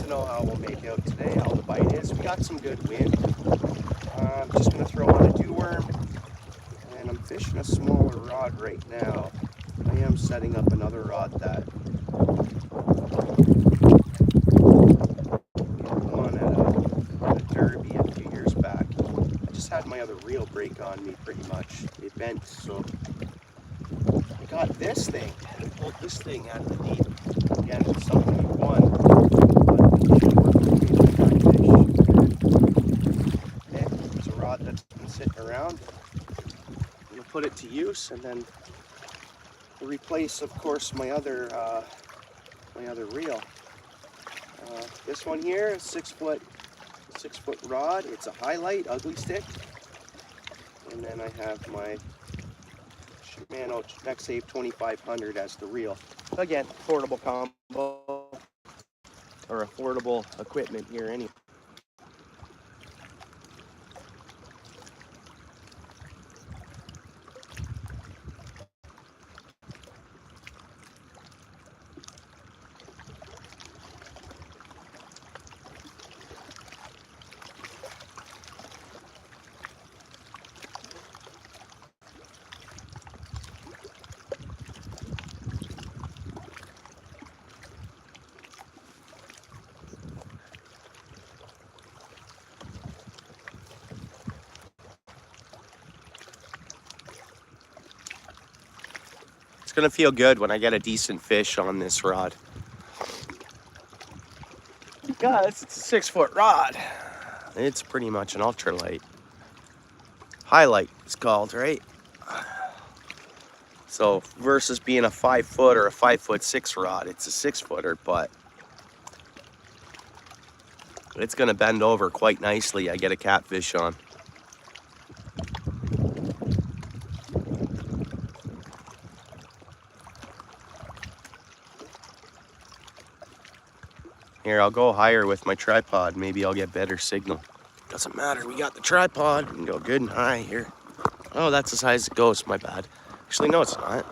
Know how we'll make out today, how the bite is. We got some good wind. I'm just going to throw on a dew worm, and I'm fishing a smaller rod right now. I am setting up another rod that won at a derby a few years back. I just had my other reel break on me pretty much. It bent, so I got this thing. I pulled this thing out of the deep. Again, it's something we won. It's a rod that's been sitting around. We'll put it to use, and then replace, of course, my other reel. This one here is 6 foot rod. It's a highlight ugly stick, and then I have my Shimano Nexave 2500 as the reel. Again, affordable combo or affordable equipment here anyway. It's gonna feel good when I get a decent fish on this rod. Because it's a 6 foot rod. It's pretty much an ultralight. Highlight it's called, right? So versus being a 5 foot or a 5'6" rod, it's a 6 footer, but it's gonna bend over quite nicely. I get a catfish on. Here, I'll go higher with my tripod. Maybe I'll get better signal. Doesn't matter, we got the tripod. We can go good and high here. Oh, that's as high as it goes, my bad. Actually, no, it's not.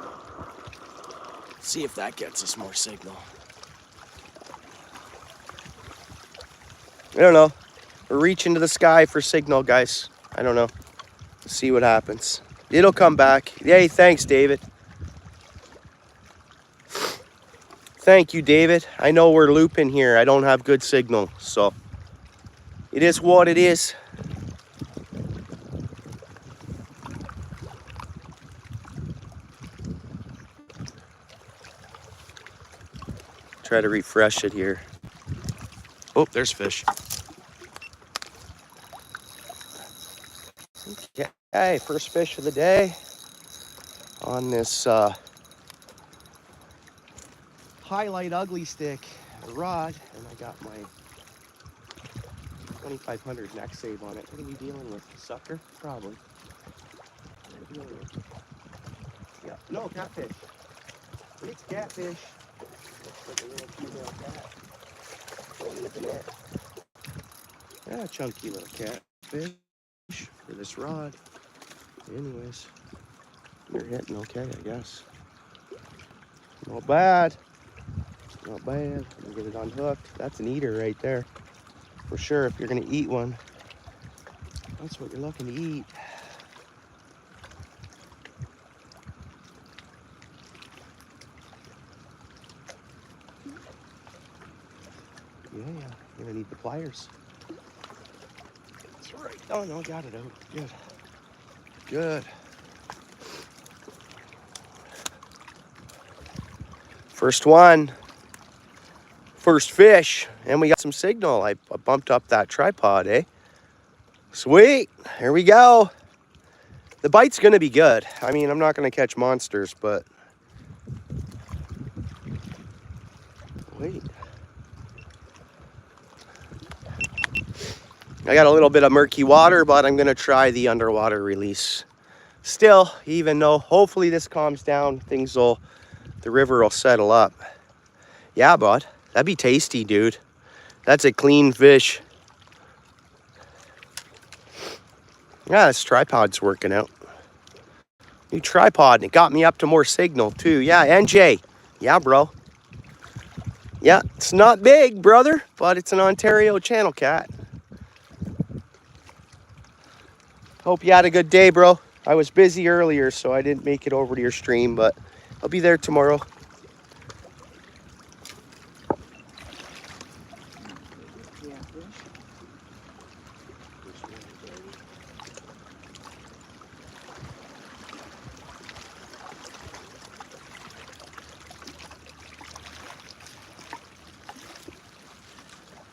Let's see if that gets us more signal. I don't know. We're reaching to the sky for signal, guys. I don't know. Let's see what happens. It'll come back. Yay, thanks, David. Thank you, David. I know we're looping here. I don't have good signal, so it is what it is. Try to refresh it here. Oh, there's fish. Okay, first fish of the day on this highlight ugly stick rod, and I got my 2500 Nexave on it. What are we dealing with? Sucker? Probably. What are we dealing with? Yeah, no, catfish. It's catfish. Looks like a little female cat. Going with the net. Yeah, chunky little catfish for this rod. Anyways, you're hitting okay, I guess. Not bad. Not bad. Let me get it unhooked. That's an eater right there. For sure, if you're gonna eat one, that's what you're looking to eat. Yeah, you're gonna need the pliers. Right. Oh no, got it out. Good. Good. First one. First fish. And we got some signal. I bumped up that tripod, eh? Sweet. Here we go. The bite's going to be good. I mean, I'm not going to catch monsters, but... Wait. I got a little bit of murky water, but I'm going to try the underwater release. Still, even though hopefully this calms down, the river will settle up. Yeah, bud. That'd be tasty, dude. That's a clean fish. Yeah, this tripod's working out. New tripod, and it got me up to more signal, too. Yeah, NJ. Yeah, bro. Yeah, it's not big, brother, but it's an Ontario channel cat. Hope you had a good day, bro. I was busy earlier, so I didn't make it over to your stream, but I'll be there tomorrow.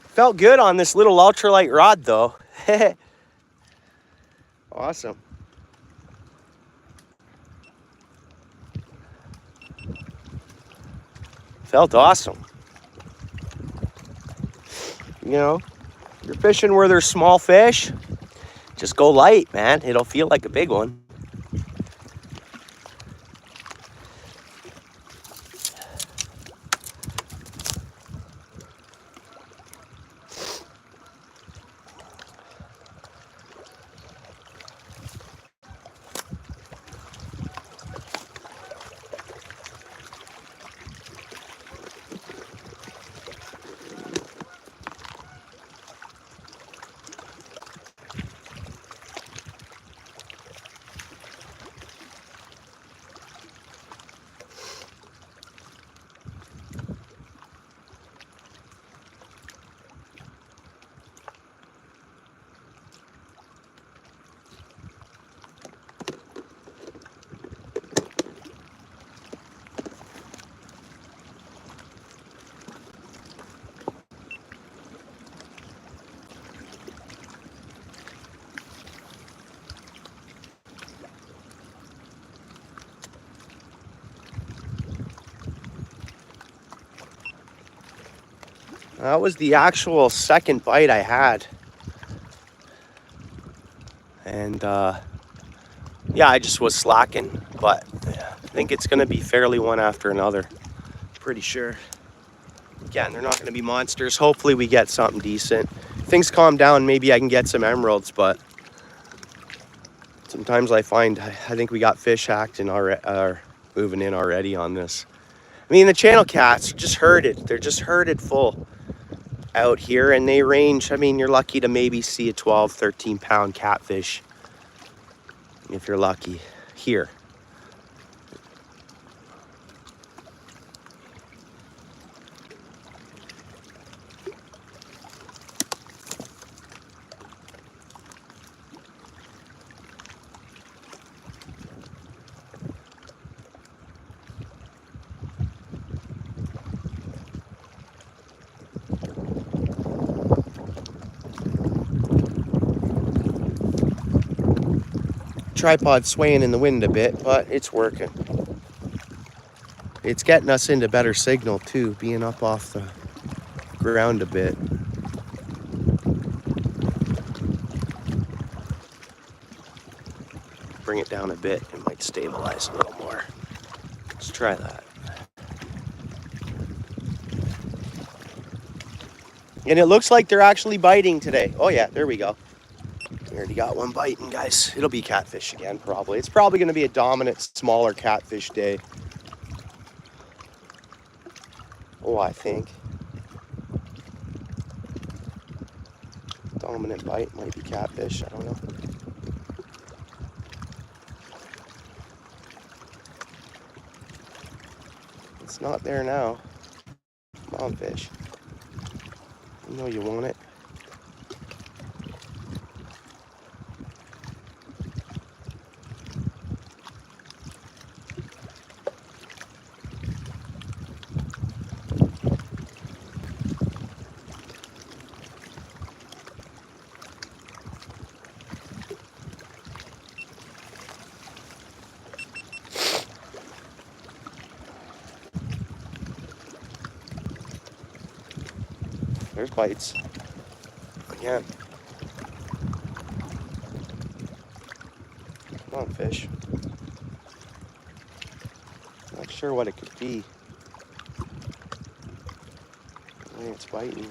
Felt good on this little ultralight rod, though. Awesome. Felt awesome. You know, you're fishing where there's small fish, just go light, man. It'll feel like a big one. That was the actual second bite I had. And yeah, I just was slacking, but I think it's gonna be fairly one after another. Pretty sure. Again, they're not going to be monsters. Hopefully we get something decent. Things calm down, maybe I can get some emeralds, but sometimes I find, I think we got fish hacked and are moving in already on this. I mean, the channel cats are just herded. They're just herded full out here, and they range, I mean, you're lucky to maybe see a 12, 13 pound catfish if you're lucky here. Tripod swaying in the wind a bit, but it's working. It's getting us into better signal too, being up off the ground a bit. Bring it down a bit, it might stabilize a little more. Let's try that. And it looks like they're actually biting today. Oh yeah, there we go. We already got one biting, guys. It'll be catfish again, probably. It's probably going to be a dominant, smaller catfish day. Oh, I think. Dominant bite might be catfish. I don't know. It's not there now. Come on, fish. You know you want it. There's bites. Again. Come on, fish. Not sure what it could be. I think it's biting here.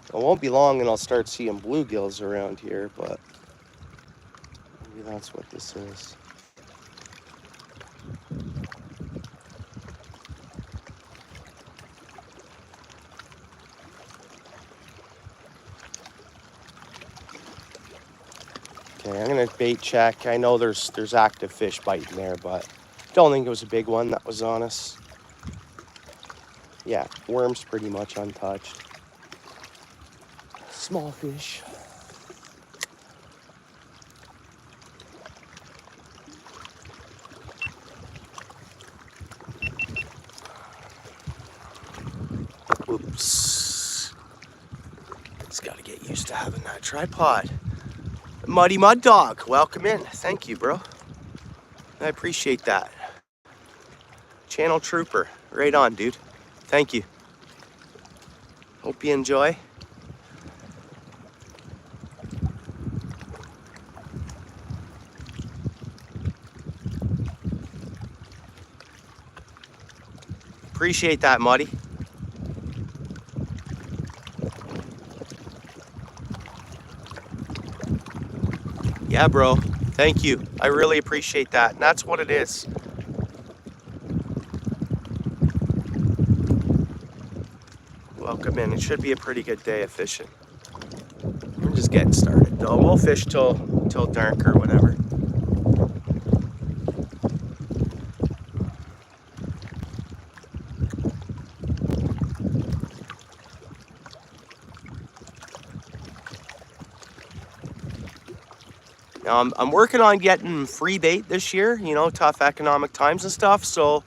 It won't be long and I'll start seeing bluegills around here, but maybe that's what this is. Okay, I'm gonna bait check. I know there's active fish biting there, but don't think it was a big one that was on us. Yeah, worm's pretty much untouched. Small fish. Oops. It's got to get used to having that tripod. Muddy Mud Dog, welcome in. Thank you, bro. I appreciate that. Channel Trooper, right on, dude. Thank you. Hope you enjoy. Appreciate that, Muddy. Yeah, bro. Thank you. I really appreciate that. And that's what it is. Welcome in. It should be a pretty good day of fishing. We're just getting started though. We'll fish till dark or whatever. Now I'm working on getting free bait this year, you know, tough economic times and stuff, so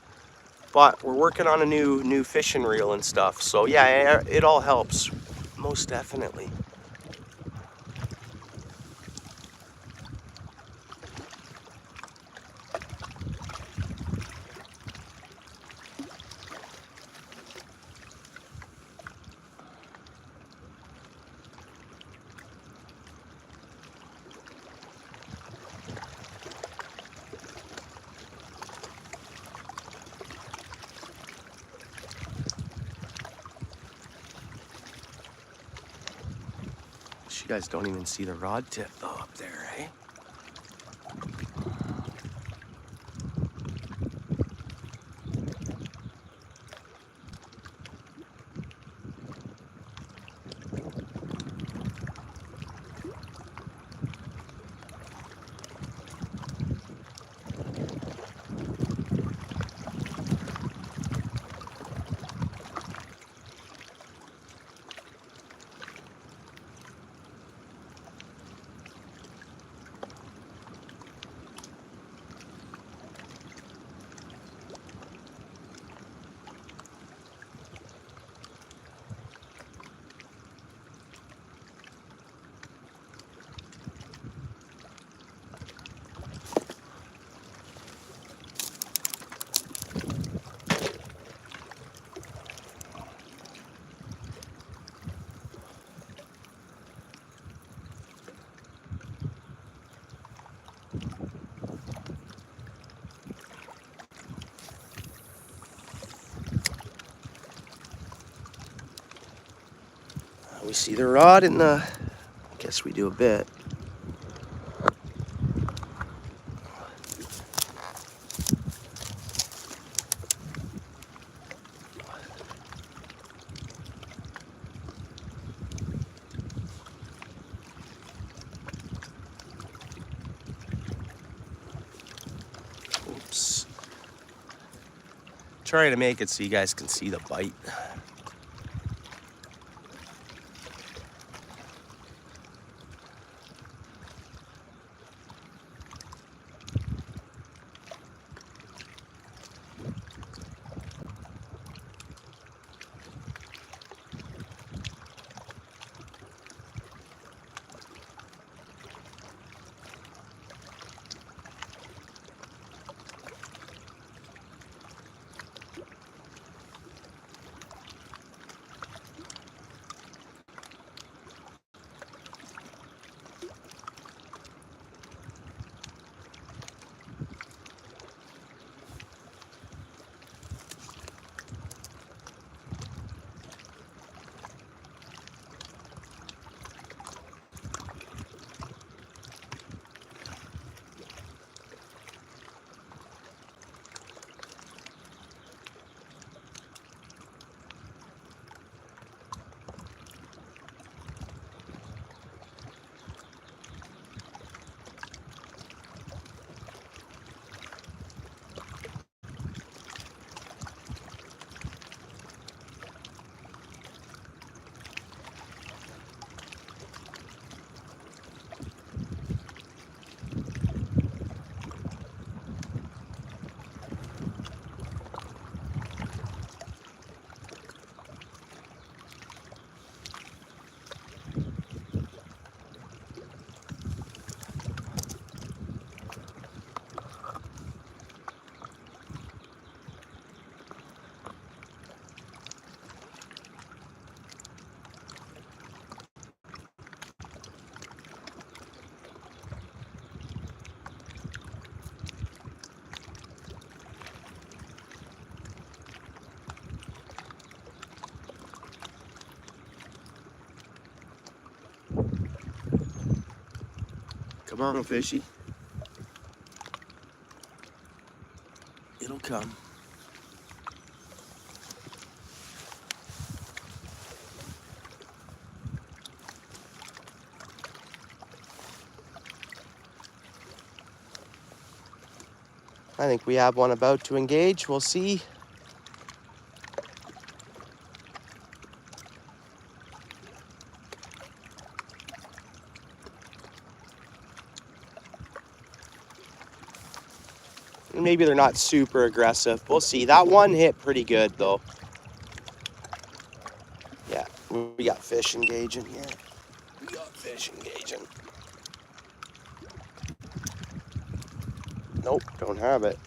but we're working on a new fishing reel and stuff. So yeah, it all helps. Most definitely. You guys don't even see the rod tip though up there, eh? We see the rod in the, I guess we do a bit. Oops. Trying to make it so you guys can see the bite. Come on, fishy. It'll come. I think we have one about to engage. We'll see. Maybe they're not super aggressive. We'll see. That one hit pretty good, though. Yeah, we got fish engaging here. We got fish engaging. Nope, don't have it.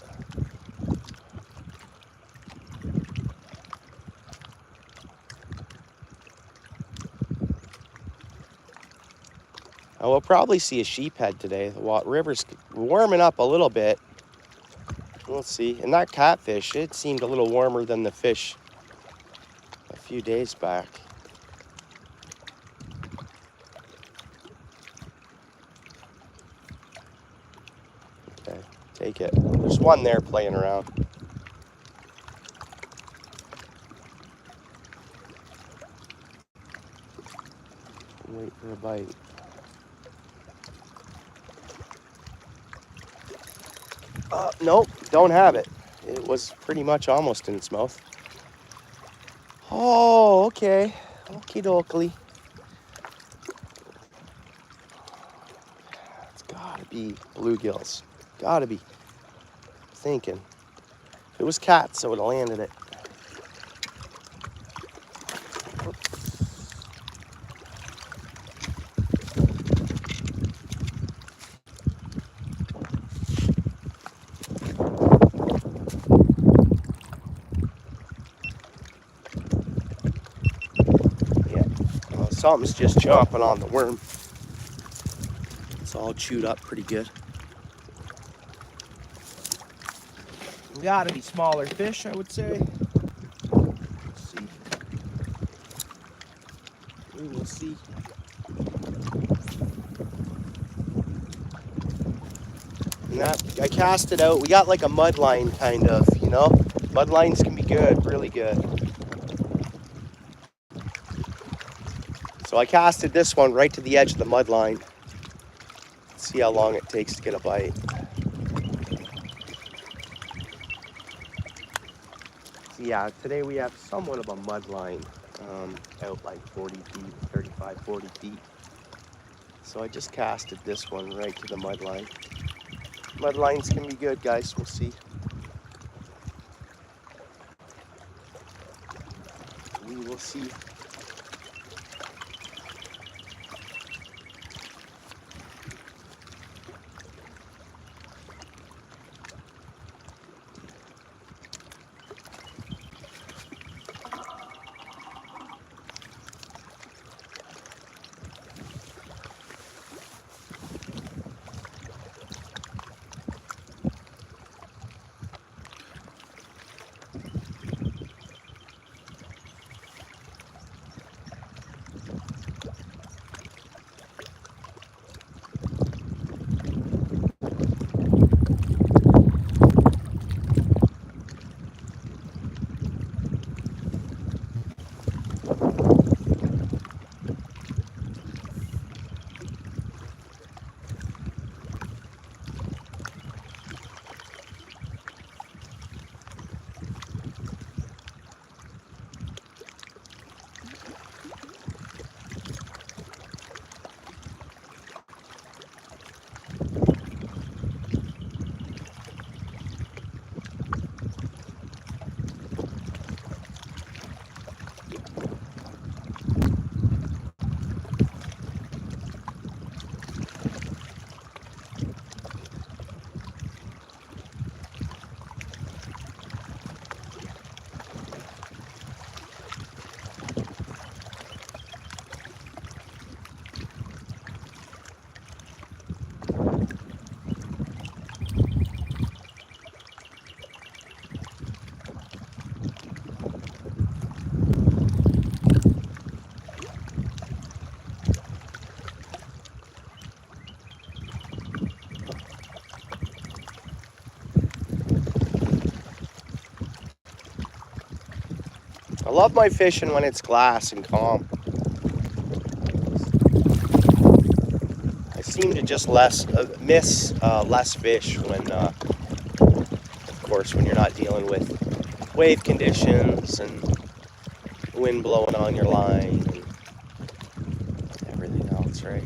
We'll probably see a sheephead today. The river's warming up a little bit. We'll see. And that catfish, it seemed a little warmer than the fish a few days back. Okay, take it. There's one there playing around. Wait for a bite. Nope, don't have it. It was pretty much almost in its mouth. Oh, okay. Okie dokie. It's gotta be bluegills. Gotta be. Thinking. If it was cats, I would have landed it. Something's just chomping on the worm. It's all chewed up pretty good. Gotta be smaller fish, I would say. Let's see. We will see. And that, I cast it out. We got like a mud line kind of, you know? Mud lines can be good, really good. So I casted this one right to the edge of the mud line. Let's see how long it takes to get a bite. So yeah, today we have somewhat of a mud line, out like 40 feet, 35, 40 feet. So I just casted this one right to the mud line. Mud lines can be good, guys. We'll see. We will see. I love my fishing when it's glass and calm. I seem to just miss less fish when, of course, when you're not dealing with wave conditions and wind blowing on your line and everything else, right?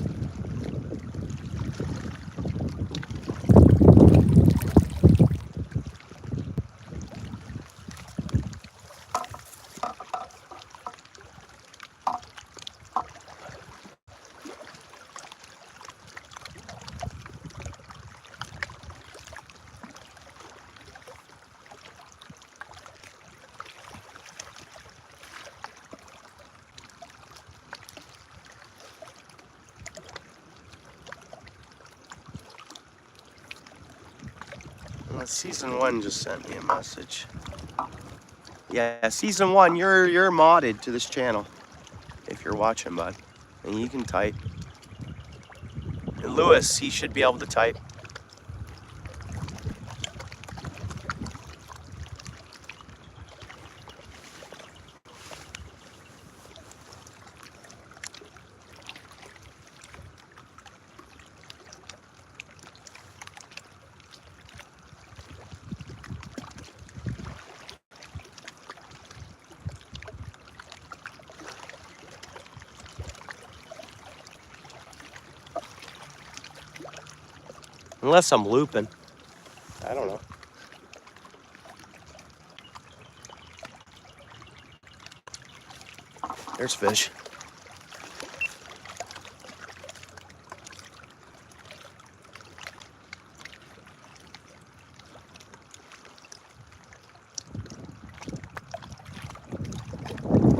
Season 1 just sent me a message. Yeah, Season 1, you're modded to this channel if you're watching, bud. And you can type. And Lewis, he should be able to type. Unless I'm looping. I don't know. There's fish.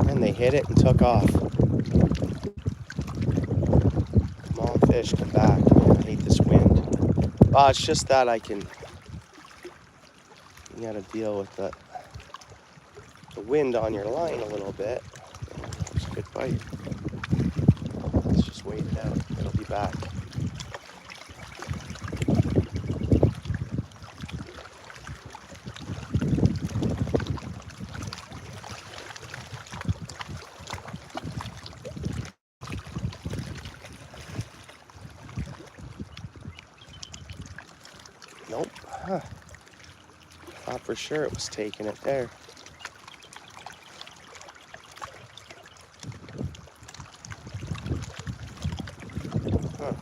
And they hit it and took off. Come on, fish, come back. I hate this wind. Well, it's just that you gotta deal with the wind on your line a little bit. It's a good bite. Let's just wait it out. It'll be back. Nope. Huh. Thought for sure it was taking it there. Huh.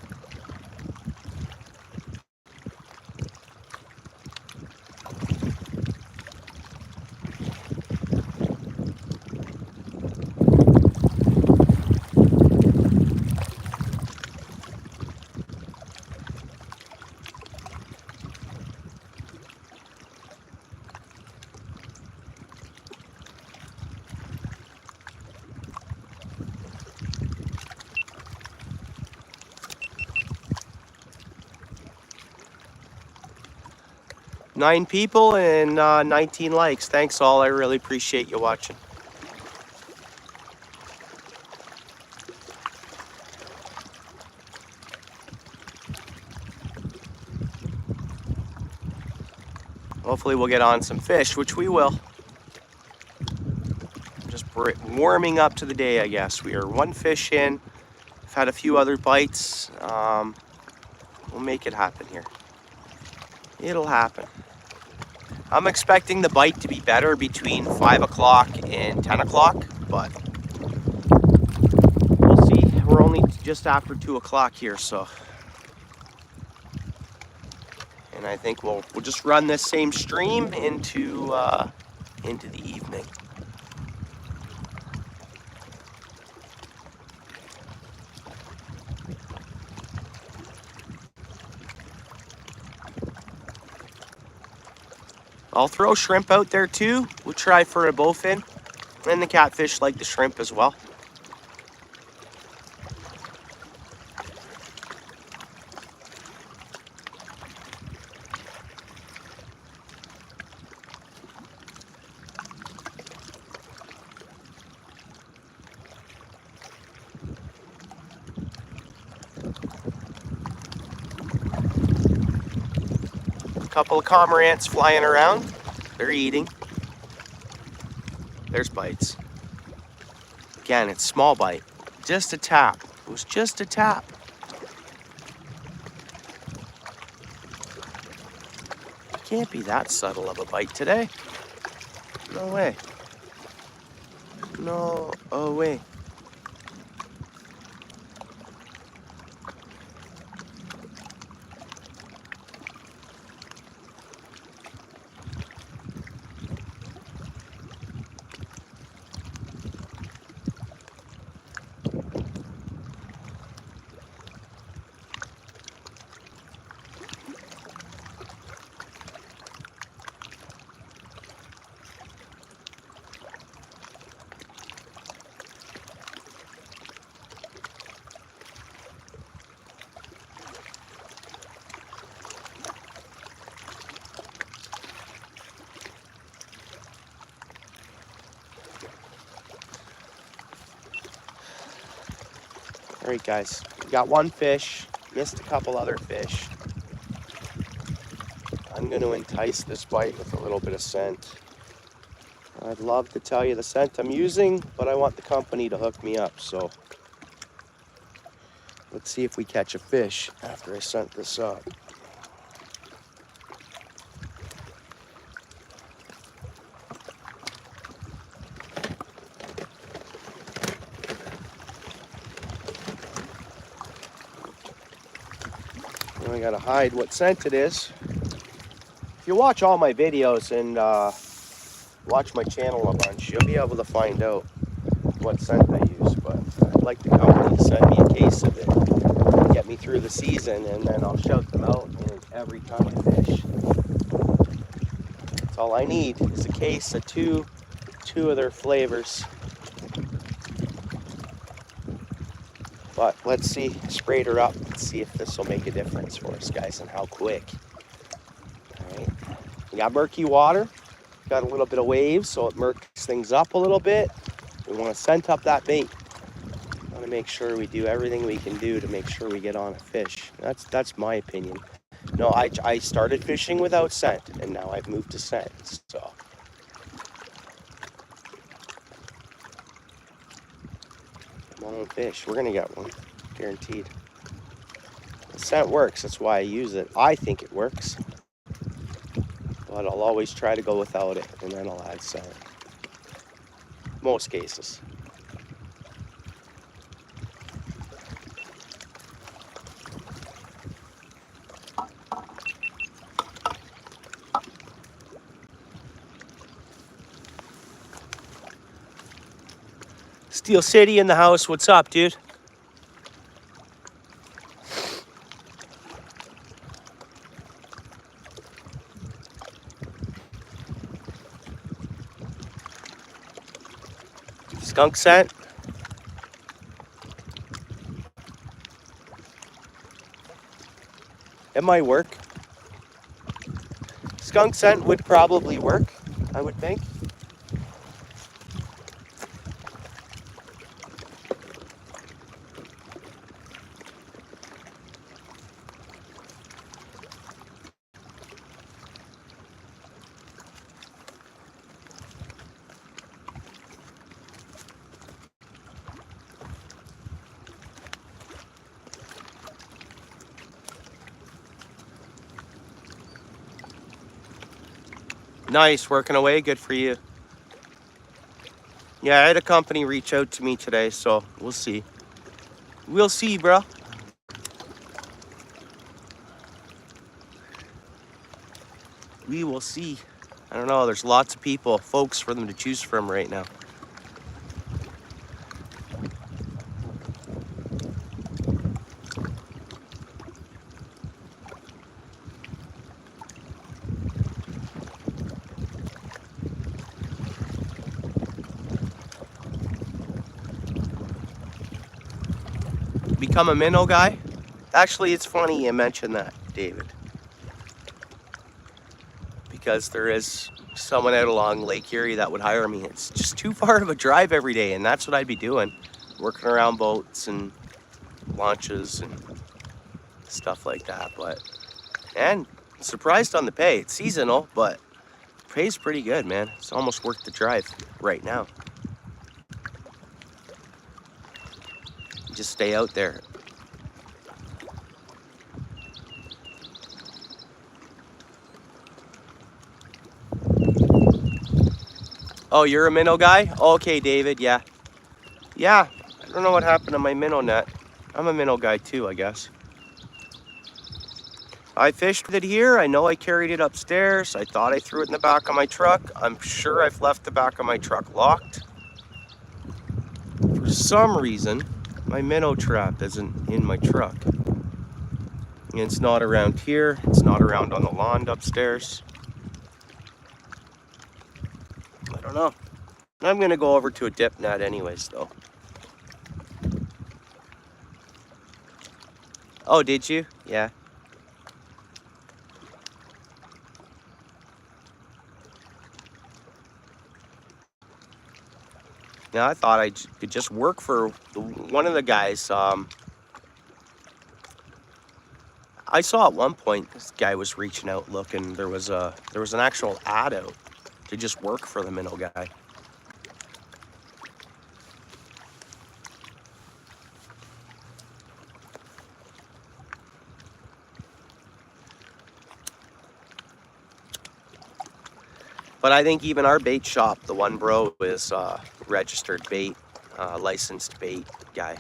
Nine people and 19 likes. Thanks all. I really appreciate you watching. Hopefully we'll get on some fish, which we will. Just warming up to the day, I guess. We are one fish in. I've had a few other bites. We'll make it happen here. It'll happen. I'm expecting the bite to be better between 5 o'clock and 10 o'clock, but we'll see. We're only just after 2 o'clock here, so. And I think we'll just run this same stream into the evening. I'll throw shrimp out there too. We'll try for a bowfin. And the catfish like the shrimp as well. Couple of cormorants flying around. They're eating. There's bites. Again, it's small bite. Just a tap. It was just a tap. Can't be that subtle of a bite today. No way. No way. All right, guys, we got one fish, missed a couple other fish. I'm going to entice this bite with a little bit of scent. I'd love to tell you the scent I'm using, but I want the company to hook me up, so let's see if we catch a fish after I scent this up. I gotta hide what scent it is. If you watch all my videos and watch my channel a bunch, you'll be able to find out what scent I use. But I'd like the company to send me a case of it, get me through the season, and then I'll shout them out in every time I fish. That's all I need is a case of two of their flavors. But let's see, sprayed her up. Let's see if this will make a difference for us, guys, and how quick. All right, we got murky water, got a little bit of waves, so it murks things up a little bit. We want to scent up that bait. We want to make sure we do everything we can do to make sure we get on a fish. That's my opinion. No, I started fishing without scent, and now I've moved to scent. So. Come on, fish. We're gonna get one, guaranteed. The scent works. That's why I use it. I think it works, but I'll always try to go without it, and then I'll add scent. Most cases. Steel City in the house. What's up, dude? Skunk scent. It might work. Skunk scent would probably work, I would think. Nice, working away, good for you. Yeah, I had a company reach out to me today, so we'll see. We'll see, bro. We will see. I don't know, there's lots of folks for them to choose from right now. Become a minnow guy? Actually, it's funny you mentioned that, David. Because there is someone out along Lake Erie that would hire me. It's just too far of a drive every day, and that's what I'd be doing. Working around boats and launches and stuff like that. And surprised on the pay. It's seasonal, but pay's pretty good, man. It's almost worth the drive right now. just stay out there. Oh, you're a minnow guy? Okay, David, yeah. Yeah, I don't know what happened to my minnow net. I'm a minnow guy too, I guess. I fished with it here. I know I carried it upstairs. I thought I threw it in the back of my truck. I'm sure I've left the back of my truck locked. For some reason, my minnow trap isn't in my truck. And it's not around here. It's not around on the lawn upstairs. I don't know. I'm gonna go over to a dip net anyways, though. Oh, did you? Yeah. Yeah, I thought I could just work for one of the guys. I saw at one point this guy was reaching out looking. There was an actual ad out to just work for the minnow guy. But I think even our bait shop, the one bro, is registered bait, licensed bait guy.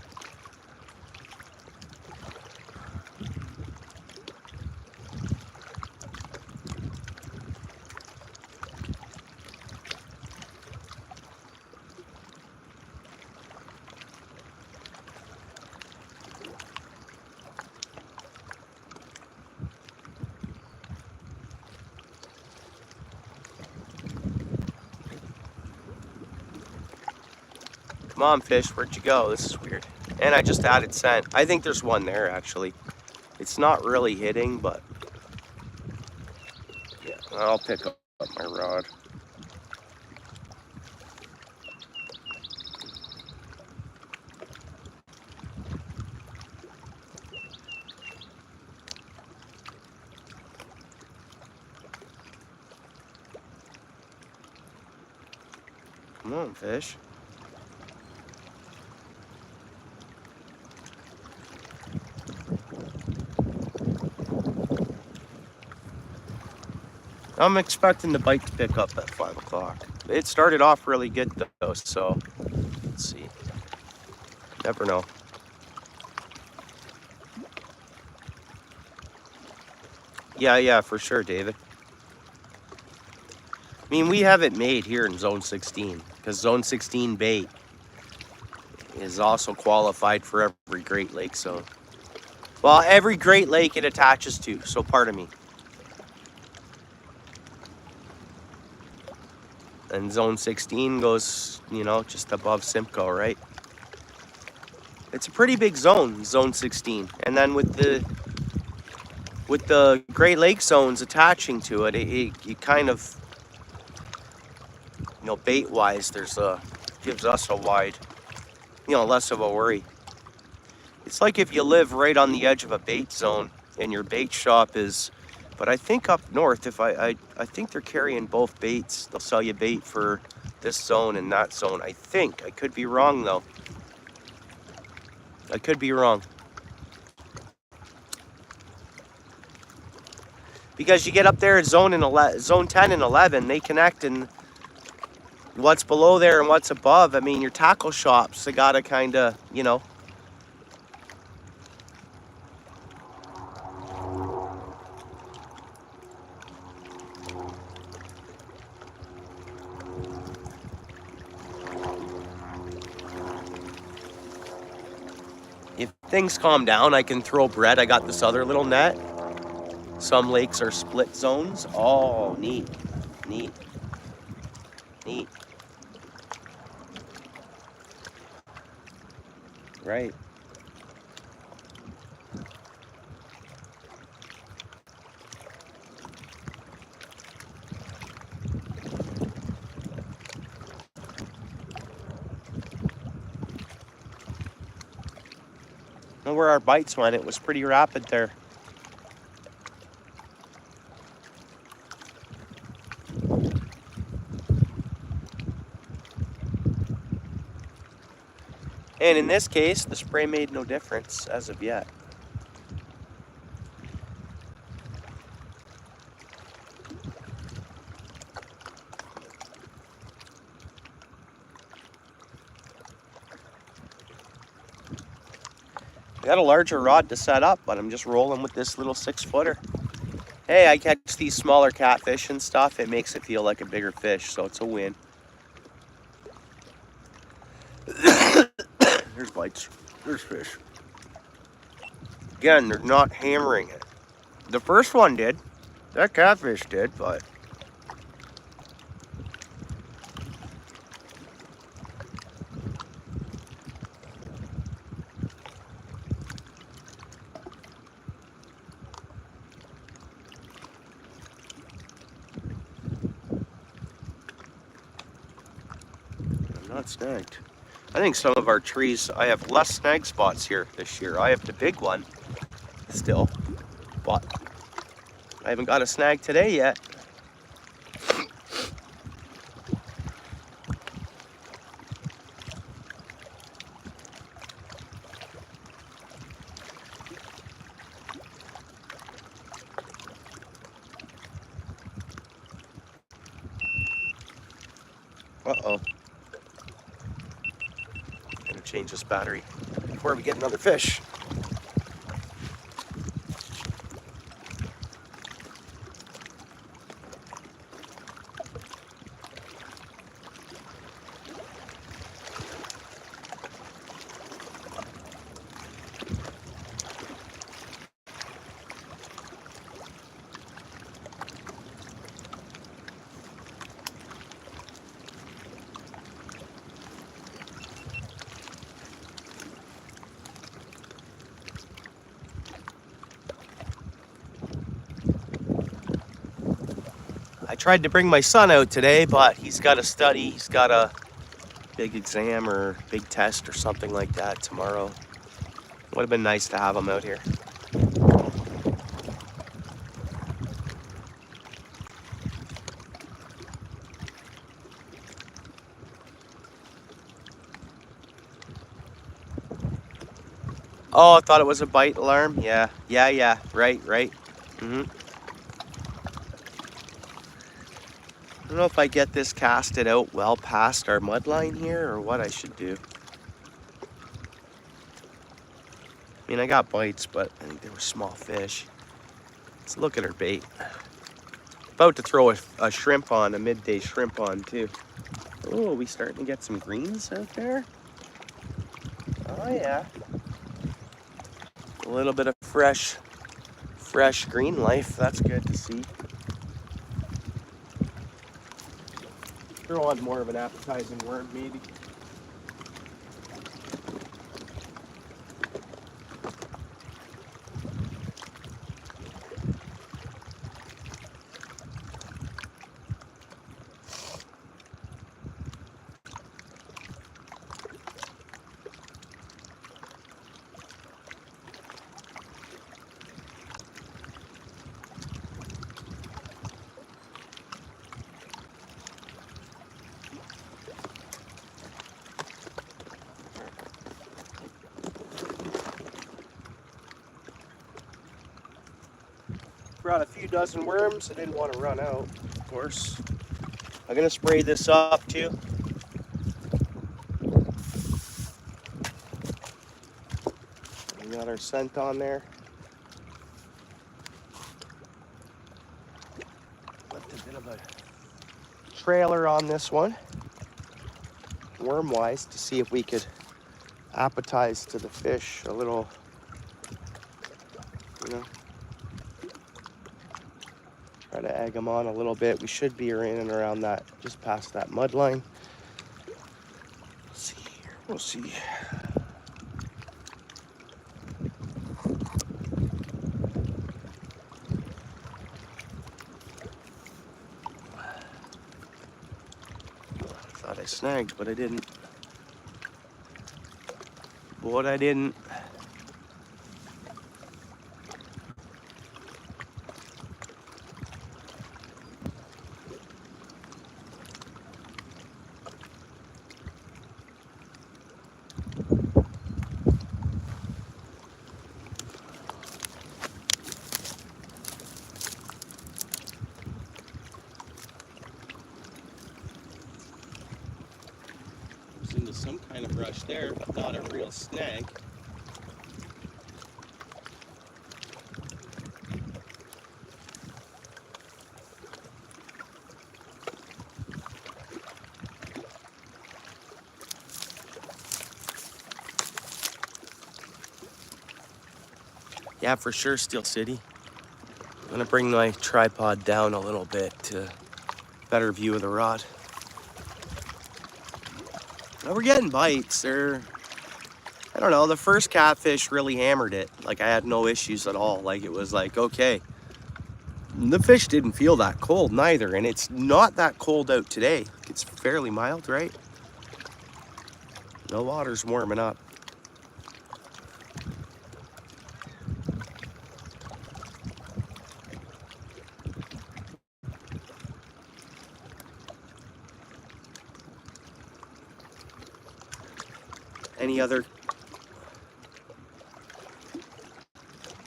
Come on, fish, where'd you go? This is weird. And I just added scent. I think there's one there, actually. It's not really hitting, but yeah, I'll pick up my rod. Come on, fish. I'm expecting the bite to pick up at 5 o'clock. It started off really good though, so let's see. Never know. Yeah, for sure, David. I mean, we have it made here in Zone 16 because Zone 16 bait is also qualified for every Great Lake zone. Well, every Great Lake it attaches to, so pardon me. And Zone 16 goes, you know, just above Simcoe, right? It's a pretty big zone, Zone 16. And then with the Great Lake zones attaching to it, it kind of, you know, bait-wise, gives us a wide, you know, less of a worry. It's like if you live right on the edge of a bait zone and your bait shop is, but I think up north, if I think they're carrying both baits. They'll sell you bait for this zone and that zone. I think. I could be wrong though. I could be wrong. Because you get up there at zone 10 and 11, they connect, and what's below there and what's above, I mean, your tackle shops, they gotta kind of, you know. If things calm down, I can throw bread. I got this other little net. Some lakes are split zones. Oh, neat, neat, neat. Right. Know where our bites went. It was pretty rapid there. And in this case, the spray made no difference as of yet. I got a larger rod to set up, but I'm just rolling with this little 6-footer. Hey, I catch these smaller catfish and stuff. It makes it feel like a bigger fish, so it's a win. There's bites. There's fish. Again, they're not hammering it. The first one did. That catfish did, but... I'm not snagged. I think some of our trees, I have less snag spots here this year. I have the big one still, but I haven't got a snag today yet. Uh-oh. Gonna change this battery before we get another fish. I tried to bring my son out today, but he's got to study. He's got a big exam or big test or something like that tomorrow. Would have been nice to have him out here. Oh, I thought it was a bite alarm. Yeah. Right. I don't know if I get this casted out well past our mud line here or what I should do. I mean, I got bites, but I think they were small fish. Let's look at her bait. About to throw a shrimp on, a midday shrimp on too. Oh, we starting to get some greens out there? Oh yeah. A little bit of fresh green life. That's good to see. Throw on more of an appetizing worm, maybe. Brought a few dozen worms. I didn't want to run out, of course. I'm gonna spray this up too. We got our scent on there. Left a bit of a trailer on this one, worm-wise, to see if we could appetize to the fish a little, you know. Try to egg them on a little bit. We should be in and around that, just past that mud line. Let's see here. We'll see. Thought I snagged, but I didn't. But I didn't. some kind of brush there, but not a real snag. Yeah, for sure, Steel City. I'm gonna bring my tripod down a little bit to better view of the rod. Now we're getting bites. I don't know, the first catfish really hammered it. Like, I had no issues at all. Like, it was like, okay. The fish didn't feel that cold neither, and it's not that cold out today. It's fairly mild, right? The water's warming up. Any other?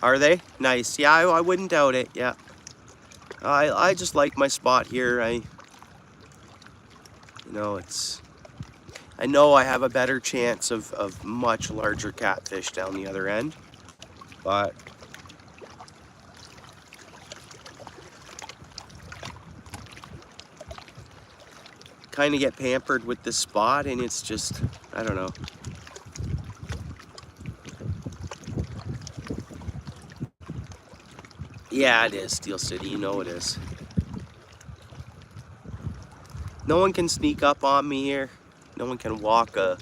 Are they? Nice. Yeah, I wouldn't doubt it. Yeah. I just like my spot here. I know I have a better chance of much larger catfish down the other end, but kind of get pampered with this spot, and it's just, I don't know. Yeah, it is, Steel City, you know it is. No one can sneak up on me here. No one can walk an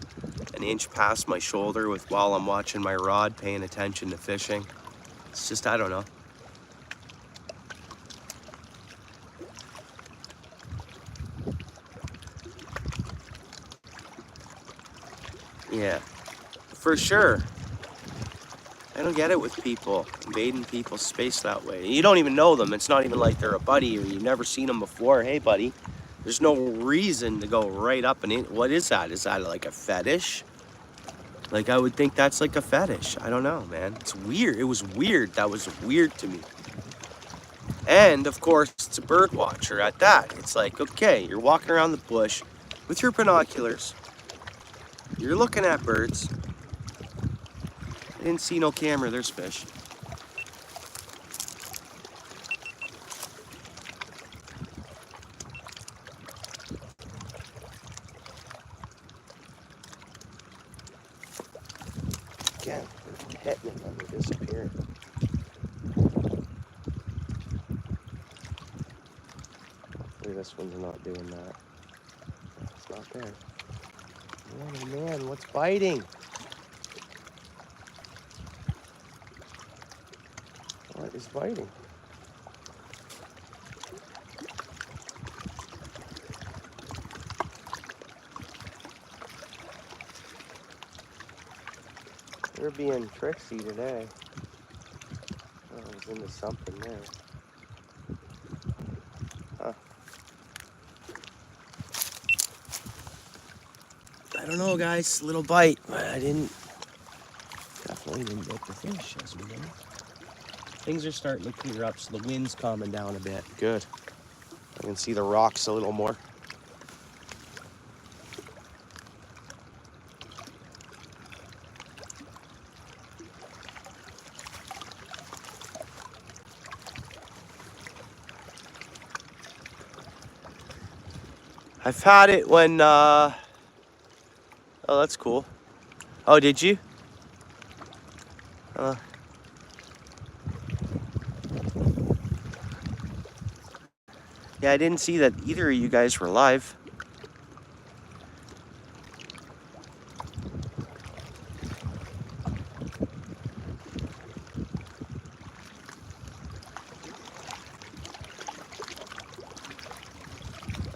inch past my shoulder while I'm watching my rod, paying attention to fishing. It's just, I don't know. Yeah, for sure. I don't get it with people invading people's space that way. You don't even know them. It's not even like they're a buddy or you've never seen them before. Hey, buddy. There's no reason to go right up and in. What is that? Is that like a fetish? Like, I would think that's like a fetish. I don't know, man. It's weird. It was weird. That was weird to me. And, of course, it's a bird watcher at that. It's like, okay, you're walking around the bush with your binoculars. You're looking at birds. I didn't see no camera. There's fish. Again, hitting it and they're disappearing. Hopefully this one's not doing that. It's not there. Oh man, what's biting? What is biting? They're being tricksy today. Oh, I was into something there. Huh. I don't know, guys. Little bite, but definitely didn't get the fish, as we know. Things are starting to clear up, so the wind's calming down a bit. Good. I can see the rocks a little more. I've had it when, oh, that's cool. Oh, did you? Yeah, I didn't see that either of you guys were live.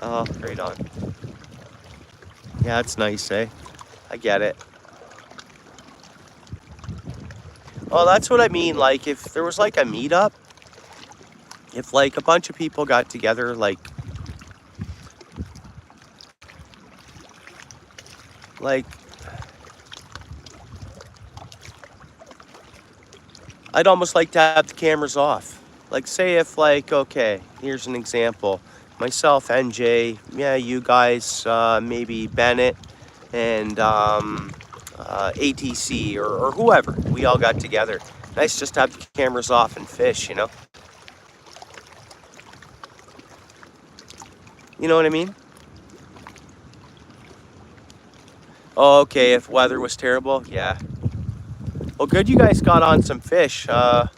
Oh, right on. Yeah, it's nice, eh? I get it. Well, that's what I mean. Like, if there was like a meetup, if like a bunch of people got together, like I'd almost like to have the cameras off. Like, say if like, okay, here's an example. Myself, NJ, yeah, you guys, maybe Bennett, and ATC or whoever. We all got together. Nice just to have the cameras off and fish, you know? You know what I mean? Oh, okay, if weather was terrible, yeah. Well, good you guys got on some fish. Well,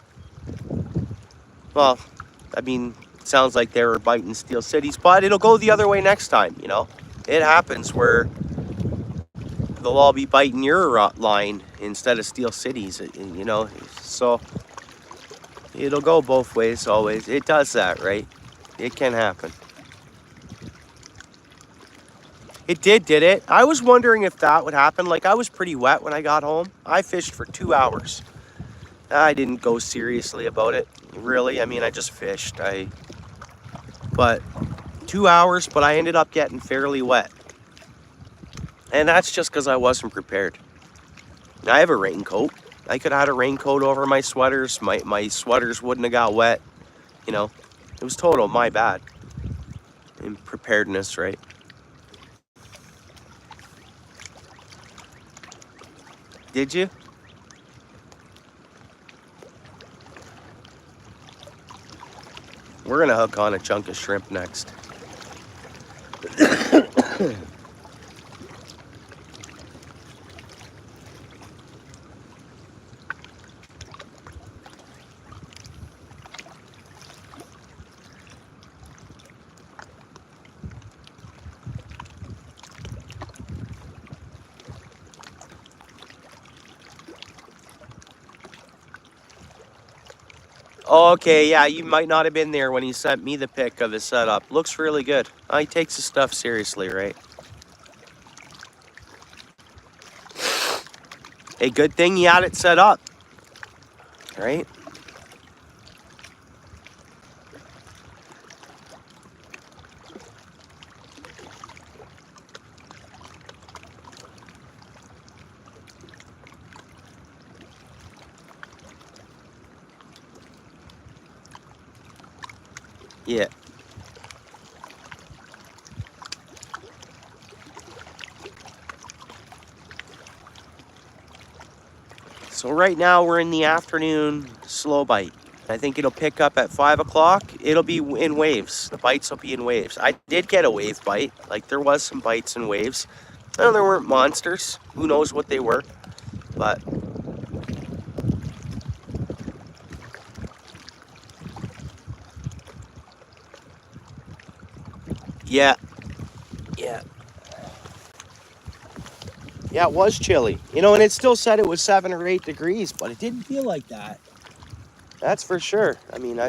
I mean, sounds like they were biting Steel Cities, but it'll go the other way next time, you know? It happens where they'll all be biting your line instead of Steel Cities, you know? So it'll go both ways always. It does that, right? It can happen. It did it? I was wondering if that would happen. Like, I was pretty wet when I got home. I fished for 2 hours. I didn't go seriously about it, really. I mean, I just fished. But 2 hours, but I ended up getting fairly wet. And that's just because I wasn't prepared. I have a raincoat. I could have had a raincoat over my sweaters. My sweaters wouldn't have got wet. You know, it was total my bad. In preparedness, right? Did you? We're gonna hook on a chunk of shrimp next. Okay, yeah, you might not have been there when he sent me the pic of his setup. Looks really good. He takes his stuff seriously, right? A good thing he had it set up, right? Yeah. So right now we're in the afternoon slow bite. I think it'll pick up at 5 o'clock. It'll be in waves. The bites will be in waves. I did get a wave bite. Like, there was some bites in waves. No, there weren't monsters. Who knows what they were. But yeah. Yeah. Yeah, it was chilly. You know, and it still said it was 7 or 8 degrees, but it didn't feel like that. That's for sure. I mean,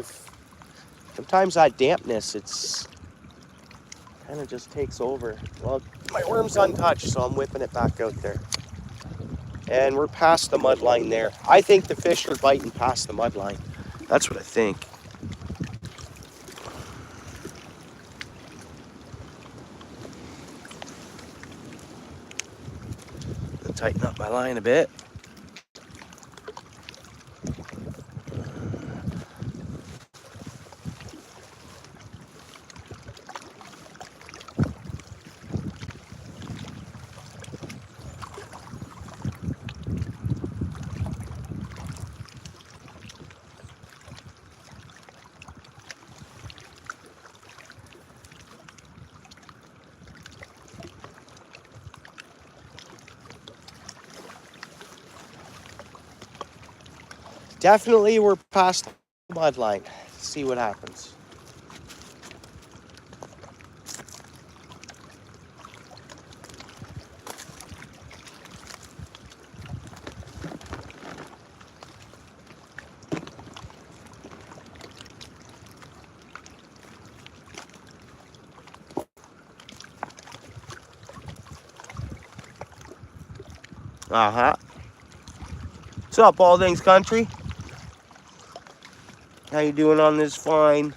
sometimes that dampness, it's kind of just takes over. Well, my worm's untouched, so I'm whipping it back out there. And we're past the mud line there. I think the fish are biting past the mud line. That's what I think. I'll tighten up my line a bit. Definitely we're past the mud line. Let's see what happens. What's up, All Things Country? How you doing on this fine,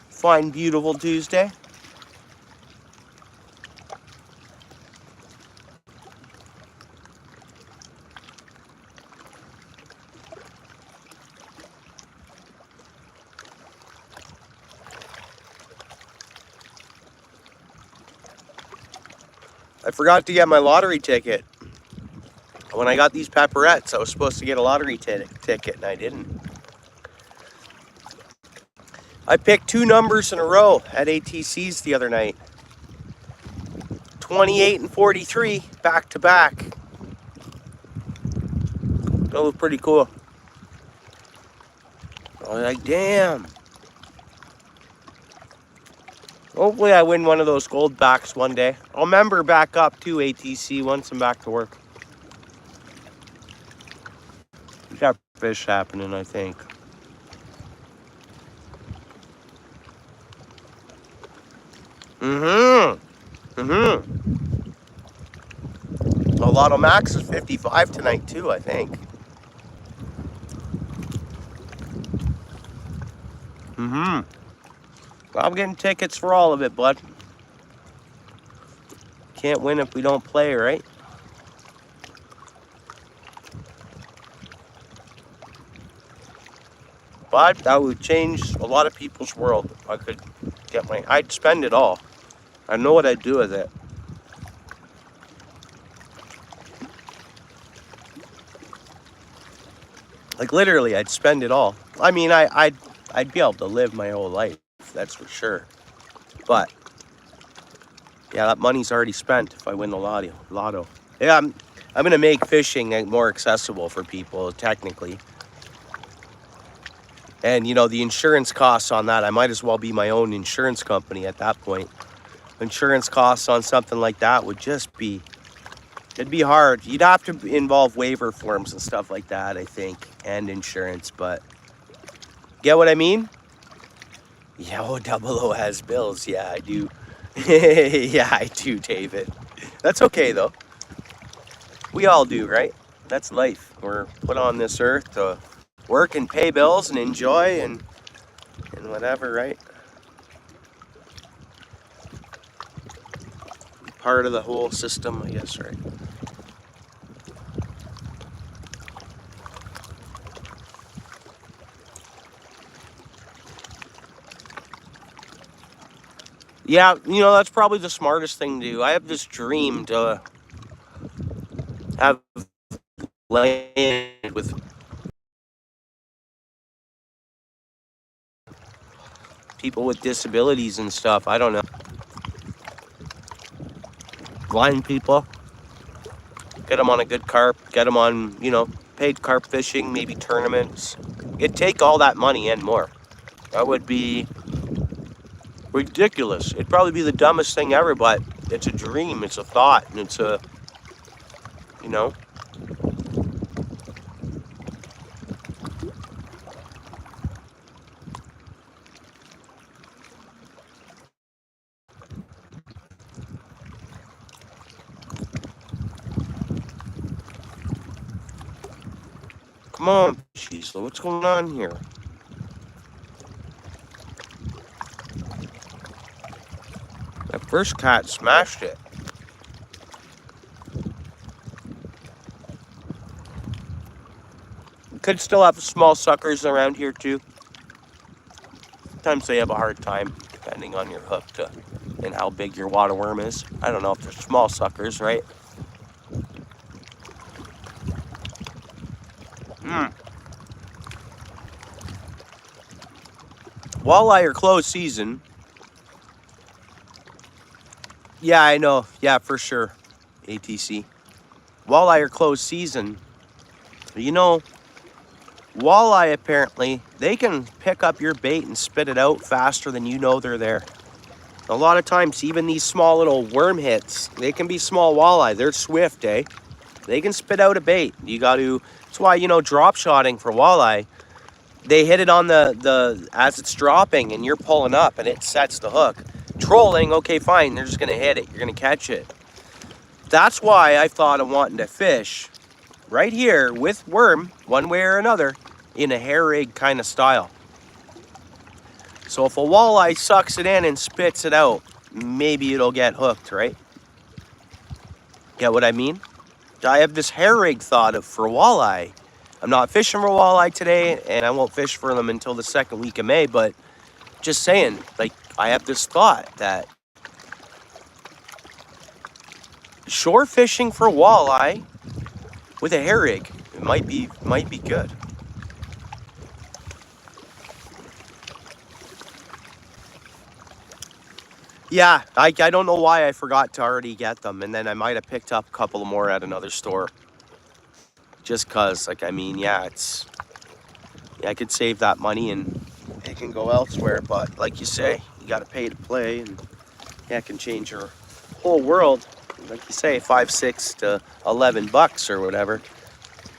beautiful Tuesday? I forgot to get my lottery ticket. When I got these pepperettes, I was supposed to get a lottery ticket, and I didn't. I picked 2 numbers in a row at ATCs the other night. 28 and 43, back to back. That was pretty cool. I was like, damn. Hopefully I win one of those gold backs one day. I'll member back up to ATC once I'm back to work. We got fish happening, I think. A Lotto Max is 55 tonight too, I think. I'm getting tickets for all of it, bud. Can't win if we don't play, right? But that would change a lot of people's world if I could get I'd spend it all. I know what I'd do with it. Like literally, I'd spend it all. I mean, I'd be able to live my whole life, that's for sure. But yeah, that money's already spent if I win the lotto. Yeah, I'm gonna make fishing more accessible for people, technically. And you know, the insurance costs on that, I might as well be my own insurance company at that point. Insurance costs on something like that would just be, it'd be hard. You'd have to involve waiver forms and stuff like that, I think, and insurance, but get what I mean? Yeah, oh, 00 has bills. Yeah, I do. Yeah, I do, David. That's okay, though. We all do, right? That's life. We're put on this earth to work and pay bills and enjoy and whatever, right? Part of the whole system, I guess, right? Yeah, you know, that's probably the smartest thing to do. I have this dream to have land with people with disabilities and stuff. I don't know. Blind people. Get them on a good carp. Get them on, you know, paid carp fishing, maybe tournaments. It'd take all that money and more. That would be ridiculous. It'd probably be the dumbest thing ever, but it's a dream. It's a thought. And it's a, you know. Come on, Sheila, what's going on here? That first cat smashed it. Could still have small suckers around here too. Sometimes they have a hard time depending on your hook and how big your water worm is. I don't know if they're small suckers, right? Walleye are closed season. Yeah, I know. Yeah, for sure. ATC. Walleye are closed season. You know, walleye apparently, they can pick up your bait and spit it out faster than you know they're there. A lot of times, even these small little worm hits, they can be small walleye. They're swift, eh? They can spit out a bait. You got to, that's why, you know, drop shotting for walleye, they hit it on the as it's dropping and you're pulling up and it sets the hook. Trolling, okay, fine, they're just gonna hit it. You're gonna catch it. That's why I thought of wanting to fish right here with worm, one way or another, in a hair rig kind of style. So if a walleye sucks it in and spits it out, maybe it'll get hooked, right? Get what I mean? I have this hair rig thought of for walleye. I'm not fishing for walleye today, and I won't fish for them until the second week of May, but just saying, like, I have this thought that shore fishing for walleye with a hair rig, it might be good. Yeah, I don't know why I forgot to already get them, and then I might have picked up a couple more at another store. Just cause, like, I mean, yeah, I could save that money and it can go elsewhere, but like you say, you gotta pay to play, and yeah, it can change your whole world. Like you say, 5, 6 to 11 bucks or whatever.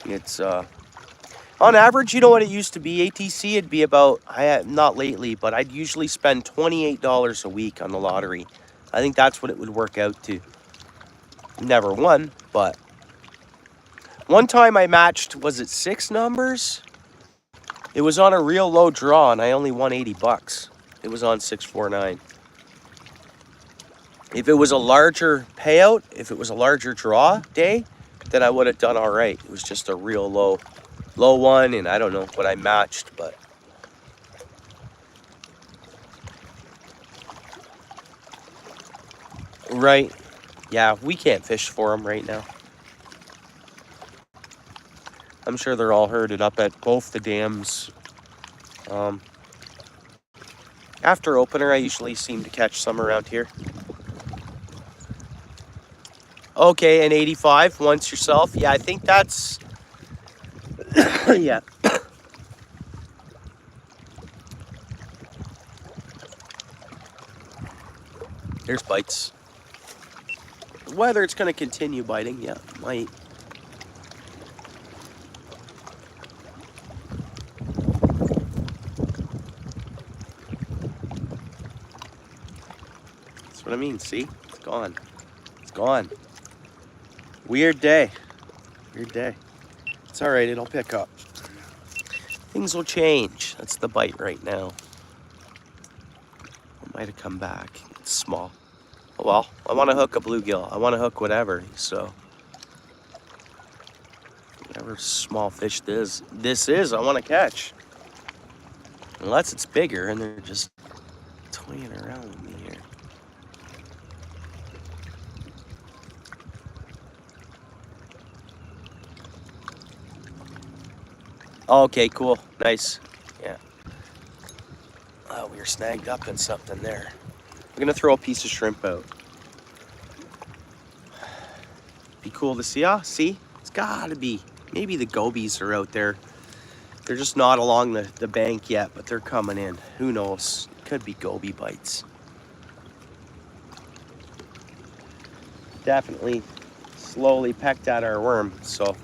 It's on average, you know what it used to be? ATC, it'd be about, not lately, but I'd usually spend $28 a week on the lottery. I think that's what it would work out to. Never won, but one time I matched, was it 6 numbers? It was on a real low draw, and I only won 80 bucks. It was on 649. If it was a larger payout, if it was a larger draw day, then I would have done all right. It was just a real low one, and I don't know what I matched, but right. Yeah, we can't fish for them right now. I'm sure they're all herded up at both the dams. After opener, I usually seem to catch some around here. Okay, an 85 once yourself. Yeah, I think that's... yeah. There's bites. Whether it's going to continue biting, yeah, it might. That's what I mean, see? It's gone. It's gone. Weird day. Weird day. It's all right, it'll pick up. Things will change. That's the bite right now. It might have come back. It's small. Well, I want to hook a bluegill. I want to hook whatever, so... whatever small fish this is, I want to catch. Unless it's bigger and they're just toying around with me here. Okay, cool. Nice. Yeah. Oh, we were snagged up in something there. I'm going to throw a piece of shrimp out. Be cool to see. Ah, see? It's got to be. Maybe the gobies are out there. They're just not along the bank yet, but they're coming in. Who knows? Could be goby bites. Definitely slowly pecked at our worm. So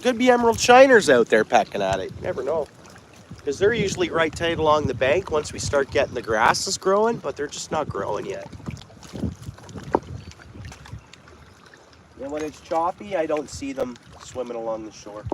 could be emerald shiners out there pecking at it. You never know. Because they're usually right tight along the bank once we start getting the grasses growing, but they're just not growing yet. And when it's choppy, I don't see them swimming along the shore.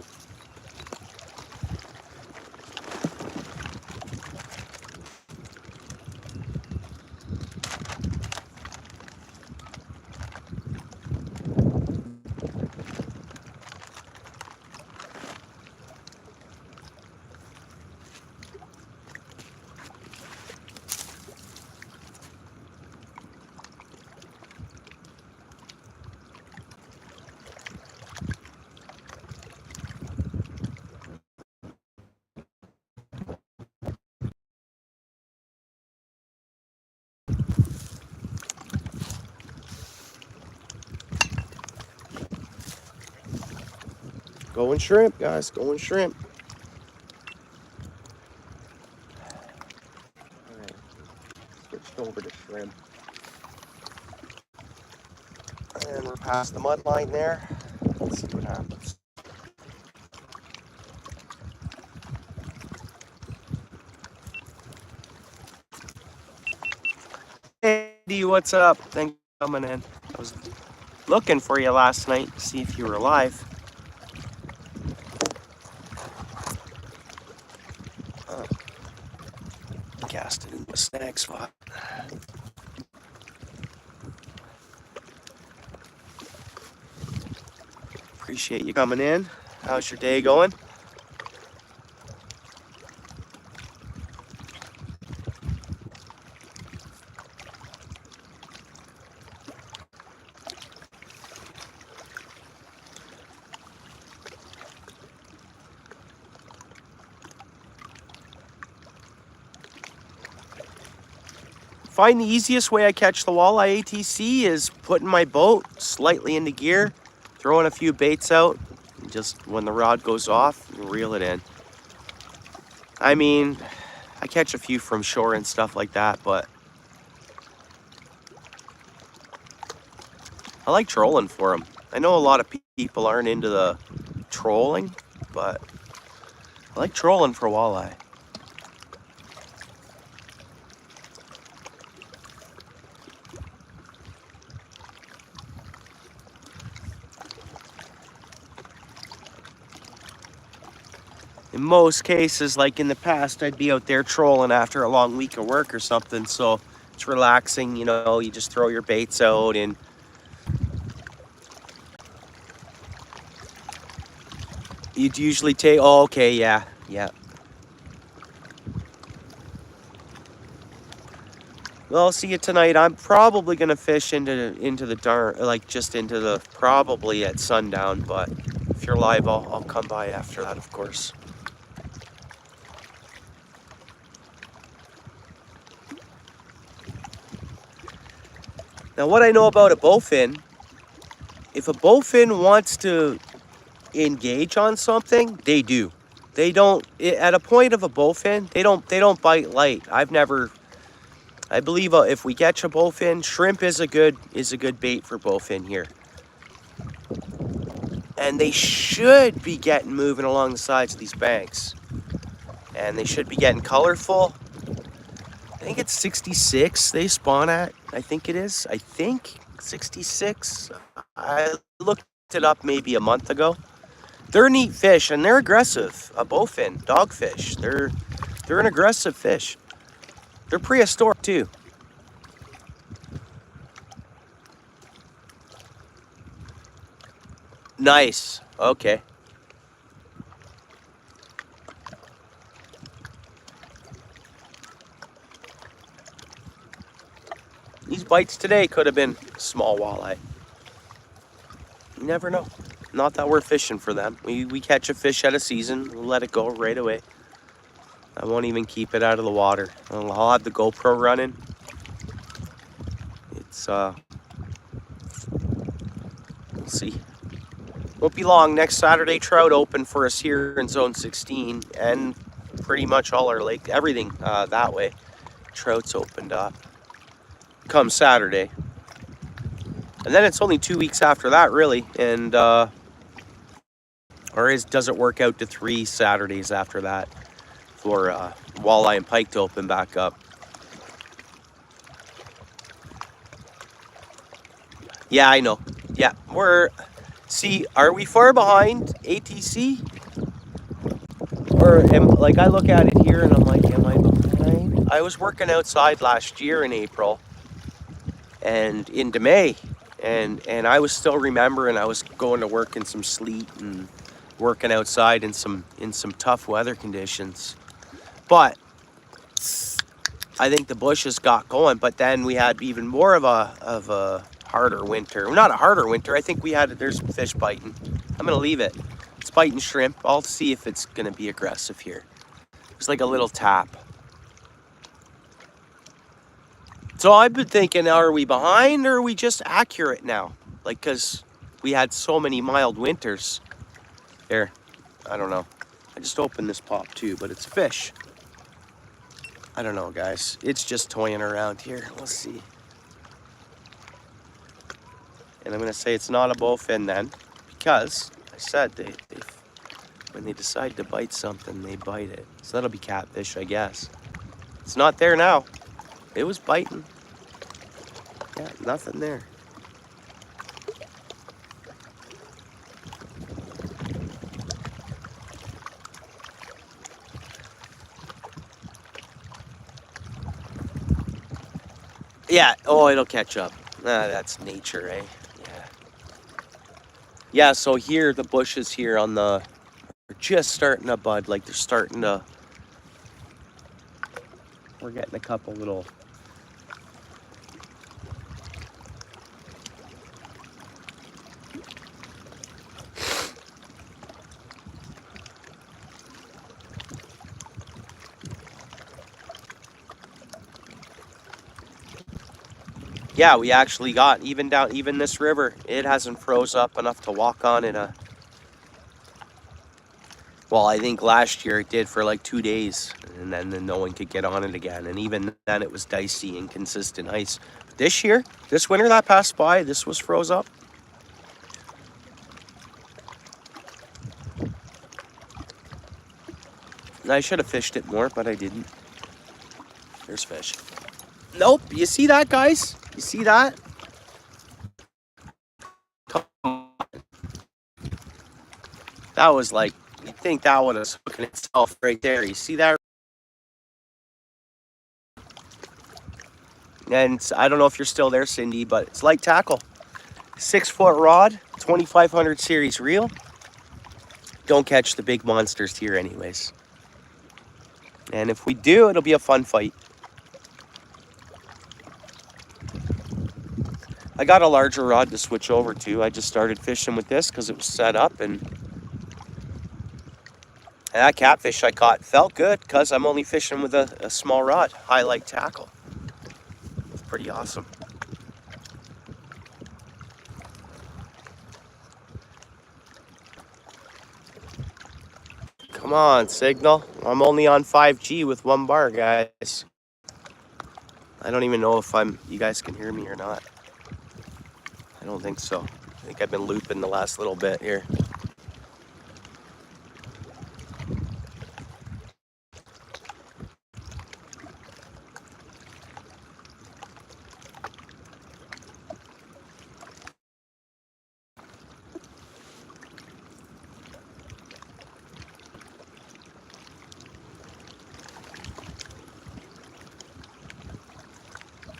Going shrimp, guys, going shrimp. All right, switched over to shrimp. And we're past the mud line there. Let's see what happens. Hey, Andy, what's up? Thanks for coming in. I was looking for you last night to see if you were alive. Cast it into a snag spot. Appreciate you coming in. How's your day going? find the easiest way I catch the walleye ATC is putting my boat slightly into gear, throwing a few baits out, and just when the rod goes off, reel it in. I mean, I catch a few from shore and stuff like that, but I like trolling for them. I know a lot of people aren't into the trolling, but I like trolling for walleye. In most cases, like in the past, I'd be out there trolling after a long week of work or something, so it's relaxing, you know, you just throw your baits out and you'd usually take, oh, okay, yeah. Well, see you tonight. I'm probably gonna fish into the dark, like just into the, probably at sundown, but if you're live, I'll come by after that, of course. Now, what I know about a bowfin, if a bowfin wants to engage on something, they do. They don't, at a point of a bowfin, they don't bite light. I believe if we catch a bowfin, shrimp is a good bait for bowfin here. And they should be getting moving along the sides of these banks. And they should be getting colorful. I think it's 66 they spawn at. I think it is. I think 66. I looked it up maybe a month ago. They're neat fish and they're aggressive. A bowfin, dogfish. They're an aggressive fish. They're prehistoric too. Nice. Okay. These bites today could have been small walleye. You never know. Not that we're fishing for them. We catch a fish at a season, we'll let it go right away. I won't even keep it out of the water. I'll have the GoPro running. It's, we'll see. Won't be long. Next Saturday, trout open for us here in Zone 16, and pretty much all our lake, everything that way. Trout's opened up. Come Saturday. And then it's only 2 weeks after that, really, and does it work out to 3 Saturdays after that for walleye and pike to open back up? Yeah, I know. Yeah, see, are we far behind ATC? Or like I look at it here and I'm like, am I behind? I was working outside last year in April and into May. And I was still remembering I was going to work in some sleet and working outside in some tough weather conditions. But I think the bushes got going. But then we had even more of a harder winter. Not a harder winter. I think there's fish biting. I'm gonna leave it. It's biting shrimp. I'll see if it's gonna be aggressive here. It's like a little tap. So I've been thinking, are we behind or are we just accurate now? Like, because we had so many mild winters. There, I don't know. I just opened this pop too, but it's a fish. I don't know, guys. It's just toying around here. Let's see. And I'm going to say it's not a bowfin then, because I said when they decide to bite something, they bite it. So that'll be catfish, I guess. It's not there now. It was biting. Yeah, nothing there. Yeah, oh, it'll catch up. That's nature, eh? Yeah. Yeah, so here, the bushes here on the, are just starting to bud. Like, they're starting to, we're getting a couple little, Yeah, we actually got even this river. It hasn't froze up enough to walk on it. Well, I think last year it did for like 2 days, and then no one could get on it again. And even then, it was dicey, inconsistent ice. But this year, this winter that passed by, this was froze up. And I should have fished it more, but I didn't. There's fish. Nope. You see that, guys? You see that? That was like, you'd think that would have spoken itself right there. You see that? And I don't know if you're still there, Cindy, but it's light tackle. 6-foot rod, 2500 series reel. Don't catch the big monsters here anyways. And if we do, it'll be a fun fight. I got a larger rod to switch over to. I just started fishing with this because it was set up, and that catfish I caught felt good because I'm only fishing with a small rod, high light tackle. It's pretty awesome. Come on, signal. I'm only on 5G with 1 bar, guys. I don't even know if you guys can hear me or not. I don't think so. I think I've been looping the last little bit here.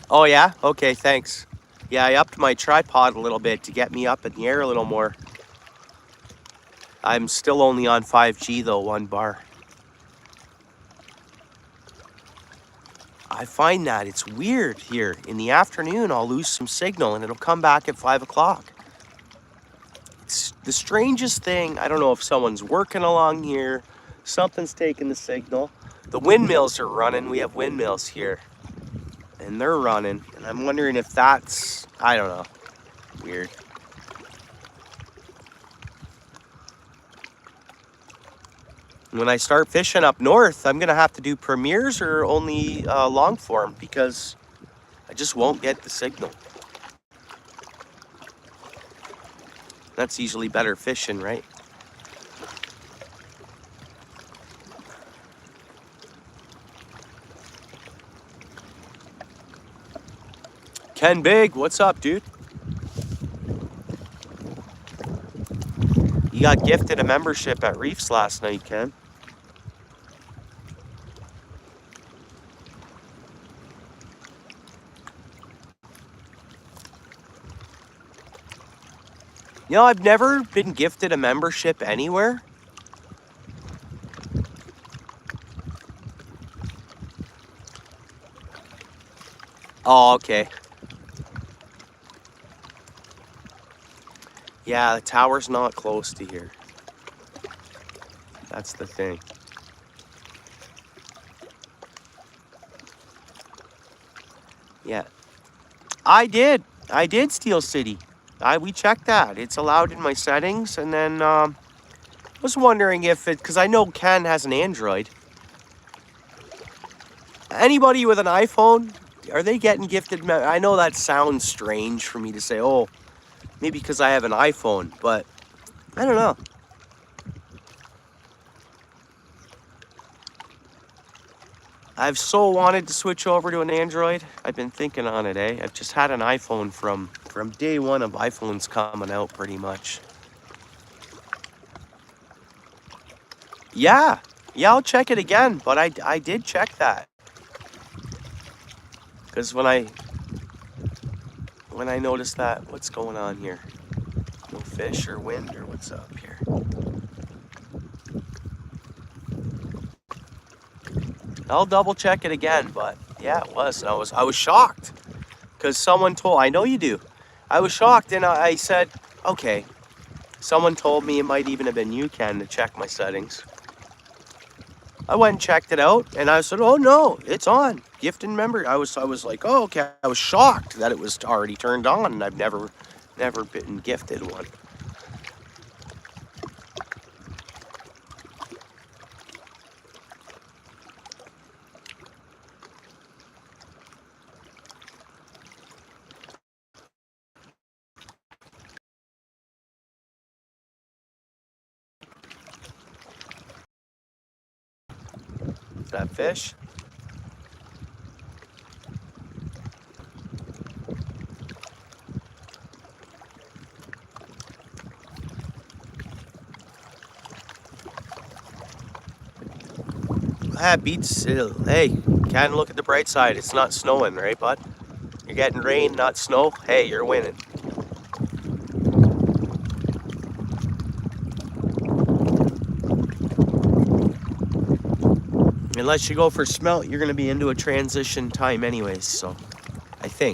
Oh yeah? Okay, thanks. Yeah, I upped my tripod a little bit to get me up in the air a little more. I'm still only on 5G though, 1 bar. I find that it's weird here. In the afternoon, I'll lose some signal and it'll come back at 5 o'clock. It's the strangest thing. I don't know if someone's working along here. Something's taking the signal. The windmills are running. We have windmills here. And they're running. And I'm wondering if that's, I don't know, weird. When I start fishing up north, I'm going to have to do premieres or only long form because I just won't get the signal. That's usually better fishing, right? Ken Big, what's up, dude? You got gifted a membership at Reefs last night, Ken. You know, I've never been gifted a membership anywhere. Oh, okay. Yeah, the tower's not close to here. That's the thing. Yeah. I did Steel City. We checked that. It's allowed in my settings. And then was wondering if because I know Ken has an Android. Anybody with an iPhone, are they getting gifted? I know that sounds strange for me to say, oh, maybe because I have an iPhone, but I don't know. I've so wanted to switch over to an Android. I've been thinking on it, eh? I've just had an iPhone from day one of iPhones coming out, pretty much. Yeah, I'll check it again, but I did check that. Because when I noticed that, what's going on here? No fish or wind or what's up here? I'll double check it again, but yeah, it was. And I was shocked because someone told, I know you do. I was shocked and I said, okay. Someone told me, it might even have been you, Ken, to check my settings. I went and checked it out, and I said, "Oh no, it's on. Gifted member." I was like, "Oh, okay." I was shocked that it was already turned on, and I've never been gifted one. Is that fish? Beats. Hey, can't look at the bright side. It's not snowing, right, bud? You're getting rain, not snow. Hey, you're winning. Unless you go for smelt, you're going to be into a transition time anyways, so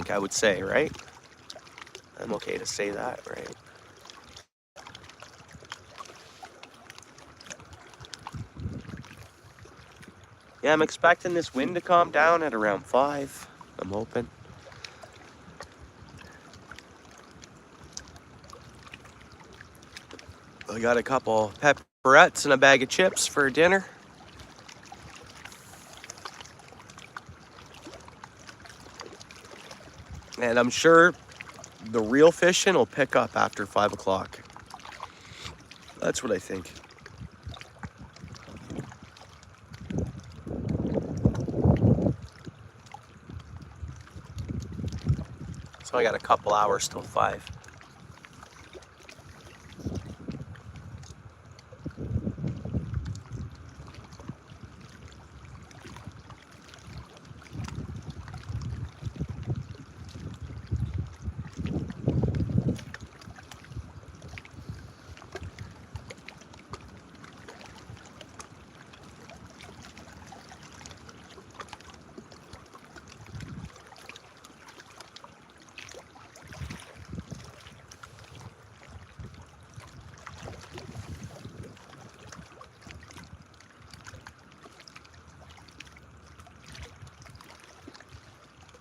I would say, right? I'm okay to say that, right? Yeah, I'm expecting this wind to calm down at around 5. I'm hoping. I got a couple pepperettes and a bag of chips for dinner. And I'm sure the real fishing will pick up after 5 o'clock. That's what I think. So I got a couple hours till 5.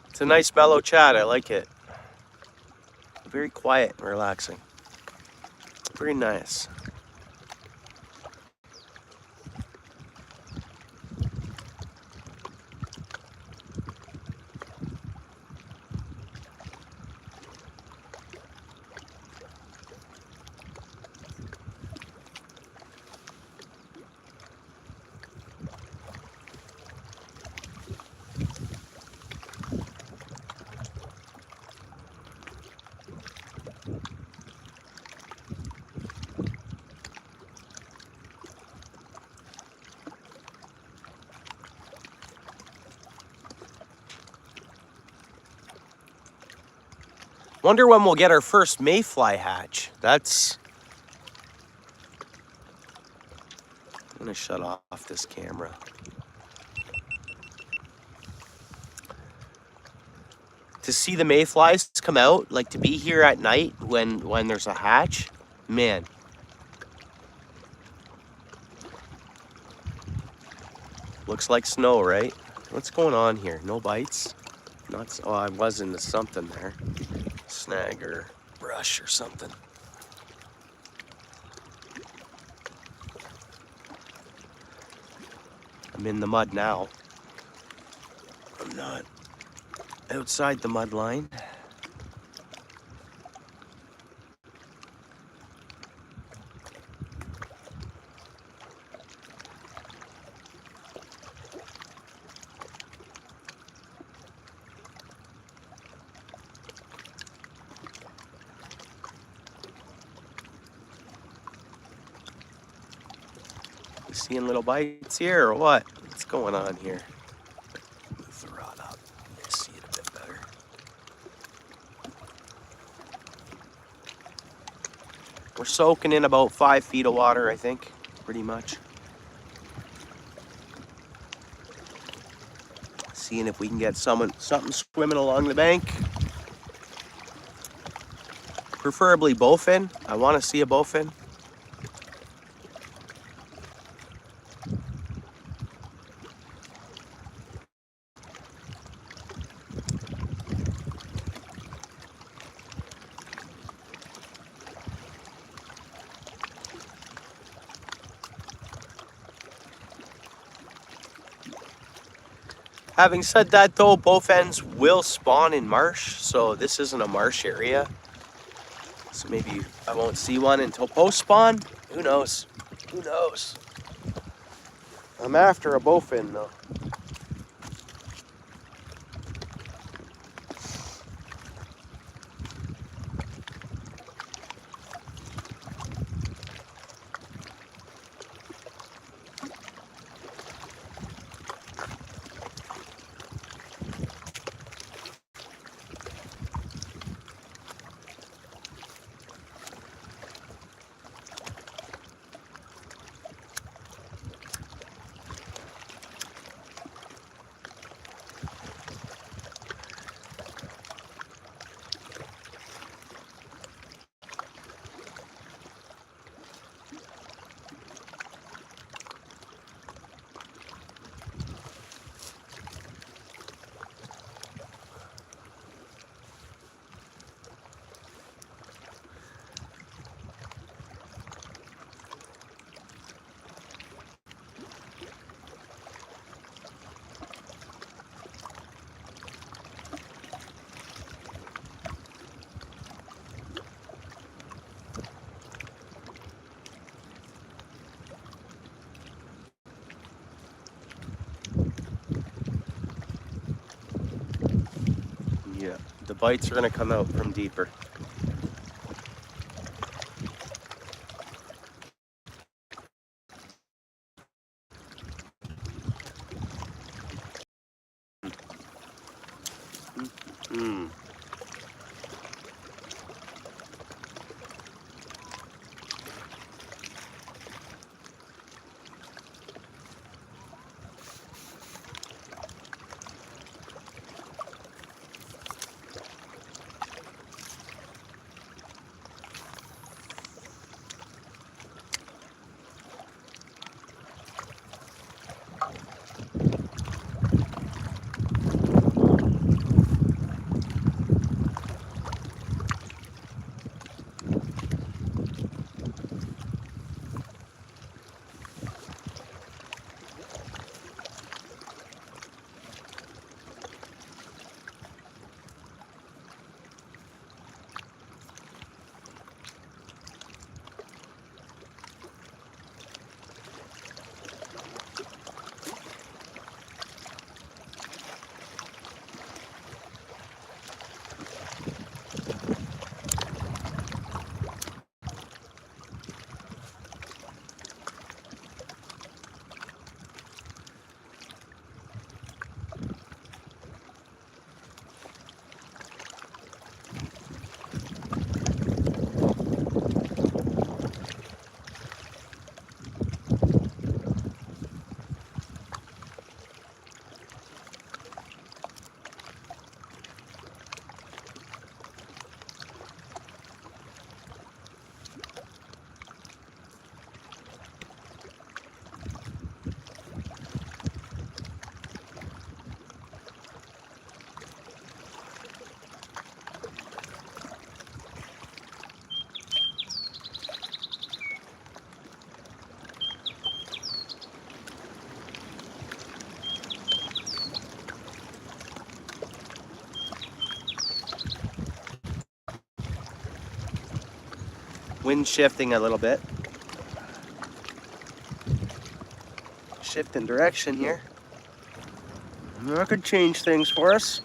It's a nice mellow chat. I like it. Very quiet and relaxing. Very nice. Wonder when we'll get our first mayfly hatch. I'm gonna shut off this camera. To see the mayflies come out, like to be here at night when there's a hatch, man. Looks like snow, right? What's going on here? No bites? Oh, I was into something there. Snag or brush or something. I'm in the mud now. I'm not outside the mud line. Seeing little bites here or what? What's going on here? Move the rod up. I see it a bit better. We're soaking in about 5 feet of water, I think, pretty much. Seeing if we can get something swimming along the bank. Preferably bowfin. I want to see a bowfin. Having said that though, bowfins will spawn in marsh, so this isn't a marsh area. So maybe I won't see one until post-spawn. Who knows? Who knows? I'm after a bowfin though. Yeah, the bites are gonna come out from deeper. Mm. Wind shifting a little bit. Shift in direction here. That could change things for us.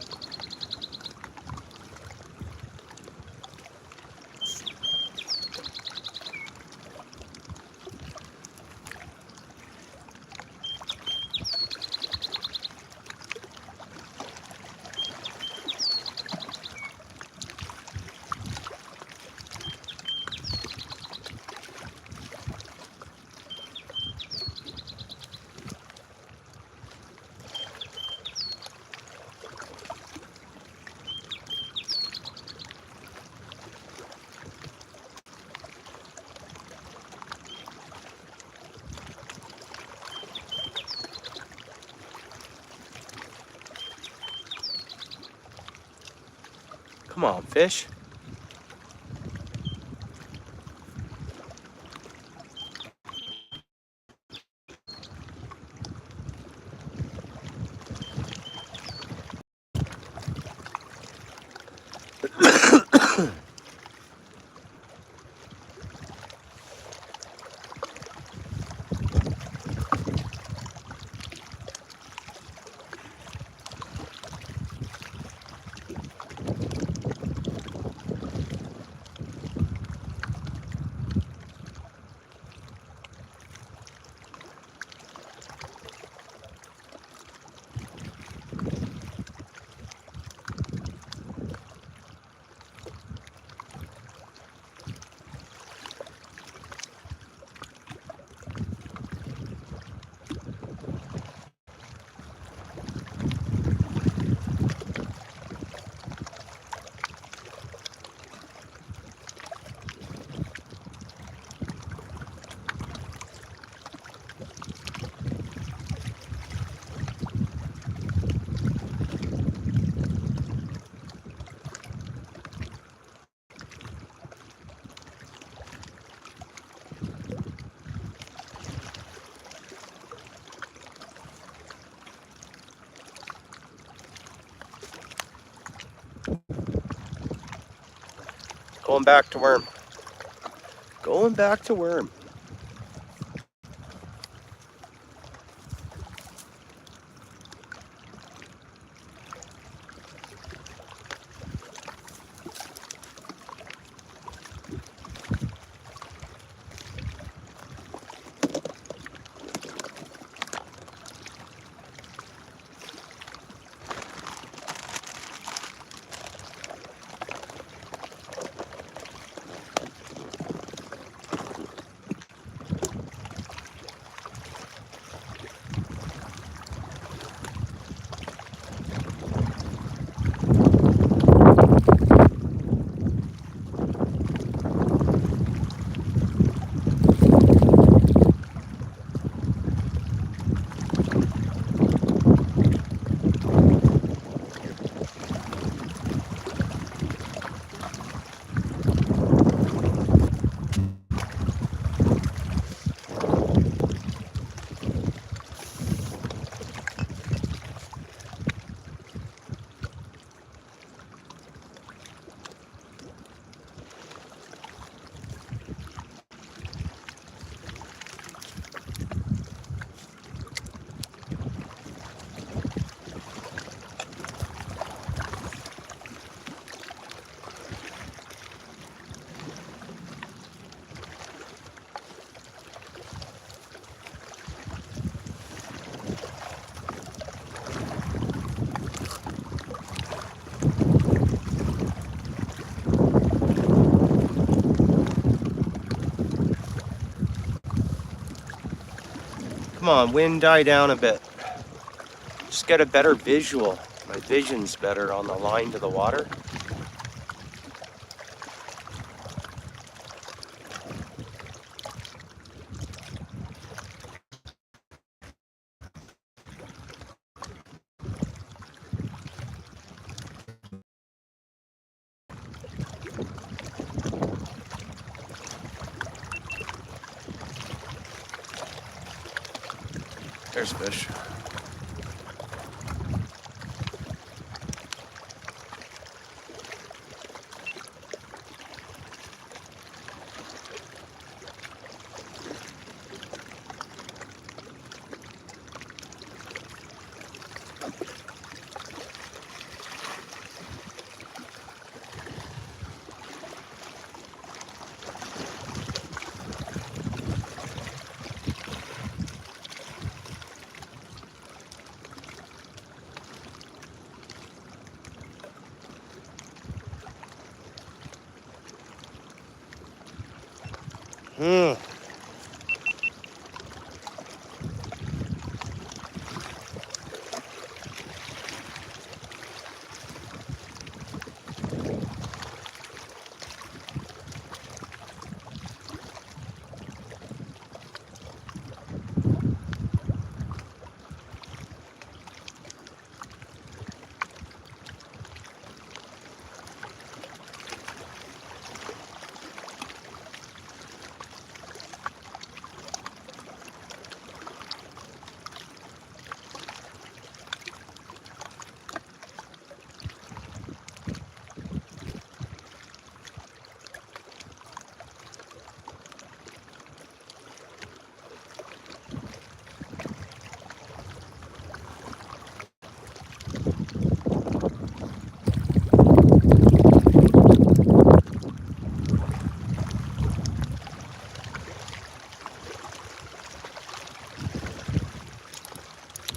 Come on, fish. Going back to worm. Going back to worm. Come on, wind, die down a bit. Just get a better visual. My vision's better on the line to the water. There's fish.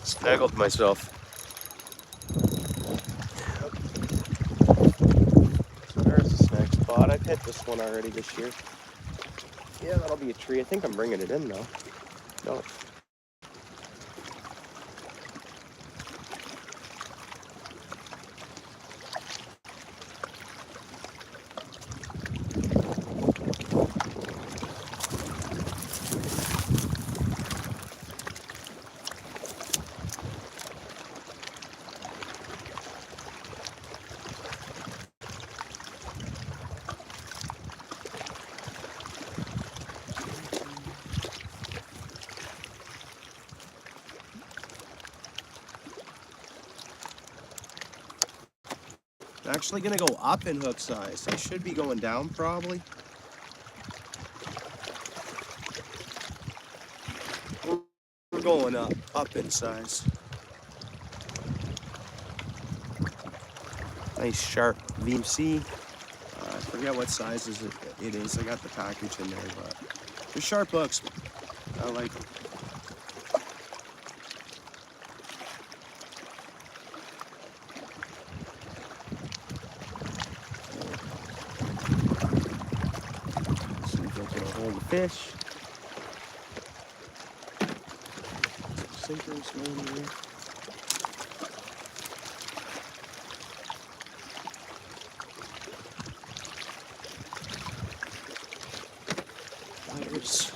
Snaggled myself. So there's a snag spot. I've hit this one already this year. Yeah, that'll be a tree. I think I'm bringing it in though. No. I'm actually gonna go up in hook size. I should be going down probably. We're going up in size. Nice sharp VMC. I forget what sizes it is. I got the package in there, but they're sharp hooks. I like them. See if I can hold the fish. Some sinkers going here. Pliers.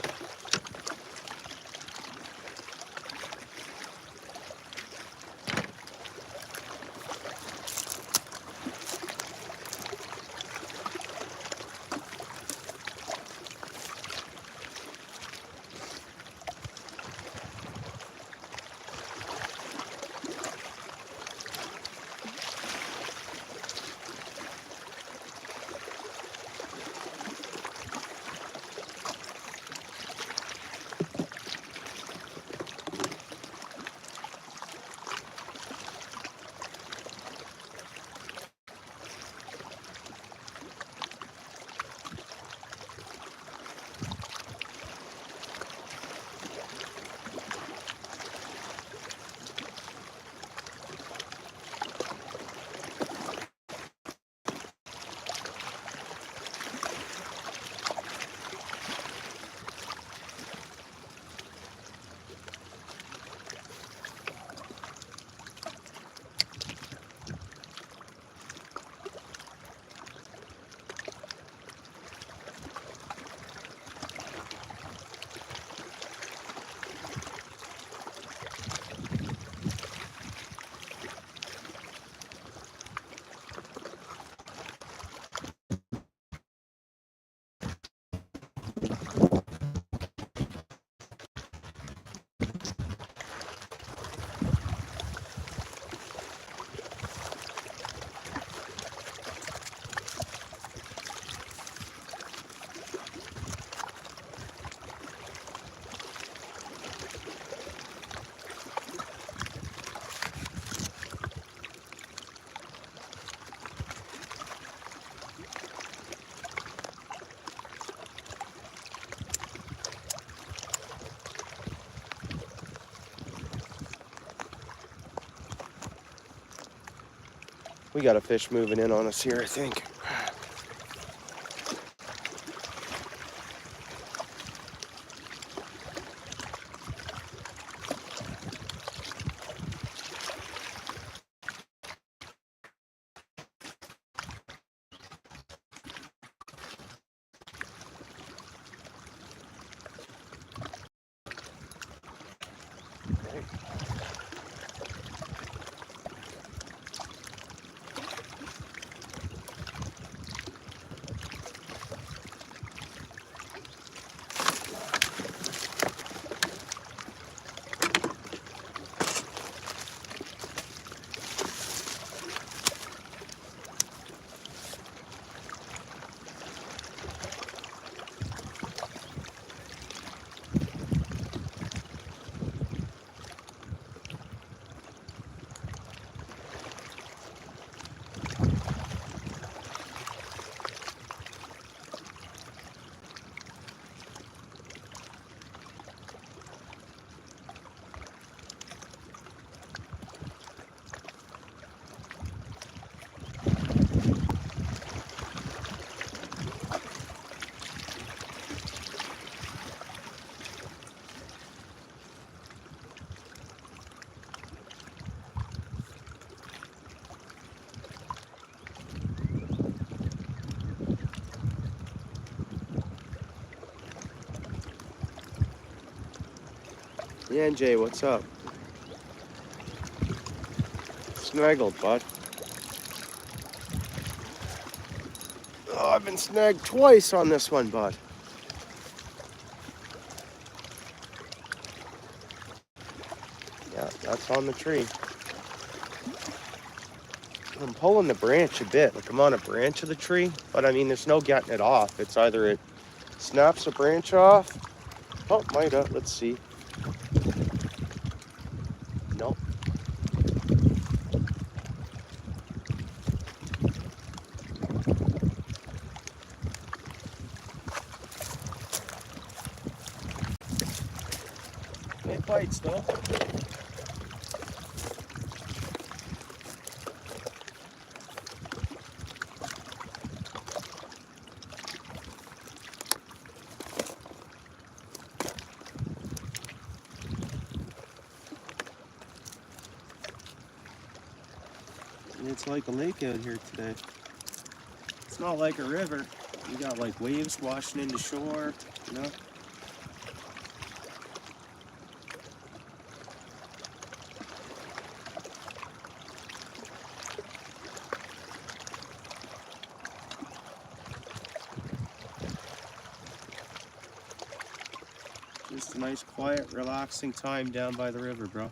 We got a fish moving in on us here, I think. Yeah, Jay, what's up? Snaggled, bud. Oh, I've been snagged twice on this one, bud. Yeah, that's on the tree. I'm pulling the branch a bit, like I'm on a branch of the tree, but I mean, there's no getting it off. It's either it snaps the branch off. Oh, might have. Let's see. Nope. It bites though. It's like a lake out here today. It's not like a river. You got like waves washing into shore, you know? Just a nice, quiet, relaxing time down by the river, bro.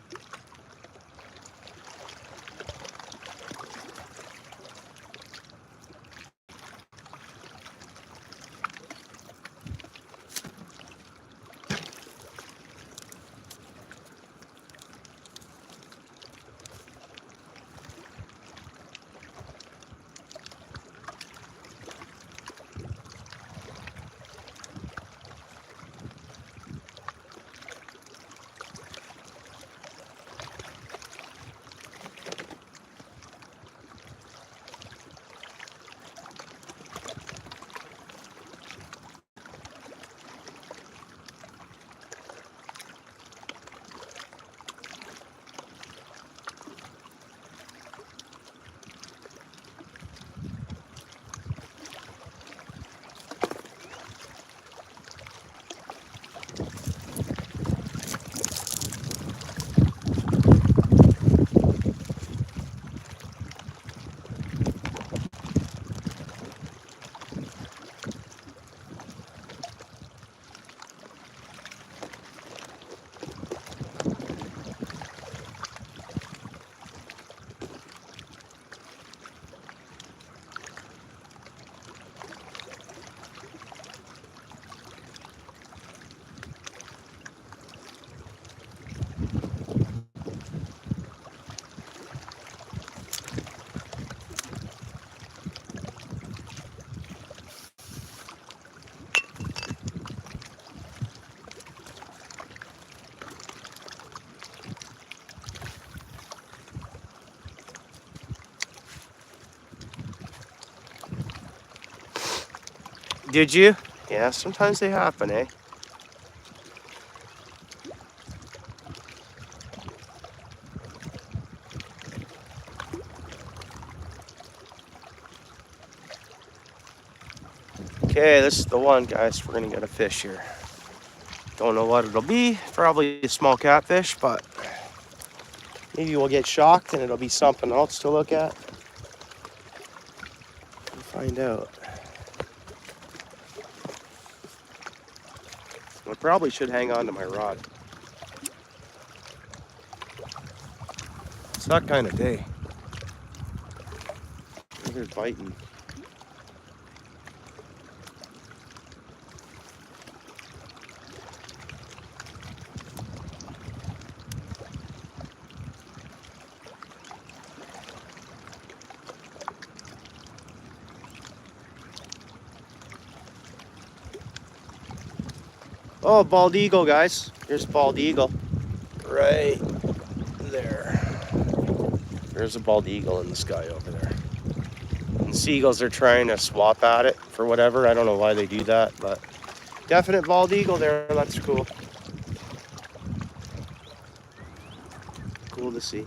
Did you? Yeah, sometimes they happen, eh? Okay, this is the one, guys. We're gonna get a fish here. Don't know what it'll be. Probably a small catfish, but maybe we'll get shocked and it'll be something else to look at. We'll find out. I probably should hang on to my rod. It's that kind of day. They're biting. Oh, bald eagle, guys. Here's bald eagle. Right there. There's a bald eagle in the sky over there. And seagulls are trying to swap at it for whatever. I don't know why they do that, but definite bald eagle there. That's cool. Cool to see.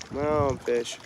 Come on, fish.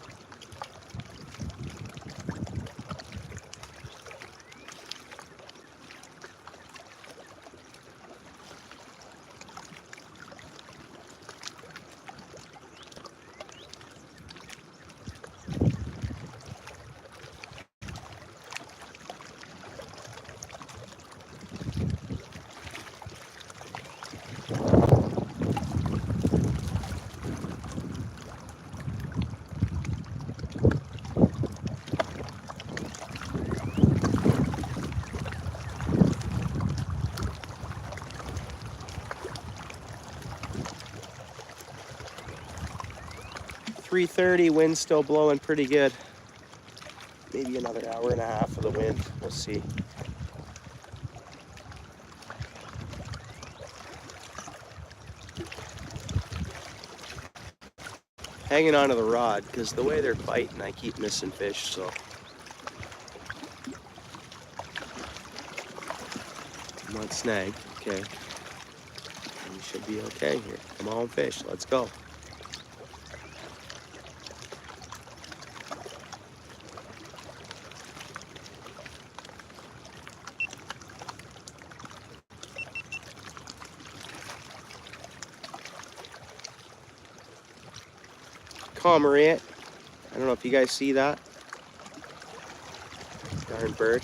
3:30, wind's still blowing pretty good. Maybe another hour and a half of the wind, we'll see. Hanging onto the rod, because the way they're biting, I keep missing fish, so. Not snagged, okay. We should be okay here. Come on, fish, let's go. Cormorant. I don't know if you guys see that. Darn bird.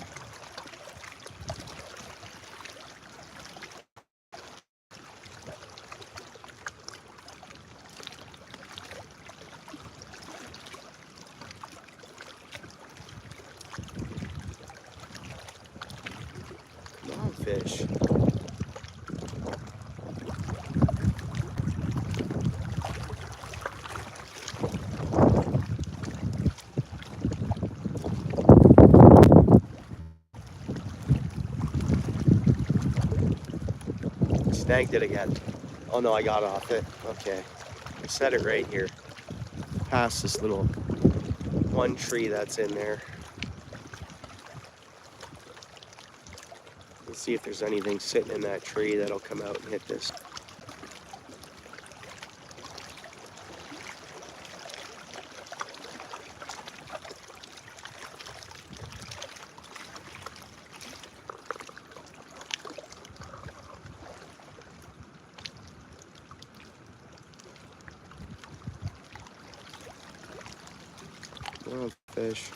Come on, fish. Snagged it again. Oh no, I got off it. Okay. I set it right here. Past this little one tree that's in there. Let's see if there's anything sitting in that tree that'll come out and hit this. Oh, fish.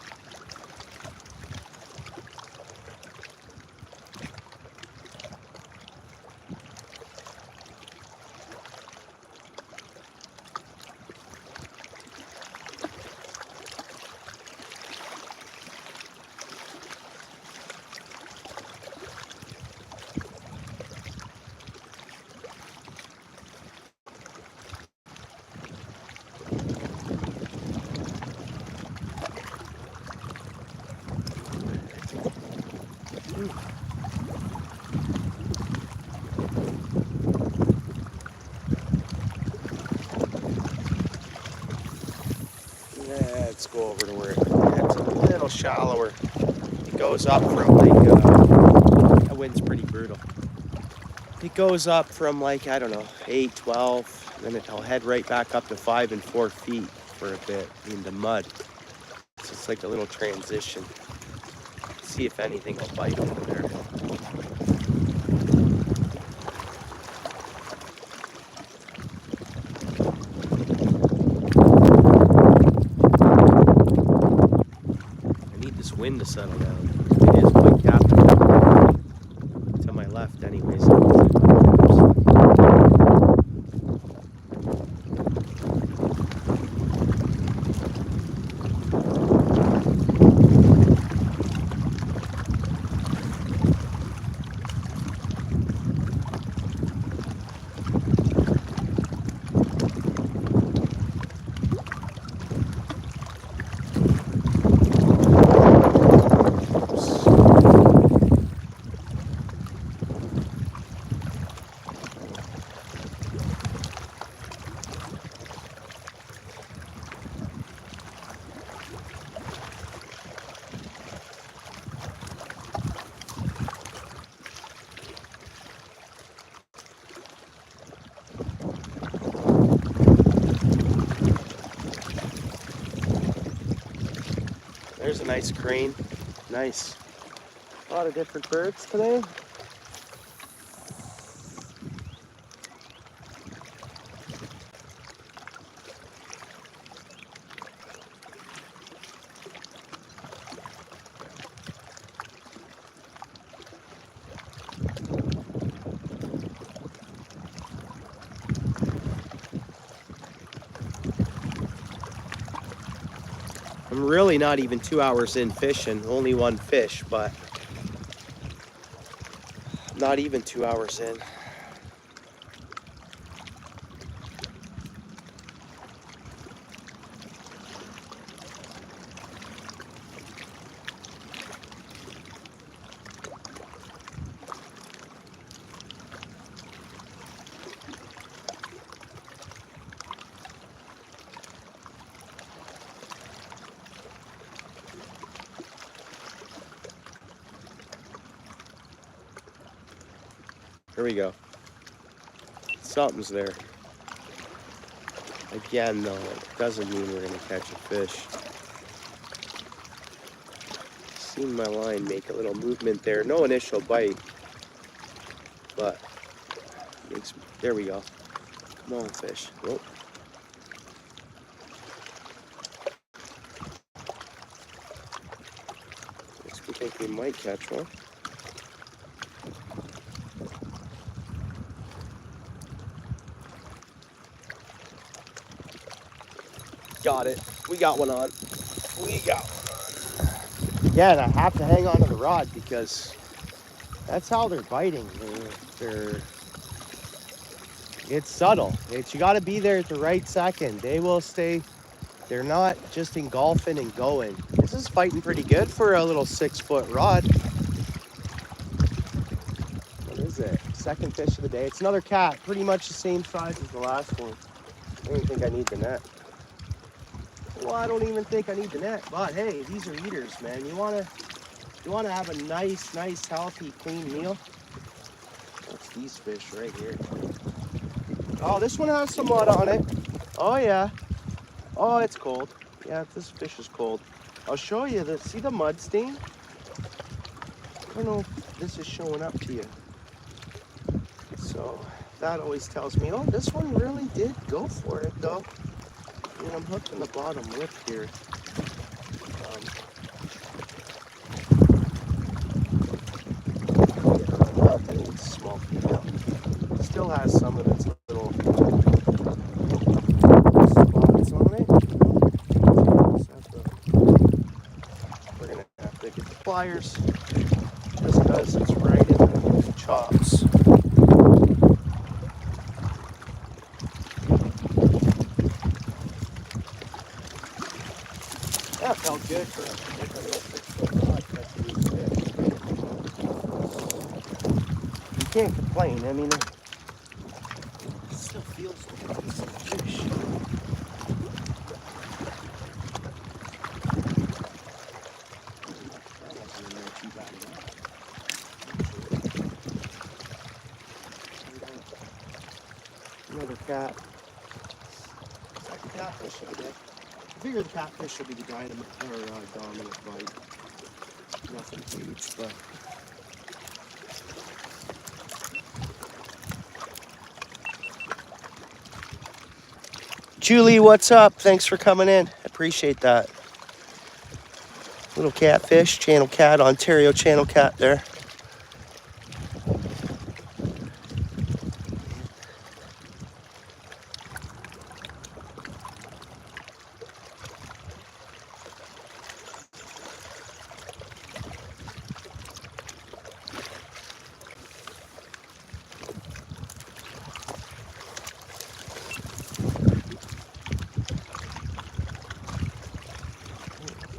Let's go over to where it's a little shallower. It goes up from like, that wind's pretty brutal. It goes up from like, I don't know, 8, 12, then it'll head right back up to 5 and 4 feet for a bit into mud. So it's like a little transition. See if anything will bite over there. Wind to settle down. It is quite captive. To my left anyways. There's a nice crane. Nice. A lot of different birds today. I'm really not even 2 hours in fishing, only one fish, but not even 2 hours in. Here we go. Something's there. Again, though, it doesn't mean we're gonna catch a fish. Seen my line make a little movement there. No initial bite, but there we go. Come on, fish. Oh. Guess we think we might catch one. Got it. We got one on. We got one on. Again, I have to hang on to the rod because that's how they're biting. It's subtle. You got to be there at the right second. They will stay. They're not just engulfing and going. This is fighting pretty good for a little 6-foot rod. What is it? Second fish of the day. It's another cat, pretty much the same size as the last one. I don't even think I need the net. Well, I don't even think I need the net, but hey, these are eaters, man. You wanna have a nice, healthy, clean meal. That's these fish right here. Oh, this one has some mud on it. Oh yeah. Oh, it's cold. Yeah, this fish is cold. I'll show you the. See the mud stain? I don't know if this is showing up to you. So that always tells me, oh, this one really did go for it though. I mean, I'm hooking the bottom lip here. I think it's small female. Still has some of its little spots on it. We're gonna have to get the pliers just because it's right in the chops. That felt good for a little 6-foot rod catching these fish. You can't complain. I mean, it still feels like a decent fish. That wasn't in there too bad at all. Another cat. Second catfish of the day. I figure the catfish will be the dominant bite. Nothing huge, but. Julie, what's up? Thanks for coming in. Appreciate that. Little catfish, channel cat, Ontario channel cat there.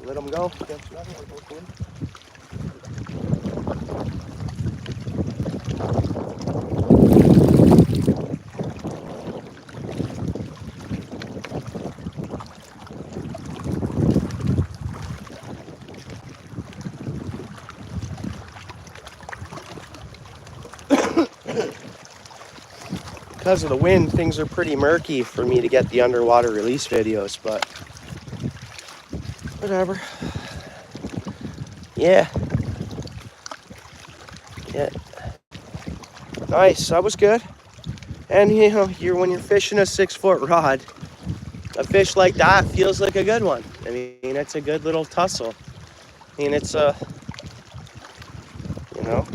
Let them go. Catch another one, hopefully. Because of the wind, things are pretty murky for me to get the underwater release videos, but whatever. Yeah. Nice, that was good. And you know, when you're fishing a 6-foot rod, a fish like that feels like a good one. I mean, it's a good little tussle. I mean, it's a, you know.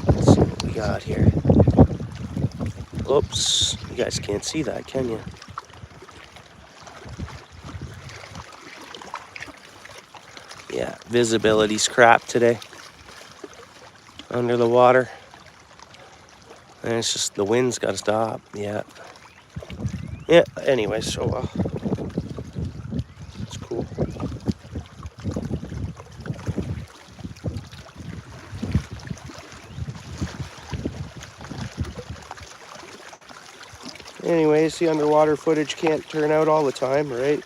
Let's see what we got here. Oops, you guys can't see that, can you? Yeah, visibility's crap today. Under the water. And it's just, the wind's gotta stop, yeah. Yeah, anyway, so, it's cool. Anyways, the underwater footage can't turn out all the time, right?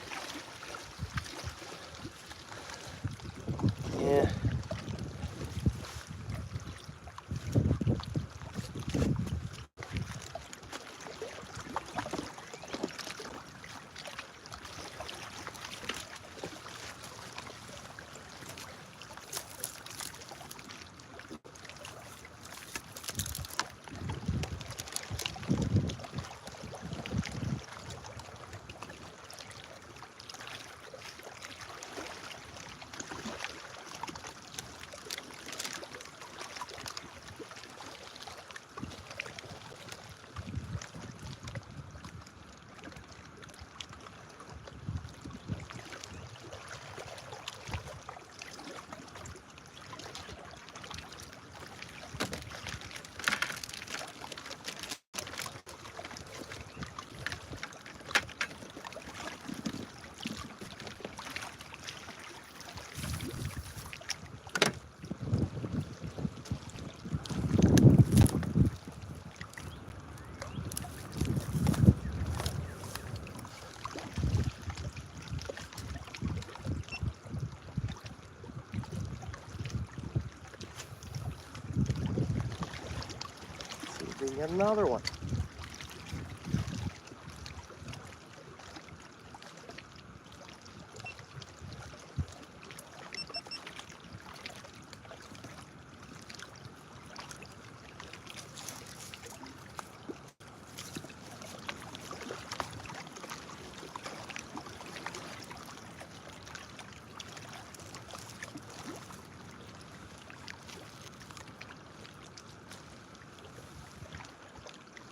we get another one.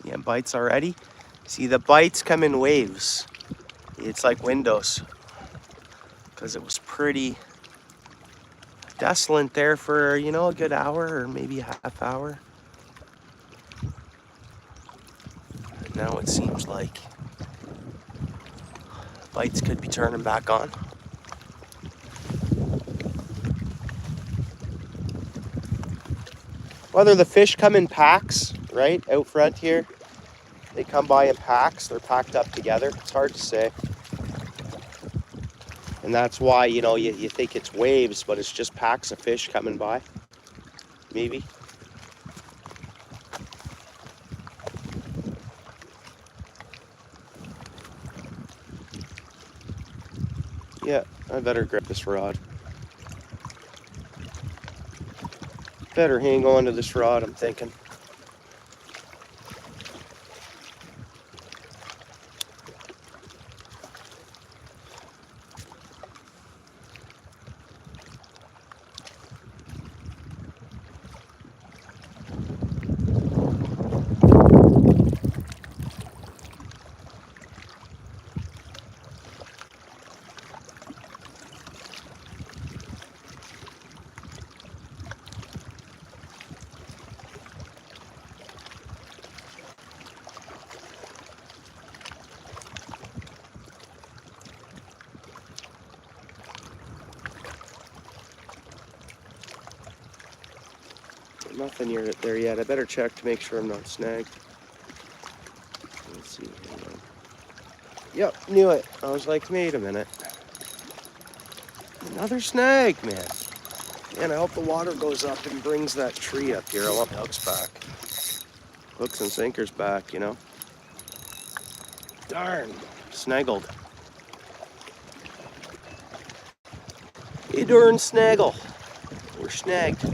Yeah, bites already. See, the bites come in waves. It's like windows. Because it was pretty desolate there for, you know, a good hour or maybe a half hour. And now it seems like bites could be turning back on. Whether the fish come in packs, right, out front here, they come by in packs, they're packed up together, it's hard to say. And that's why, you know, you think it's waves, but it's just packs of fish coming by, maybe. Yeah, I better grab this rod. Better hang on to this rod, I'm thinking. Nothing near it there yet. I better check to make sure I'm not snagged. Let's see. Hang on. Yep, knew it. I was like, wait a minute. Another snag, man. And I hope the water goes up and brings that tree up here. I want the hooks back. Hooks and sinkers back, you know. Darn. Snaggled. You darn snaggle. We're snagged.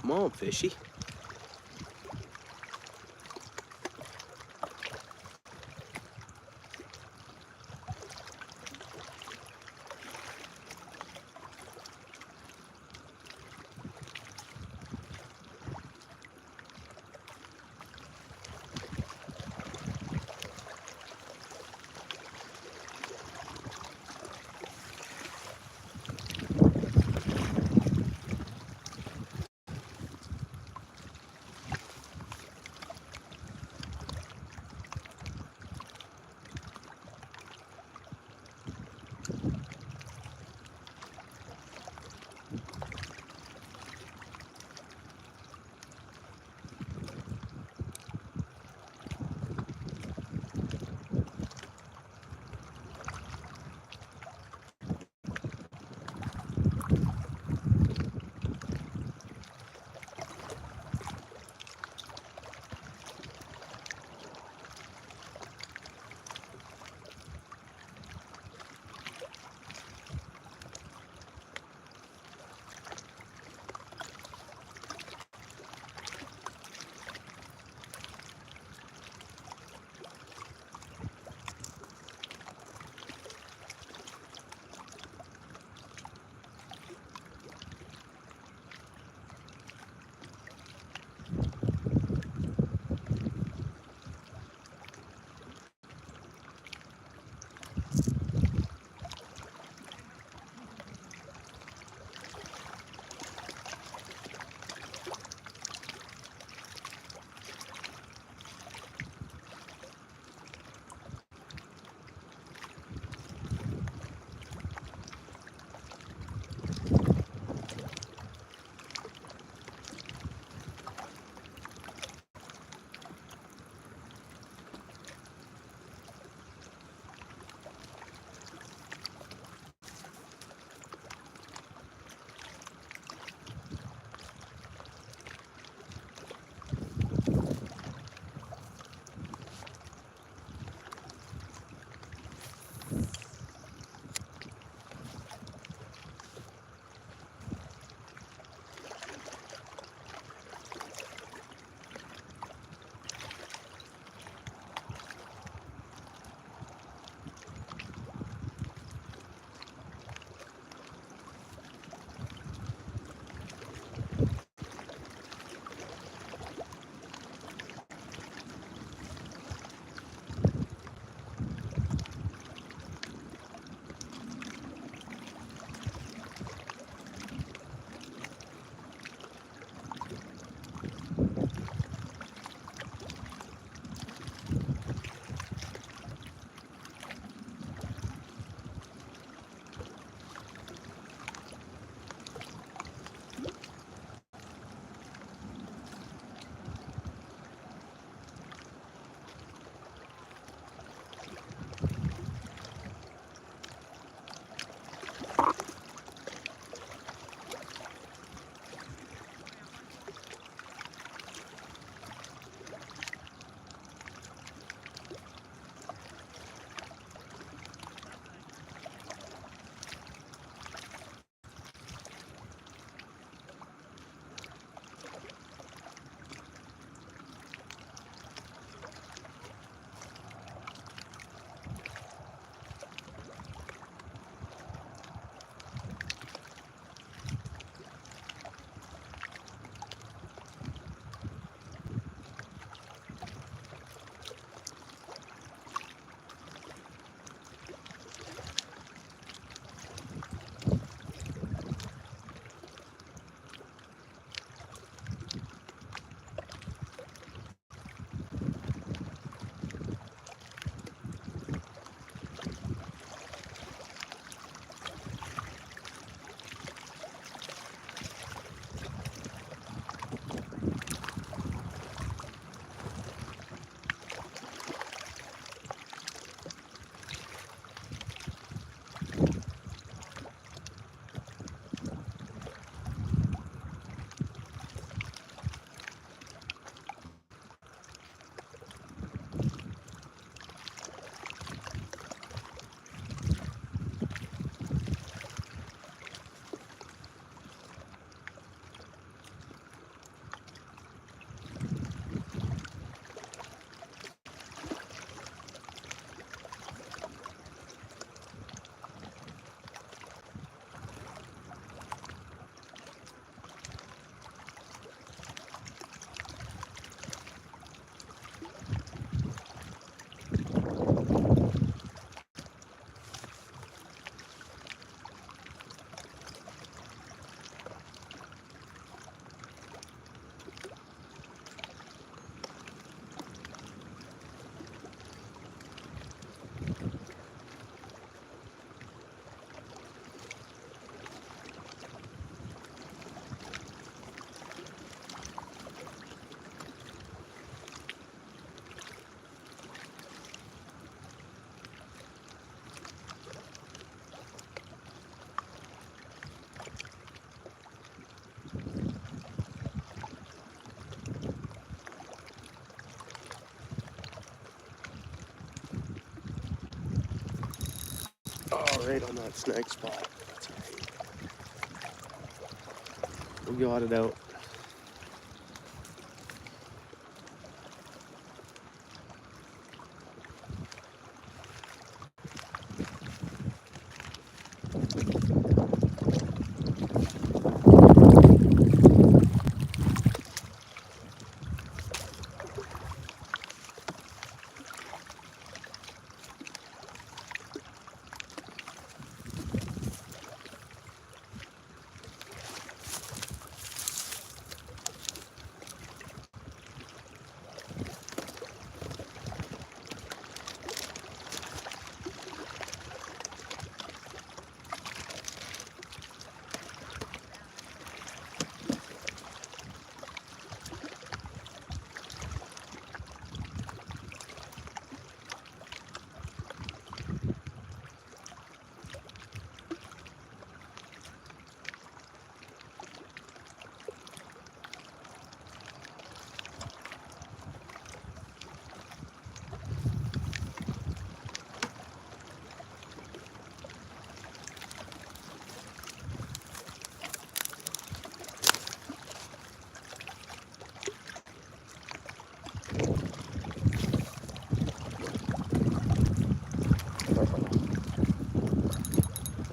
Come on, fishy. right on that snag spot. That's right. We got it out.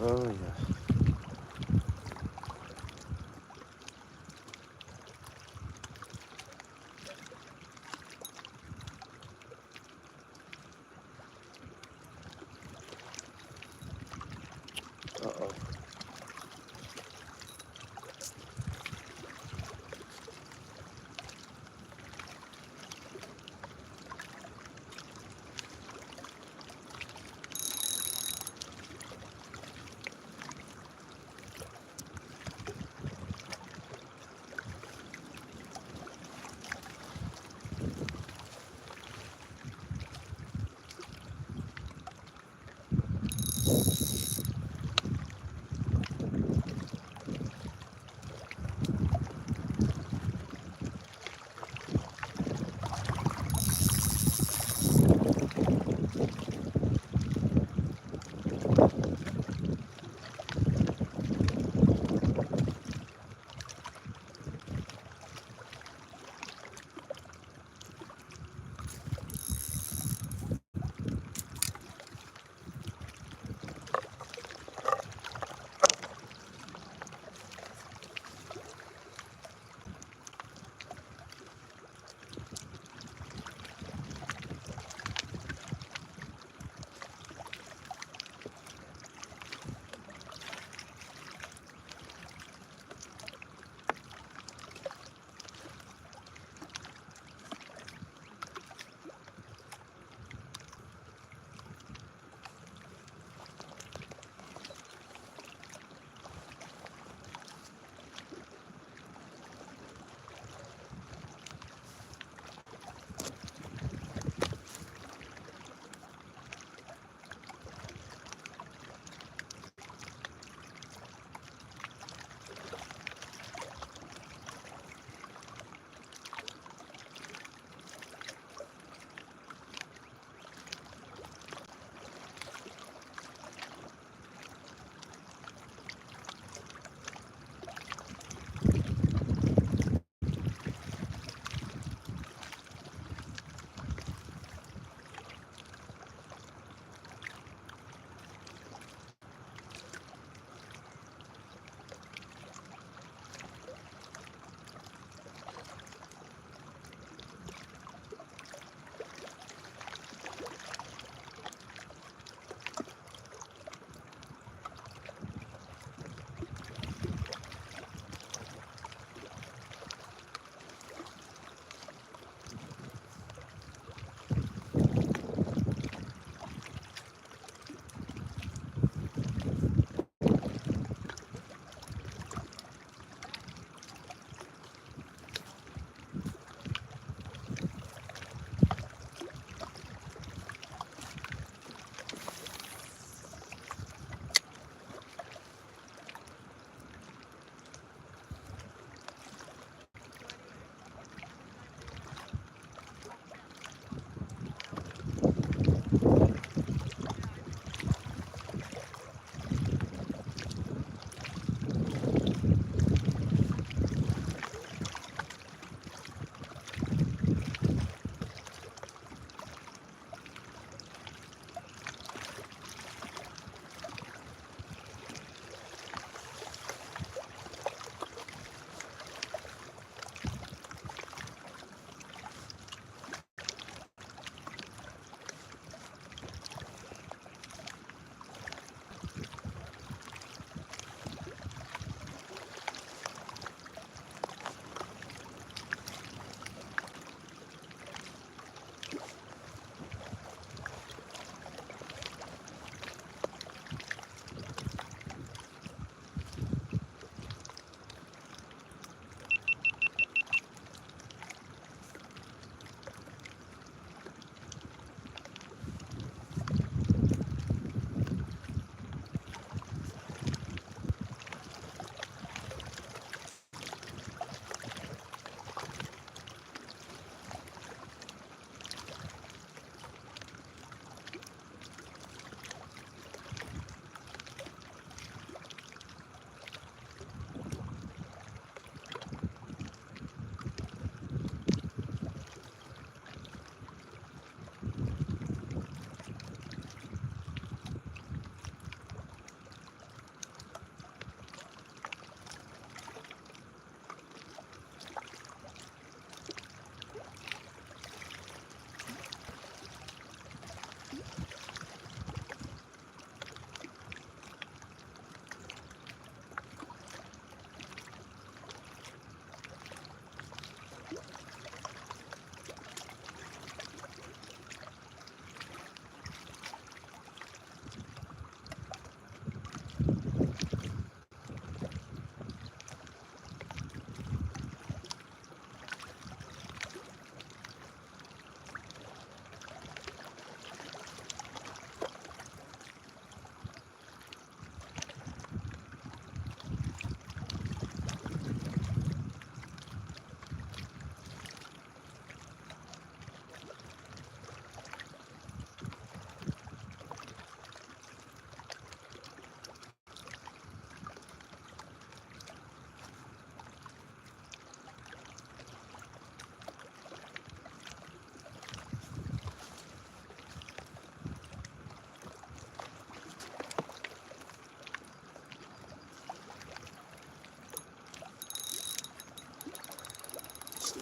Oh yeah. Uh-oh.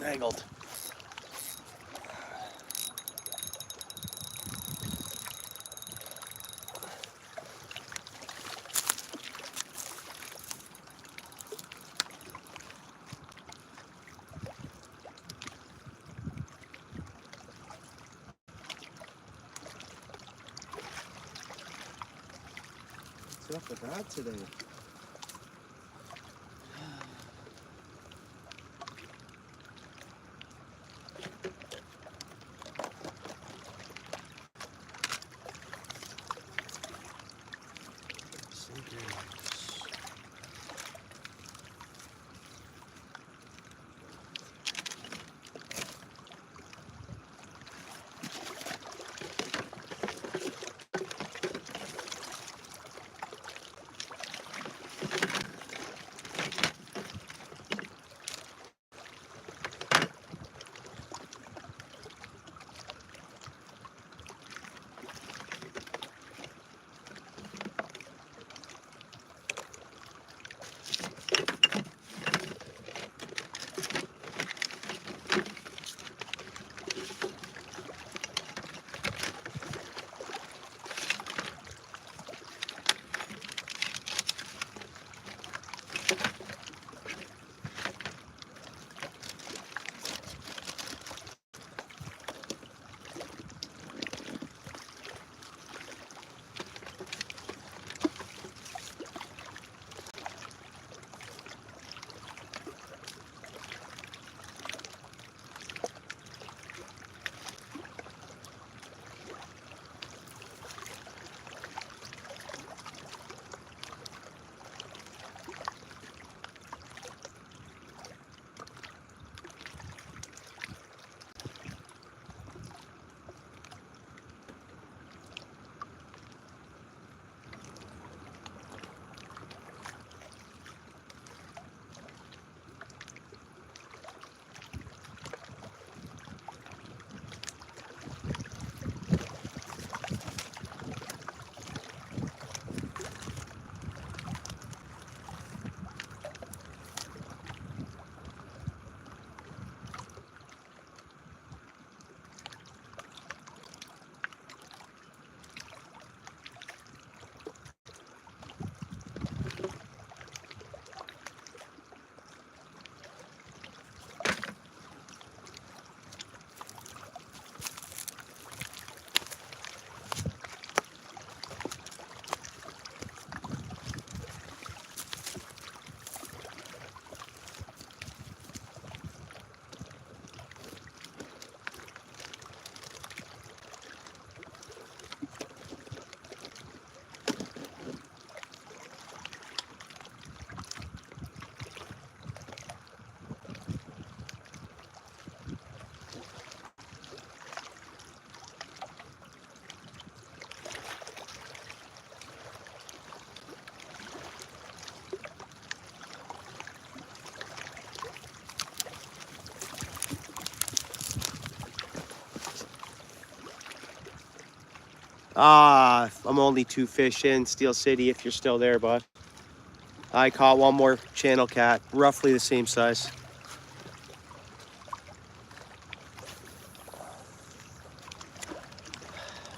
tangled. What's up with that today? I'm only 2 fish in, Steel City, if you're still there, bud. I caught one more channel cat, roughly the same size.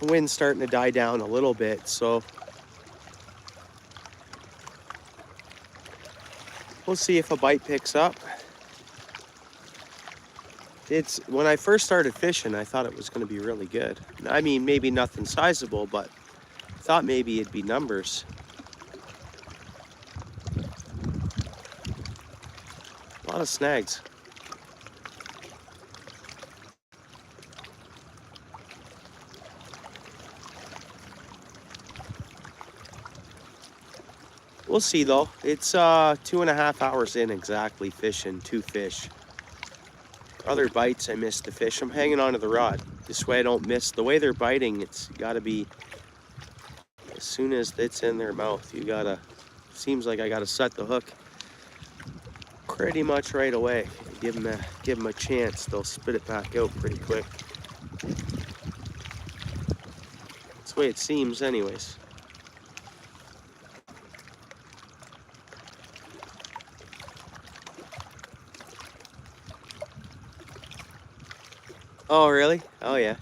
The wind's starting to die down a little bit, so we'll see if a bite picks up. When I first started fishing, I thought it was going to be really good. I mean, maybe nothing sizable, but I thought maybe it'd be numbers. A lot of snags. We'll see though. It's 2.5 hours in exactly fishing 2 fish. Other bites, I missed the fish. I'm hanging onto the rod. This way I don't miss. The way they're biting, it's gotta be, as soon as it's in their mouth, you gotta, seems like I gotta set the hook pretty much right away. Give them a chance, they'll spit it back out pretty quick. That's the way it seems anyways. Oh, really? Oh, yeah.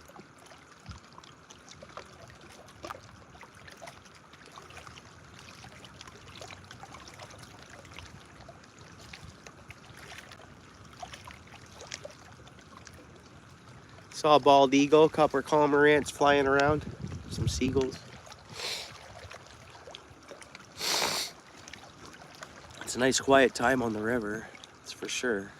Saw a bald eagle, a couple of cormorants flying around, some seagulls. It's a nice quiet time on the river, that's for sure.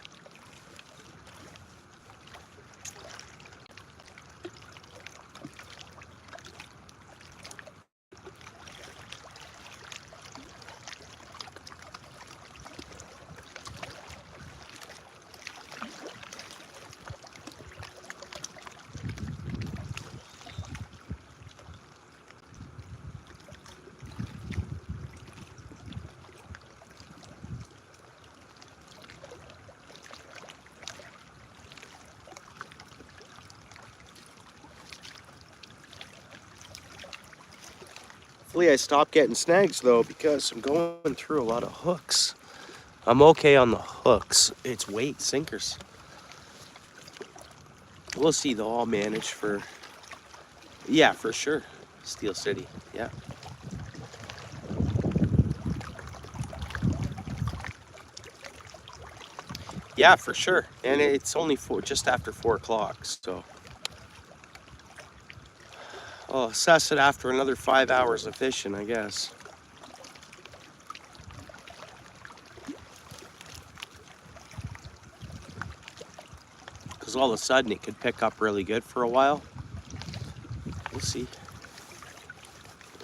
Hopefully I stopped getting snags though, because I'm going through a lot of hooks. I'm okay on the hooks. It's weight sinkers. We'll see though, I'll manage for, yeah, for sure. Steel City, yeah. Yeah, for sure. And it's only just after 4 o'clock, so. I'll assess it after another 5 hours of fishing, I guess. Because all of a sudden it could pick up really good for a while. We'll see.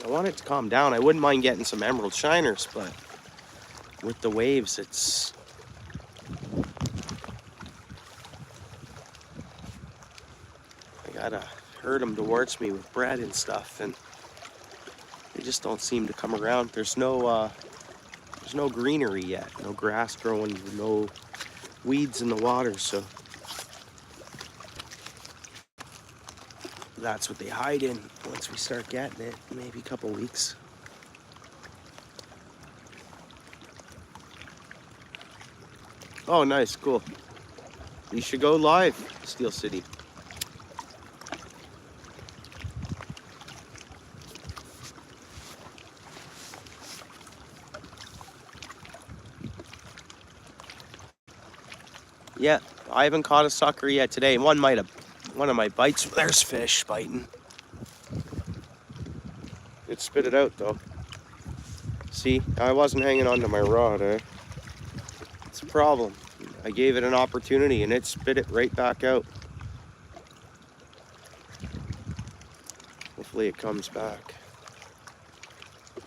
I want it to calm down. I wouldn't mind getting some emerald shiners, but with the waves, it's... I gotta herd them towards me with bread and stuff, and they just don't seem to come around. There's no greenery yet, no grass growing, no weeds in the water, so that's what they hide in once we start getting it, maybe a couple weeks. Oh, nice, cool. You should go live, Steel City. Yeah, I haven't caught a sucker yet today. One of my bites, there's fish biting. It spit it out though. See, I wasn't hanging onto my rod, eh? It's a problem. I gave it an opportunity and it spit it right back out. Hopefully it comes back.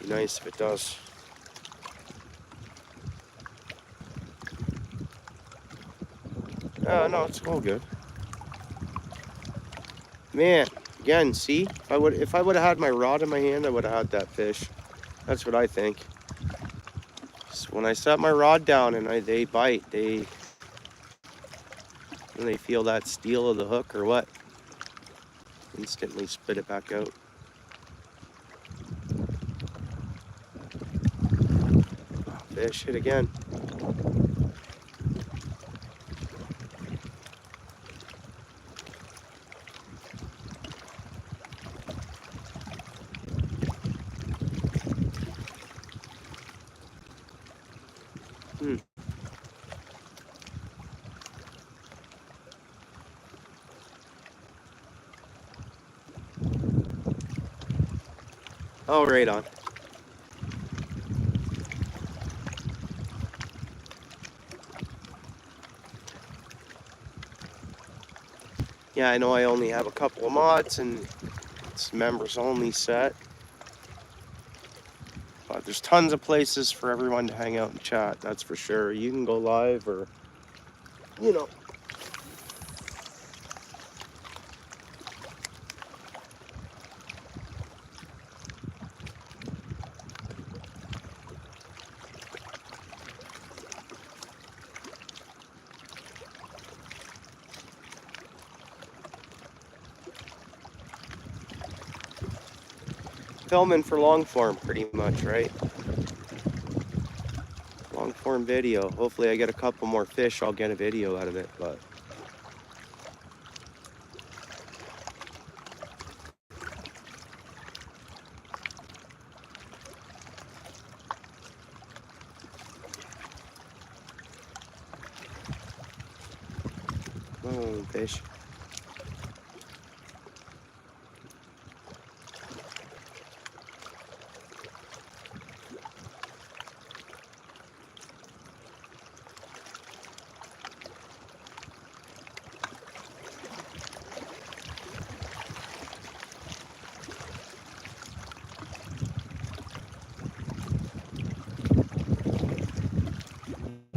Be nice if it does. No, it's all good. Man, again, see, if I would have had my rod in my hand, I would have had that fish. That's what I think. So when I set my rod down and they bite, when they feel that steel of the hook or what, instantly spit it back out. Oh, fish hit again. Oh, right on. Yeah, I know I only have a couple of mods and it's members only set. But there's tons of places for everyone to hang out and chat, that's for sure. You can go live or, you know. Filming for long form pretty much, right? Long form video. Hopefully I get a couple more fish, I'll get a video out of it, but Oh, fish.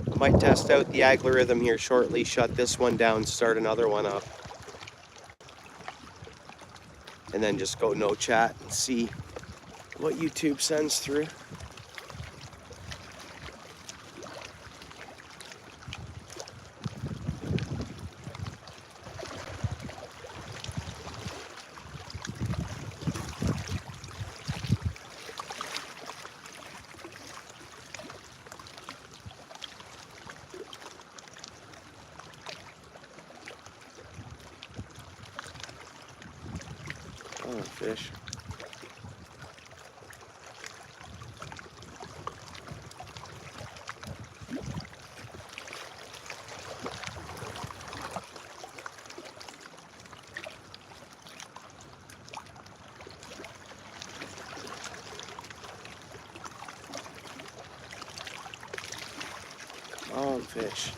I might test out the algorithm here shortly, shut this one down, start another one up. And then just go no chat and see what YouTube sends through. Oh, fish. Oh, fish.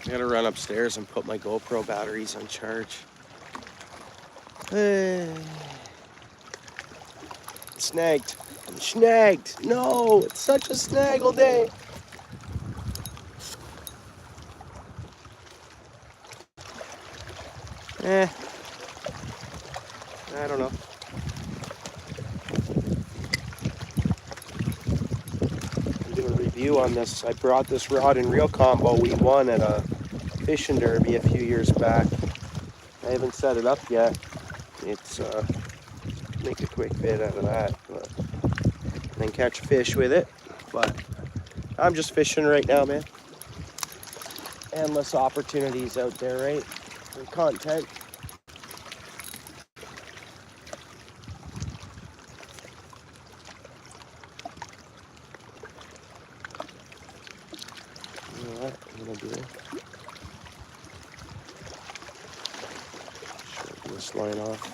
I gotta run upstairs and put my GoPro batteries on charge. Snagged. I'm snagged. No, it's such a snaggle day. I don't know. I'm doing a review on this. I brought this rod and reel combo we won at a fishing derby a few years back. I haven't set it up yet. It's make a quick bit out of that, but then catch a fish with it. But I'm just fishing right now, man. Endless opportunities out there, right? For content. You know what I'm gonna do? Shorten this line off.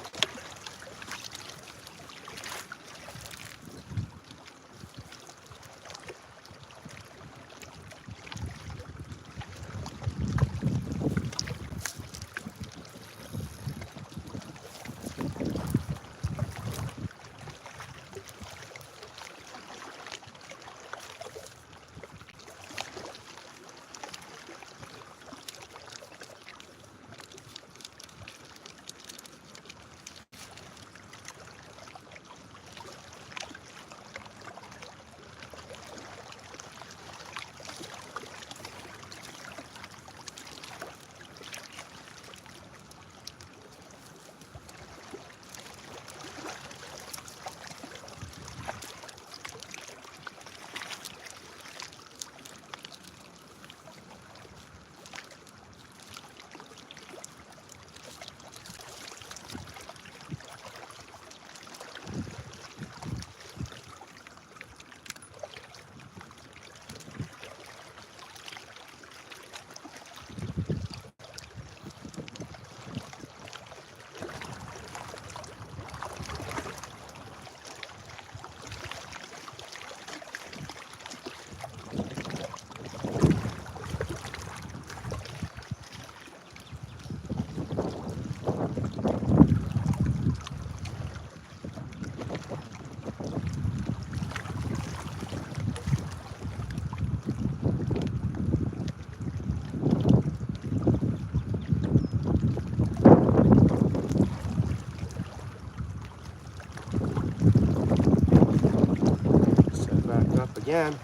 again.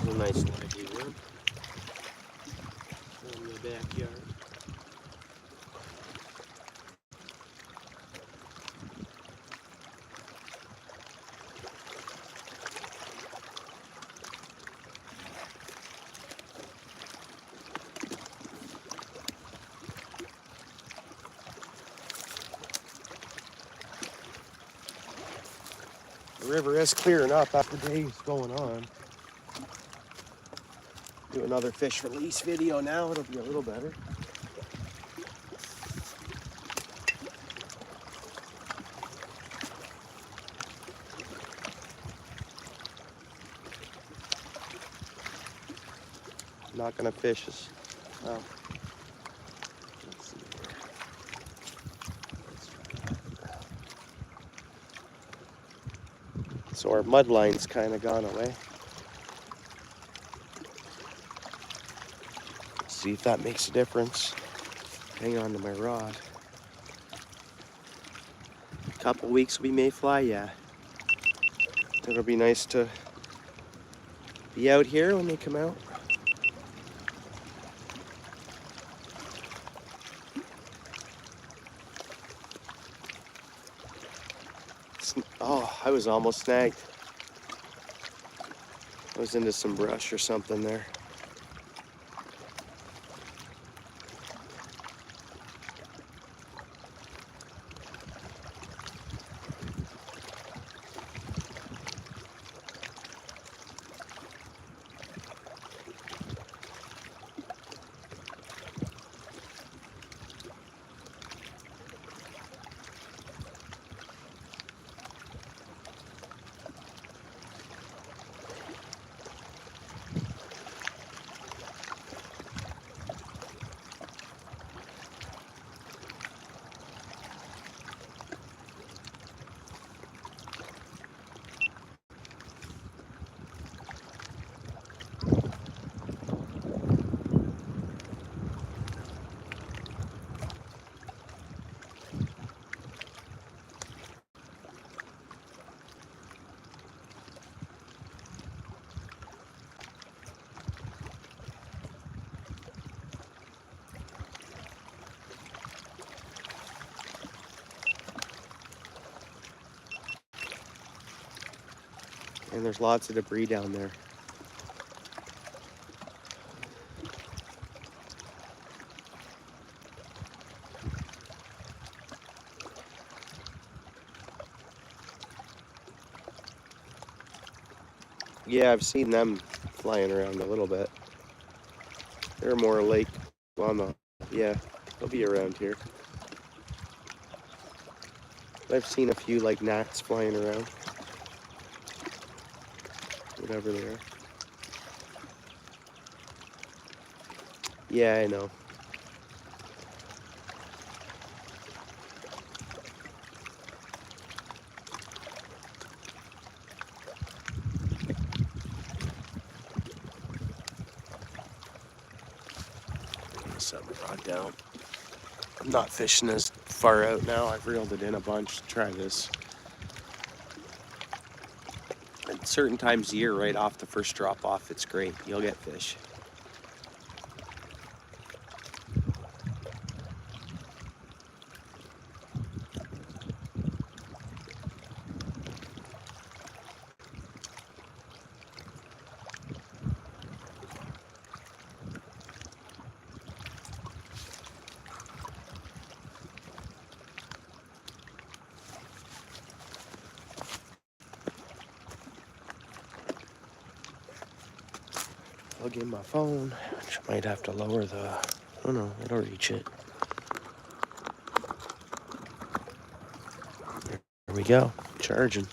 A nice lively one in the backyard. The river is clearing up after days going on. Do another fish release video now, it'll be a little better. I'm not gonna fish this. Oh. Let's see here. Let's try that. So our mud line's kind of gone away. See if that makes a difference. Hang on to my rod. A couple weeks we may fly, yeah. It'll be nice to be out here when they come out. Oh, I was almost snagged. I was into some brush or something there. And there's lots of debris down there. Yeah, I've seen them flying around a little bit. They're more like on the, yeah, they'll be around here. I've seen a few like gnats flying around. Whatever they are. Yeah, I know. Set my rod down. I'm not fishing as far out now. I've reeled it in a bunch to try this. At certain times of year, right off the first drop off, it's great. You'll get fish. Plug in my phone, which I might have to lower the, oh no, it'll reach it. There we go, charging.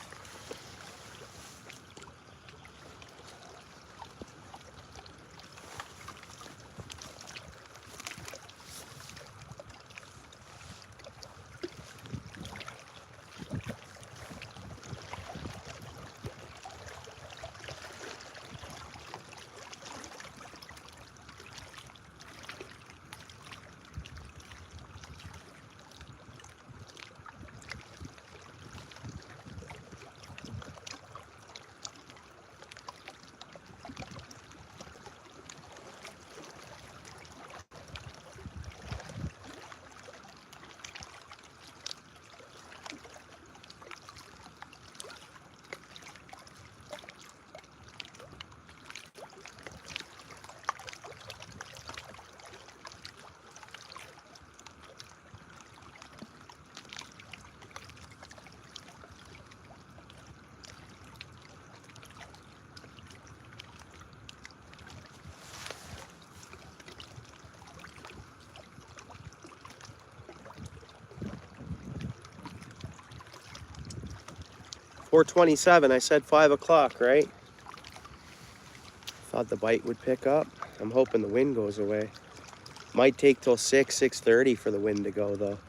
4:27. I said 5 o'clock, right? Thought the bite would pick up. I'm hoping the wind goes away. Might take till 6:30 for the wind to go, though.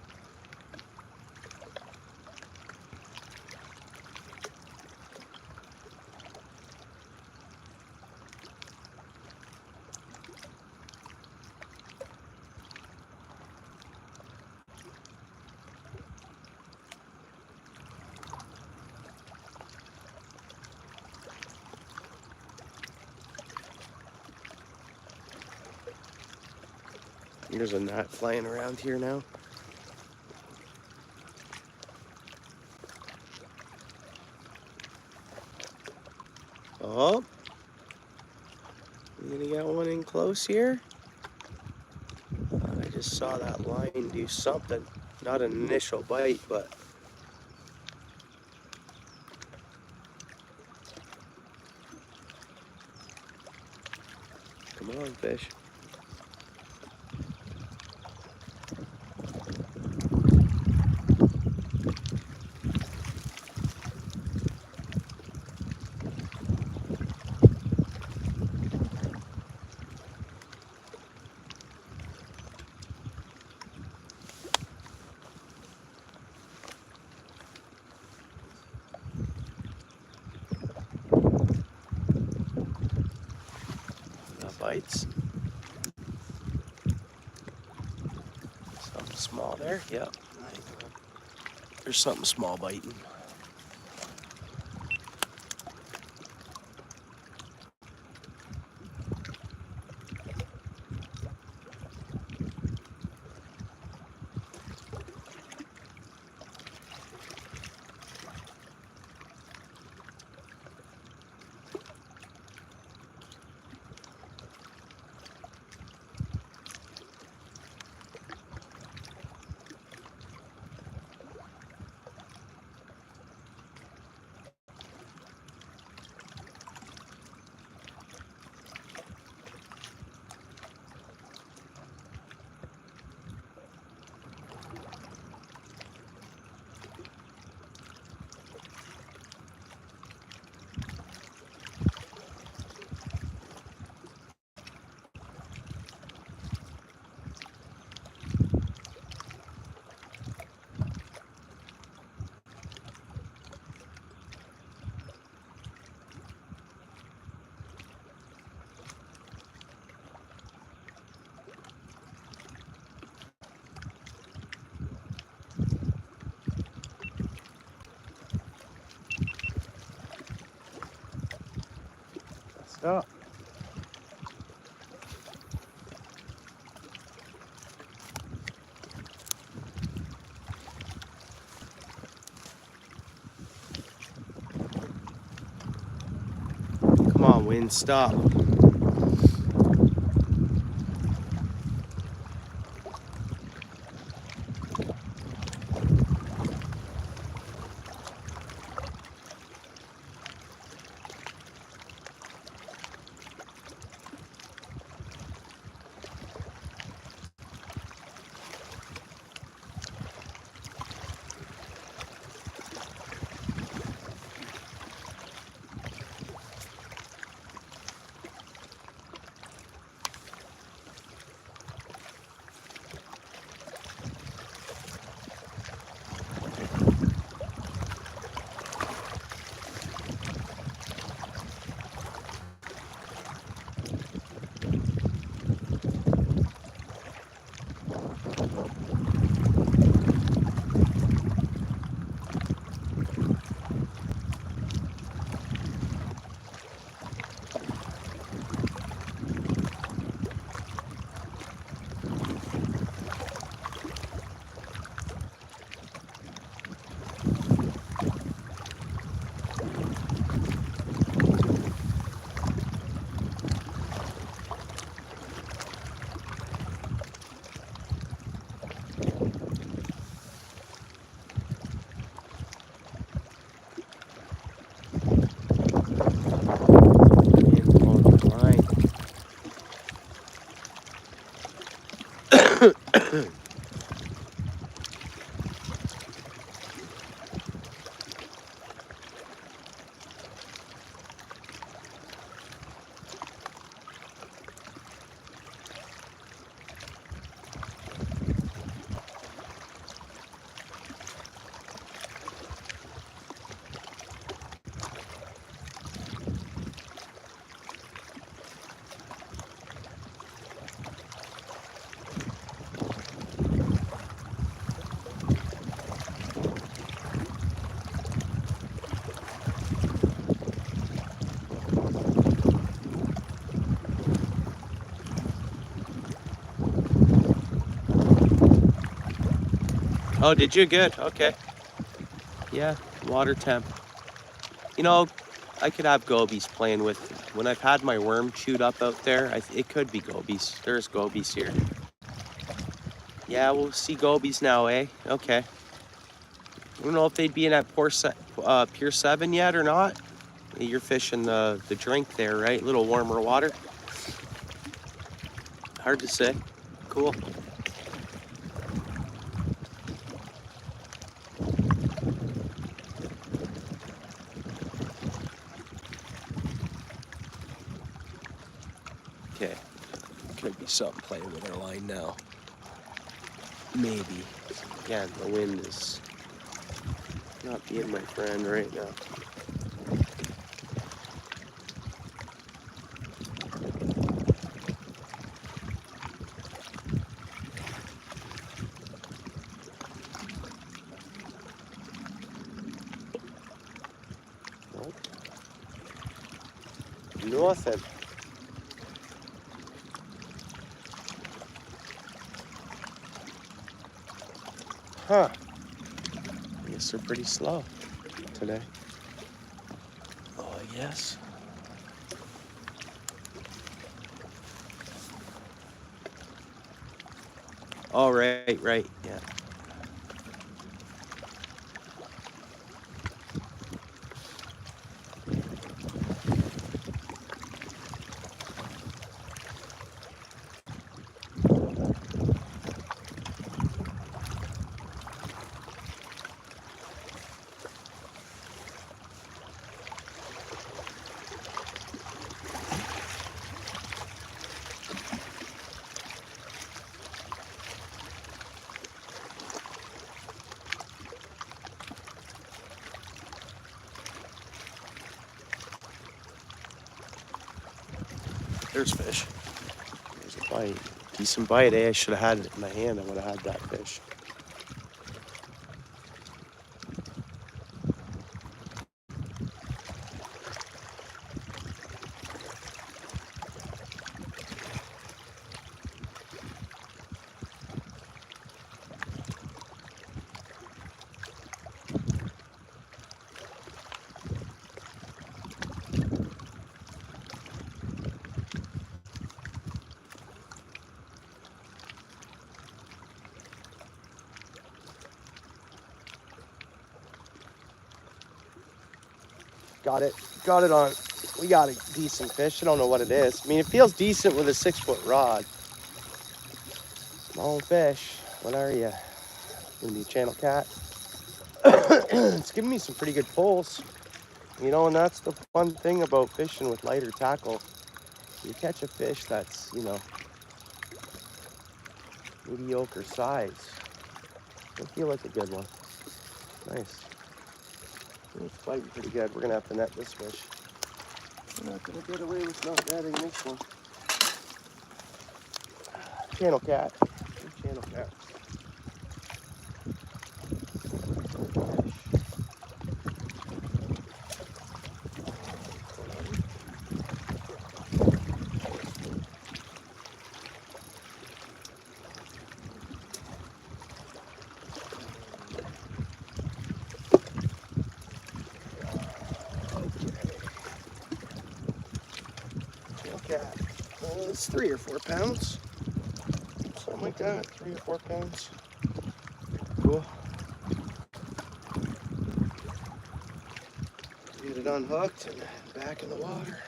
There's a gnat flying around here now. Oh, you gonna get one in close here? I just saw that line do something. Not an initial bite, but come on, fish. That bites. Something small there. Yep. There's something small biting. Stop. Come on, wind, stop. Oh, did you? Good. Okay. Yeah, water temp. You know, I could have gobies playing with. When I've had my worm chewed up out there, it could be gobies. There's gobies here. Yeah, we'll see gobies now, eh? Okay. I don't know if they'd be in that Pier 7 yet or not. You're fishing the drink there, right? A little warmer water. Hard to say. Cool. Okay. Could be something playing with our line now. Maybe. Again, the wind is not being my friend right now. Nothing. Huh. I guess they're pretty slow today. Oh, I guess. Oh, right, yeah. There's fish. There's a bite. Decent bite, eh? I should have had it in my hand. I would have had that fish. Got it on. We got a decent fish. I don't know what it is. I mean, it feels decent with a 6-foot rod. Small fish. What are you? Gonna be a channel cat. It's giving me some pretty good pulls. You know, and that's the fun thing about fishing with lighter tackle. You catch a fish that's, you know, mediocre size. I feel like a good one. Nice. It's biting pretty good. We're gonna have to net this fish. We're not gonna get away with not netting this one. Channel cat. Channel cat. Cat. It's 3 or 4 pounds. Something like that. 3 or 4 pounds. Cool. Get it unhooked and back in the water.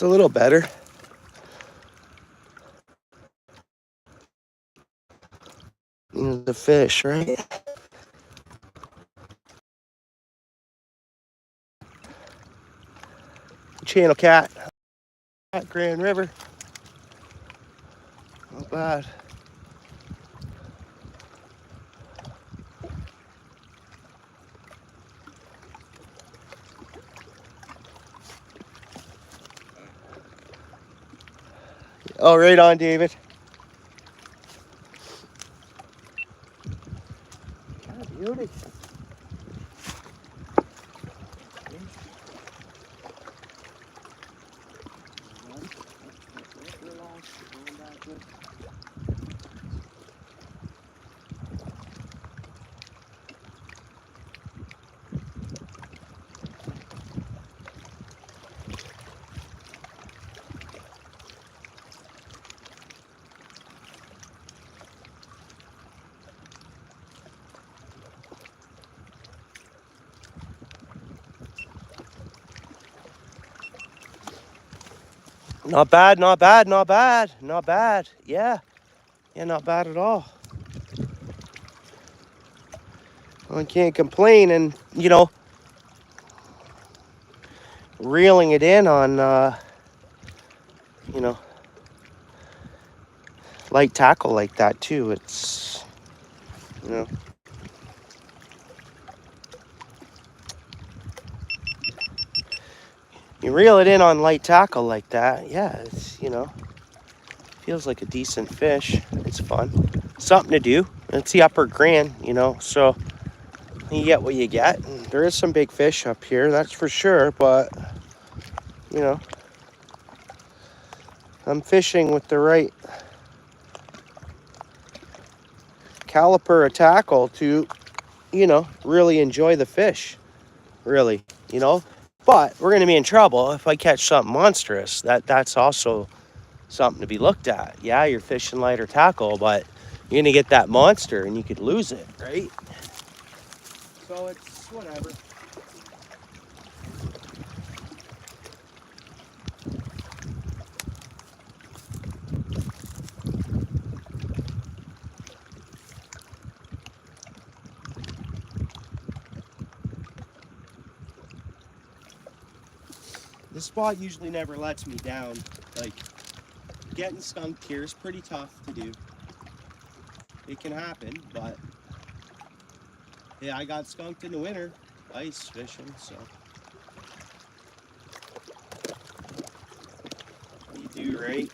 It's a little better. The fish, right? Channel cat at Grand River. Not bad. Oh, right on, David. Beauty. Not bad, not bad, not bad, not bad. Yeah, not bad at all. I can't complain, and reeling it in on light tackle like that too. It's you reel it in on light tackle like that. Yeah, it's feels like a decent fish. It's fun, something to do. It's the upper Grand, so you get what you get. And there is some big fish up here, that's for sure, but I'm fishing with the right caliper of tackle to really enjoy the fish, really, but we're going to be in trouble if I catch something monstrous. That's also something to be looked at. Yeah, you're fishing lighter tackle, but you're going to get that monster and you could lose it, right? So it's whatever. This spot usually never lets me down. Like, getting skunked here is pretty tough to do. It can happen, but yeah, I got skunked in the winter ice fishing, so you do, right?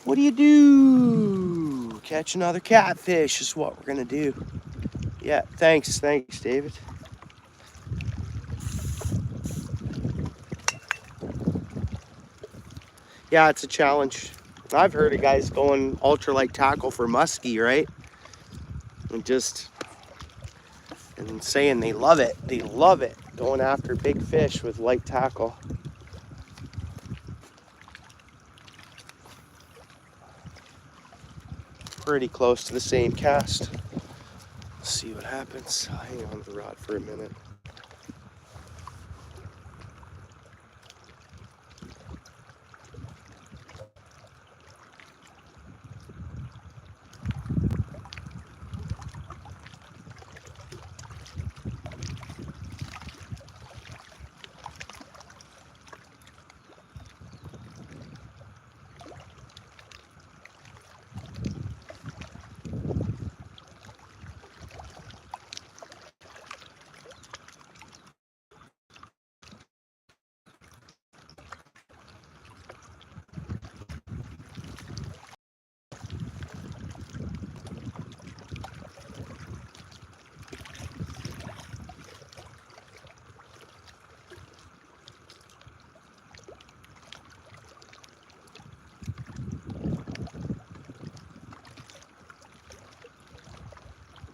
What do you do? Catch another catfish is what we're gonna do. Yeah, thanks, David. Yeah, it's a challenge. I've heard of guys going ultralight tackle for muskie, right? And saying they love it. They love it going after big fish with light tackle. Pretty close to the same cast. Let's see what happens. I'll hang on to the rod for a minute.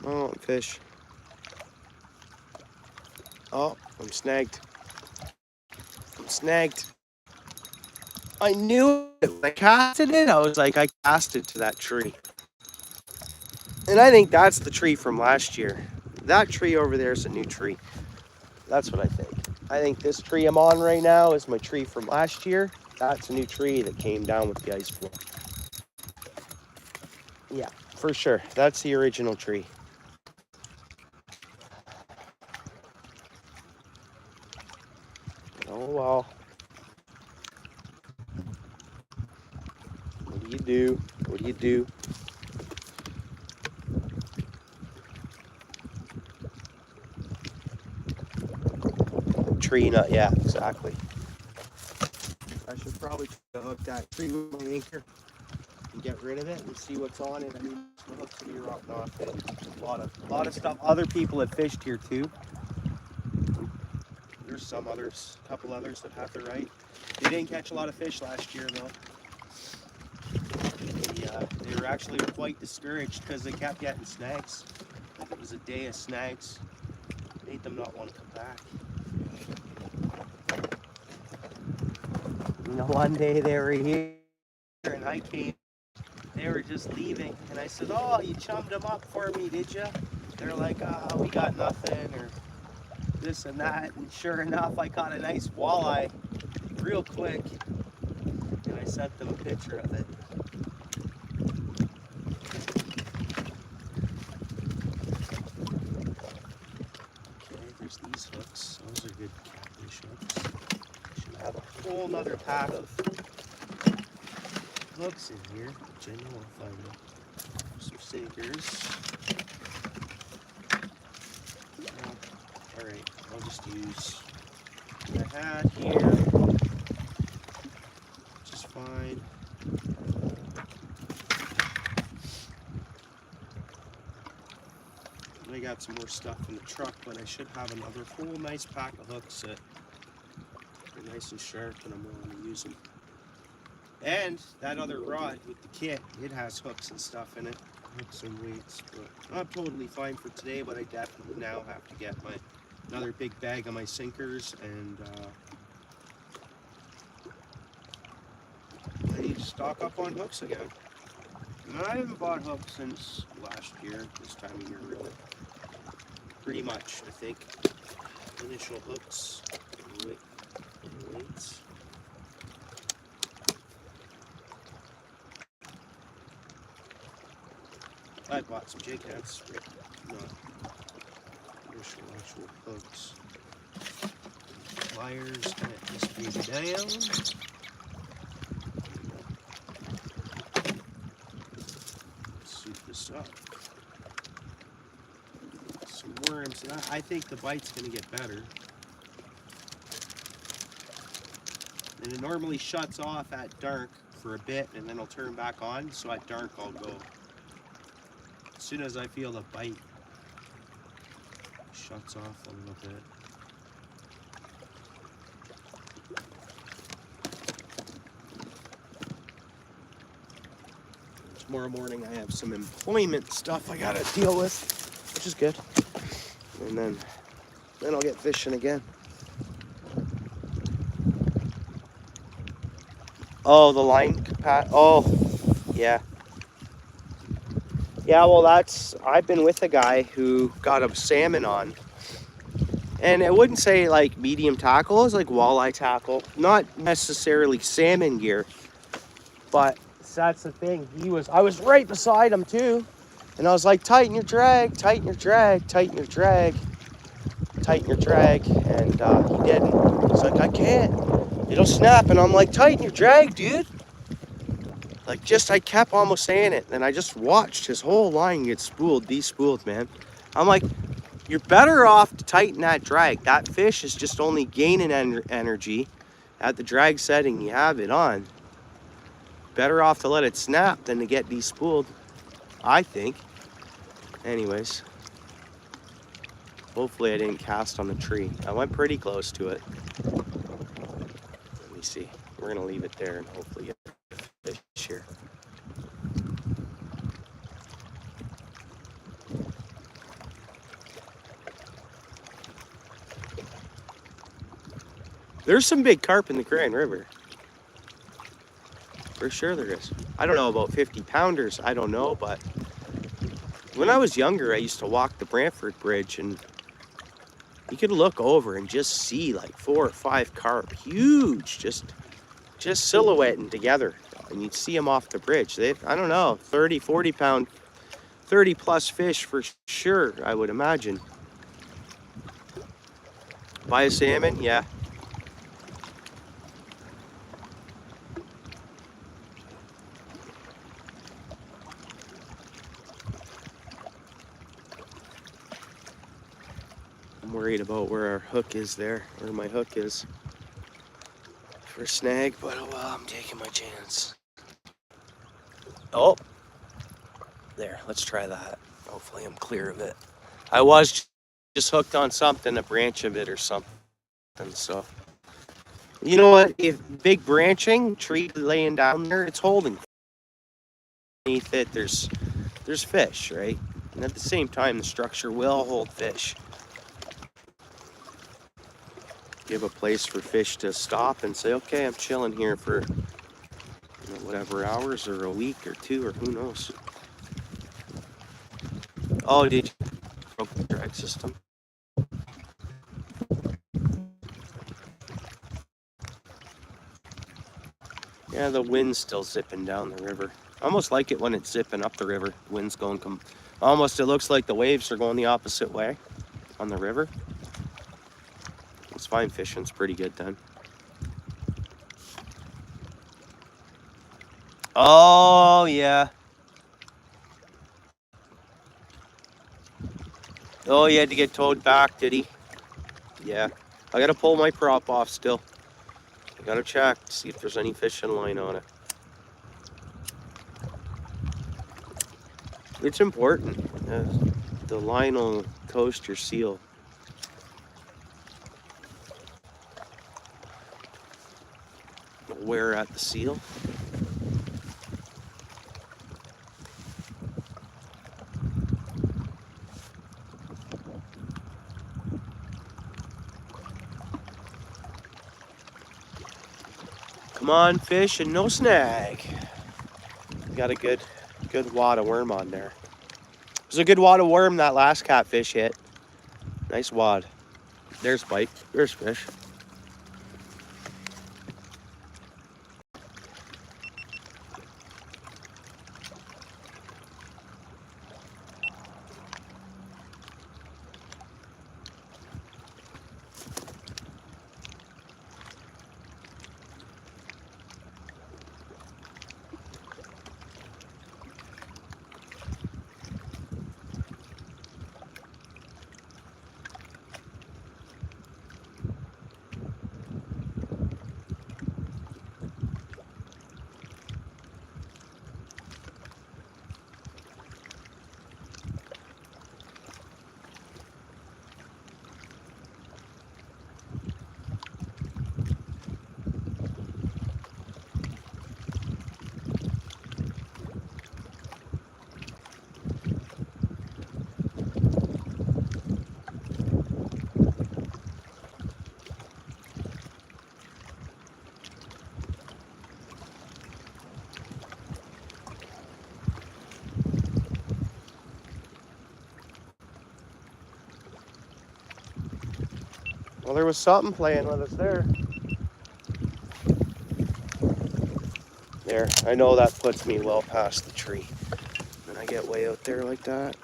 Oh, fish. Oh, I'm snagged. I knew it. When I casted it, I was like, I cast it to that tree. And I think that's the tree from last year. That tree over there is a new tree. That's what I think. I think this tree I'm on right now is my tree from last year. That's a new tree that came down with the ice flow. Yeah, for sure. That's the original tree. Oh, well. What do you do? What do you do? Tree nut, yeah, exactly. I should probably hook that tree with my anchor and get rid of it and see what's on it. I mean, the hooks will be rotting off it. A lot of stuff. Other people have fished here too. There's some others, a couple others that have the right. They didn't catch a lot of fish last year though. They were actually quite discouraged because they kept getting snags. It was a day of snags. Made them not want to come back. You know, one day they were here and I came. They were just leaving, and I said, "Oh, you chummed them up for me, did you?" They're like, "Oh, we got nothing," or this and that. And sure enough, I caught a nice walleye real quick, and I sent them a picture of it. Okay, there's these hooks. Those are good catfish hooks. Should have a whole nother pack of hooks in here, which I know I'll find some sinkers. Alright, I'll just use what I had here, which is fine. I got some more stuff in the truck, but I should have another whole nice pack of hooks that are nice and sharp and I'm willing to use them. And that other rod with the kit, it has hooks and stuff in it, hooks and weights, but I'm totally fine for today, but I definitely now have to get another big bag of my sinkers, and I need to stock up on hooks again. And I haven't bought hooks since last year, this time of year really. Pretty much, I think. Initial hooks and weights. I bought some jig heads, but not actual hooks. Pliers, get this baby down. Soup this up. Some worms. I think the bite's going to get better. And it normally shuts off at dark for a bit, and then it'll turn back on. So at dark, I'll go. As soon as I feel the bite shuts off a little bit. Tomorrow morning I have some employment stuff I gotta deal with, which is good. And then I'll get fishing again. Oh, the line pat. Oh, yeah. Yeah, well, I've been with a guy who got a salmon on. And I wouldn't say like medium tackle, it's like walleye tackle. Not necessarily salmon gear, but that's the thing. I was right beside him too. And I was like, tighten your drag, tighten your drag, tighten your drag, tighten your drag. And he didn't. He's like, I can't. It'll snap. And I'm like, tighten your drag, dude. Like, I kept almost saying it, and I just watched his whole line get despooled, man. I'm like, you're better off to tighten that drag. That fish is just only gaining energy at the drag setting you have it on. Better off to let it snap than to get despooled, I think. Anyways, hopefully I didn't cast on the tree. I went pretty close to it. Let me see. We're gonna leave it there and hopefully get fish here. There's some big carp in the Crane River. For sure there is. I don't know about 50 pounders, I don't know, but when I was younger, I used to walk the Brantford Bridge, and You could look over and just see like 4 or 5 carp, huge, just silhouetting together. And you'd see them off the bridge. They, I don't know, 30, 40 pound, 30 plus fish for sure, I would imagine. Buy a salmon? Yeah. I'm worried about where our hook is there, where my hook is for snag, but oh well, I'm taking my chance. Oh, there, let's try that. Hopefully I'm clear of it. I was just hooked on something, a branch of it or something, so. You know what, if big branching, tree laying down there, it's holding. Beneath it, there's fish, right? And at the same time, the structure will hold fish. Give a place for fish to stop and say, okay, I'm chilling here for whatever hours or a week or 2 or who knows. Oh, did you broke the drag system? Yeah, the wind's still zipping down the river. I almost like it when it's zipping up the river. The wind's going, almost it looks like the waves are going the opposite way on the river. It's fine fishing, it's pretty good then. Oh, yeah. Oh, he had to get towed back, did he? Yeah. I gotta pull my prop off still. I gotta check to see if there's any fishing line on it. It's important. The line will toast your seal. Wear at the seal. Come on, fish and no snag. Got a good wad of worm on there. It was a good wad of worm that last catfish hit. Nice wad. There's bite. There's fish. Well, there was something playing with us there. There, I know that puts me well past the tree. When I get way out there like that.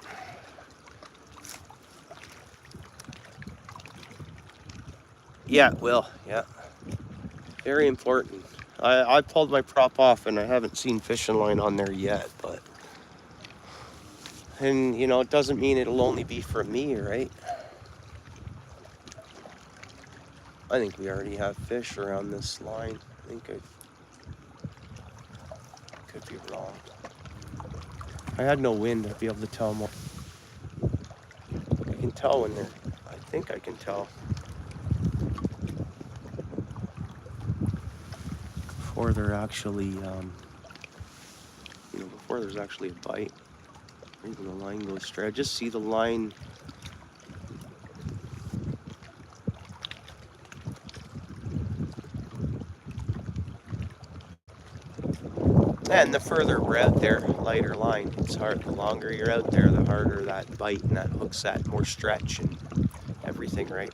Yeah, it will, yeah. Very important. I pulled my prop off and I haven't seen fishing line on there yet, but. And, you know, it doesn't mean it'll only be for me, right? I think we already have fish around this line. I think I could be wrong. I had no wind, I'd be able to tell more. I can tell when they're, I think I can tell. Before they're actually, before there's actually a bite. Even the line goes straight. I just see the line. And the further we're out there, lighter line, it's hard. The longer you're out there, the harder that bite and that hook set, more stretch, and every everything right.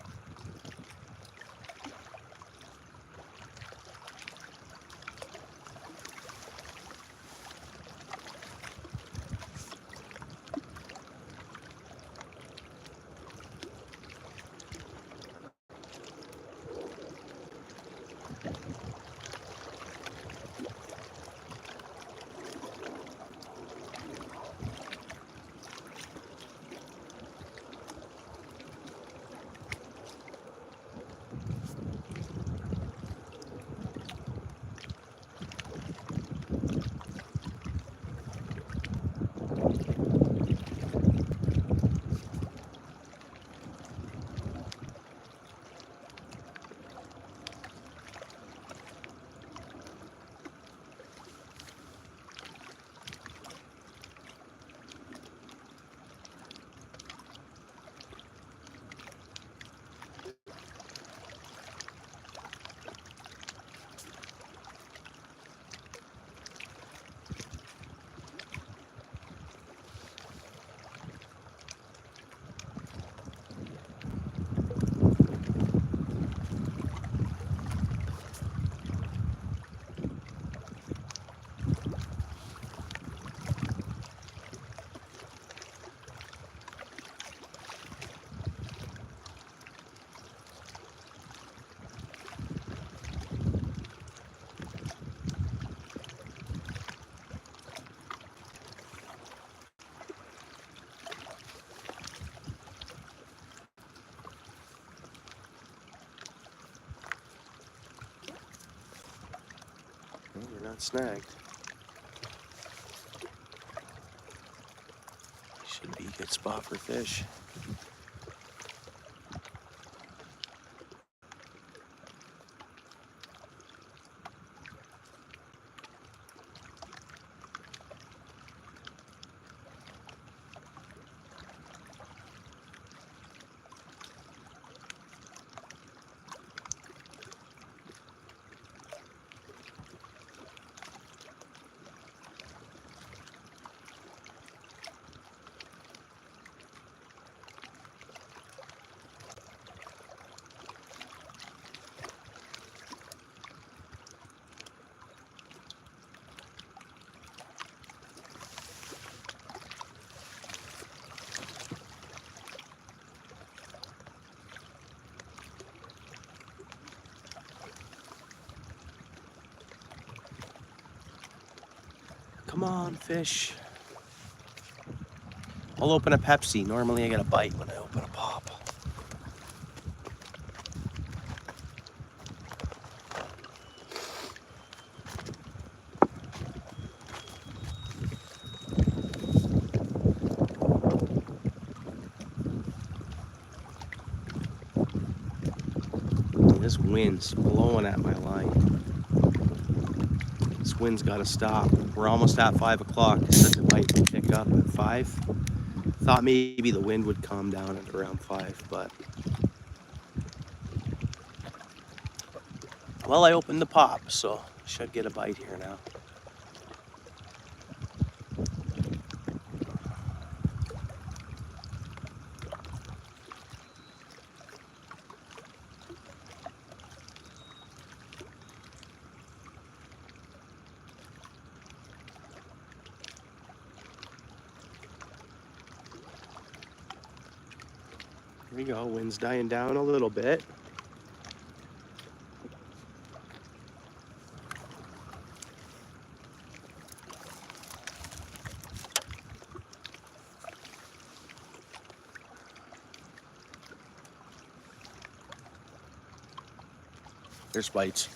Well, we're not snagged. Should be a good spot for fish. Come on, fish. I'll open a Pepsi. Normally I get a bite when I open a pop. This wind's blowing at my line. This wind's got to stop. We're almost at 5 o'clock. It said it might pick up at 5. Thought maybe the wind would calm down at around 5, but... Well, I opened the pop, so should get a bite here now. Here we go, wind's dying down a little bit. There's bites.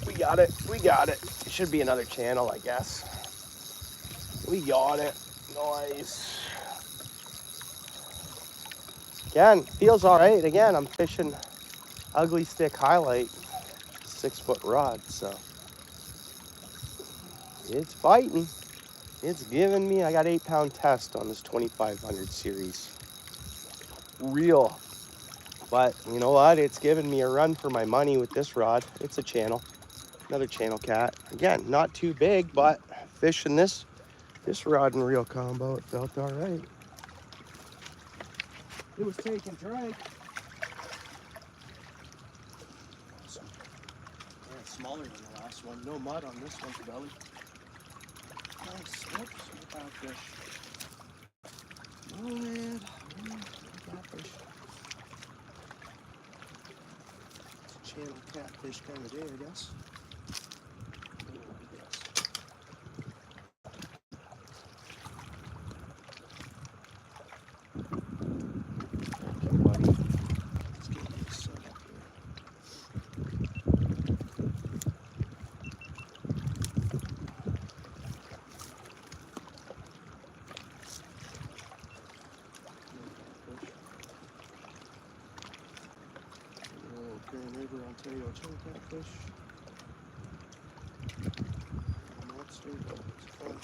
We got it, we got it. It should be another channel, I guess. We got it, nice. Again, feels all right. Again, I'm fishing ugly stick highlight, 6-foot rod, so. It's biting. It's giving me, I got 8-pound test on this 2500 series. Real. But you know what? It's giving me a run for my money with this rod. It's a channel. Another channel cat. Again, not too big, but fishing this rod and reel combo, it felt all right. It was taking drag. Awesome. Yeah, it's smaller than the last one. No mud on this one's belly. Nice. Whoops, catfish. Good. Catfish. It's a channel catfish kind of day, I guess. Okay, buddy. Let's get this set up here. Grand River, Ontario, channel catfish. Monster, but it's fun.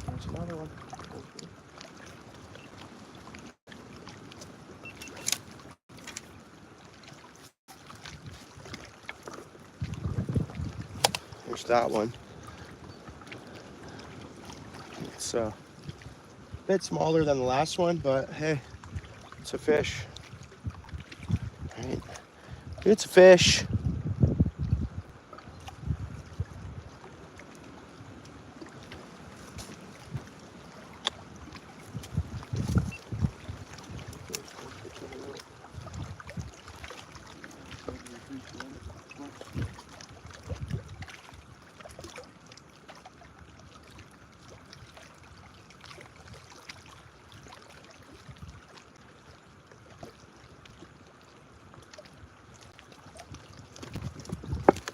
There's another one. There's that one. It's a bit smaller than the last one, but hey, it's a fish. Right. It's a fish.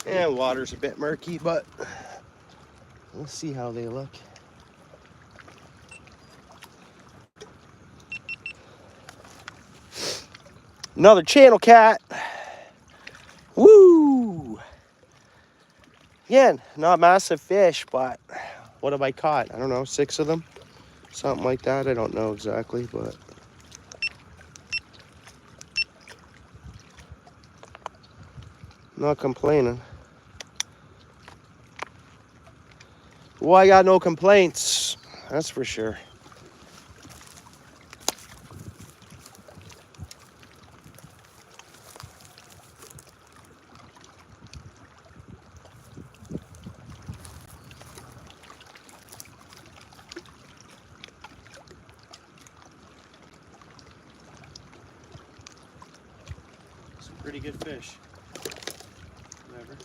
And water's a bit murky, but we'll see how they look. Another channel cat. Woo! Again, not massive fish, but what have I caught? I don't know, 6 of them? Something like that. I don't know exactly, but not complaining. Well, I got no complaints, that's for sure. Some pretty good fish. Whatever.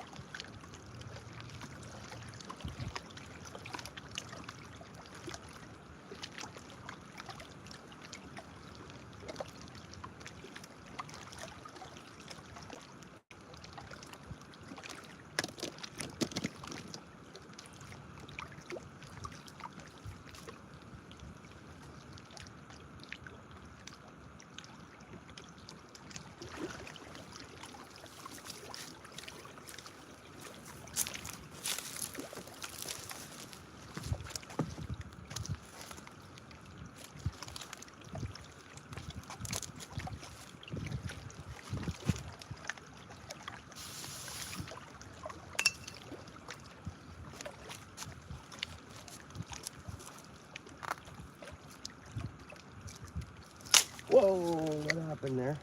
Whoa, what happened there?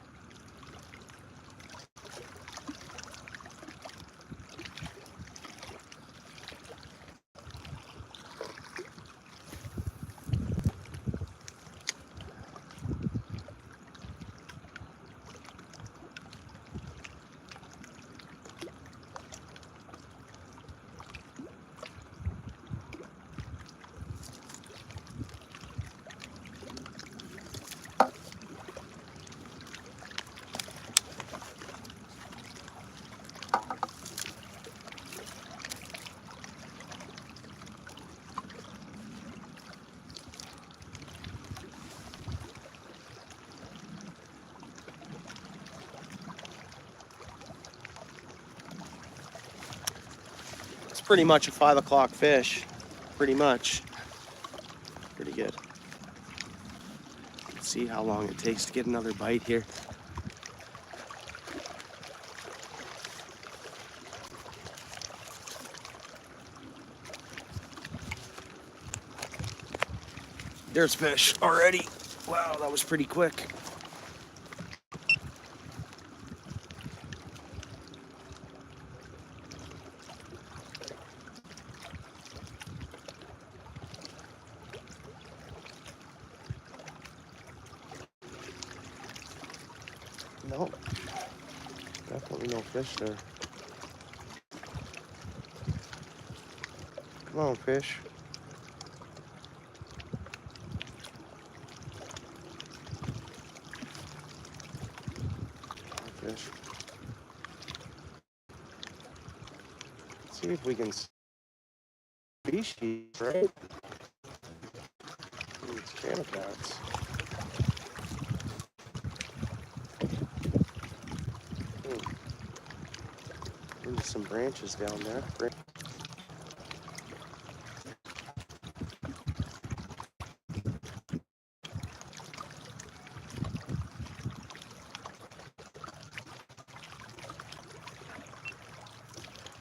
Pretty much a 5 o'clock fish. Pretty much. Pretty good. see how long it takes to get another bite here. There's fish already. Wow, that was pretty quick. Nope. Definitely no fish there. Come on, fish. Fish. Let's see if we can species, right? It's channel cats. There's some branches down there.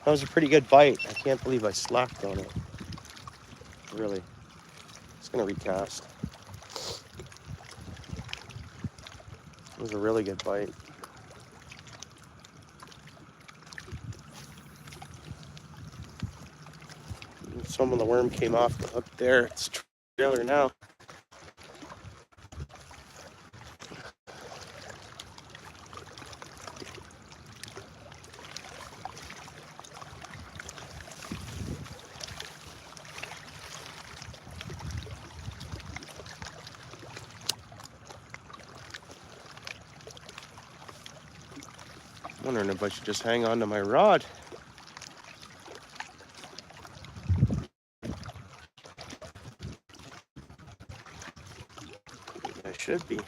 That was a pretty good bite. I can't believe I slacked on it. Really. It's gonna recast. It was a really good bite. Some of the worm came off the hook there. It's a trailer now. I'm wondering if I should just hang on to my rod. I should be.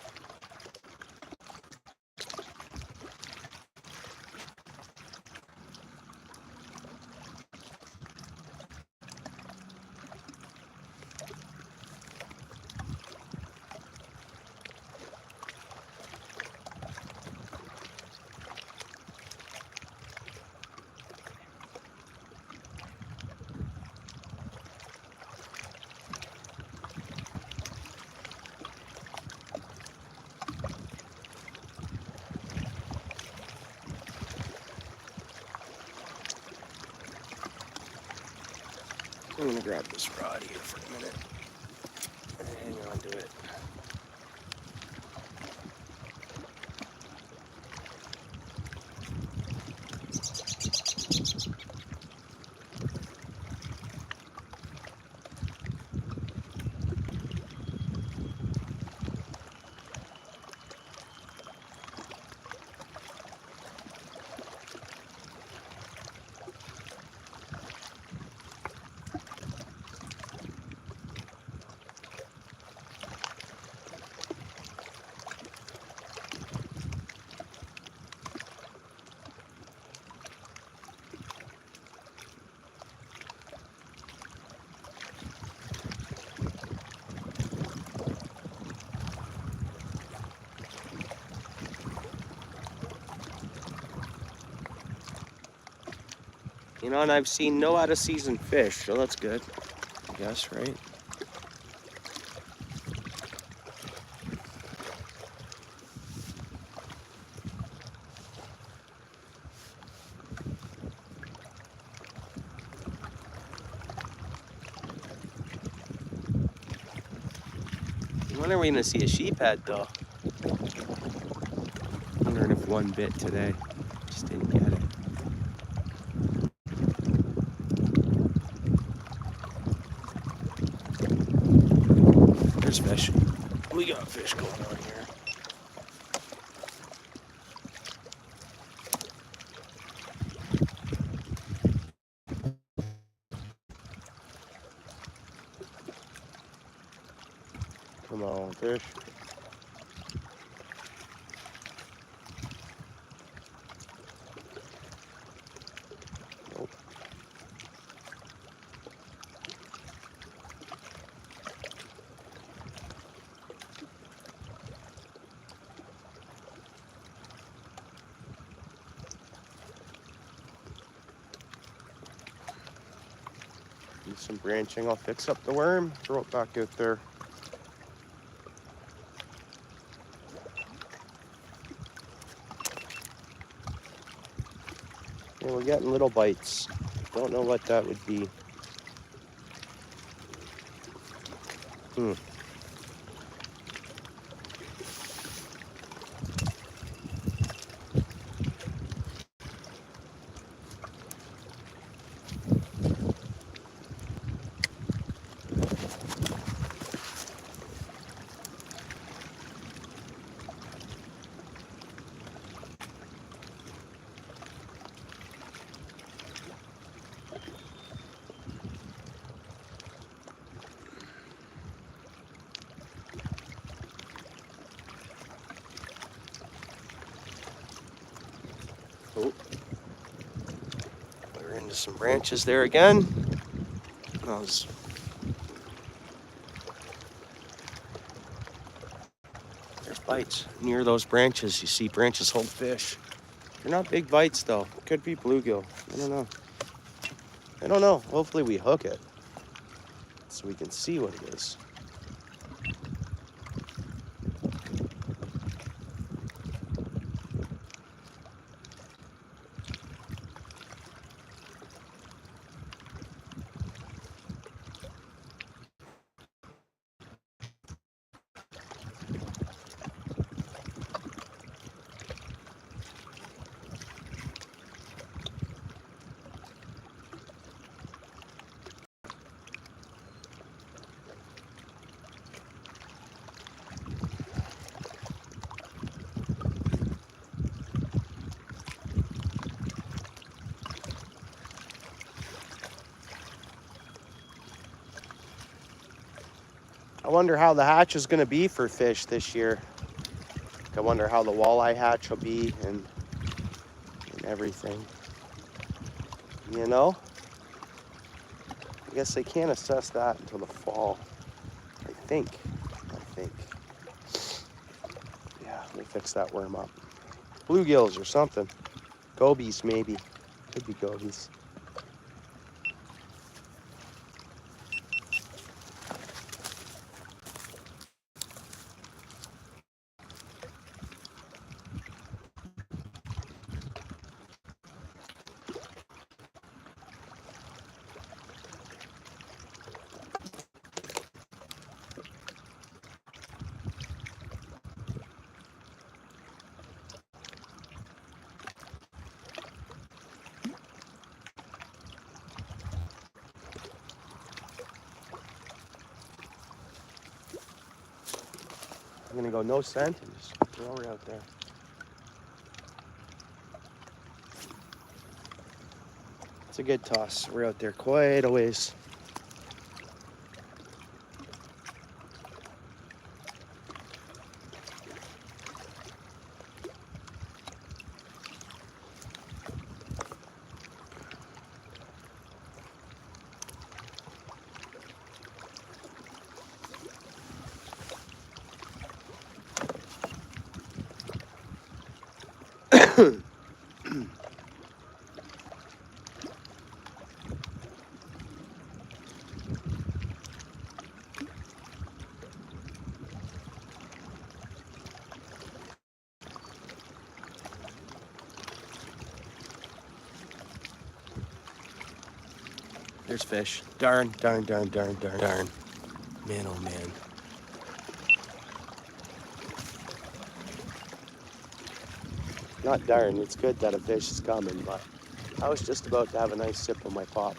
I'm gonna grab this rod here for a minute. Hang on to it. You know, and I've seen no out-of-season fish, so that's good, I guess, right? When are we gonna see a sheephead, though? Wondering if one bit today. Just didn't get it. There's fish. We got fish going on here. Come on, fish. Nope. some branching. I'll fix up the worm, throw it back out there. Yeah, we're getting little bites. Don't know what that would be. Oh, we're into some branches there again. There's bites near those branches. You see branches hold fish. They're not big bites though. Could be bluegill. I don't know. Hopefully we hook it so we can see what it is. I wonder how the hatch is going to be for fish this year. I wonder how the walleye hatch will be and everything. You know? I guess they can't assess that until the fall. I think. Yeah, we'll fix that worm up. Bluegills or something. Gobies maybe. Could be gobies. I'm gonna go no scent and just throw her out there. It's a good toss. We're out there quite a ways. There's fish. Darn. Man, oh man. Not darn, it's good that a fish is coming, but I was just about to have a nice sip of my pop.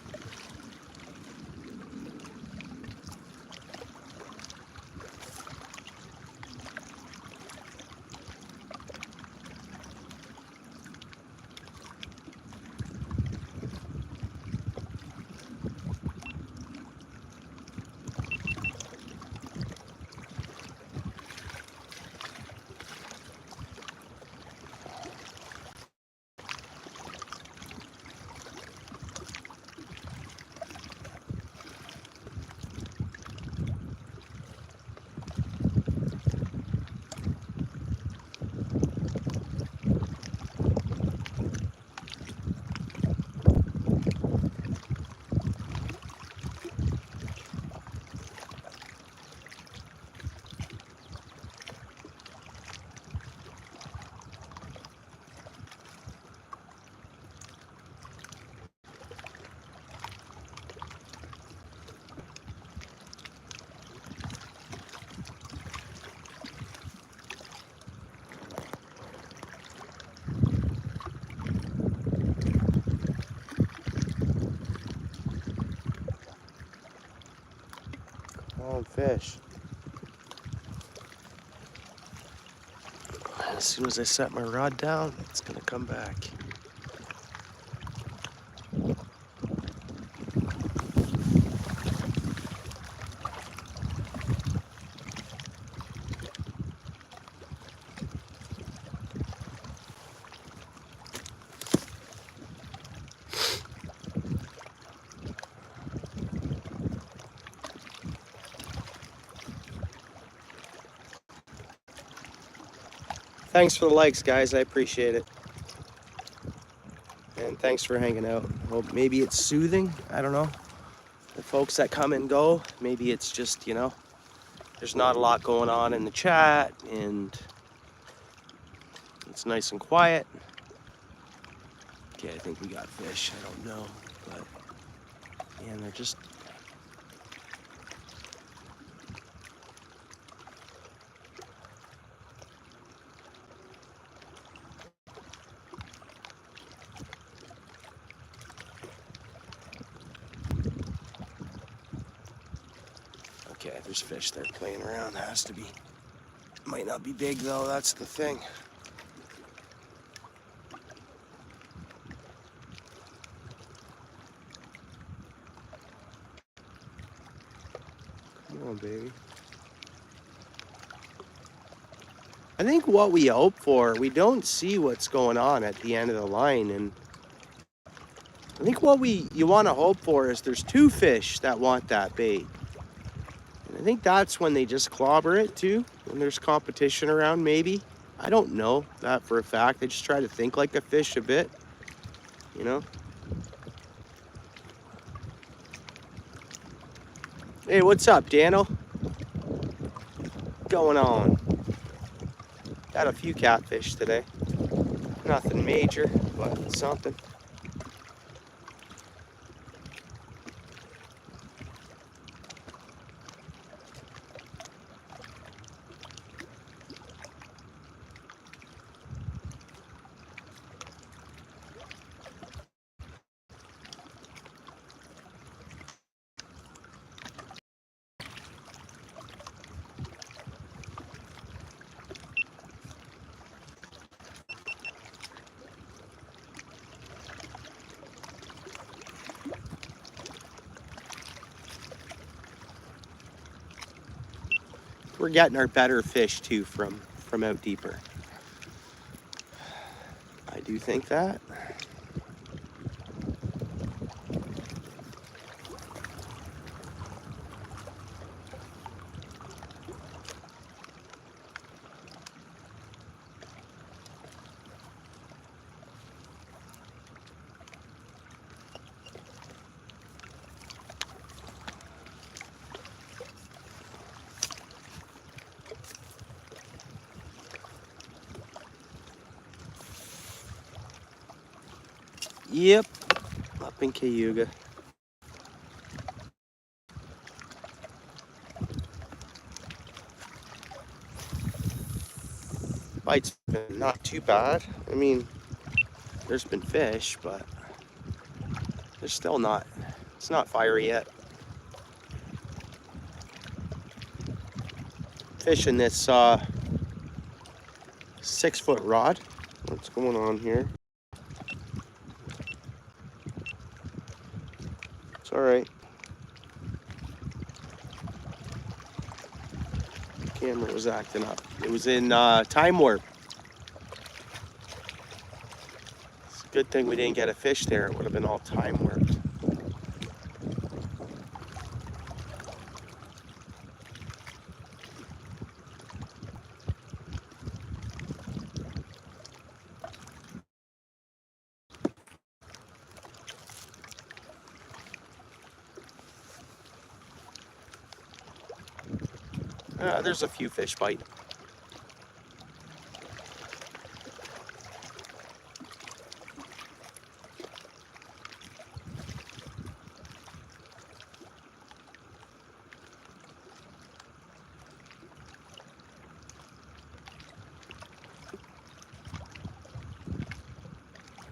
found fish. As soon as I set my rod down, it's gonna come back. Thanks for the likes, guys. I appreciate it. And thanks for hanging out. Well, maybe it's soothing. I don't know. The folks that come and go, maybe it's just, you know, there's not a lot going on in the chat and it's nice and quiet. Okay, I think we got fish. I don't know, but man, they're just... Okay, there's fish there playing around. There has to be. Might not be big though, that's the thing. Come on, baby. I think what we hope for, we don't see what's going on at the end of the line, and I think what you want to hope for is there's two fish that want that bait. And I think that's when they just clobber it too, when there's competition around, maybe. I don't know that for a fact. I just try to think like a fish a bit, you know? Hey, what's up, Dano? What's going on? Got a few catfish today. Nothing major, but something. We're getting our better fish too from out deeper. I do think that. Yep, up in Cayuga. Bite's been not too bad. I mean, there's been fish, but there's still not, it's not fiery yet. Fishing this 6-foot rod. What's going on here? It's all right. The camera was acting up. It was in time warp. It's a good thing we didn't get a fish there. It would have been all time warped. There's a few fish biting.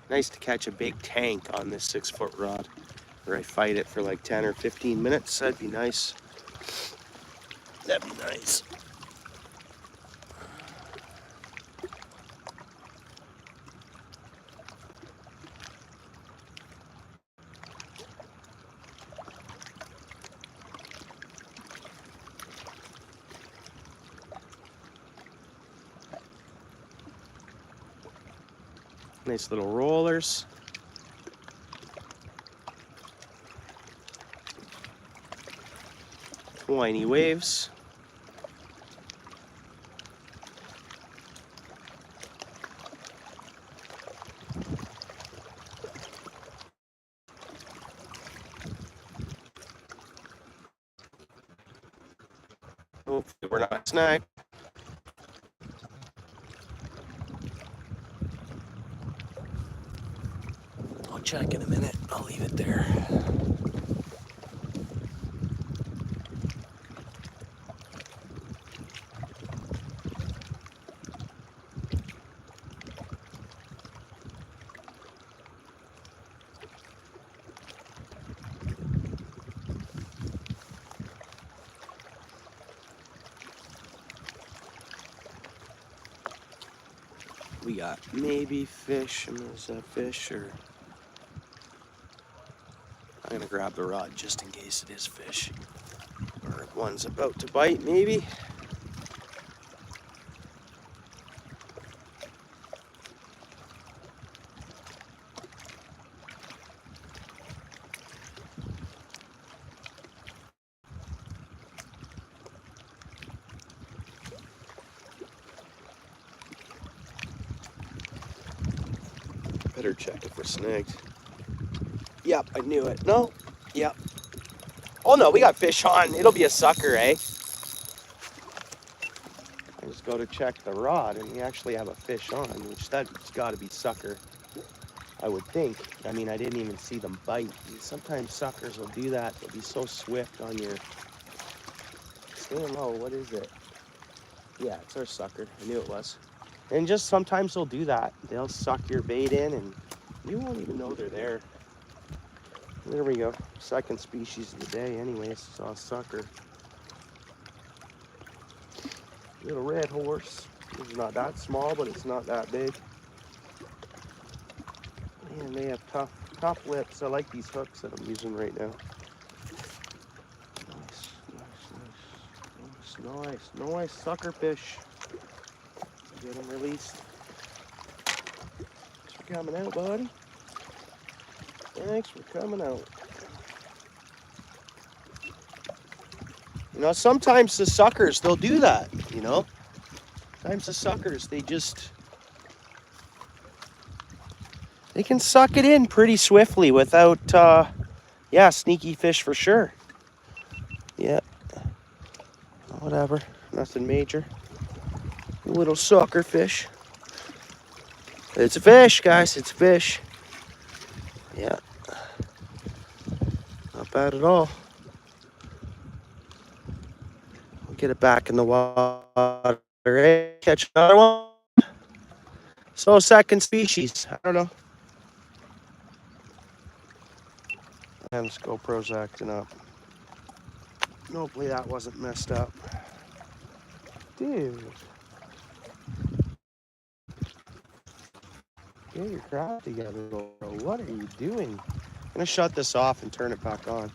Nice to catch a big tank on this 6-foot rod, where I fight it for like 10 or 15 minutes. That'd be nice. That'd be nice. Nice little rollers. Whiny waves. Hopefully we're not snagged. I'll check in a minute. I'll leave it there. We got maybe fish, and there's that fish, or I'm gonna grab the rod just in case it is fish. Or one's about to bite, maybe. Better check if we're snagged. Yep, I knew it. No? Yep. Oh no, we got fish on. It'll be a sucker, eh? I just go to check the rod and we actually have a fish on, which that's gotta be sucker, I would think. I mean, I didn't even see them bite. Sometimes suckers will do that. They'll be so swift on your... Stay low, what is it? Yeah, it's our sucker. I knew it was. And just sometimes they'll do that. They'll suck your bait in and you won't even know they're there. There we go. Second species of the day anyways. Saw a sucker. Little red horse. It's not that small, but it's not that big. Man, they have tough lips. I like these hooks that I'm using right now. Nice sucker fish. Get them released. Thanks for coming out, buddy. Thanks for coming out. You know, sometimes the suckers, they'll do that, you know. Sometimes the suckers, they can suck it in pretty swiftly without, yeah, sneaky fish for sure. Yeah. Whatever, nothing major. Little sucker fish. It's a fish, guys, it's a fish. Yeah. Not bad at all. We'll get it back in the water. Catch another one. So second species, I don't know. And this GoPro's acting up. Hopefully that wasn't messed up. Dude. Get your crap together, GoPro. What are you doing? I'm gonna shut this off and turn it back on.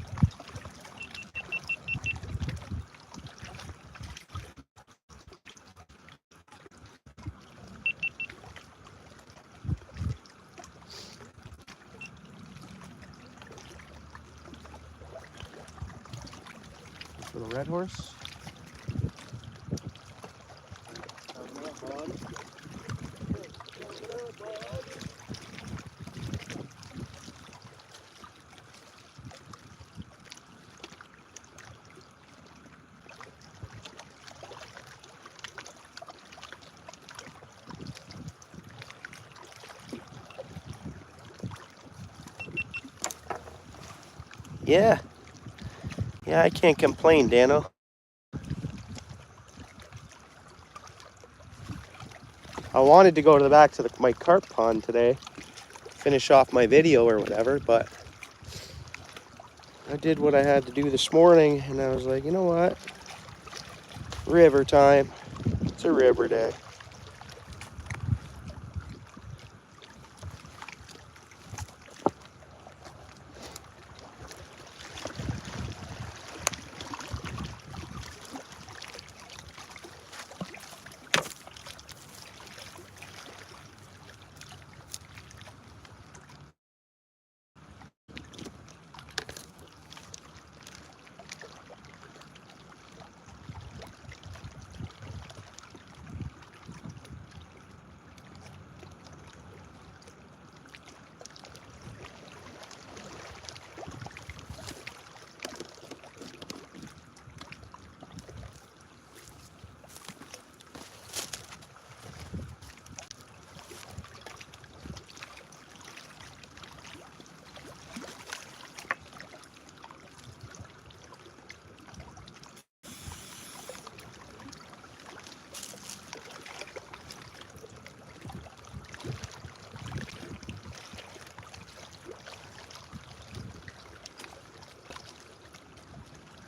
Little red horse. Yeah. Yeah, I can't complain, Dano. I wanted to go to the back to my carp pond today, finish off my video or whatever, but I did what I had to do this morning, and I was like, you know what? River time. It's a river day.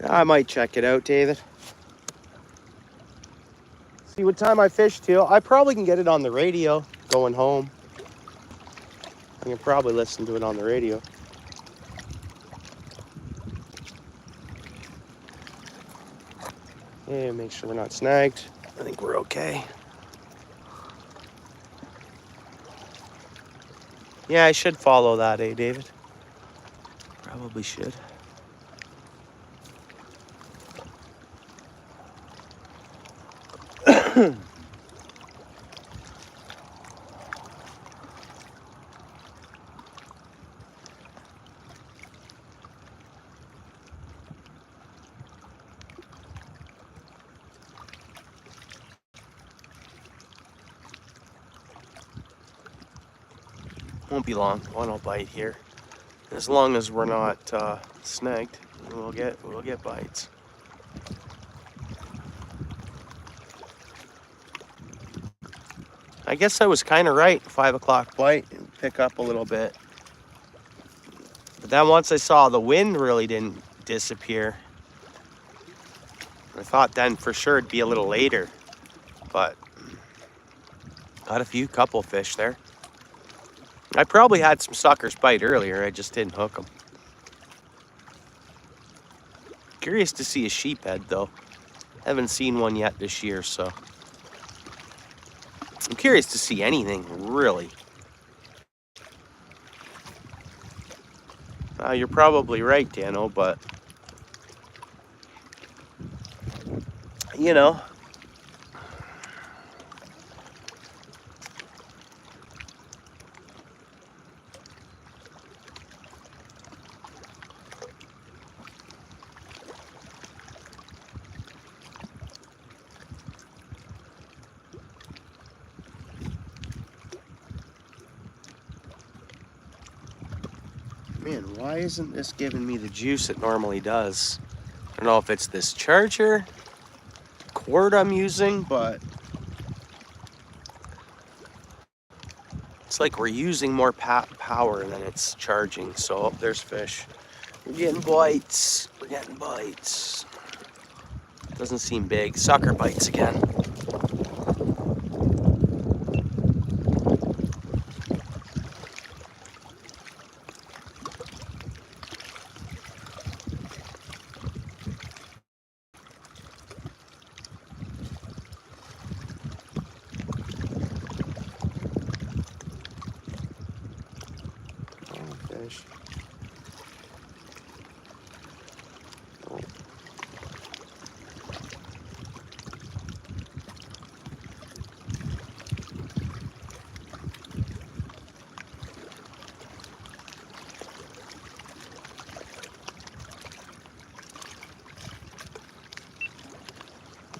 I might check it out, David. See what time I fish till. I probably can get it on the radio going home. I can probably listen to it on the radio. Yeah, make sure we're not snagged. I think we're okay. Yeah, I should follow that, eh, David? Probably should. Won't be long. One will bite here. As long as we're not snagged, we'll get bites. I guess I was kind of right. 5 o'clock bite and pick up a little bit. But then once I saw the wind really didn't disappear, I thought then for sure it'd be a little later. But got a couple fish there. I probably had some suckers bite earlier. I just didn't hook them. Curious to see a sheephead though. Haven't seen one yet this year, so I'm curious to see anything really. You're probably right, Dano, but you know. Man, why isn't this giving me the juice it normally does? I don't know if it's this charger cord I'm using, but it's like we're using more power than it's charging. So there's fish. We're getting bites. We're getting bites. Doesn't seem big. Sucker bites again. Fish. Oh.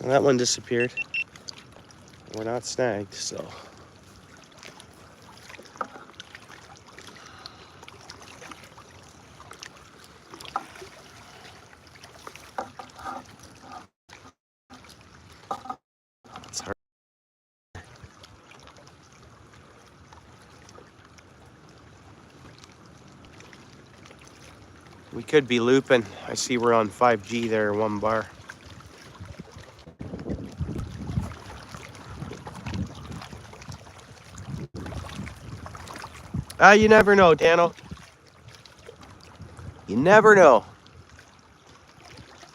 Well, that one disappeared. We're not snagged, so. It's hard. We could be looping. I see we're on 5G there, 1 bar. You never know, Dano. You never know.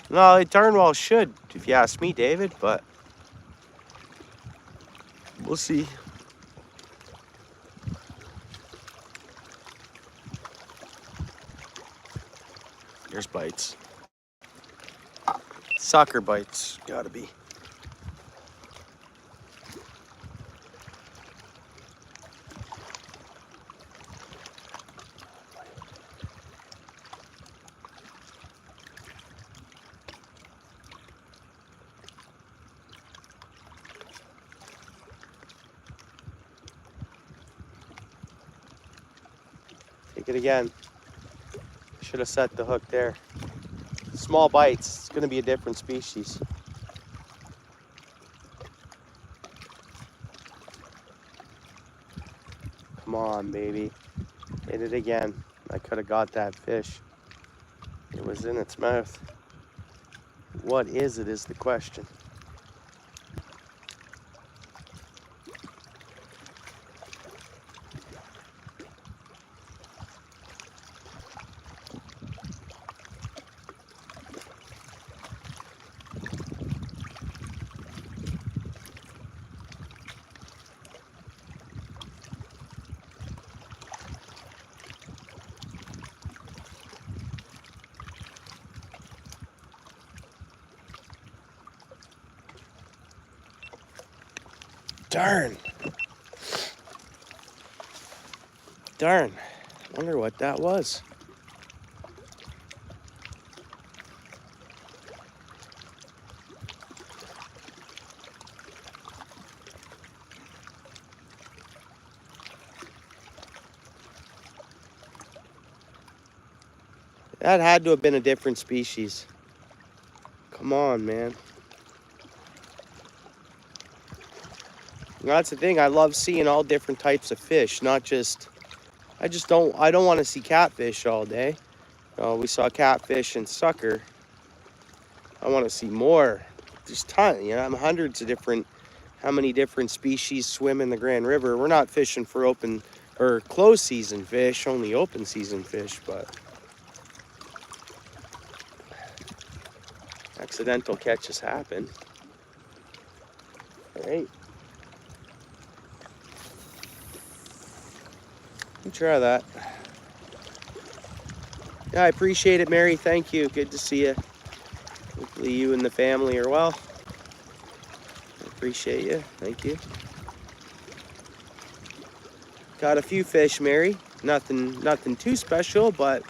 No, it darn well should, if you ask me, David, but we'll see. There's bites. Sucker bites, gotta be. Take it again. Should have set the hook there. Small bites. It's going to be a different species. Come on, baby. Hit it again. I could have got that fish. It was in its mouth. What is it is the question. Darn. Darn. Wonder what that was. That had to have been a different species. Come on, man. That's the thing. I love seeing all different types of fish, not just... I don't want to see catfish all day. We saw catfish and sucker. I want to see more. There's tons, you know, hundreds of different... How many different species swim in the Grand River? We're not fishing for open or closed season fish, only open season fish, but... Accidental catches happen. All right. Let me try that. Yeah, I appreciate it, Mary. Thank you. Good to see you. Hopefully you and the family are well. I appreciate you. Thank you. Got a few fish, Mary. Nothing too special, but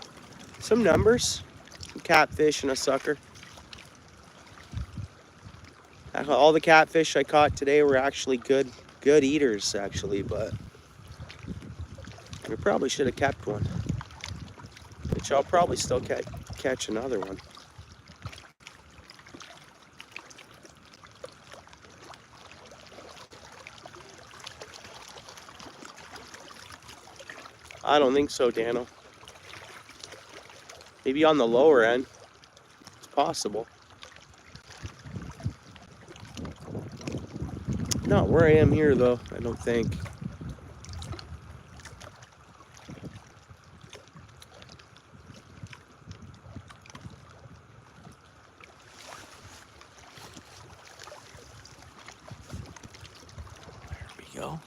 some numbers. Some catfish and a sucker. All the catfish I caught today were actually good eaters, actually, but we probably should have kept one. Which I'll probably still catch another one. I don't think so, Dano. Maybe on the lower end. It's possible. Not where I am here, though, I don't think. There we go.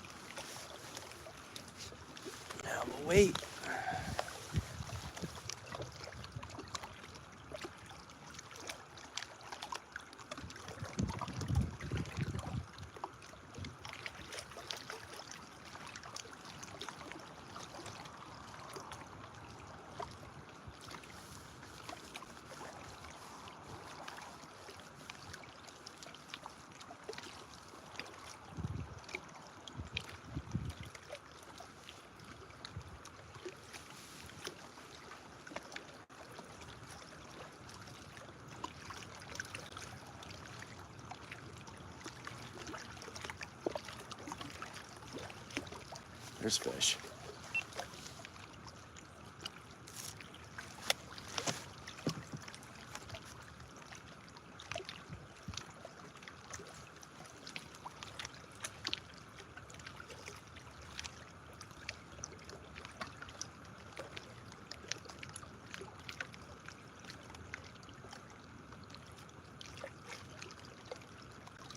Now we'll wait. There's fish.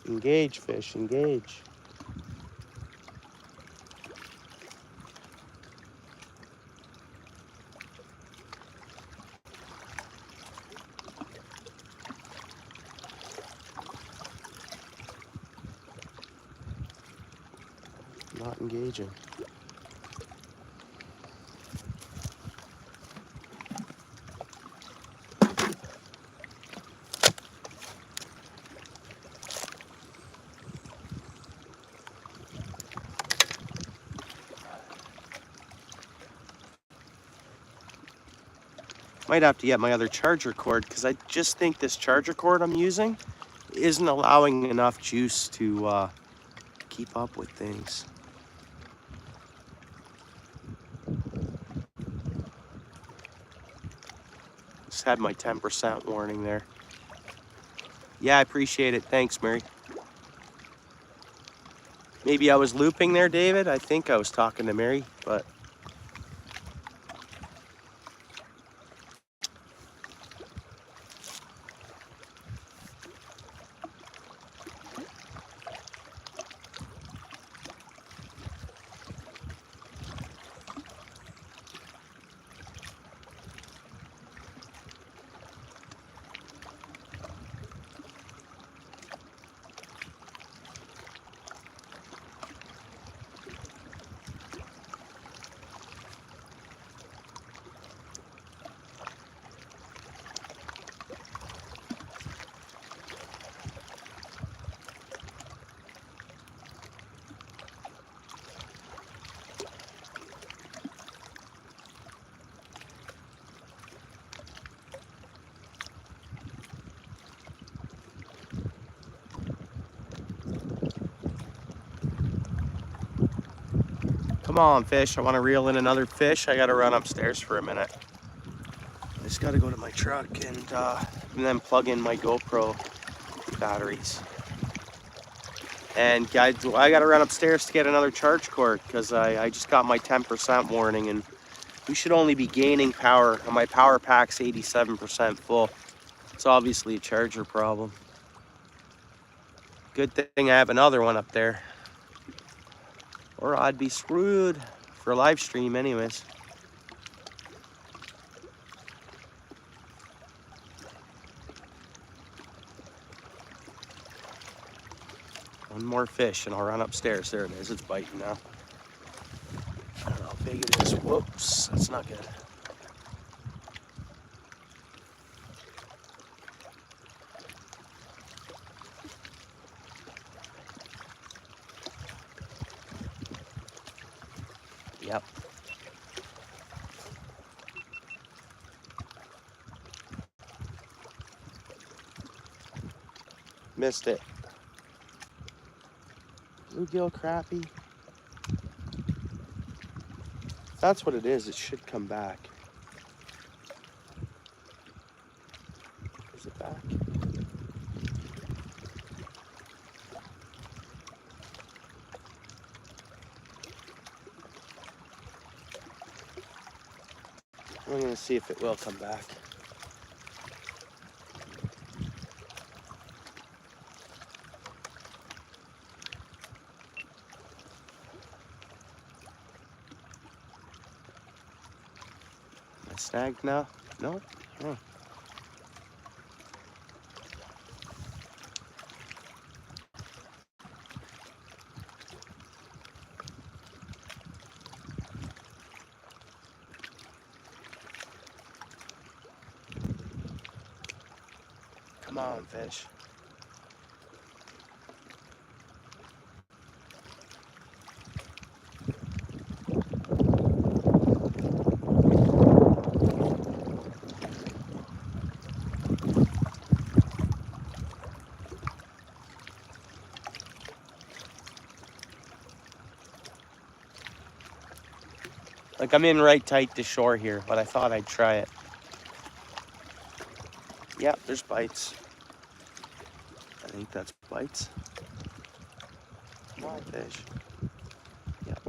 Engage, fish, engage. Not engaging. Might have to get my other charger cord because I just think this charger cord I'm using isn't allowing enough juice to keep up with things. Just had my 10% warning there. Yeah, I appreciate it. Thanks, Mary. Maybe I was looping there, David. I think I was talking to Mary, but come on, fish. I want to reel in another fish. I got to run upstairs for a minute. I just got to go to my truck and then plug in my GoPro batteries. And guys, I got to run upstairs to get another charge cord because I just got my 10% warning, and we should only be gaining power. And my power pack's 87% full. It's obviously a charger problem. Good thing I have another one up there, or I'd be screwed for live stream anyways. One more fish and I'll run upstairs. There it is. It's biting now. I don't know how big it is. Whoops, that's not good. Yep. Missed it. Bluegill, crappie. If that's what it is, it should come back. Is it back? I'm gonna see if it will come back. Am I snagged now? No? Oh. Come on, fish. Like, I'm in right tight to shore here, but I thought I'd try it. Yep, there's bites. I think that's bites. Come on, fish. Yep.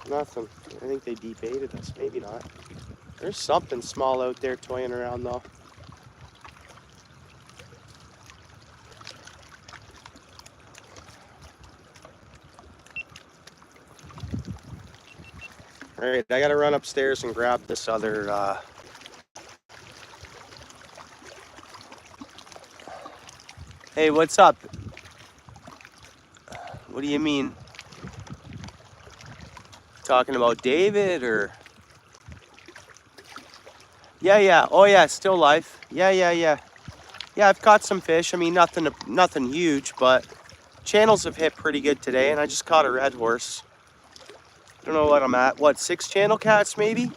Nothing. I think they debaited us. Maybe not. There's something small out there toying around though. All right, I gotta run upstairs and grab this other, Hey, what's up? What do you mean? Talking about David or? Yeah. Oh yeah, still alive. Yeah. Yeah, I've caught some fish. I mean, nothing huge, but channels have hit pretty good today, and I just caught a red horse. Don't know what I'm at. What, 6 channel cats maybe?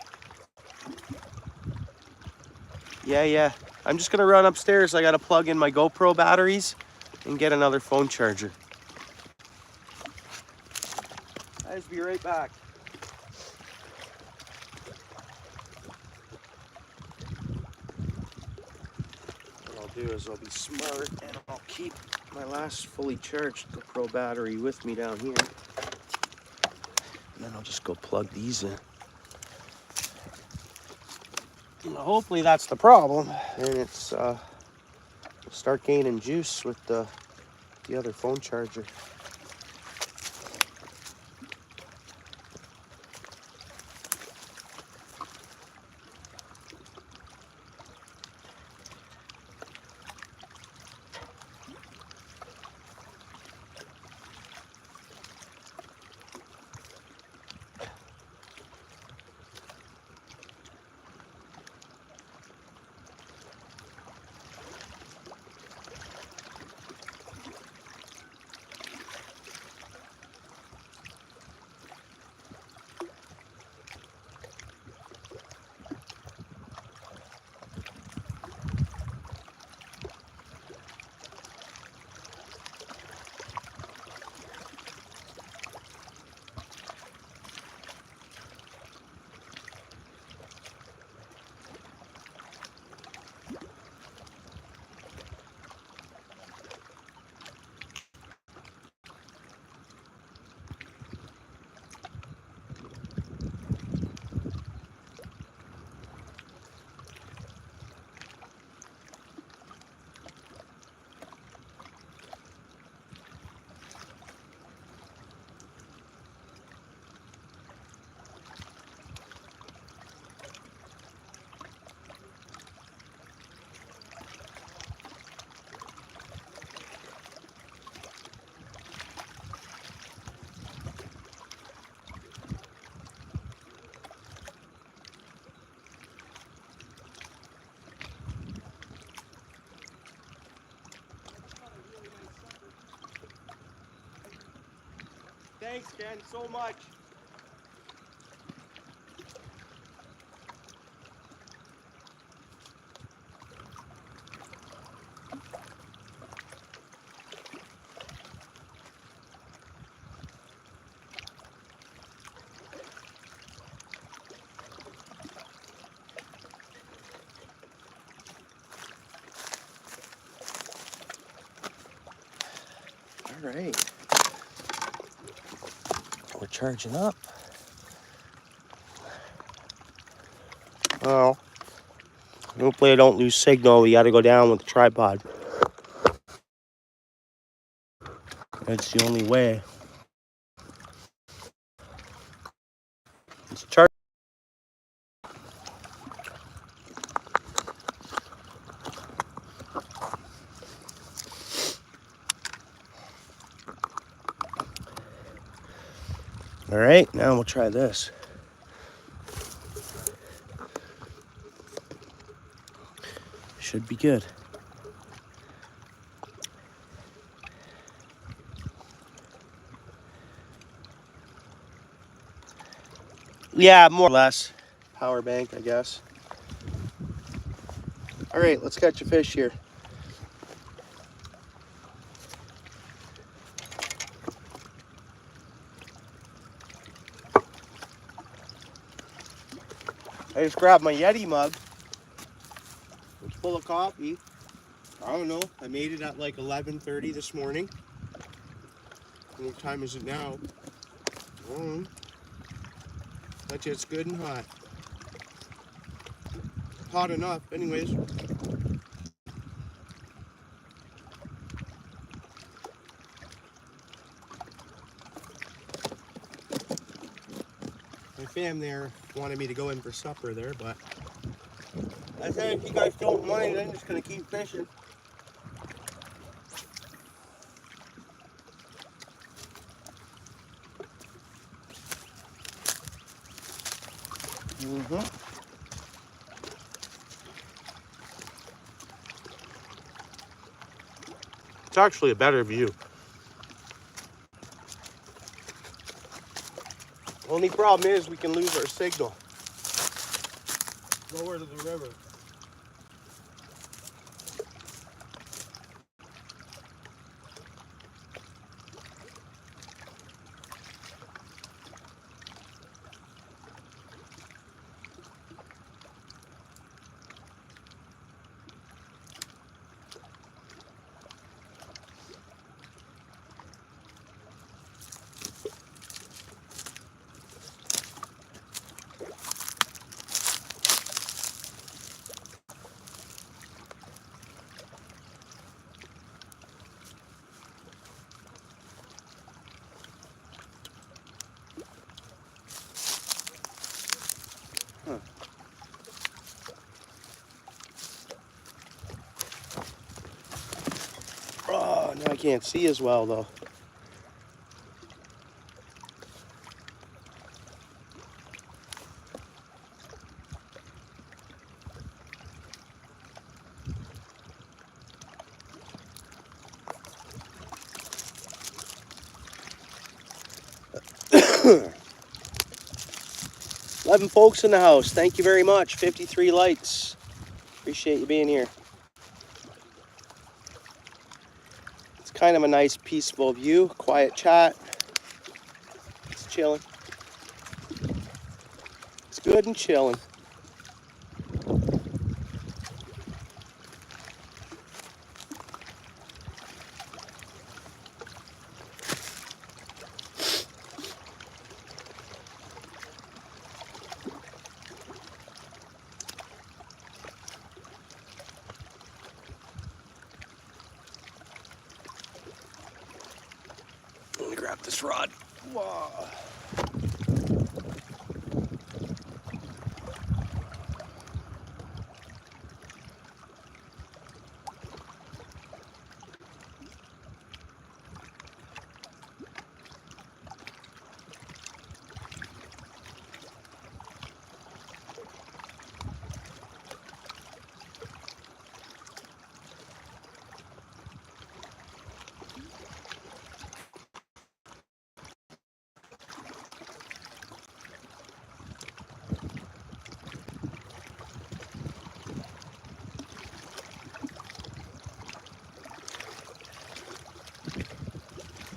Yeah. I'm just gonna run upstairs. I gotta plug in my GoPro batteries and get another phone charger. I'll just be right back. What I'll do is I'll be smart and I'll keep my last fully charged GoPro battery with me down here. And then I'll just go plug these in. And hopefully that's the problem. And it's start gaining juice with the other phone charger. Thanks, Ken, so much. All right. We're charging up. Well, hopefully I don't lose signal. We got to go down with the tripod. That's the only way. It's charge. All right, now we'll try this. Should be good. Yeah, more or less. Power bank, I guess. All right, let's catch a fish here. I just grabbed my Yeti mug. It's full of coffee. I don't know. I made it at like 11:30 this morning. And what time is it now? but it's good and hot. Hot enough, anyways. My fam there wanted me to go in for supper there, but I said if you guys don't mind, I'm just gonna keep fishing. It's actually a better view. Only problem is we can lose our signal lower to the river. Oh, now I can't see as well though. Eleven folks in the house. Thank you very much. 53 likes. Appreciate you being here. It's kind of a nice, peaceful view. Quiet chat. It's chilling. It's good and chilling. Let me grab this rod. Whoa.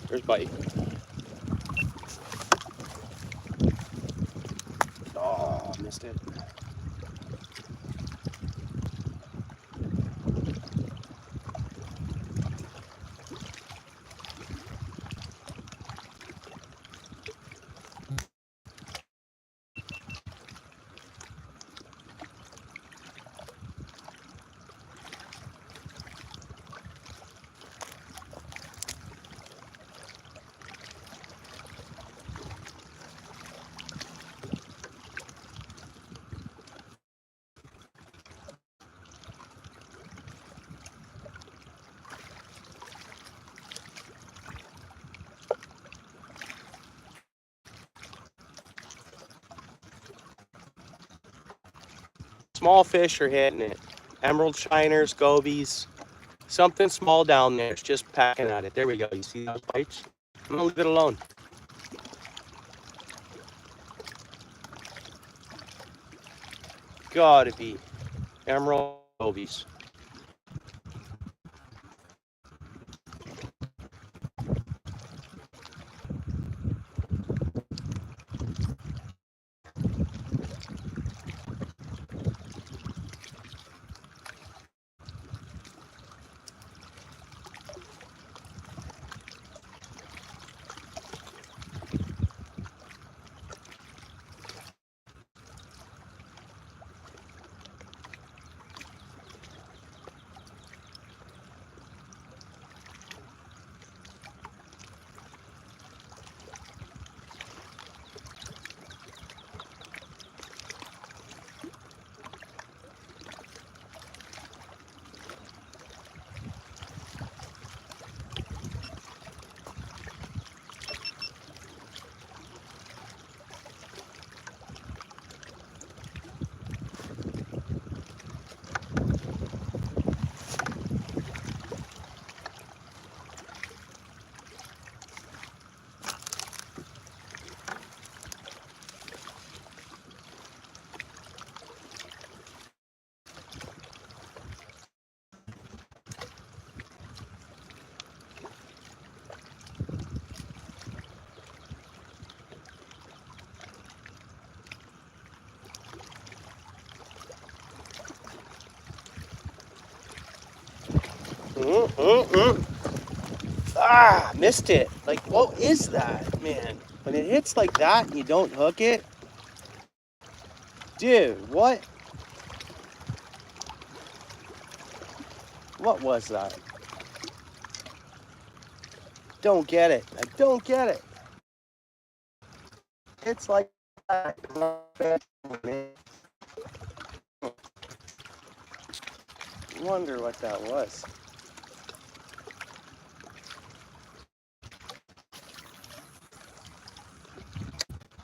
There's bite. Oh, missed it. Small fish are hitting it. Emerald shiners, gobies, something small down there. It's just pecking at it. There we go. You see those bites? I'm gonna leave it alone. Gotta be emerald gobies. Ah, missed it. Like, what is that, man? When it hits like that and you don't hook it, dude, what? What was that? Don't get it. I don't get it. It's like that. Wonder what that was.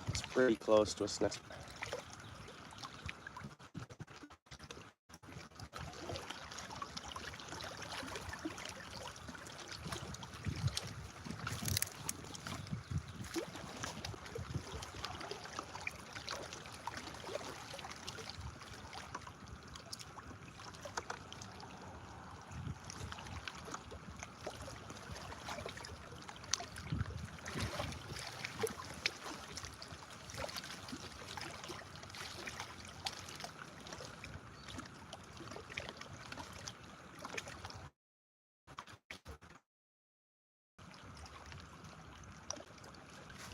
It's pretty close to a snag.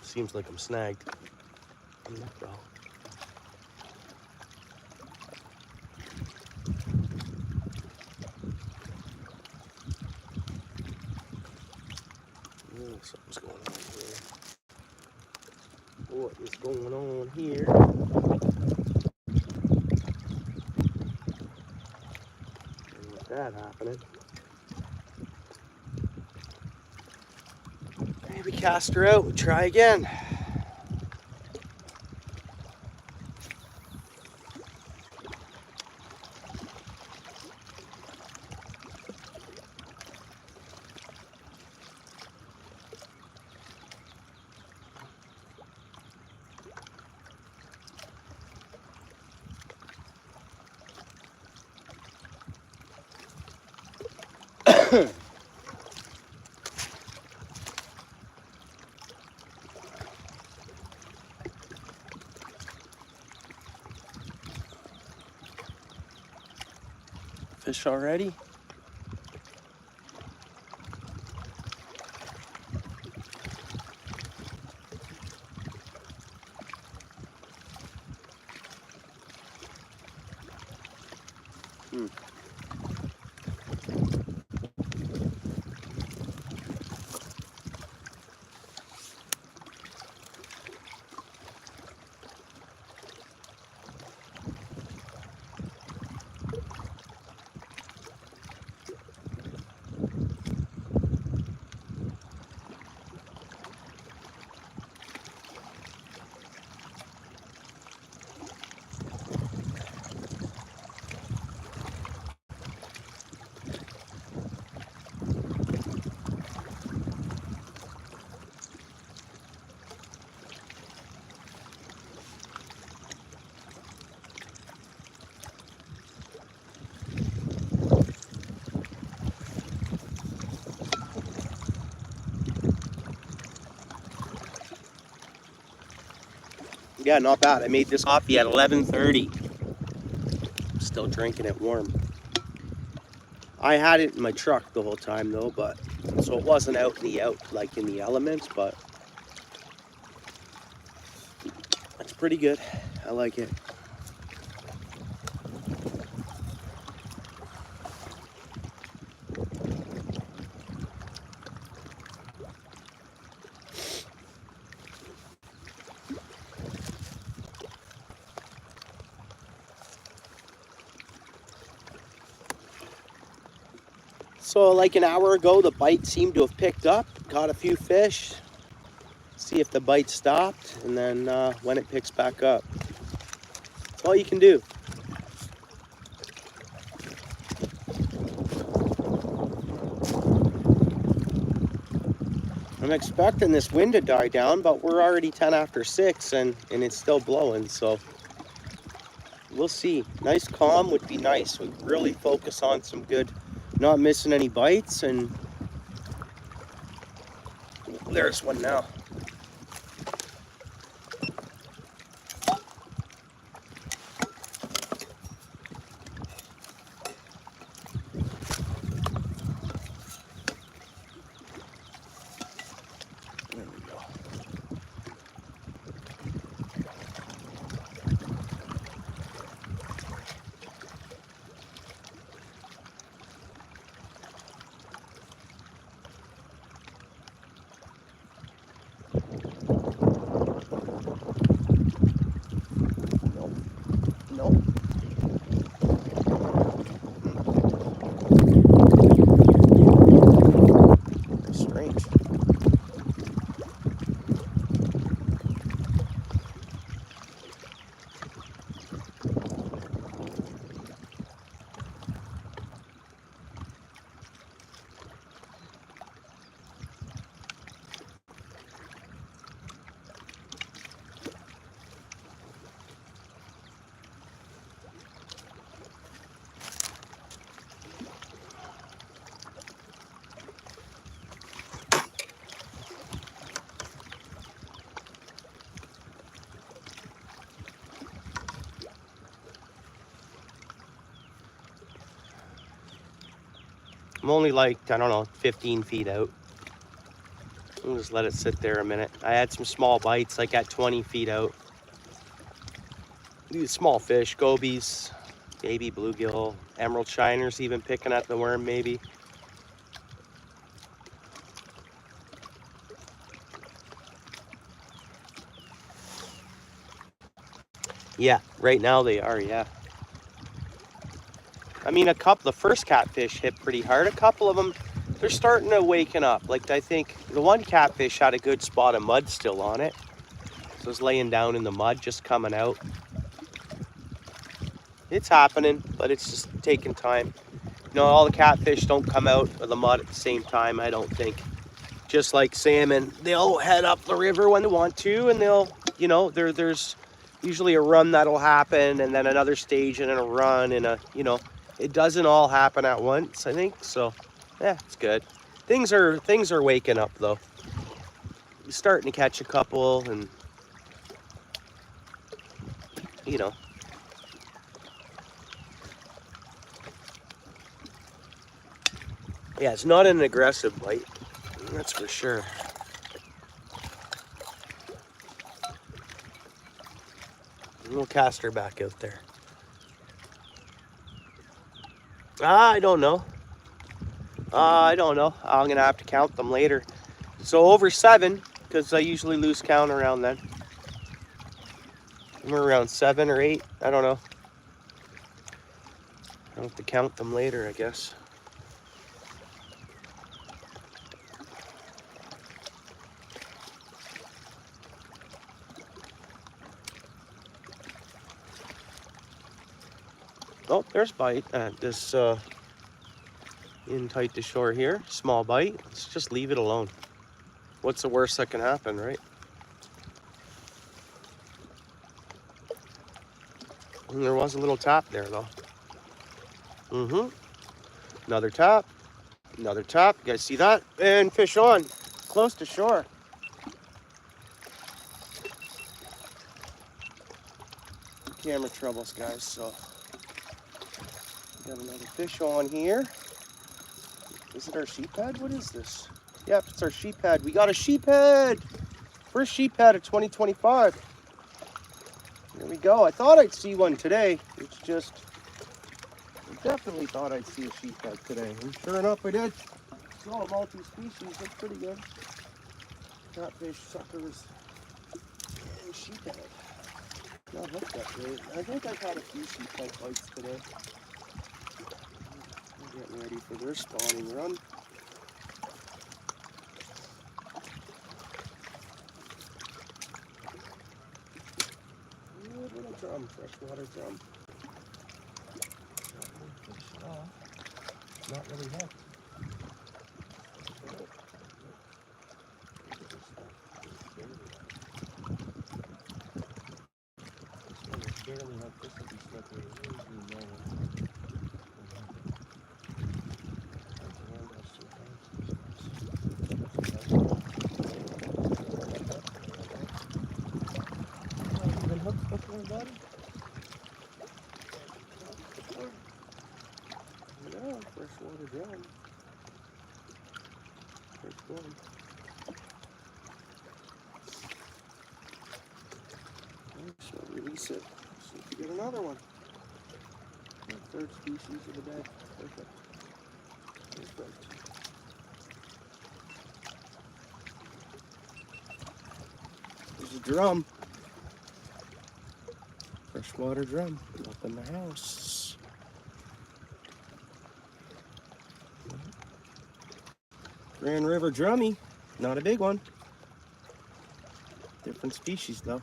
Seems like I'm snagged. I'm not, bro. Oh, something's going on here. What is going on here? And with that happening, maybe cast her out and try again. Fish already? Yeah, not bad. I made this coffee at 11:30. Still drinking it warm. I had it in my truck the whole time though, but so it wasn't out in the elements, but it's pretty good. I like it. So like an hour ago, the bite seemed to have picked up, caught a few fish, see if the bite stopped, and then when it picks back up. That's all you can do. I'm expecting this wind to die down, but we're already 10 after 6 and it's still blowing, so we'll see. Nice calm would be nice. We'd really focus on some good, not missing any bites, and there's one now. I'm only like, I don't know, 15 feet out. I'll just let it sit there a minute. I had some small bites like at 20 feet out. These small fish, gobies, baby bluegill, emerald shiners even picking at the worm maybe. Yeah, right now they are, yeah. I mean, the first catfish hit pretty hard. A couple of them, they're starting to waken up. Like, I think the one catfish had a good spot of mud still on it. So it's laying down in the mud, just coming out. It's happening, but it's just taking time. You know, all the catfish don't come out of the mud at the same time, I don't think. Just like salmon, they'll head up the river when they want to, and they'll, you know, there's usually a run that'll happen, and then another stage and then a run, and it doesn't all happen at once, I think. So, yeah, it's good. Things are waking up though. You're starting to catch a couple, and you know. Yeah, it's not an aggressive bite, that's for sure. We'll cast her back out there. I don't know. I don't know. I'm gonna have to count them later. So over 7, because I usually lose count around then. We're around 7 or 8. I don't know. I'll have to count them later, I guess. Oh, there's bite at this in tight to shore here. Small bite. Let's just leave it alone. What's the worst that can happen, right? And there was a little tap there though. Another tap. Another tap. You guys see that? And fish on. Close to shore. Camera troubles, guys, so got another fish on here. Is it our sheep head? What is this? Yep, it's our sheep head. We got a sheep head! First sheep head of 2025. Here we go. I thought I'd see one today. It's just, I definitely thought I'd see a sheep head today. And sure enough, I did. It's all multi-species. Looks pretty good. Catfish, suckers, and sheep head. Not hooked that great. I think I've had a few sheep head bites today. We're getting ready for their spawning run. Little drum, freshwater drum. Not really hooked. Barely hooked. This will be slippery. Been hooked before, buddy? Yeah, freshwater drum. First one. So release it. See if you get another one. The third species of the day. Perfect. Perfect. There's a drum. Freshwater drum up in the house. Grand River drummy. Not a big one. Different species though.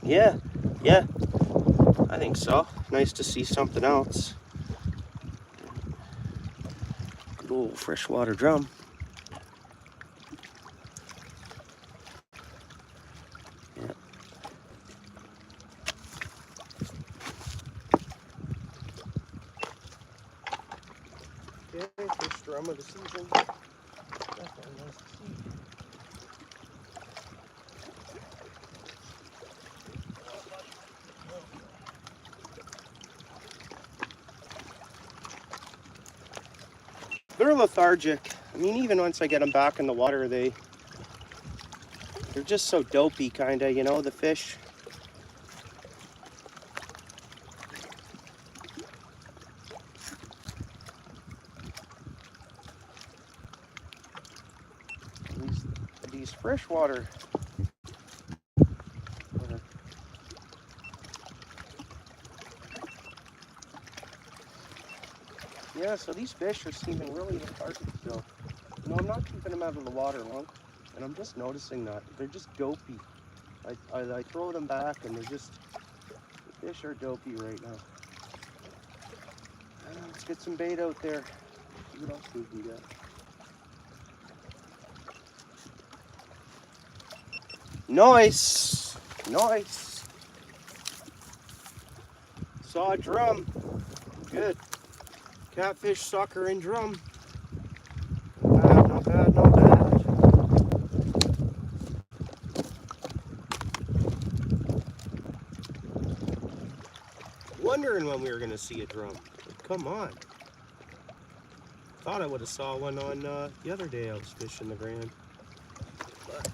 Yeah, I think so. Nice to see something else. Good old freshwater drum. Yeah. Okay, first drum of the season. Definitely nice to see. They're lethargic. I mean, even once I get them back in the water, they're just so dopey, kind of, you know, the fish. These freshwater. Yeah, so these fish are seeming really lethargic still. No, I'm not keeping them out of the water long, and I'm just noticing that. They're just dopey. I throw them back, and the fish are dopey right now. Let's get some bait out there. See what else we can get. Nice! Nice! Saw a drum. Good. Catfish, sucker, and drum. Not bad, not bad. Wondering when we were going to see a drum. But come on. Thought I would have saw one on the other day I was fishing the Grand. But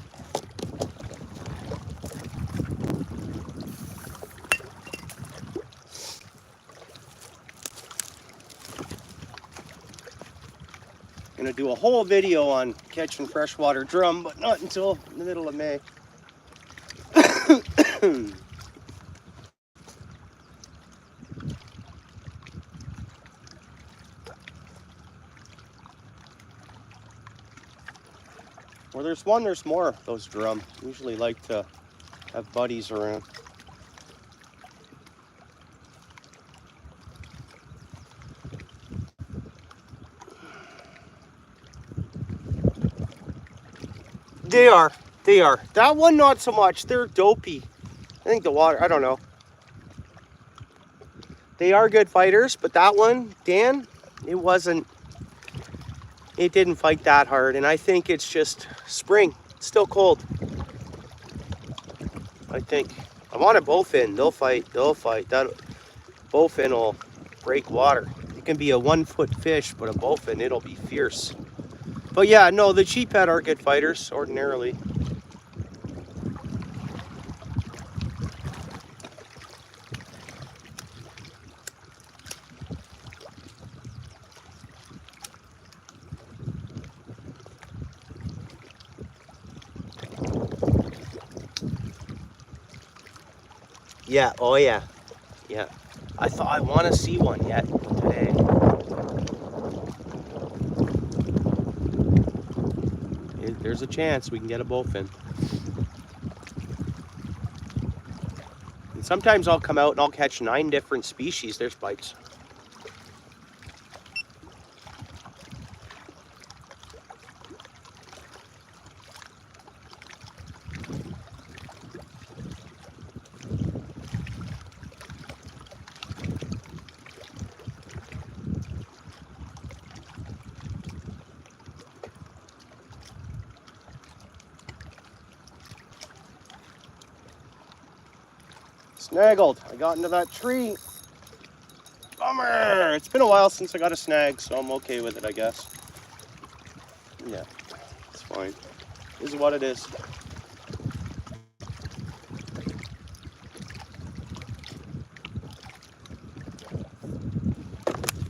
gonna do a whole video on catching freshwater drum, but not until the middle of May. Where there's one, there's more of those drum. Usually like to have buddies around. They are. That one, not so much. They're dopey. I think the water, I don't know. They are good fighters, but that one, Dan, it didn't fight that hard. And I think it's just spring. It's still cold. I think. I want a bowfin. They'll fight. That bowfin will break water. It can be a 1 foot fish, but a bowfin, it'll be fierce. But yeah, no, the cheaphead are good fighters ordinarily. Yeah, oh yeah. Yeah. I want to see one yet today. There's a chance we can get a bowfin. And sometimes I'll come out and I'll catch 9 different species. There's bites. Snaggled. I got into that tree. Bummer. It's been a while since I got a snag, so I'm okay with it, I guess. Yeah, it's fine. This is what it is.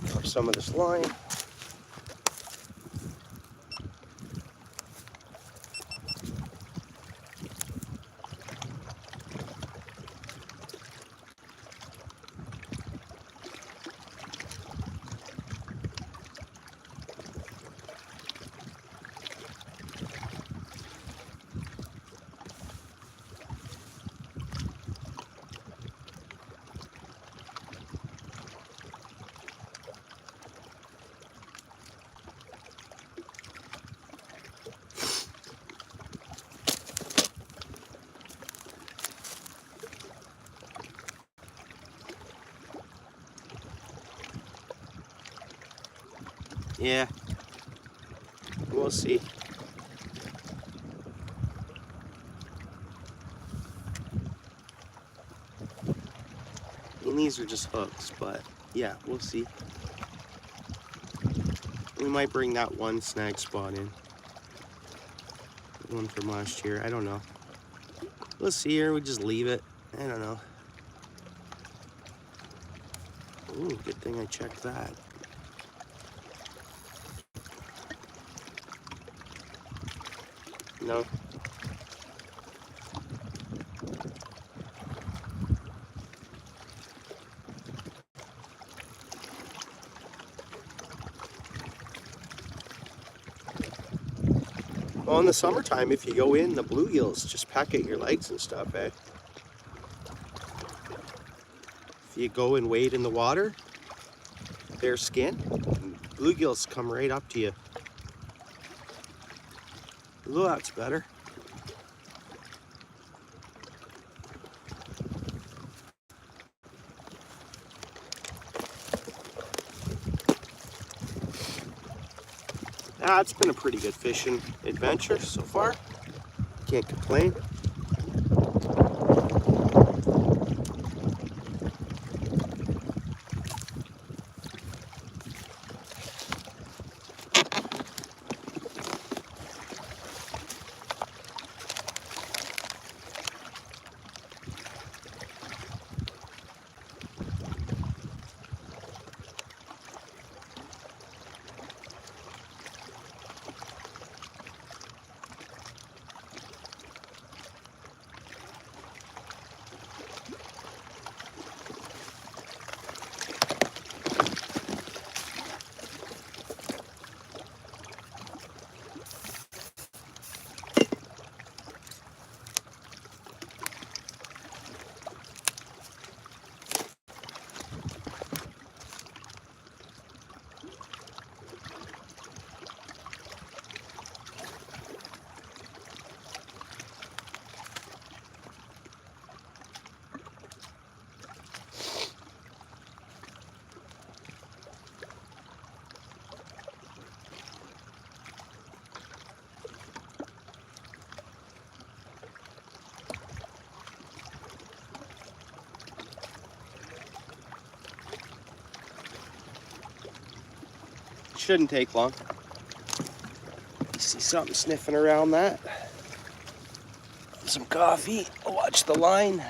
Drop some of this line. Yeah, we'll see. And these are just hooks, but yeah, we'll see. We might bring that one snag spot in. The one from last year. I don't know. We'll see here. We just leave it. I don't know. Ooh, good thing I checked that. No. Well, in the summertime, if you go in, the bluegills just peck at your legs and stuff, eh? If you go and wade in the water, their skin, bluegills come right up to you. Ooh, that's better. It's been a pretty good fishing adventure so far. Can't complain. Shouldn't take long. See something sniffing around that. Some coffee. Watch the line.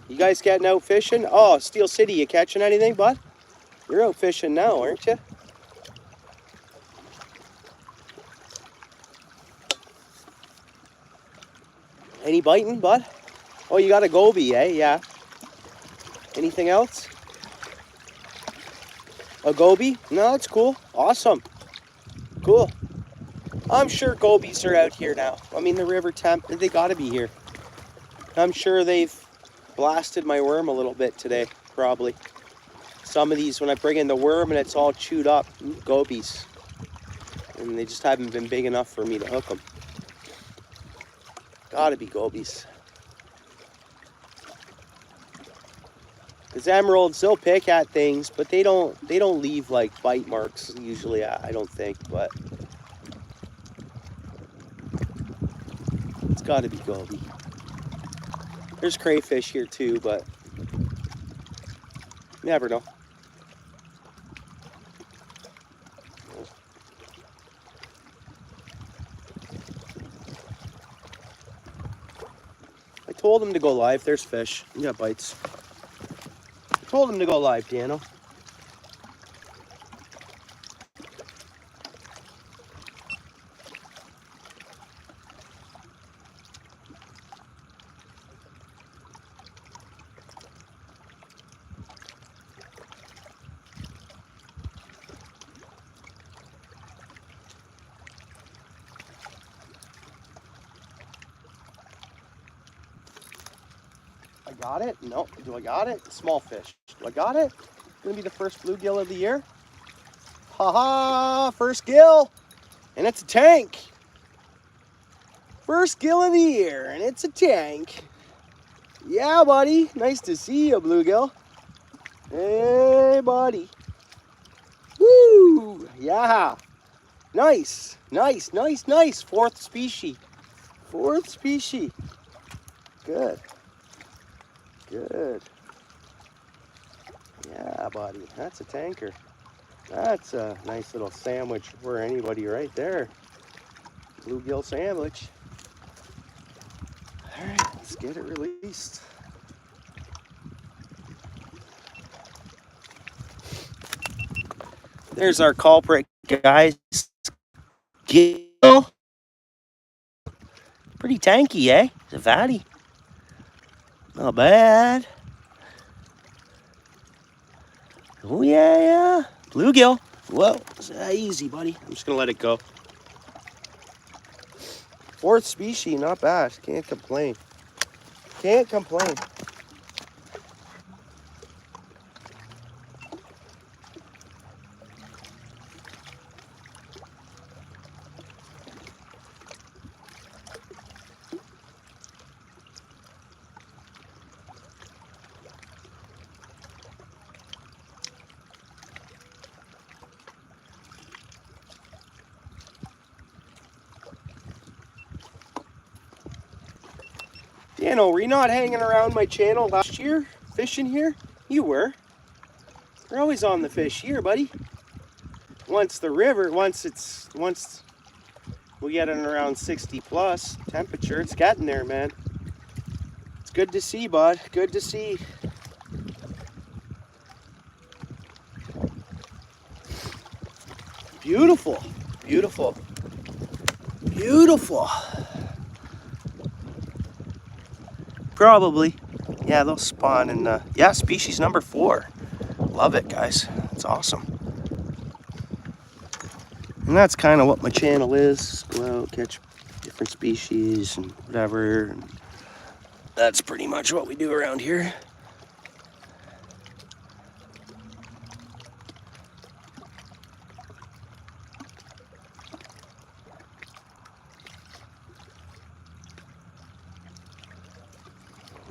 You guys getting out fishing? Oh, Steel City, you catching anything, bud? You're out fishing now, aren't you? Any biting, bud? Oh, you got a goby, eh? Yeah. Anything else? A goby? No, that's cool. Awesome. Cool. I'm sure gobies are out here now. I mean, the river temp, they gotta be here. I'm sure they've blasted my worm a little bit today, probably. Some of these, when I bring in the worm and it's all chewed up, gobies. And they just haven't been big enough for me to hook them. Gotta be gobies. Because emeralds, they'll pick at things, but they don't leave like bite marks usually, I don't think, but it's gotta be goby. There's crayfish here too, but never know. I told him to go live. There's fish. You got bites. I told him to go live, Dano. I got it? No. Do I got it? Small fish. Do I got it? Gonna be the first bluegill of the year. Haha! First gill! And it's a tank! First gill of the year, and it's a tank. Yeah, buddy. Nice to see you, bluegill. Hey, buddy. Woo! Yeah. Nice, nice, nice, nice. Fourth species. Fourth species. Good. Good. Yeah, buddy. That's a tanker. That's a nice little sandwich for anybody right there. Bluegill sandwich. All right, let's get it released. There's our culprit, guys. Gill. Pretty tanky, eh? It's a fatty. Not bad. Oh, yeah, yeah. Bluegill. Whoa, easy, buddy. I'm just going to let it go. Fourth species, not bad. Can't complain. Can't complain. Dano, were you not hanging around my channel last year, fishing here? You were. You're always on the fish here, buddy. Once we get it around 60 plus temperature, it's getting there, man. It's good to see, bud. Good to see. Beautiful, beautiful, beautiful. Probably. Yeah, they'll spawn in, yeah, species number 4. Love it, guys. It's awesome. And that's kind of what my channel is. Go out, catch different species and whatever. And that's pretty much what we do around here.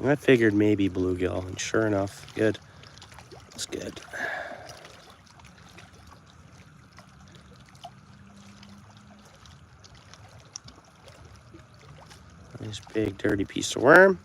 I figured maybe bluegill, and sure enough, good. It's good. Nice big dirty piece of worm.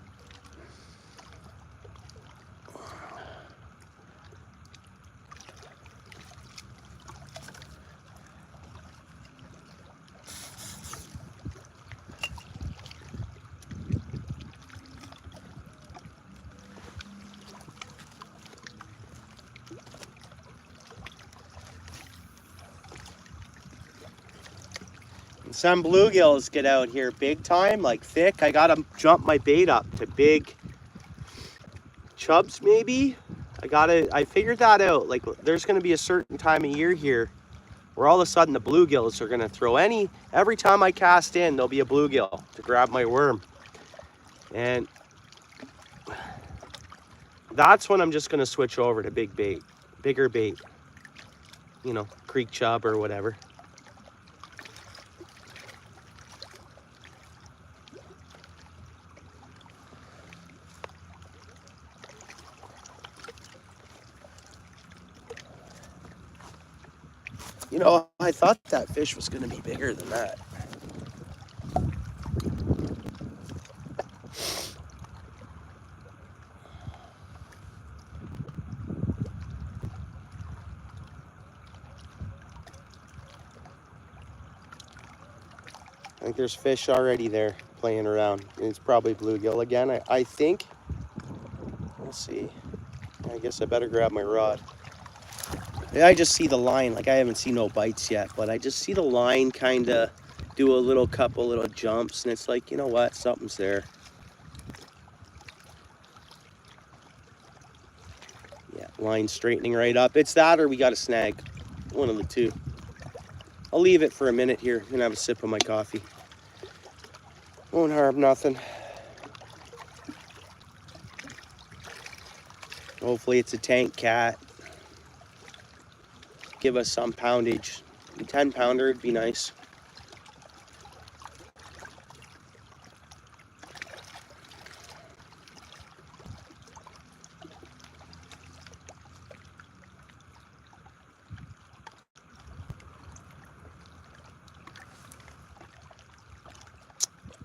Some bluegills get out here big time, like thick. I gotta jump my bait up to big chubs, maybe. I figured that out. Like, there's gonna be a certain time of year here where all of a sudden the bluegills are gonna throw every time I cast in, there'll be a bluegill to grab my worm. And that's when I'm just gonna switch over to big bait, bigger bait. You know, creek chub or whatever. You know, I thought that fish was going to be bigger than that. I think there's fish already there playing around. It's probably bluegill again, I think. We'll see. I guess I better grab my rod. I just see the line, like I haven't seen no bites yet, but I just see the line kind of do a couple little jumps, and it's like, you know what, something's there. Yeah, line straightening right up. It's that or we got a snag. One of the two. I'll leave it for a minute here and have a sip of my coffee. Won't harm nothing. Hopefully it's a tank cat. Give us some poundage. A 10-pounder would be nice.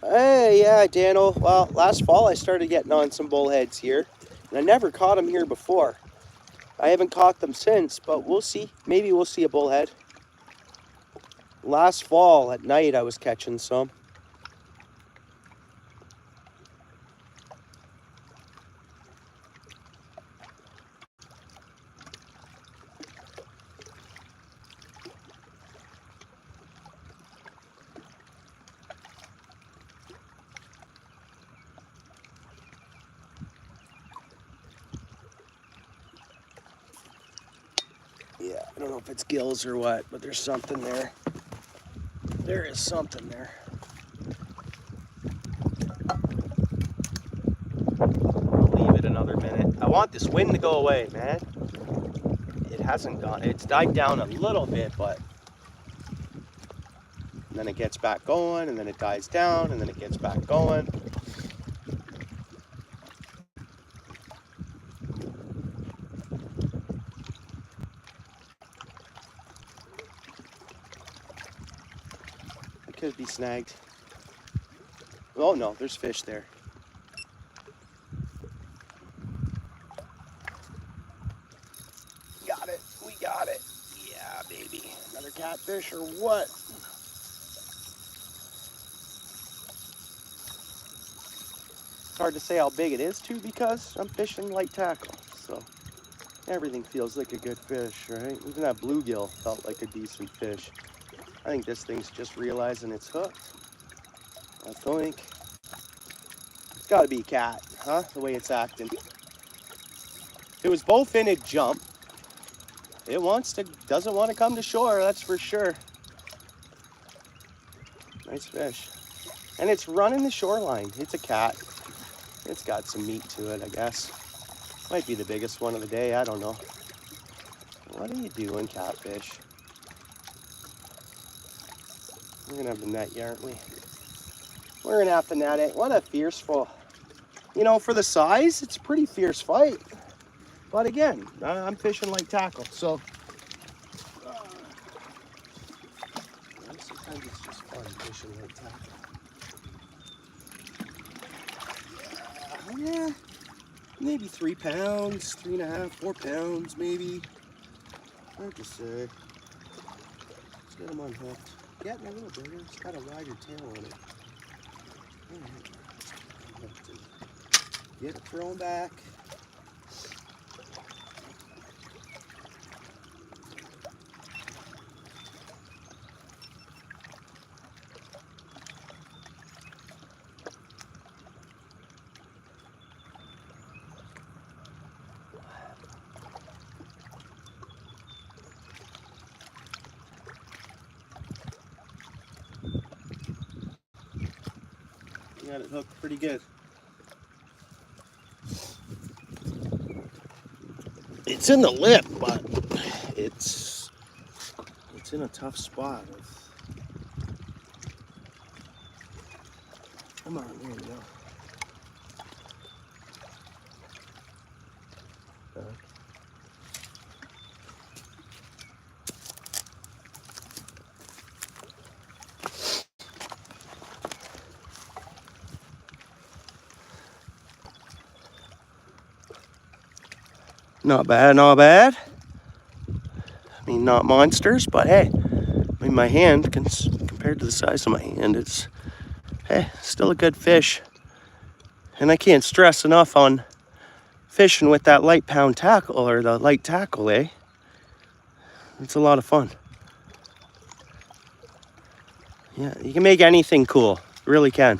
Hey, yeah, Daniel. Well, last fall I started getting on some bullheads here, and I never caught them here before. I haven't caught them since, but we'll see. Maybe we'll see a bullhead. Last fall at night I was catching some. Yeah, I don't know if it's gills or what, but there's something there. There is something there. I'll leave it another minute. I want this wind to go away, man. It hasn't gone. It's died down a little bit, but and then it gets back going, and then it dies down, and then it gets back going. It could be snagged. Oh no, there's fish there. Got it. We got it. Yeah, baby. Another catfish or what? It's hard to say how big it is too because I'm fishing light tackle, so everything feels like a good fish, right? Even that bluegill felt like a decent fish. I think this thing's just realizing it's hooked. I think it's got to be a cat, huh? The way it's acting. It was bowfin, it jump. It doesn't want to come to shore, that's for sure. Nice fish. And it's running the shoreline. It's a cat. It's got some meat to it, I guess. Might be the biggest one of the day, I don't know. What are you doing, catfish? We're gonna have to net you, aren't we? We're gonna have to net it. What a fierceful, you know, for the size, it's a pretty fierce fight. But again, I'm fishing like tackle, so sometimes it's just fun fishing like tackle. Yeah, maybe 3 pounds, 3.5, 4 pounds, maybe. Hard to say. Let's get him unhooked. Getting a little bigger. It's got a wider tail on it. All right. Get it thrown back. Got it hooked pretty good. It's in the lip, but it's in a tough spot. Come on, there we go. Not bad, not bad. I mean, not monsters, but hey, I mean, my hand, compared to the size of my hand, it's, hey, still a good fish. And I can't stress enough on fishing with that light pound tackle, or the light tackle, eh? It's a lot of fun. Yeah, you can make anything cool, really can,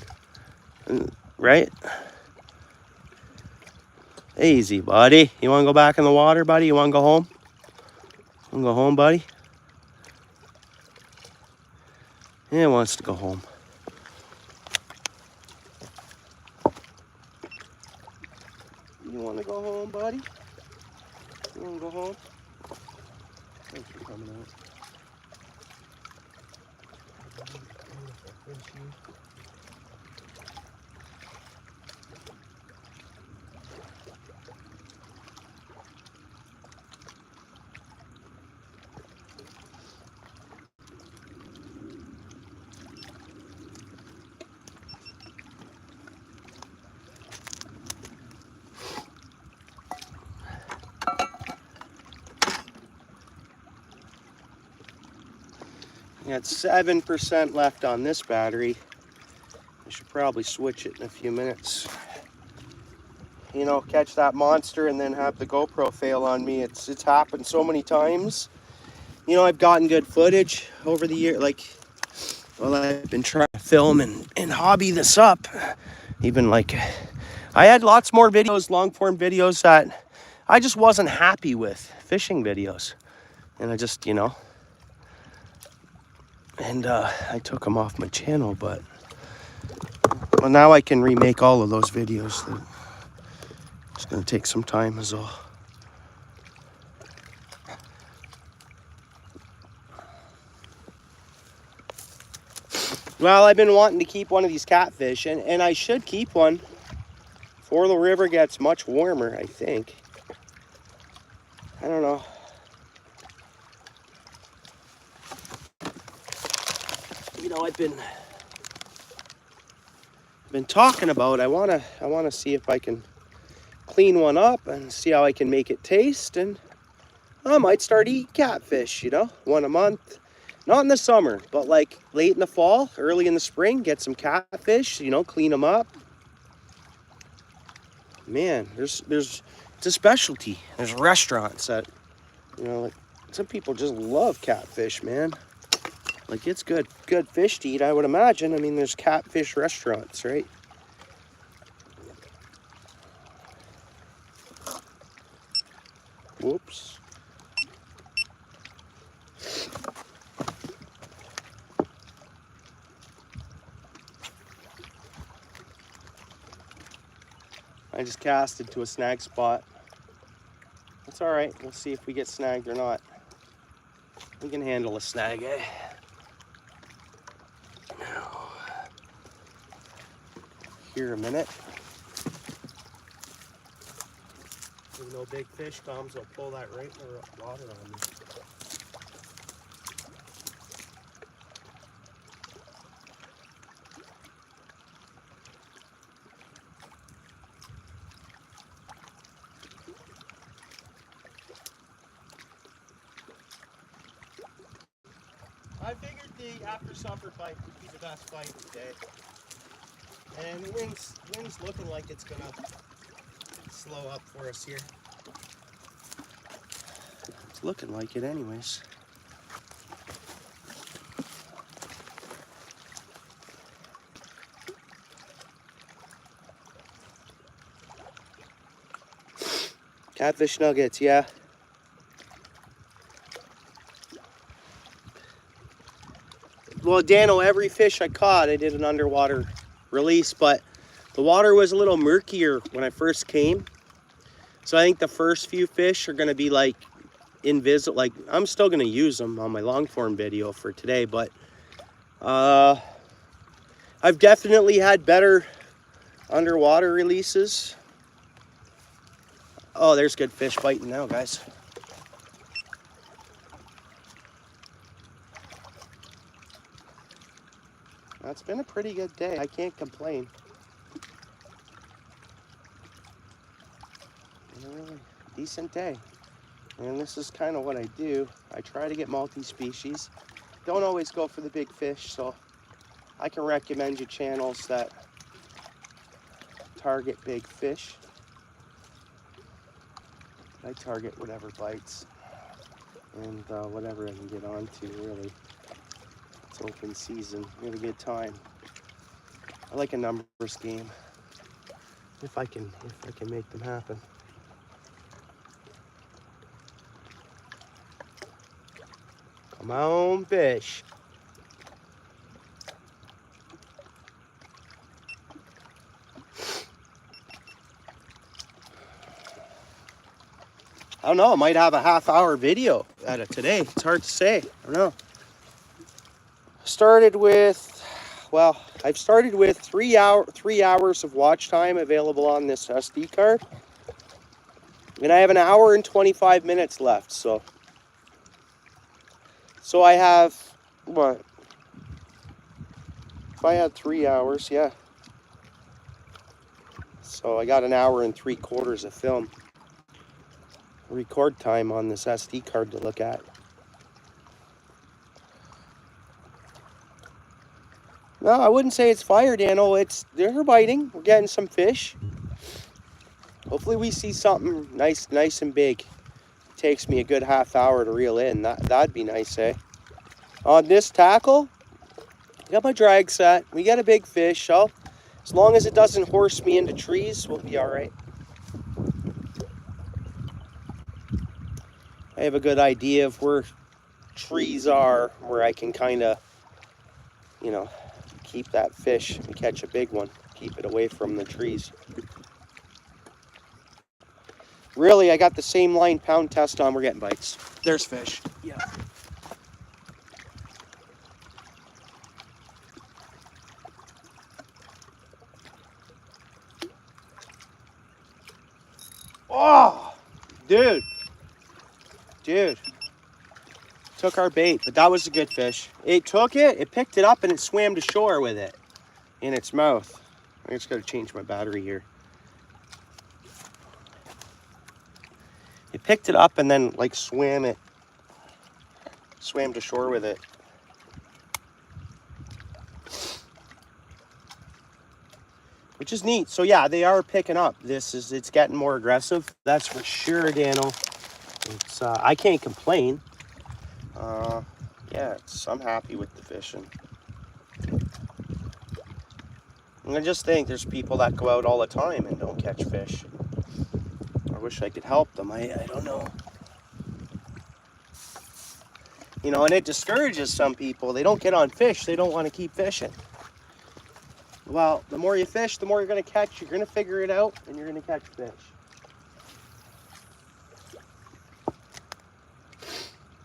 right? Easy, buddy. You want to go back in the water, buddy? You want to go home? Want to go home, buddy? Yeah, he wants to go home. You want to go home, buddy? You want to go home? Thanks for coming out. I got 7% left on this battery. I should probably switch it in a few minutes. You know, catch that monster and then have the GoPro fail on me. It's happened so many times. You know, I've gotten good footage over the year. Like, well, I've been trying to film and hobby this up. Even like, I had lots more videos, long form videos that I just wasn't happy with, fishing videos. And I just, you know, and I took them off my channel, but well, now I can remake all of those videos. It's gonna take some time as well. Well, I've been wanting to keep one of these catfish, and I should keep one before the river gets much warmer, I think. I don't know. You know, I've been talking about, I wanna see if I can clean one up and see how I can make it taste, and I might start eating catfish, you know, one a month. Not in the summer, but like late in the fall, early in the spring, get some catfish, you know, clean them up. Man, it's a specialty. There's restaurants that, you know, like some people just love catfish, man. Like it's good fish to eat, I would imagine. I mean, there's catfish restaurants, right? Whoops. I just casted to a snag spot. That's all right. We'll see if we get snagged or not. We can handle a snag, eh? Now, here a minute. If no big fish comes, I'll pull that right in the water on me. I figured the after supper bite would be the best bite of the day. And the wind's looking like it's gonna slow up for us here. It's looking like it anyways. Catfish nuggets, yeah. Well, Dano, every fish I caught, I did an underwater release, but the water was a little murkier when I first came. So I think the first few fish are gonna be like invisible. Like, I'm still gonna use them on my long form video for today, but I've definitely had better underwater releases. Oh, there's good fish biting now, guys. It's been a pretty good day. I can't complain. Really decent day. And this is kind of what I do. I try to get multi-species. Don't always go for the big fish, so I can recommend you channels that target big fish. I target whatever bites and whatever I can get onto, really. It's open season. We have a good time. I like a numbers game. If I can make them happen. Come on, fish. I don't know, I might have a half-hour video out of today. It's hard to say. I don't know. Started with, well, I've started with 3 hours of watch time available on this SD card. And I have an hour and 25 minutes left, so I have, what? If I had 3 hours, yeah. So I got an hour and 3/4 of film. Record time on this SD card to look at. No, I wouldn't say it's fire, Dano. They're biting. We're getting some fish. Hopefully we see something nice and big. It takes me a good half hour to reel in. That'd be nice, eh? On this tackle, I got my drag set. We got a big fish, so as long as it doesn't horse me into trees, we'll be all right. I have a good idea of where trees are, where I can kind of, you know, keep that fish and catch a big one. Keep it away from the trees. Really, I got the same line pound test on. We're getting bites. There's fish. Yeah. Oh, dude. Took our bait, but that was a good fish. It picked it up, and it swam to shore with it in its mouth. I just got to change my battery here. It picked it up and then like swam to shore with it. Which is neat. So yeah, they are picking up. It's getting more aggressive. That's for sure, Dano. I can't complain. Yeah, I'm happy with the fishing. And I just think there's people that go out all the time and don't catch fish. I wish I could help them. I don't know. You know, and it discourages some people. They don't get on fish. They don't want to keep fishing. Well, the more you fish, the more you're going to catch. You're going to figure it out, and you're going to catch fish.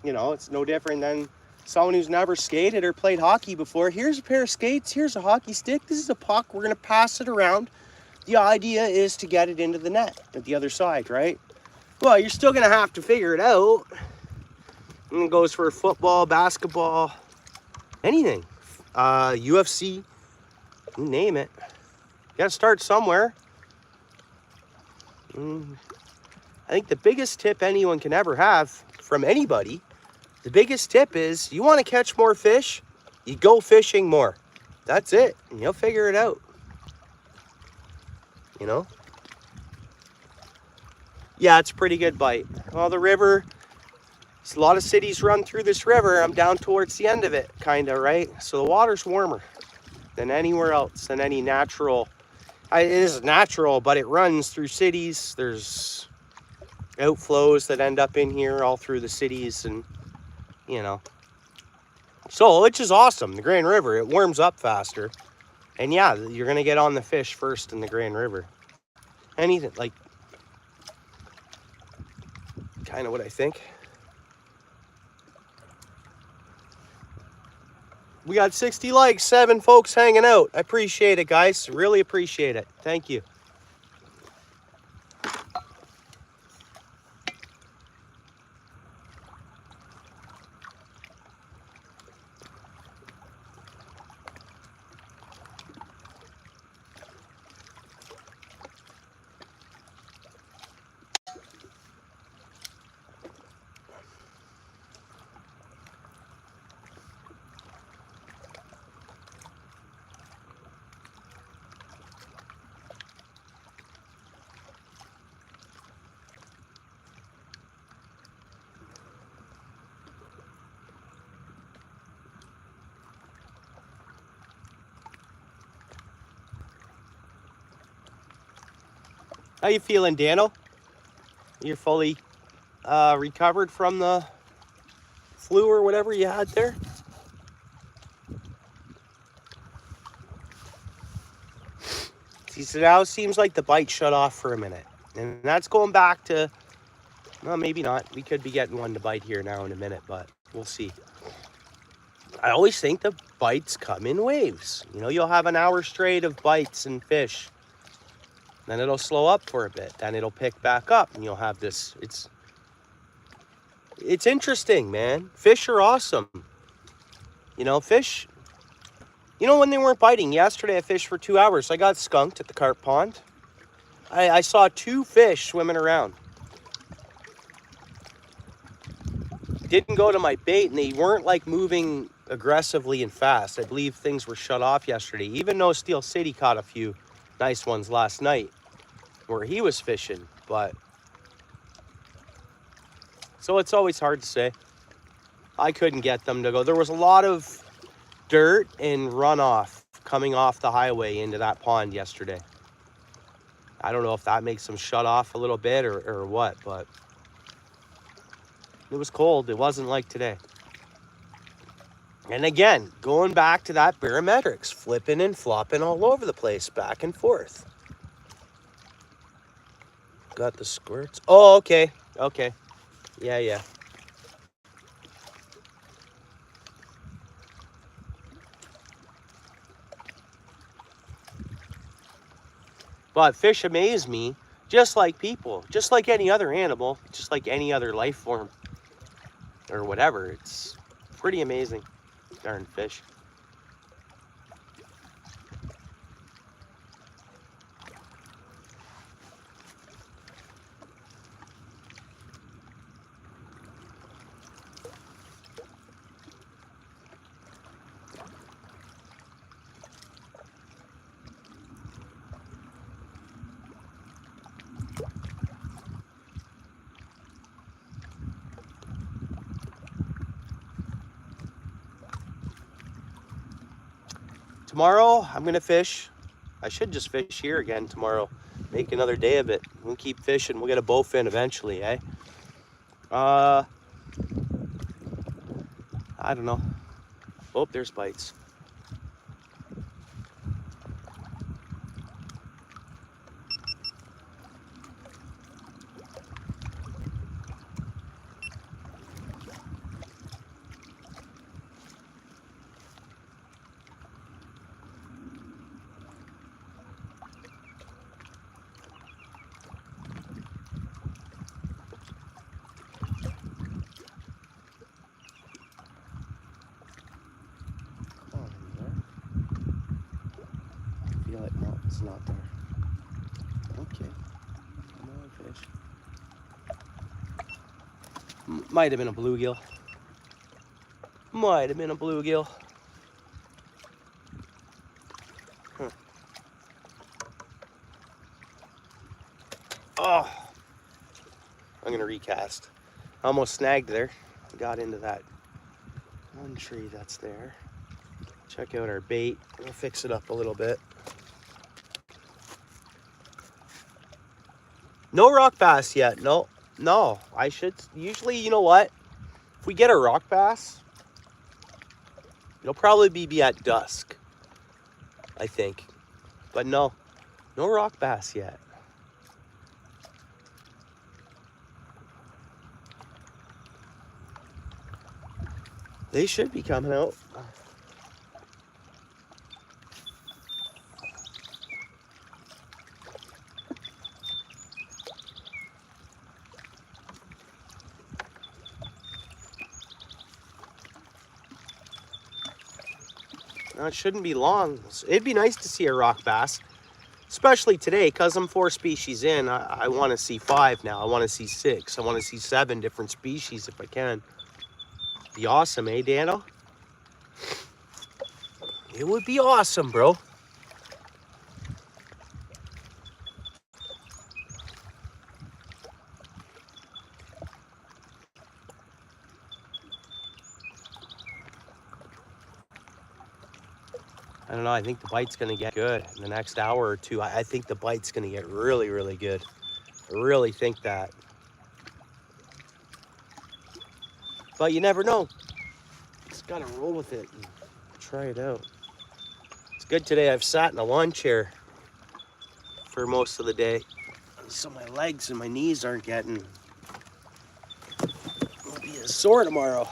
You know, it's no different than someone who's never skated or played hockey before. Here's a pair of skates. Here's a hockey stick. This is a puck. We're going to pass it around. The idea is to get it into the net at the other side, right? Well, you're still going to have to figure it out. And it goes for football, basketball, anything. UFC, you name it. You got to start somewhere. I think the biggest tip anyone can ever have from anybody, the biggest tip is you want to catch more fish, you go fishing more. That's it. And you'll figure it out. You know? Yeah, it's a pretty good bite. Well, the river, a lot of cities run through this river. I'm down towards the end of it, kind of, right? So the water's warmer than anywhere else, than any natural. It is natural, but it runs through cities. There's outflows that end up in here all through the cities, and, you know. So, which is awesome. The Grand River, it warms up faster. And yeah, you're going to get on the fish first in the Grand River. Anything, like, kind of what I think. We got 60 likes, 7 folks hanging out. I appreciate it, guys. Really appreciate it. Thank you. How you feeling, Dano? You're fully recovered from the flu or whatever you had there? See, so now it seems like the bite shut off for a minute. And that's going back to, well, maybe not. We could be getting one to bite here now in a minute, but we'll see. I always think the bites come in waves. You know, you'll have an hour straight of bites and fish. Then it'll slow up for a bit. Then it'll pick back up, and you'll have this. It's interesting, man. Fish are awesome. You know, fish. You know, when they weren't biting, yesterday I fished for 2 hours. I got skunked at the carp pond. I saw 2 fish swimming around. Didn't go to my bait, and they weren't like moving aggressively and fast. I believe things were shut off yesterday, even though Steel City caught a few nice ones last night where he was fishing. But so it's always hard to say. I couldn't get them to go. There was a lot of dirt and runoff coming off the highway into that pond yesterday. I don't know if that makes them shut off a little bit or what, but it was cold. It wasn't like today. And again, going back to that barometrics, flipping and flopping all over the place, back and forth. Got the squirts. Oh, okay. Okay. Yeah. But fish amaze me, just like people, just like any other animal, just like any other life form or whatever. It's pretty amazing. Darn fish. Tomorrow, I'm going to fish. I should just fish here again tomorrow. Make another day of it. We'll keep fishing. We'll get a bowfin eventually, eh? I don't know. Oh, there's bites. Feel it. No, it's not there. Okay. Come on, fish. Might have been a bluegill. Might have been a bluegill. Huh. Oh, I'm gonna recast. Almost snagged there. Got into that one tree that's there. Check out our bait. We'll fix it up a little bit. No rock bass yet. No. I should. Usually, you know what? If we get a rock bass, it'll probably be at dusk, I think. But no rock bass yet. They should be coming out. No, it shouldn't be long. It'd be nice to see a rock bass, especially today, because I'm 4 species in. I want to see 5 now. I want to see 6. I want to see 7 different species if I can. Be awesome, eh, Dano? It would be awesome, bro. I don't know. I think the bite's going to get good in the next hour or two. I think the bite's going to get really, really good. I really think that. But you never know. Just got to roll with it and try it out. It's good today. I've sat in a lawn chair for most of the day, so my legs and my knees aren't getting. It'll be as sore tomorrow.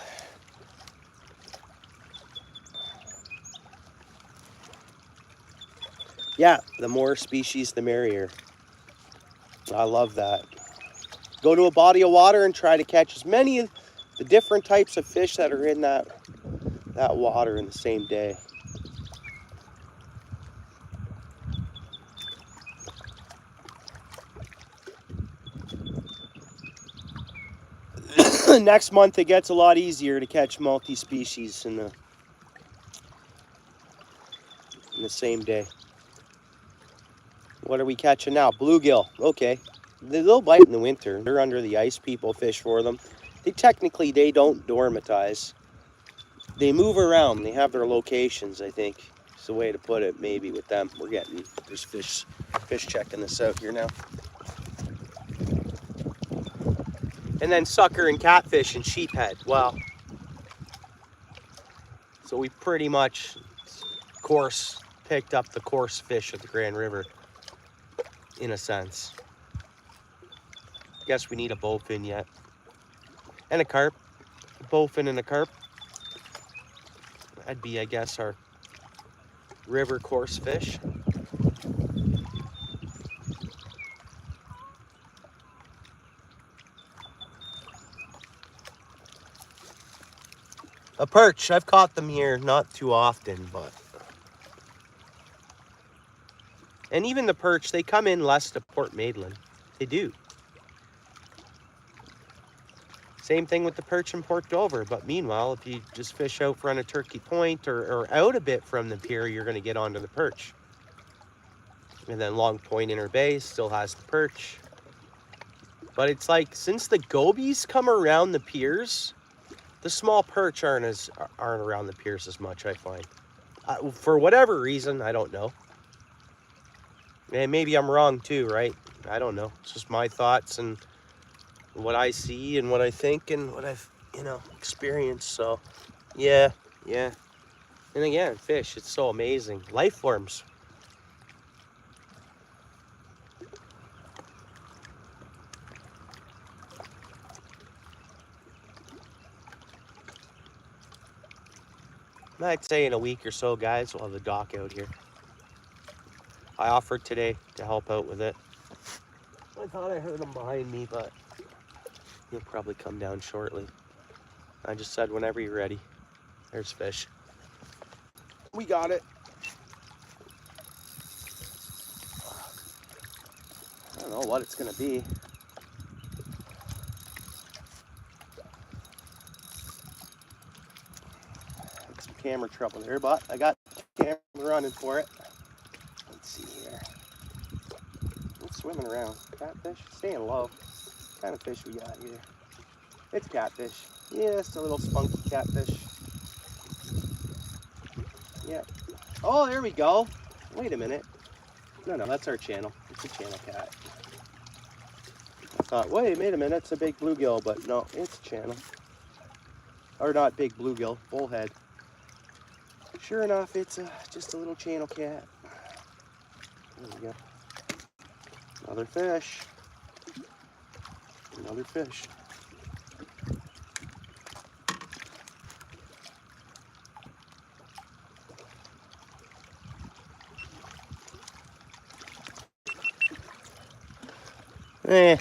Yeah, the more species, the merrier. I love that. Go to a body of water and try to catch as many of the different types of fish that are in that water in the same day. Next month it gets a lot easier to catch multi-species in in the same day. What are we catching now? Bluegill. Okay. They'll bite in the winter. They're under the ice. People fish for them. They don't dormitize. They move around. They have their locations, I think. It's the way to put it, maybe, with them. There's fish checking this out here now. And then sucker and catfish and sheephead. Well, so we pretty much picked up the coarse fish of the Grand River, in a sense. Guess we need a bowfin yet. And a carp. A bowfin and a carp. That'd be, I guess, our river coarse fish. A perch. I've caught them here, not too often, but... And even the perch, they come in less to Port Maitland. They do. Same thing with the perch in Port Dover, but meanwhile, if you just fish out front of Turkey Point or out a bit from the pier, you're going to get onto the perch. And then Long Point Inner Bay still has the perch. But it's like, since the gobies come around the piers, the small perch aren't around the piers as much, I find. For whatever reason, I don't know. And maybe I'm wrong too, right? I don't know. It's just my thoughts and what I see and what I think and what I've, experienced. So, yeah. And again, fish, it's so amazing. Life forms. I'd say in a week or so, guys, we'll have the dock out here. I offered today to help out with it. I thought I heard him behind me, but he'll probably come down shortly. I just said whenever you're ready. There's fish. We got it. I don't know what it's gonna be. Got some camera trouble here, but I got the camera running for it. Let's see here. It's swimming around. Catfish, staying low. What kind of fish we got here? It's catfish. Yeah, it's a little spunky catfish. Yeah. Oh, there we go. Wait a minute. No, that's our channel. It's a channel cat. I thought, wait a minute, it's a big bluegill, but no, it's a channel. Or not big bluegill, bullhead. Sure enough, it's just a little channel cat. There we go. Another fish. Another fish.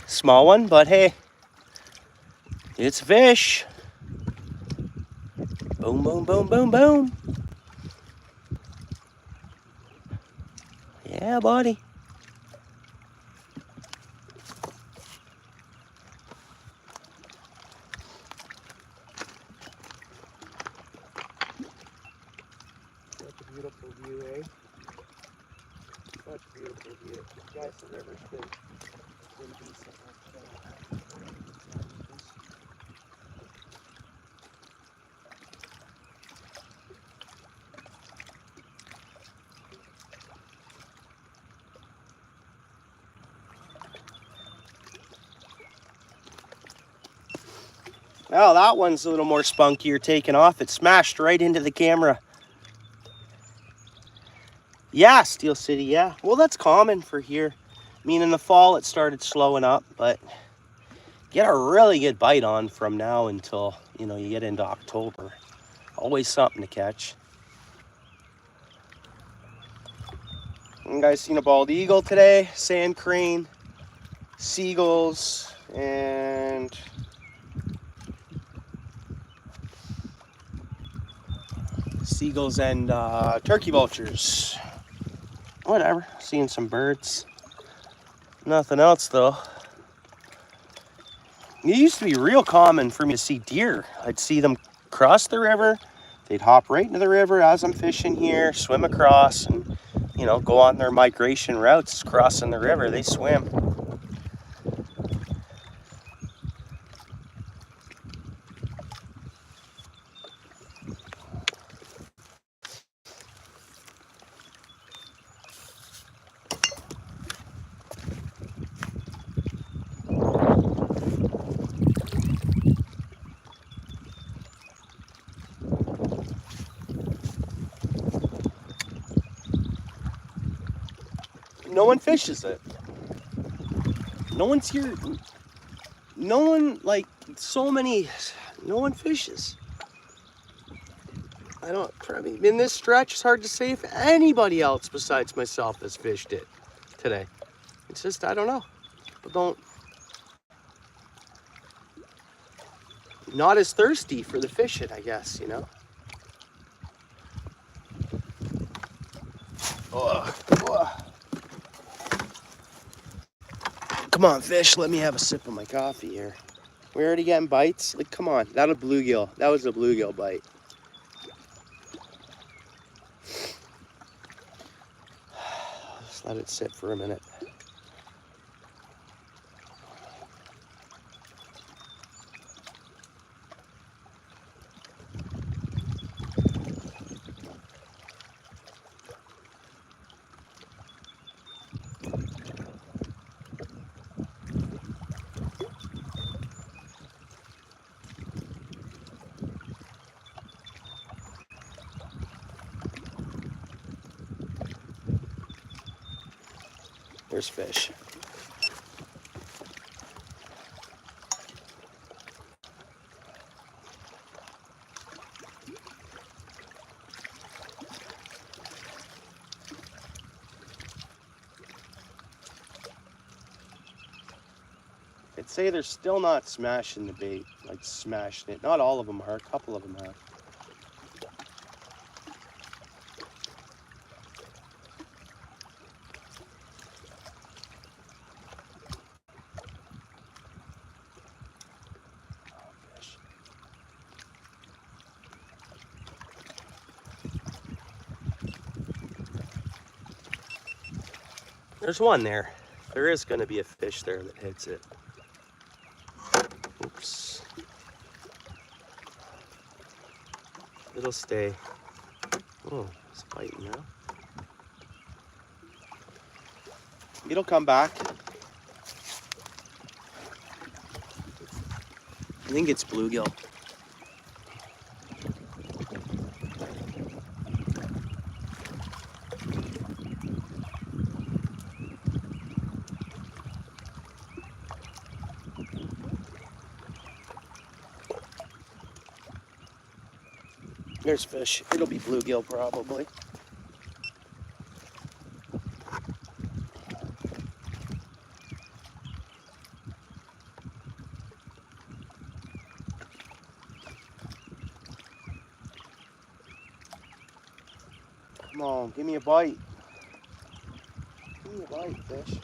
Small one, but hey, it's fish. Boom, boom, boom, boom, boom. Yeah, buddy. That's a beautiful view, eh? Such a beautiful view. Guys, the river's been decent. Oh, that one's a little more spunkier taking off. It smashed right into the camera. Yeah, Steel City, yeah. Well, that's common for here. I mean, in the fall, it started slowing up, but get a really good bite on from now until, you get into October. Always something to catch. You guys seen a bald eagle today, sand crane, seagulls, and turkey vultures. Whatever, seeing some birds. Nothing else though. It used to be real common for me to see deer. I'd see them cross the river. They'd hop right into the river as I'm fishing here, swim across, and you know, go on their migration routes crossing the river. They swim. No one fishes it. No one's here. No one, like, so many, no one fishes. I don't, I mean, in this stretch, it's hard to say if anybody else besides myself has fished it today. It's just, I don't know. People not as thirsty for the fishing, I guess, you know? Ugh. Ugh. Come on, fish, let me have a sip of my coffee here. We're already getting bites? Like, come on, that was a bluegill. That was a bluegill bite. Just let it sit for a minute. There's fish. I'd say they're still not smashing the bait, like smashing it. Not all of them are, a couple of them have. There's one there. There is going to be a fish there that hits it. Oops. It'll stay. Oh, it's biting now. It'll come back. I think it's bluegill. There's fish. It'll be bluegill probably. Come on, give me a bite. Give me a bite, fish.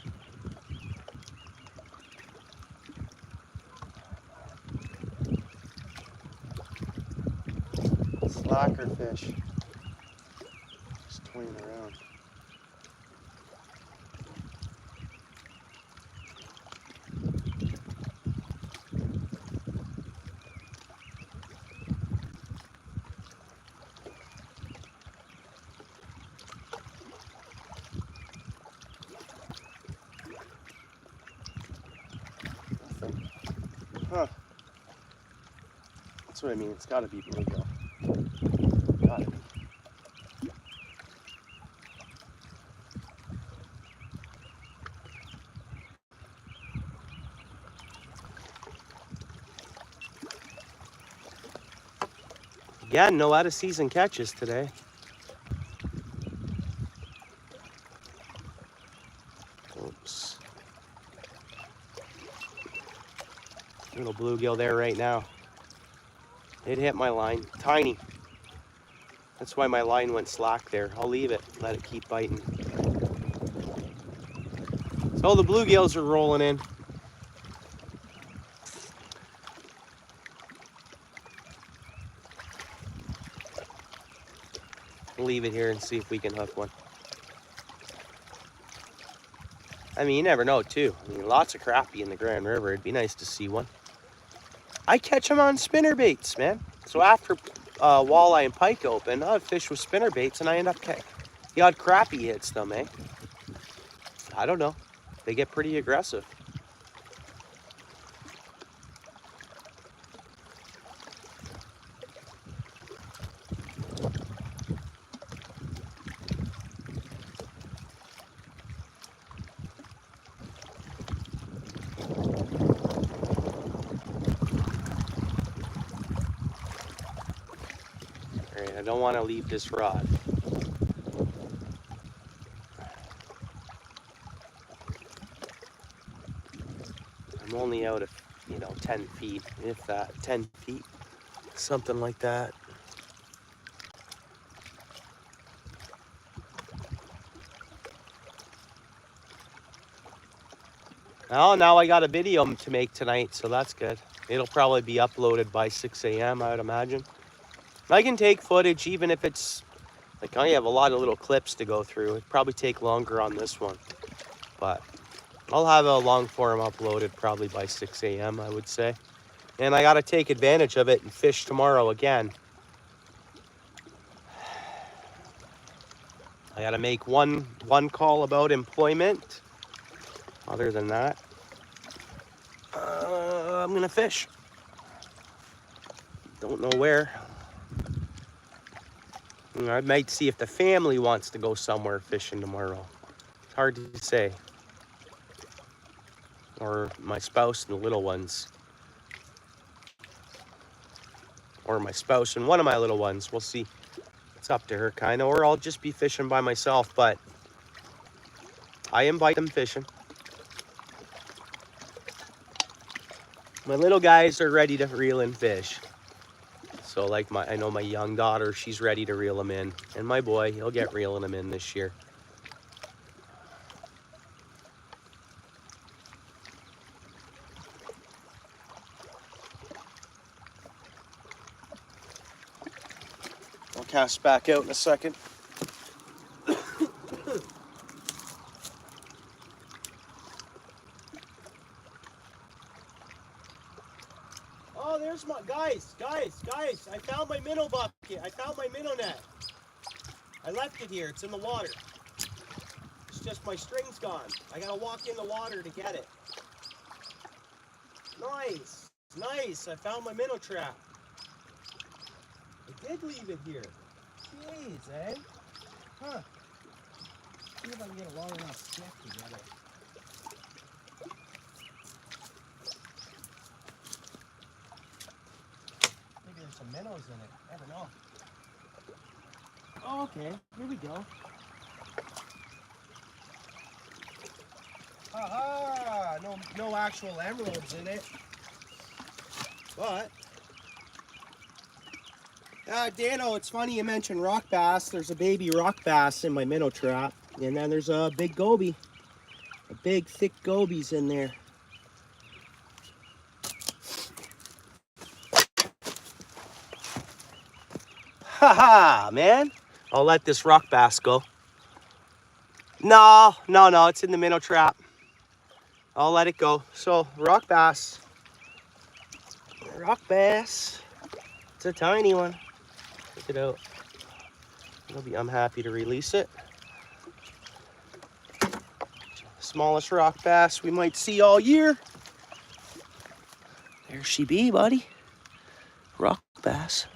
Slacker fish. Just toying around. Nothing. Huh. That's what I mean. It's gotta be bluegill. Gotta be. Again, no out of season catches today. Oops. Little bluegill there right now. It hit my line. Tiny. That's why my line went slack there. I'll leave it. Let it keep biting. So the bluegills are rolling in. We'll leave it here and see if we can hook one. I mean, you never know too. I mean, lots of crappie in the Grand River. It'd be nice to see one. I catch them on spinner baits, man. So after walleye and pike open, I'd fish with spinner baits, and I end up catching the odd crappie hits them, eh? I don't know. They get pretty aggressive. All right, I don't want to leave this rod. I'm only out of, 10 feet, if that, 10 feet, something like that. Oh, now I got a video to make tonight, so that's good. It'll probably be uploaded by 6 a.m., I would imagine. I can take footage even if it's, like, I have a lot of little clips to go through. It'd probably take longer on this one, but I'll have a long form uploaded probably by 6 a.m., I would say. And I got to take advantage of it and fish tomorrow again. I got to make one call about employment. Other than that, I'm going to fish. Don't know where. I might see if the family wants to go somewhere fishing tomorrow. It's hard to say. Or my spouse and the little ones. Or my spouse and one of my little ones. We'll see. It's up to her, kind of. Or I'll just be fishing by myself. But I invite them fishing. My little guys are ready to reel in fish. So like I know my young daughter, she's ready to reel them in. And my boy, he'll get reeling them in this year. I'll cast back out in a second. Oh, there's my, guys, I found my minnow bucket. I found my minnow net. I left it here, it's in the water. It's just my string's gone. I gotta walk in the water to get it. Nice, nice, I found my minnow trap. I did leave it here. Jeez, eh? Huh. See if I can get a long enough stick to get it. Maybe there's some minnows in it. Never know. Oh, okay. Here we go. Aha! No actual emeralds in it. But Dano, it's funny you mentioned rock bass. There's a baby rock bass in my minnow trap. And then there's a big goby. A big, thick goby's in there. Haha, man. I'll let this rock bass go. No, it's in the minnow trap. I'll let it go. So, rock bass. Rock bass. It's a tiny one. Check it out. I'm happy to release it. Smallest rock bass we might see all year. There she be, buddy. Rock bass.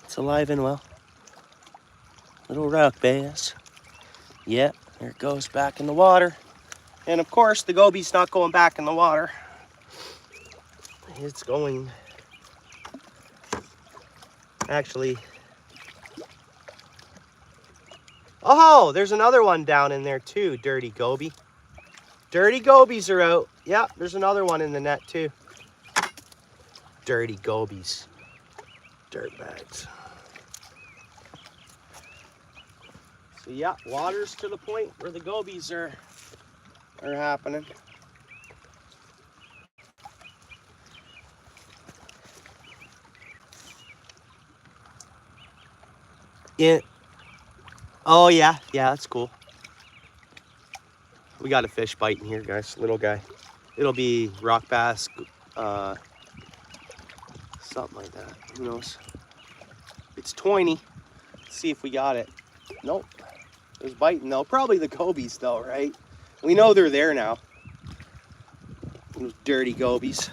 It's alive and well. Little rock bass. Yep, there it goes back in the water. And of course, the goby's not going back in the water. It's going... Actually... Oh, there's another one down in there too, dirty goby. Dirty gobies are out. Yeah, there's another one in the net too. Dirty gobies. Dirtbags. So yeah, water's to the point where the gobies are happening. Yeah. Oh yeah, that's cool. We got a fish biting here, guys. Little guy. It'll be rock bass, something like that. Who knows? It's 20. Let's see if we got it. Nope. It was biting though. Probably the gobies though, right? We know they're there now. Those dirty gobies.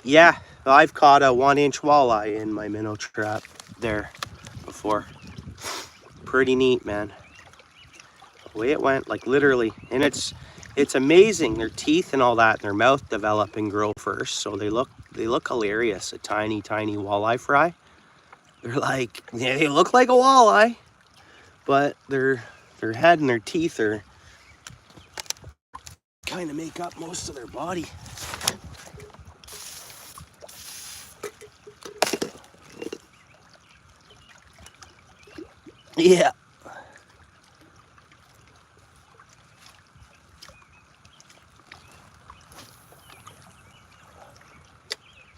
Yeah, I've caught a 1-inch walleye in my minnow trap there before. Pretty neat, man. The way it went, like literally. And it's amazing. Their teeth and all that, and their mouth develop and grow first. So they look hilarious. A tiny, tiny walleye fry. They're like, yeah, they look like a walleye, but their head and their teeth are kind of make up most of their body. Yeah.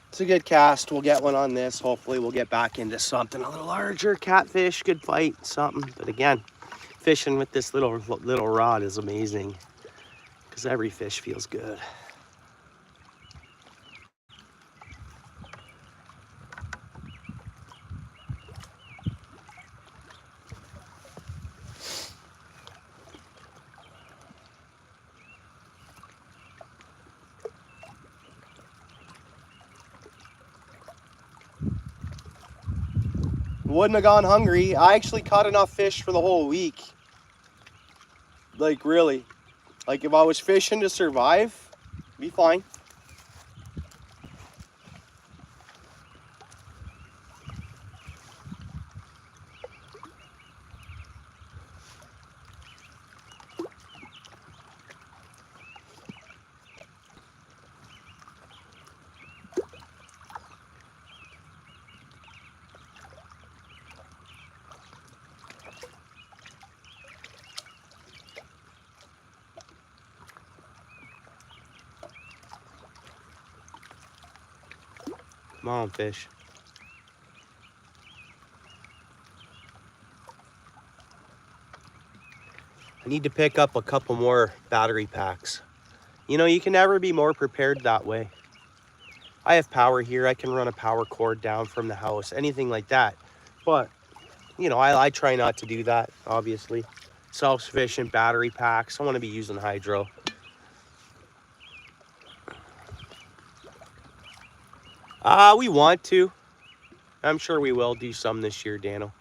It's a good cast. We'll get one on this. Hopefully we'll get back into something a little larger. Catfish, good fight, something. But again, fishing with this little rod is amazing because every fish feels good. Wouldn't have gone hungry. I actually caught enough fish for the whole week. Like really. Like if I was fishing to survive, be fine. Come on, fish. I need to pick up a couple more battery packs. You know, you can never be more prepared that way. I have power here. I can run a power cord down from the house, anything like that. But, you know, I try not to do that, obviously. Self-sufficient battery packs. I want to be using hydro. We want to. I'm sure we will do some this year, Dano.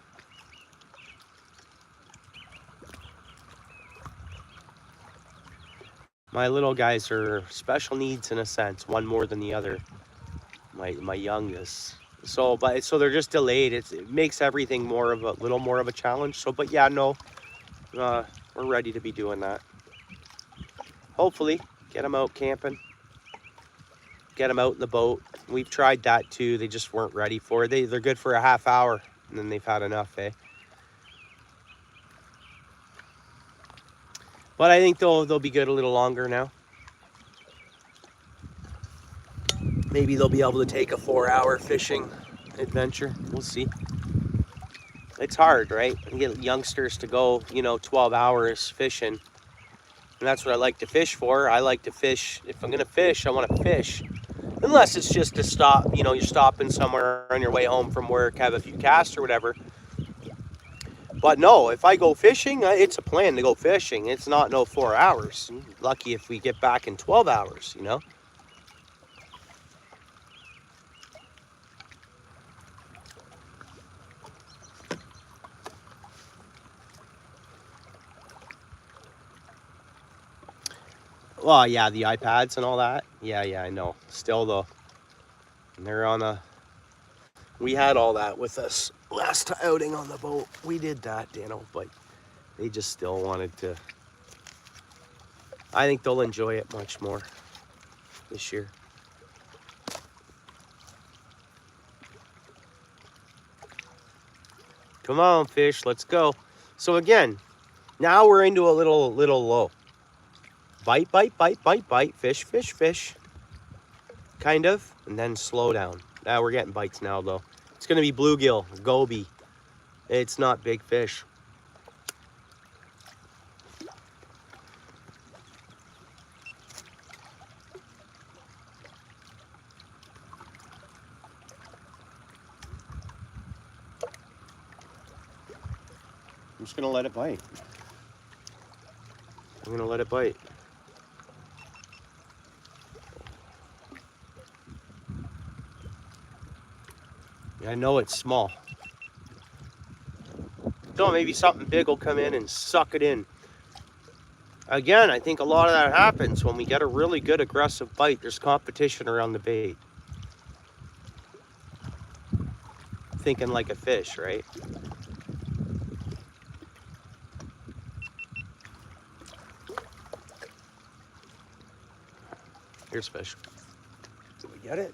My little guys are special needs in a sense, one more than the other. My youngest. So they're just delayed. It makes everything little more of a challenge. So, but yeah, no, we're ready to be doing that. Hopefully, get them out camping. Get them out in the boat. We've tried that too. They just weren't ready for it. They're good for a half hour, and then they've had enough, eh? But I think they'll be good a little longer now. Maybe they'll be able to take a 4-hour fishing adventure. We'll see. It's hard, right? You get youngsters to go, 12 hours fishing. And that's what I like to fish for. I like to fish. If I'm going to fish, I want to fish. Unless it's just to stop, you're stopping somewhere on your way home from work, have a few casts or whatever. But no, if I go fishing, it's a plan to go fishing. It's not no 4 hours. Lucky if we get back in 12 hours, Well, yeah, the iPads and all that. Yeah, I know. Still though, and they're on we had all that with us last outing on the boat. We did that, Dano, but they just still wanted to. I think they'll enjoy it much more this year. Come on, fish, let's go. So again, now we're into a little low. Bite, fish, kind of, and then slow down. Now we're getting bites now though. It's gonna be bluegill, goby. It's not big fish. I'm just gonna let it bite. I'm gonna let it bite. I know it's small. So maybe something big will come in and suck it in. Again, I think a lot of that happens when we get a really good aggressive bite. There's competition around the bait. Thinking like a fish, right? Here's fish. Did we get it?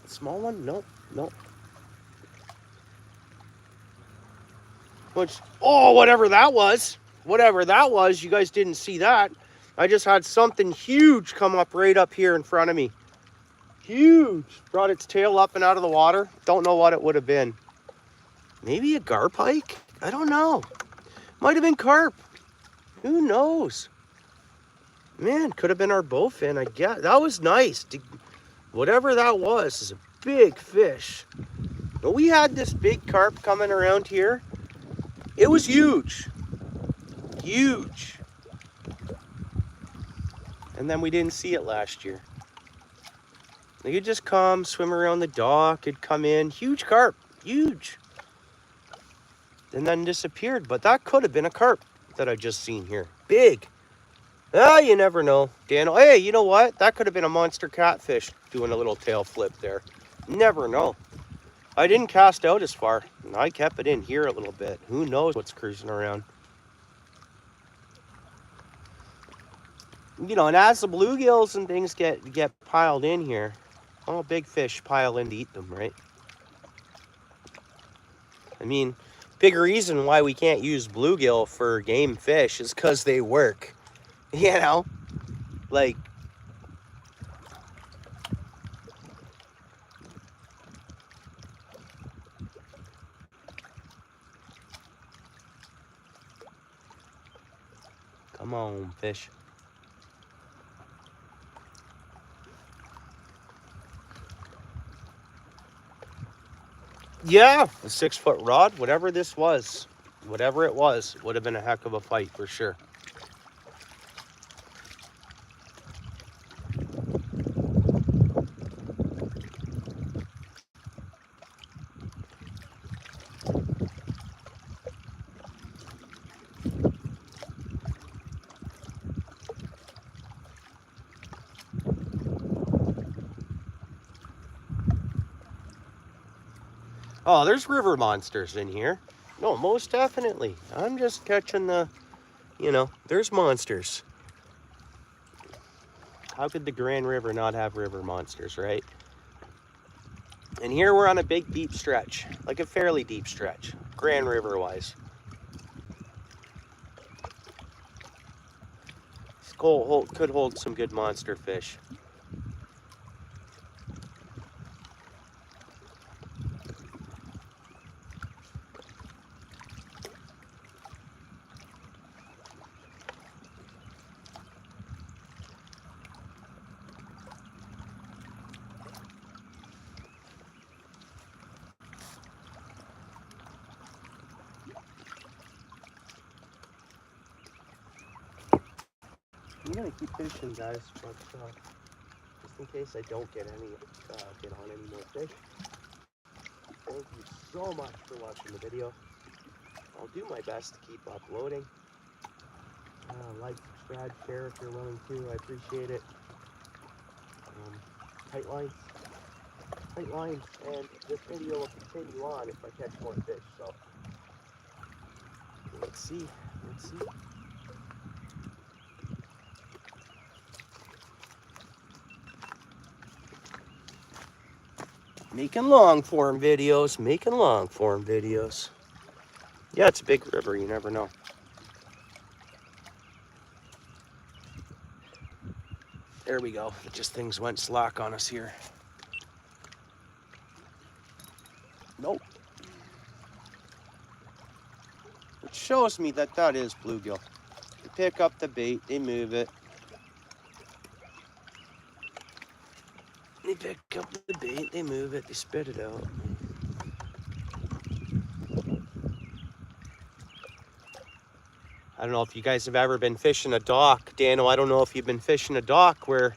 A small one? Nope. Nope. Which, oh, whatever that was. Whatever that was, you guys didn't see that. I just had something huge come up right up here in front of me. Huge. Brought its tail up and out of the water. Don't know what it would have been. Maybe a garpike? I don't know. Might have been carp. Who knows? Man, could have been our bowfin, I guess. That was nice. Whatever that was is a big fish. But we had this big carp coming around here. It was huge. Huge. And then we didn't see it last year. They could just come, swim around the dock, it'd come in. Huge carp. Huge. And then disappeared. But that could have been a carp that I just seen here. Big. Ah, you never know. Dan, hey, you know what? That could have been a monster catfish doing a little tail flip there. Never know. I didn't cast out as far. I kept it in here a little bit. Who knows what's cruising around. You know, and as the bluegills and things get piled in here, all big fish pile in to eat them, right? I mean, big reason why we can't use bluegill for game fish is because they work. You know? Like, come on, fish. Yeah, a 6-foot rod, whatever this was, whatever it was, would have been a heck of a fight for sure. Oh, there's river monsters in here. No, most definitely. I'm just catching the, you know, there's monsters. How could the Grand River not have river monsters, right? And here we're on a big deep stretch, like a fairly deep stretch, Grand River wise. This could hold some good monster fish. I'm gonna keep fishing, guys, but just in case I don't get on any more fish. Thank you so much for watching the video. I'll do my best to keep uploading. Like, subscribe, share if you're willing to. I appreciate it. Tight lines, and this video will continue on if I catch more fish. So let's see. Making long form videos. Yeah, it's a big river, you never know. There we go. Just things went slack on us here. Nope. Which shows me that that is bluegill. They pick up the bait, they move it. They pick up the bait, they move it, they spit it out. I don't know if you guys have ever been fishing a dock. Dano, I don't know if you've been fishing a dock where,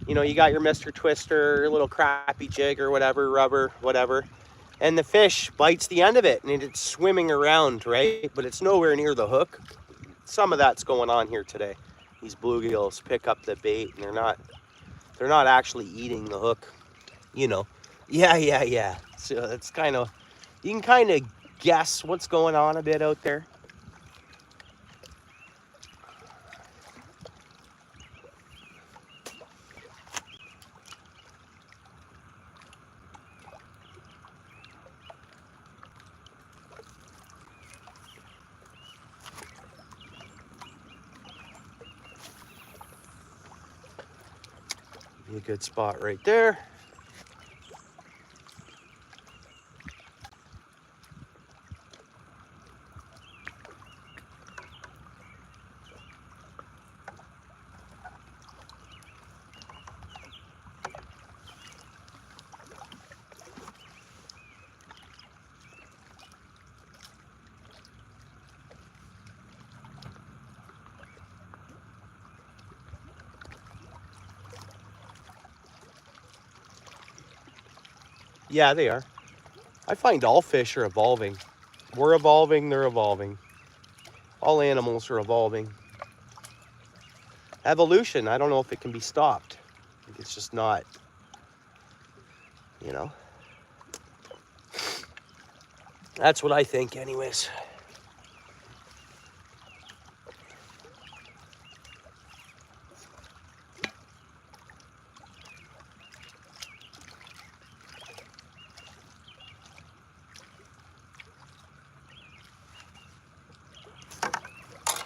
you know, you got your Mr. Twister, your little crappy jig or whatever, rubber, whatever, and the fish bites the end of it and it's swimming around, right? But it's nowhere near the hook. Some of that's going on here today. These bluegills pick up the bait and they're not actually eating the hook, you know. Yeah. So it's kind of, you can kind of guess what's going on a bit out there. Be a good spot right there. Yeah, they are. I find all fish are evolving. We're evolving, they're evolving. All animals are evolving. Evolution, I don't know if it can be stopped. I think it's just not, you know. That's what I think anyways.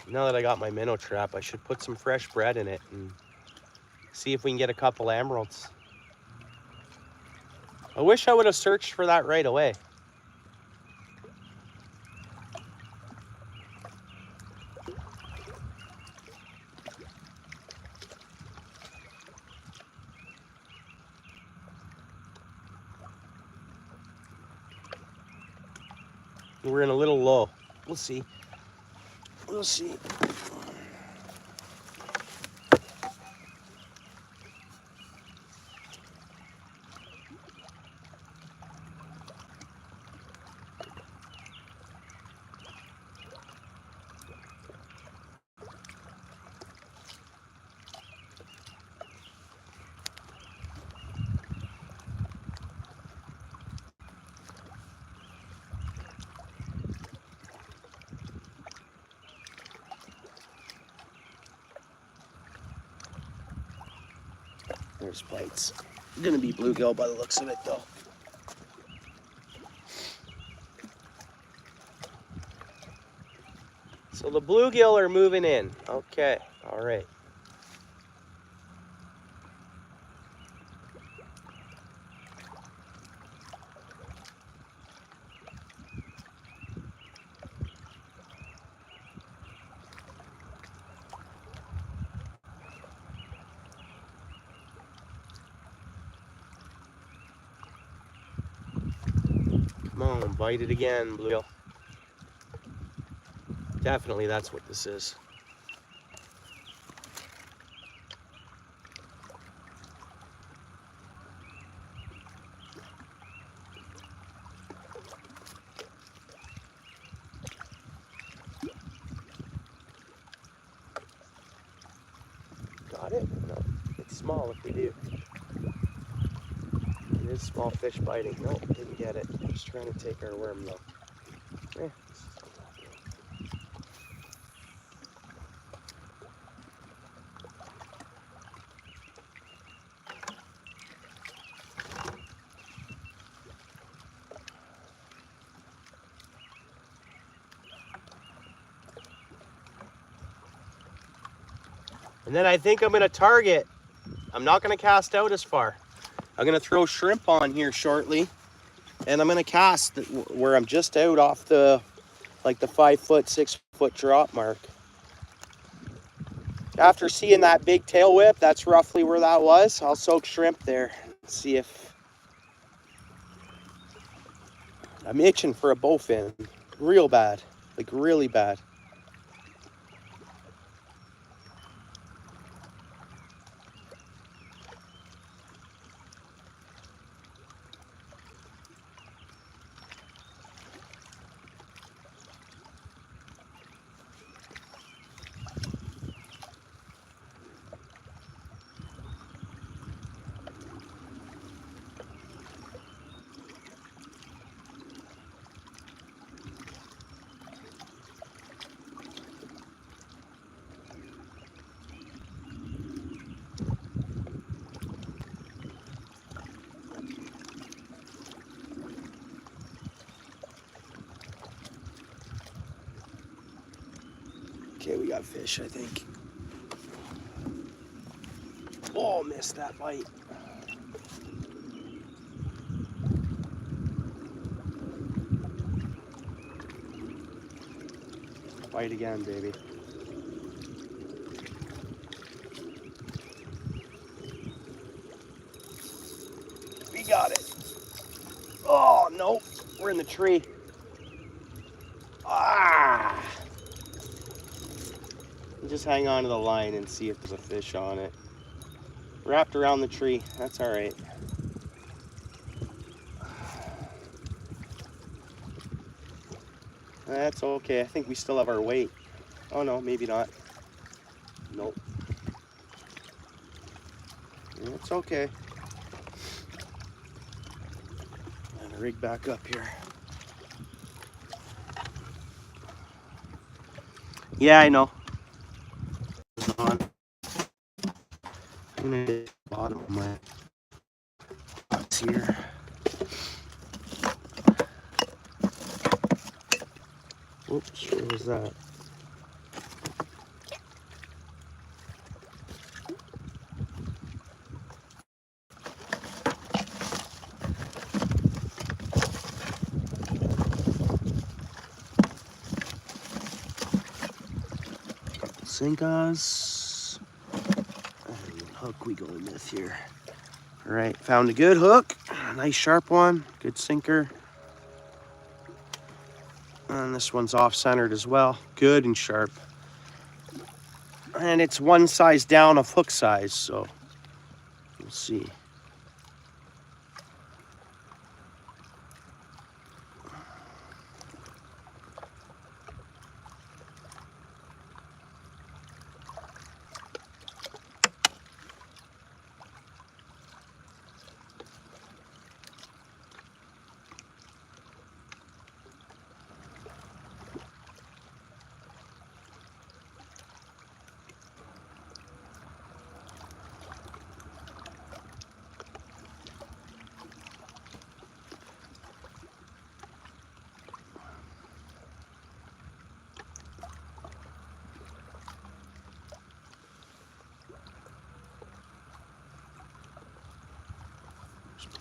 Now that I got my minnow trap, I should put some fresh bread in it and see if we can get a couple emeralds. I wish I would have searched for that right away. We're in a little low. We'll see. We'll see. There's bites. Gonna be bluegill by the looks of it though. So the bluegill are moving in. Okay, all right. Come on, bite it again, bluegill. Definitely that's what this is. Got it? No, it's small if we do. It is small fish biting. Nope, didn't get it. Just trying to take our worm though. And then I think I'm gonna target. I'm not gonna cast out as far. I'm gonna throw shrimp on here shortly, and I'm gonna cast where I'm just out off the, like the 5 foot, 6 foot drop mark. After seeing that big tail whip, that's roughly where that was. I'll soak shrimp there. See if I'm itching for a bowfin, real bad, like really bad. Okay, we got fish, I think. Oh, missed that bite. Bite again, baby. We got it. Oh, no. We're in the tree. Ah! Just hang on to the line and see if there's a fish on it. Wrapped around the tree. That's all right. That's okay. I think we still have our weight. Oh, no, maybe not. Nope. It's okay. And rig back up here. Yeah, I know. I'm gonna hit the bottom of my box here. Oops, what was that? Sinkers. And what hook we going with here? All right, found a good hook. A nice sharp one. Good sinker. And this one's off-centered as well. Good and sharp. And it's one size down of hook size, so we'll see.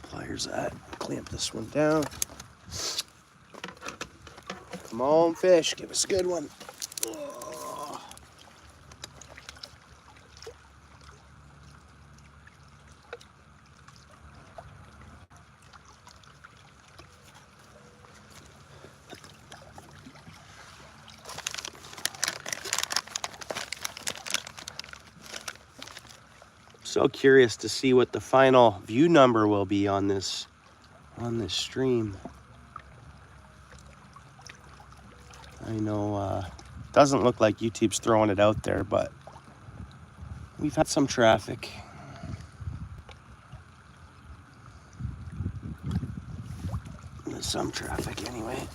Pliers at. Clamp this one down. Come on, fish. Give us a good one. Oh. So curious to see what the final view number will be on this stream. I know doesn't look like YouTube's throwing it out there, but we've had some traffic. There's some traffic anyway.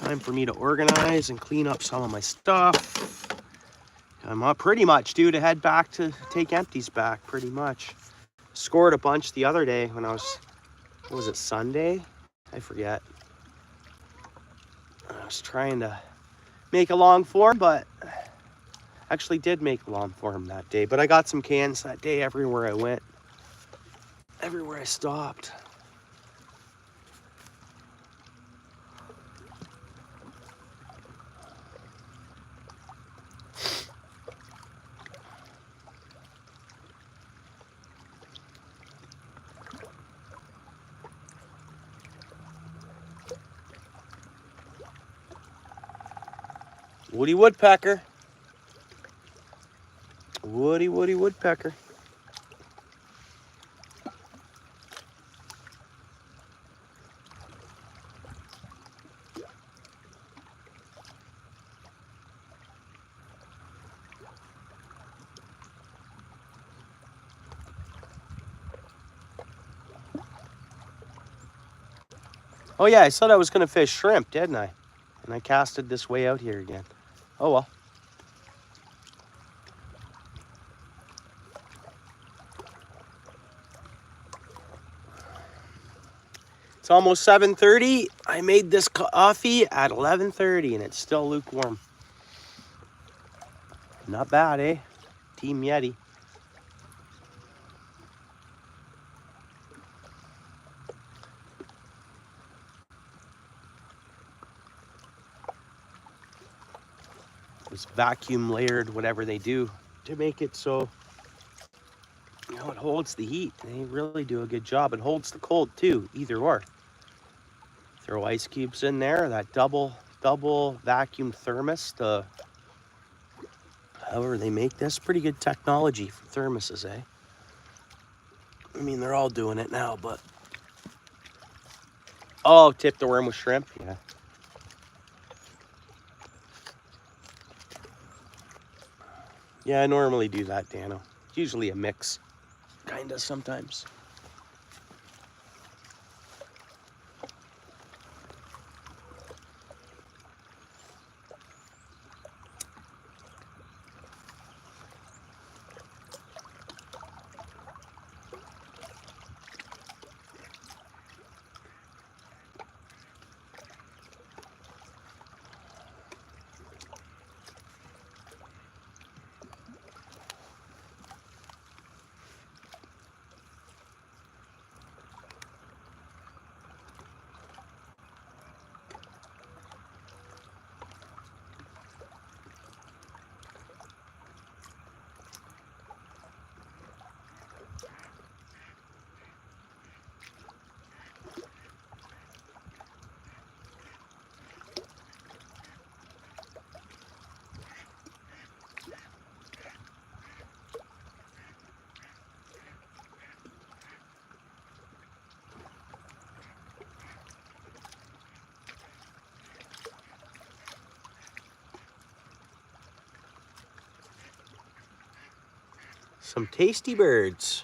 Time for me to organize and clean up some of my stuff. I'm pretty much due to head back to take empties back, pretty much. Scored a bunch the other day when I was, what was it, Sunday? I forget. I was trying to make a long form, but actually did make a long form that day. But I got some cans that day everywhere I went, everywhere I stopped. Woody woodpecker. Woody woodpecker. Oh yeah, I said I was gonna fish shrimp, didn't I? And I casted this way out here again. Oh well. It's almost 7:30. I made this coffee at 11:30 and it's still lukewarm. Not bad, eh? Team Yeti. This vacuum layered, whatever they do to make it so, you know, it holds the heat. They really do a good job. It holds the cold too, either or. Throw ice cubes in there, that double vacuum thermos, however they make this. Pretty good technology for thermoses, eh? I mean, they're all doing it now, but... Oh, tip the worm with shrimp? Yeah. Yeah, I normally do that, Dano. It's usually a mix, kinda sometimes. Some tasty birds.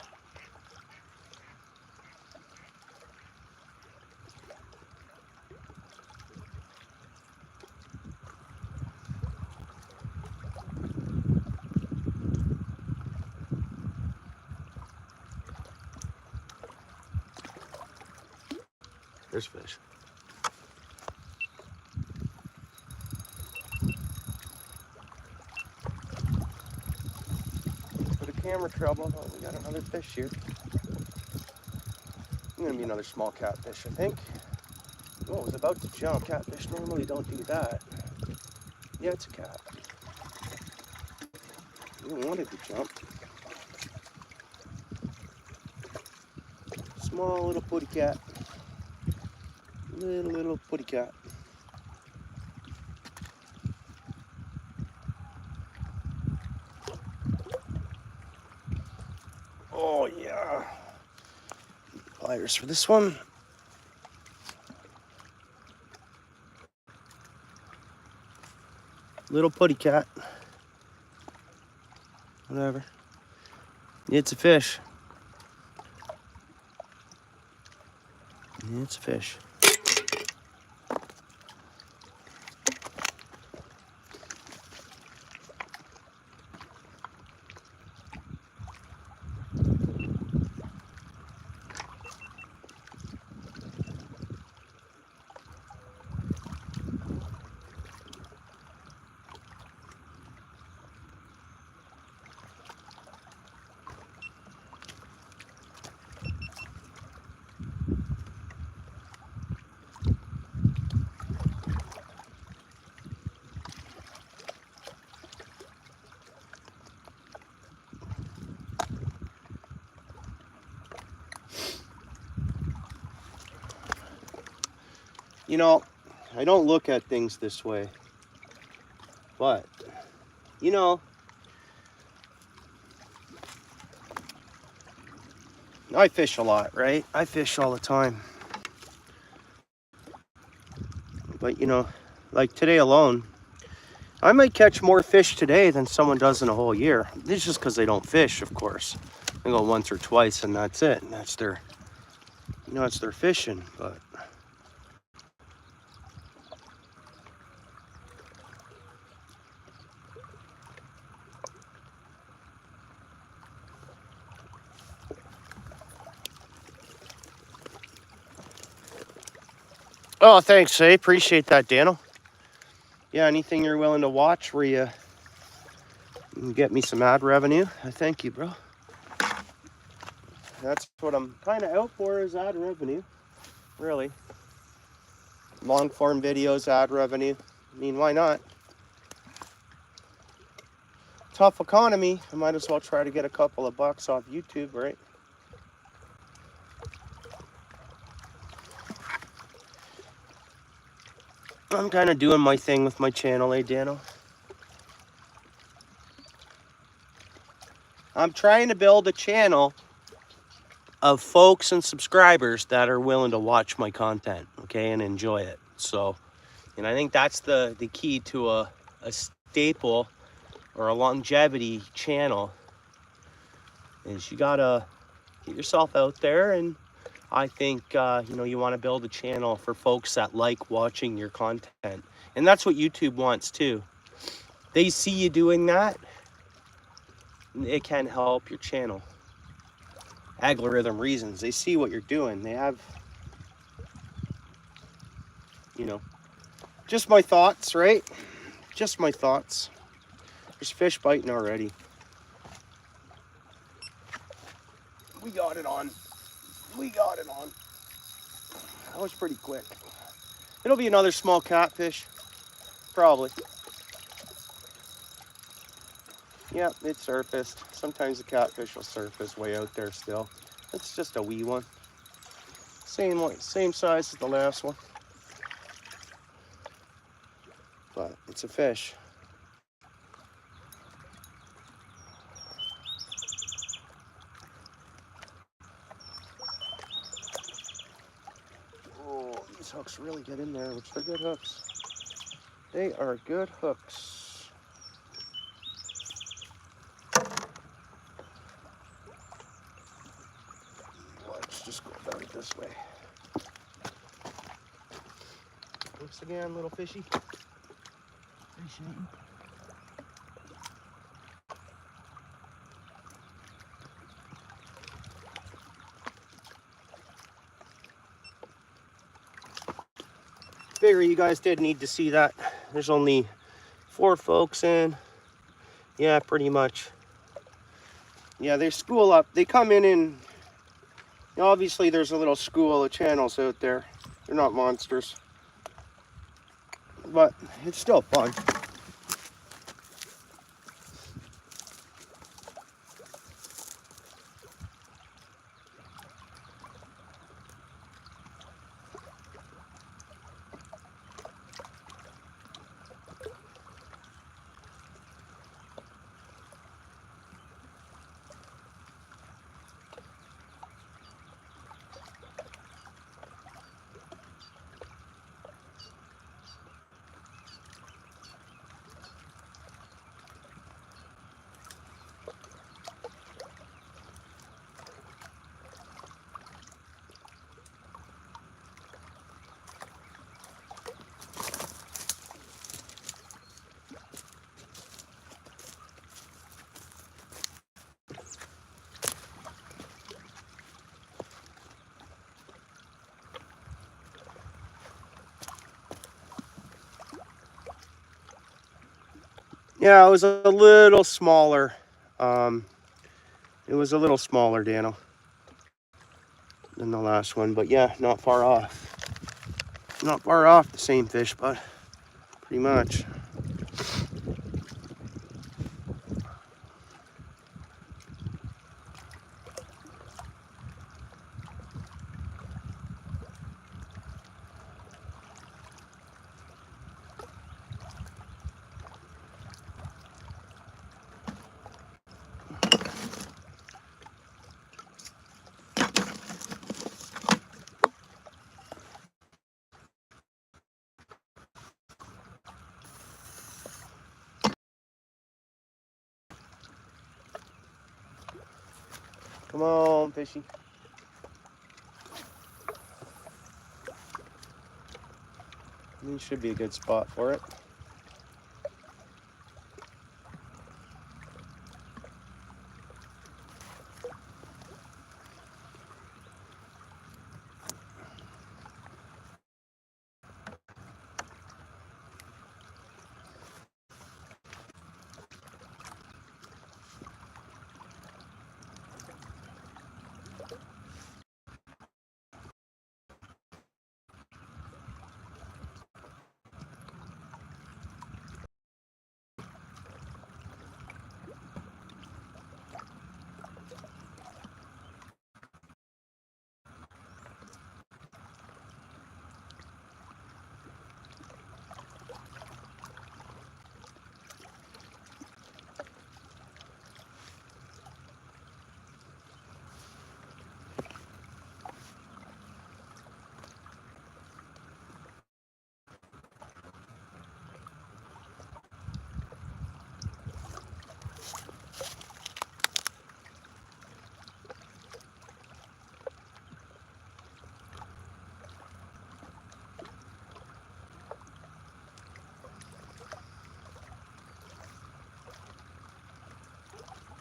There's fish. Bit of camera trouble. Oh, we got another fish here. Gonna be another small catfish, I think. Oh, it was about to jump. Catfish normally don't do that. Yeah, it's a cat. It wanted to jump. Small little putty cat. Little putty cat. Oh yeah. Pliers for this one. Little putty cat. Whatever. It's a fish. It's a fish. You know, I don't look at things this way, but, you know, I fish a lot, right? I fish all the time. But, you know, like today alone, I might catch more fish today than someone does in a whole year. This is just because they don't fish, of course. They go once or twice and that's it. And that's their, you know, it's their fishing, but... Oh, thanks, eh? Appreciate that, Daniel. Yeah, anything you're willing to watch where you can get me some ad revenue, I thank you, bro. That's what I'm kind of out for, is ad revenue, really. Long form videos, ad revenue. I mean, why not? Tough economy. I might as well try to get a couple of bucks off YouTube, right? I'm kind of doing my thing with my channel, eh, Dano? I'm trying to build a channel of folks and subscribers that are willing to watch my content, okay, and enjoy it. So, and I think that's the key to a staple or a longevity channel, is you gotta get yourself out there. And I think you know, you want to build a channel for folks that like watching your content, and that's what YouTube wants too. They see you doing that, it can help your channel. Algorithm reasons, they see what you're doing. They have, you know, just my thoughts, right? Just my thoughts. There's fish biting already. We got it on. We got it on. That was pretty quick. It'll be another small catfish, probably. Yep, it surfaced. Sometimes the catfish will surface way out there still. It's just a wee one. Same size as the last one. But it's a fish. Oh, these hooks really get in there, which they're good hooks. They are good hooks. Let's just go about it this way. Oops again, little fishy. Appreciate you. Figure you guys did need to see that. There's only 4 folks in. Yeah, pretty much. Yeah, they school up. They come in. Obviously, there's a little school of channels out there. They're not monsters. But it's still fun. Yeah, it was a little smaller. It was a little smaller, Dano, than the last one. But yeah, not far off. Not far off the same fish, but pretty much. Come on, fishy. This should be a good spot for it.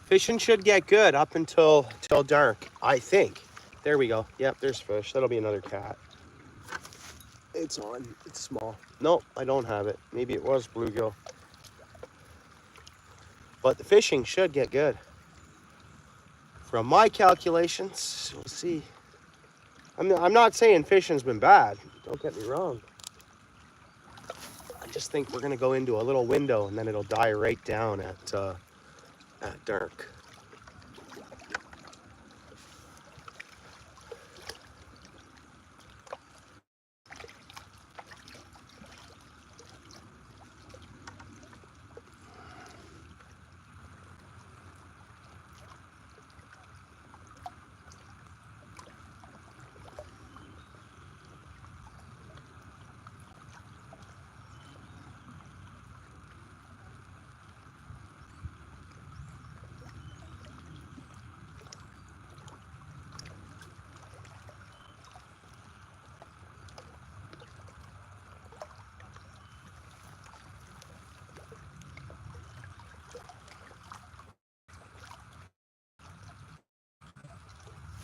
Fishing should get good up until dark, I think. There we go. Yep, there's fish. That'll be another cat. It's on. It's small. Nope, I don't have it. Maybe it was bluegill. But the fishing should get good. From my calculations, we'll see. I'm not saying fishing's been bad. Don't get me wrong. I just think we're gonna go into a little window and then it'll die right down at dark.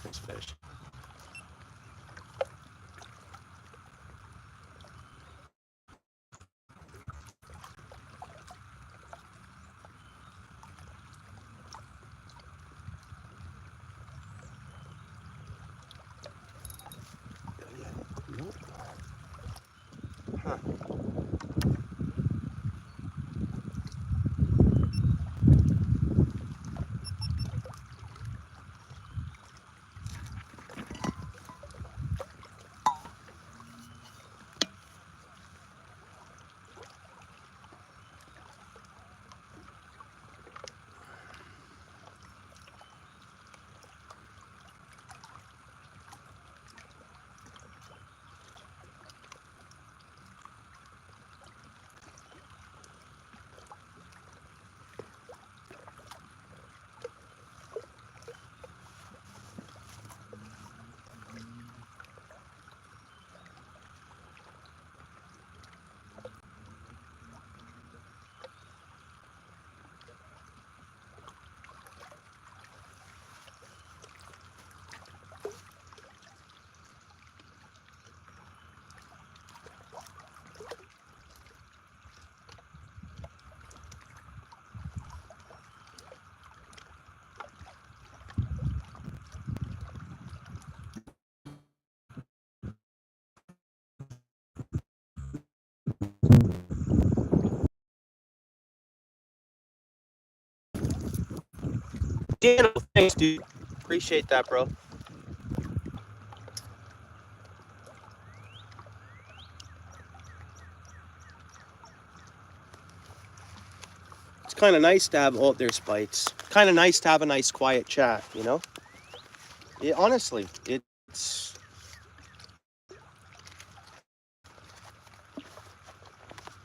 Nice fish. Nope. Huh. Daniel, thanks, dude. Appreciate that, bro. It's kind of nice to have, oh, there's bites. Kind of nice to have a nice quiet chat, you know? Honestly, it's...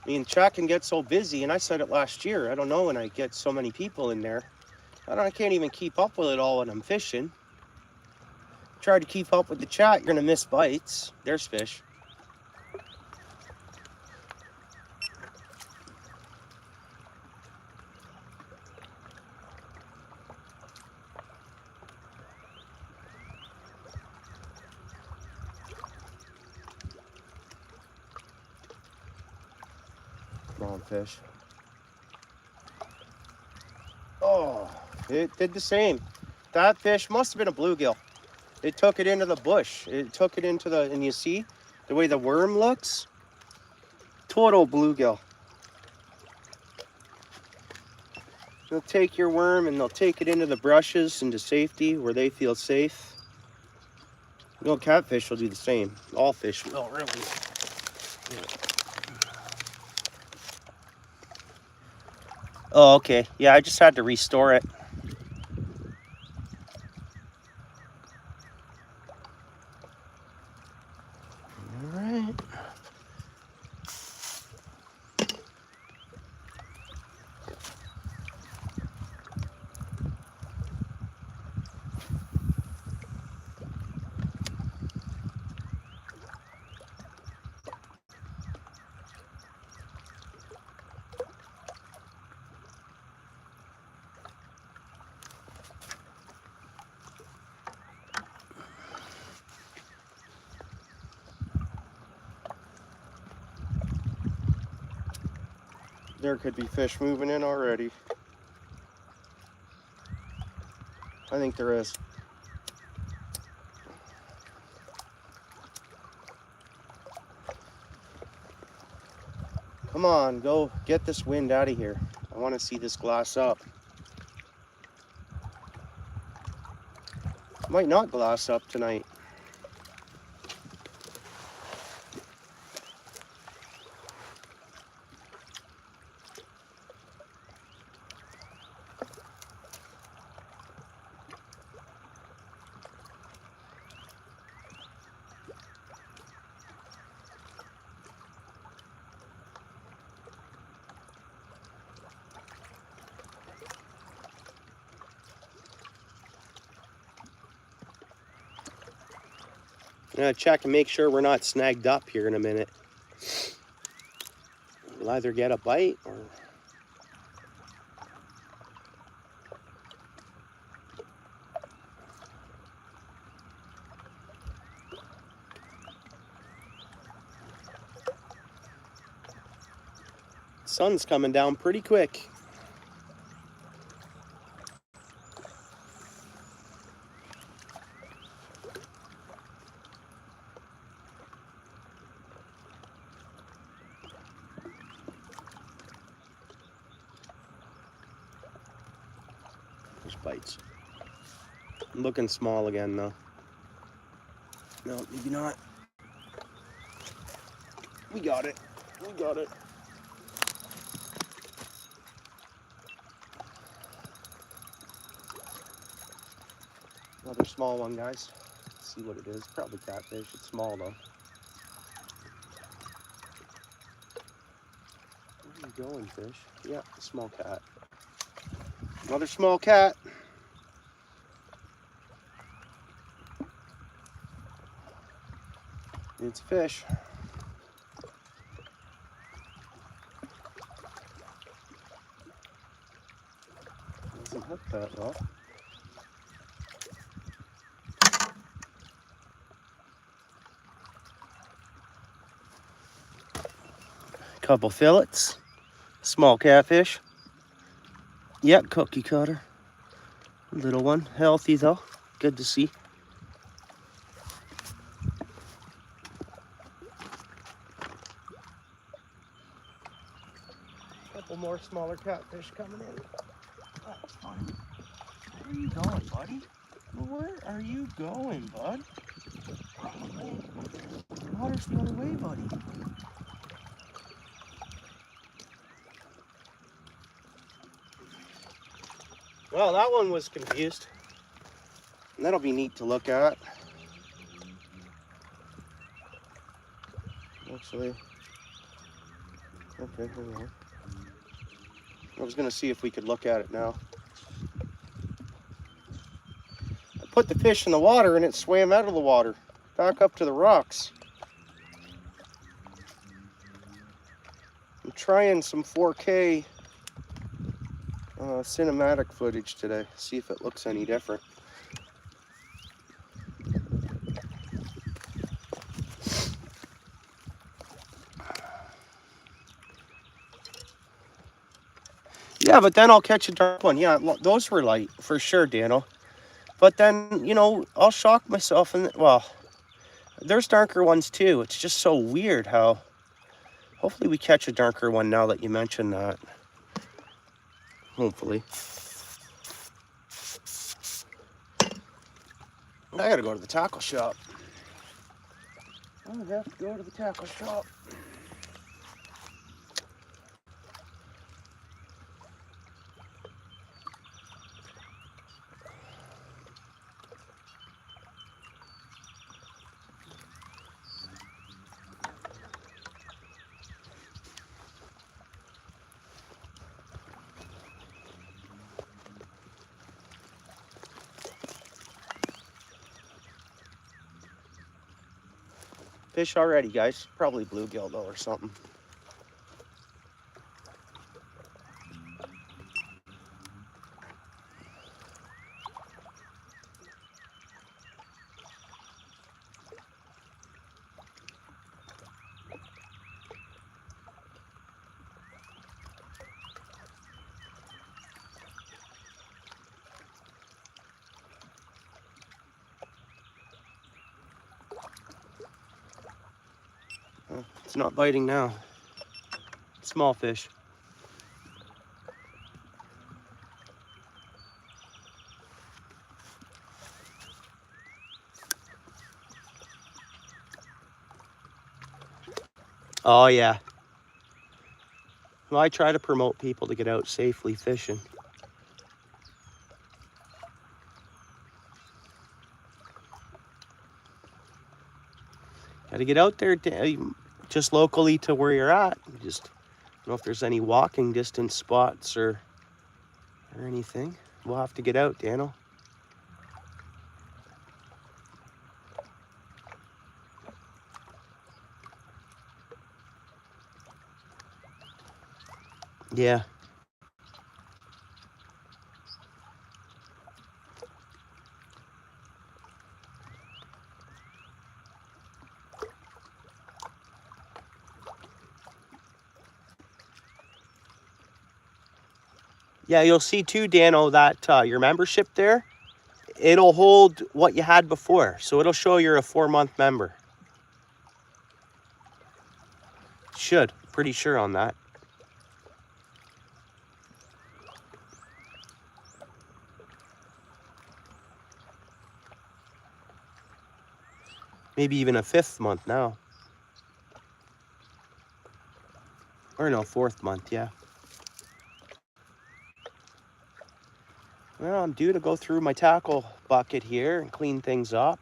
I mean, chat can get so busy, and I said it last year. I don't know when I get so many people in there. I can't even keep up with it all when I'm fishing. Try to keep up with the chat, you're gonna miss bites. There's fish. Come on, fish. Oh, it did the same. That fish must have been a bluegill. It took it into the bush. It took it into the, and you see the way the worm looks? Total bluegill. They'll take your worm and they'll take it into the brushes, into safety where they feel safe. You know, catfish will do the same. All fish will, really. Yeah. Oh, okay. Yeah, I just had to restore it. All right. There could be fish moving in already. I think there is. Come on, go get this wind out of here. I want to see this glass up. Might not glass up tonight. I'm gonna check and make sure we're not snagged up here in a minute. We'll either get a bite or... Sun's coming down pretty quick. Bites. I'm looking small again though. No, maybe not. We got it. We got it. Another small one, guys. Let's see what it is. Probably catfish. It's small though. Where are you going, fish? Yeah, a small cat. Another small cat. It's a fish. Doesn't hook that well. Couple fillets. Small catfish. Yep, cookie cutter. Little one. Healthy though. Good to see. Couple more smaller catfish coming in. That's fine. Where are you going, buddy? Where are you going, bud? Water's the other way, buddy. Well, that one was confused. And that'll be neat to look at. Actually, okay, hang on. I was gonna see if we could look at it now. I put the fish in the water and it swam out of the water, back up to the rocks. I'm trying some 4K cinematic footage today, see if it looks any different. Yeah, but then I'll catch a dark one. Yeah, those were light for sure, Dano. But then, you know, I'll shock myself and, well, there's darker ones too. It's just so weird how, hopefully we catch a darker one now that you mentioned that. Hopefully. I gotta go to the tackle shop. I have to go to the tackle shop. Fish already, guys. Probably bluegill though or something. It's not biting now. Small fish. Oh yeah. Well, I try to promote people to get out safely fishing. Got to get out there just locally to where you're at. Just don't know if there's any walking distance spots or anything. We'll have to get out, Daniel. Yeah. Yeah, you'll see too, Dano, that your membership there, it'll hold what you had before. So it'll show you're a 4-month member. Should. Pretty sure on that. Maybe even a 5th month now. Or no, 4th month, yeah. Well, I'm due to go through my tackle bucket here and clean things up.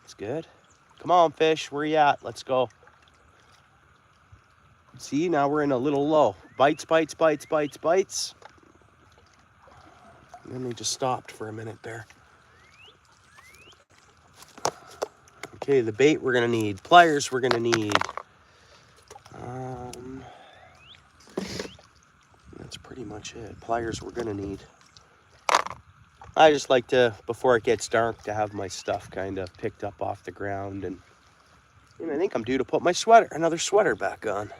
It's good. Come on, fish. Where you at? Let's go. See, now we're in a little low. Bites, bites, bites, bites, bites. And then they just stopped for a minute there. Okay, the bait we're going to need. Pliers we're going to need. That's pretty much it. Pliers we're going to need. I just like to, before it gets dark, to have my stuff kind of picked up off the ground. And I think I'm due to put my sweater, another sweater back on.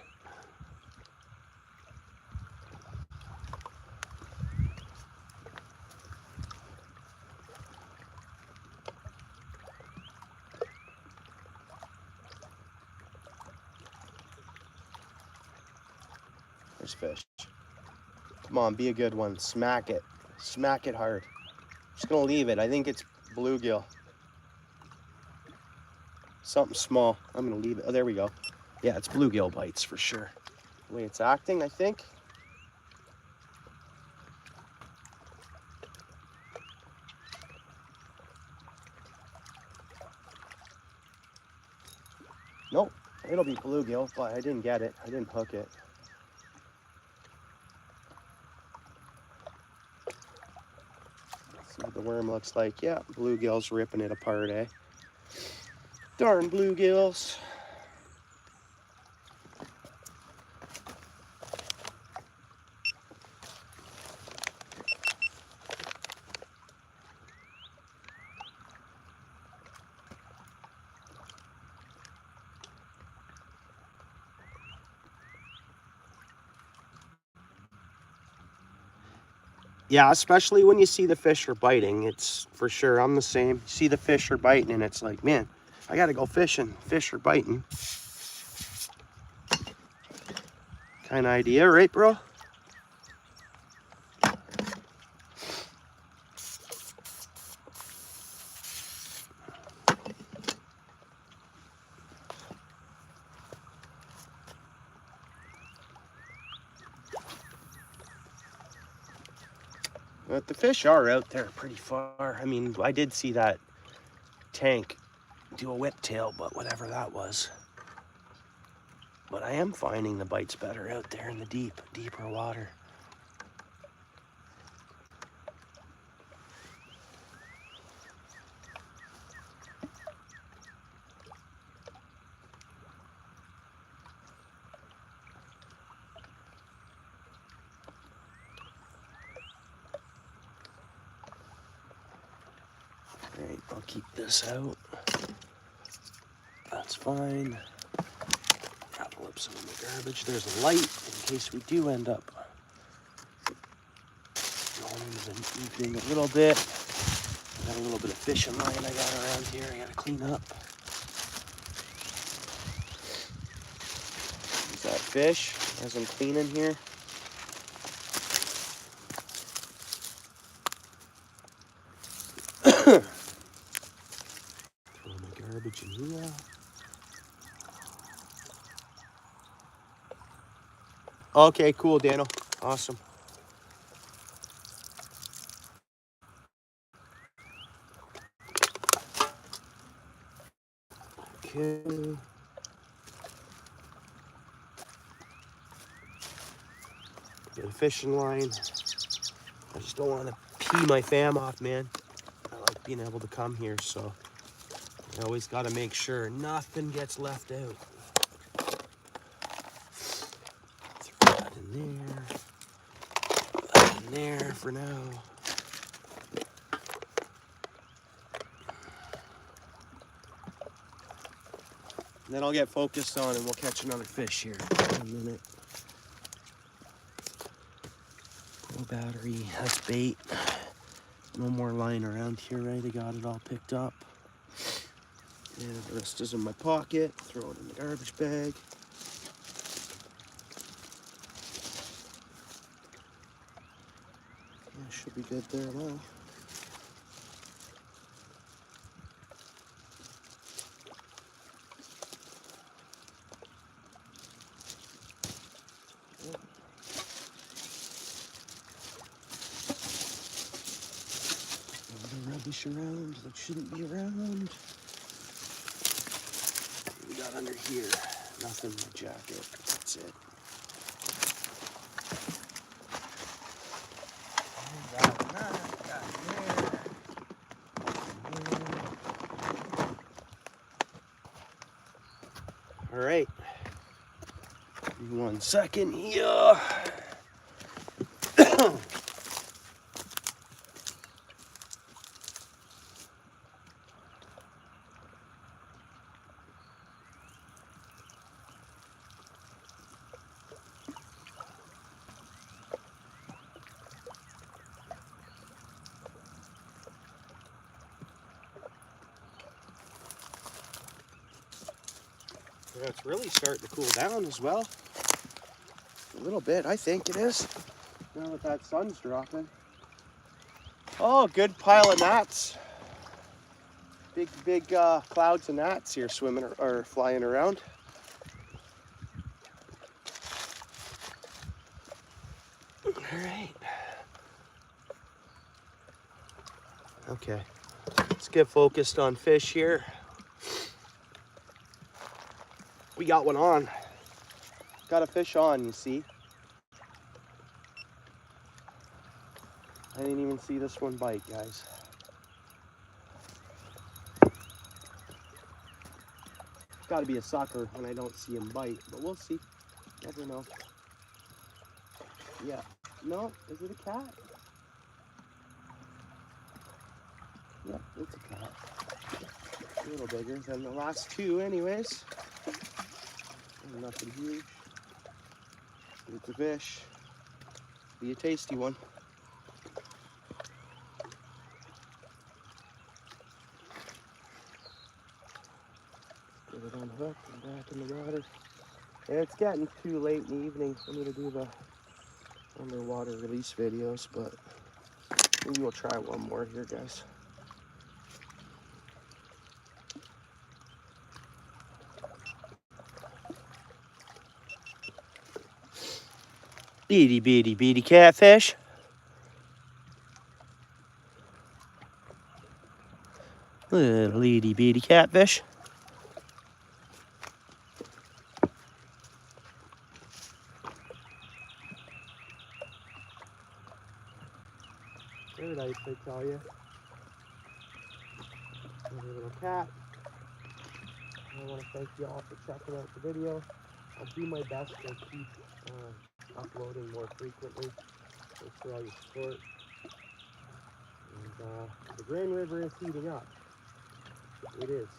There's fish. Come on, be a good one. Smack it. Smack it hard. Just gonna leave it. I think it's bluegill. Something small. I'm gonna leave it. Oh, there we go. Yeah, it's bluegill bites for sure. The way it's acting, I think. Nope, it'll be bluegill, but I didn't get it. I didn't hook it. Let's see what the worm looks like. Yeah, bluegill's ripping it apart, eh? Darn bluegills. Yeah, especially when you see the fish are biting, it's for sure. I'm the same. You see the fish are biting and it's like, man, I gotta go fishing. Fish are biting. Kind of idea, right, bro? But the fish are out there pretty far. I mean, I did see that tank do a whiptail, but whatever that was. But I am finding the bites better out there in the deeper water. Alright, I'll keep this out. That's fine. Rattle up some of the garbage. There's a light in case we do end up going into the evening a little bit. Got a little bit of fishing line I got around here I gotta clean up. fish as I'm cleaning here. Throw my garbage in here. Okay, cool, Daniel. Awesome. Okay. Get a fishing line. I just don't want to pee my fam off, man. I like being able to come here, so I always got to make sure nothing gets left out. Throw that in there. Put that in there for now. And then I'll get focused on and we'll catch another fish here in a minute. No battery, that's bait. No more line around here, right? I got it all picked up. And the rest is in my pocket. Throw it in the garbage bag. Yeah, should be good there now. Rubbish around that shouldn't be around. What we got under here? Nothing in my jacket. That's it. All right. Give me 1 second here. Yeah, it's really starting to cool down as well. A little bit, I think it is. Now that sun's dropping. Oh, good pile of gnats. Big clouds of gnats here swimming or flying around. All right. Okay, let's get focused on fish here. We got one on. Got a fish on, you see. I didn't even see this one bite, guys. It's got to be a sucker when I don't see him bite, but we'll see. Never know. Yeah. No, is it a cat? Yeah, it's a cat. A little bigger than the last two anyways. Nothing huge. It's a fish. Be a tasty one. Get it unhooked and back in the water. And it's getting too late in the evening for me to do the underwater release videos, but maybe we'll try one more here, guys. Beady catfish. Little itty bitty catfish. Paradise, I tell you. Another little cat. I want to thank you all for checking out the video. I'll do my best to keep uploading more frequently. Thanks for all your support. And the Grand River is heating up. It is.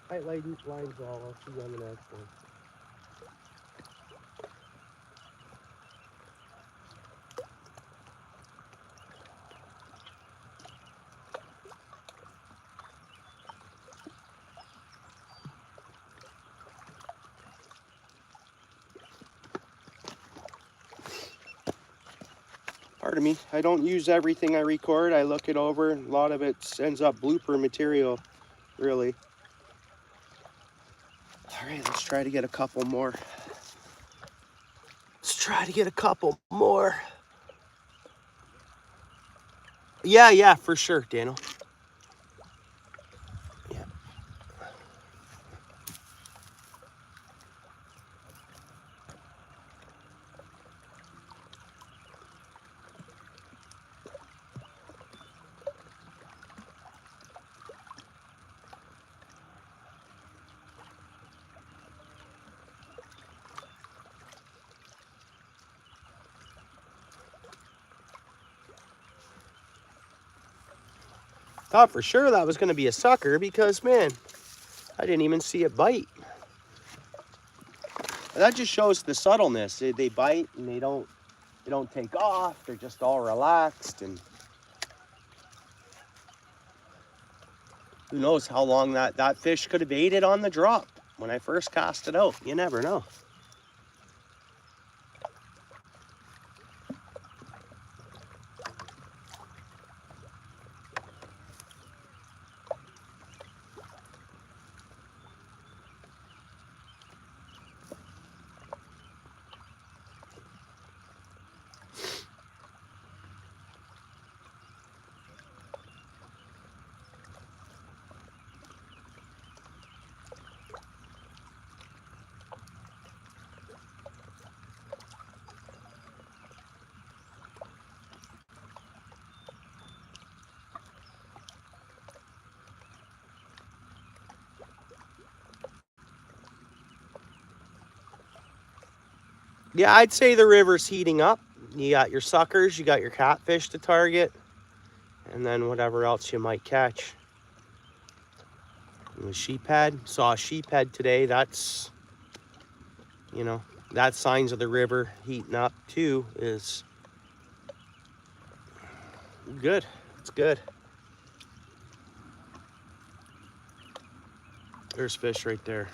Tight lines all. I'll see you on the next one. part of me. I don't use everything I record. I look it over. A lot of it ends up blooper material, really. All right, let's try to get a couple more. Let's try to get a couple more. Yeah, for sure, Daniel. Yeah. Thought for sure that was going to be a sucker because, man, I didn't even see it bite. That just shows the subtleness. They bite and they don't take off. They're just all relaxed, and who knows how long that fish could have ate it on the drop when I first cast it out. You never know. Yeah, I'd say the river's heating up. You got your suckers, you got your catfish to target, and then whatever else you might catch. And the sheephead, saw a sheephead today. That's, you know, that's signs of the river heating up too. Is good. It's good. There's fish right there.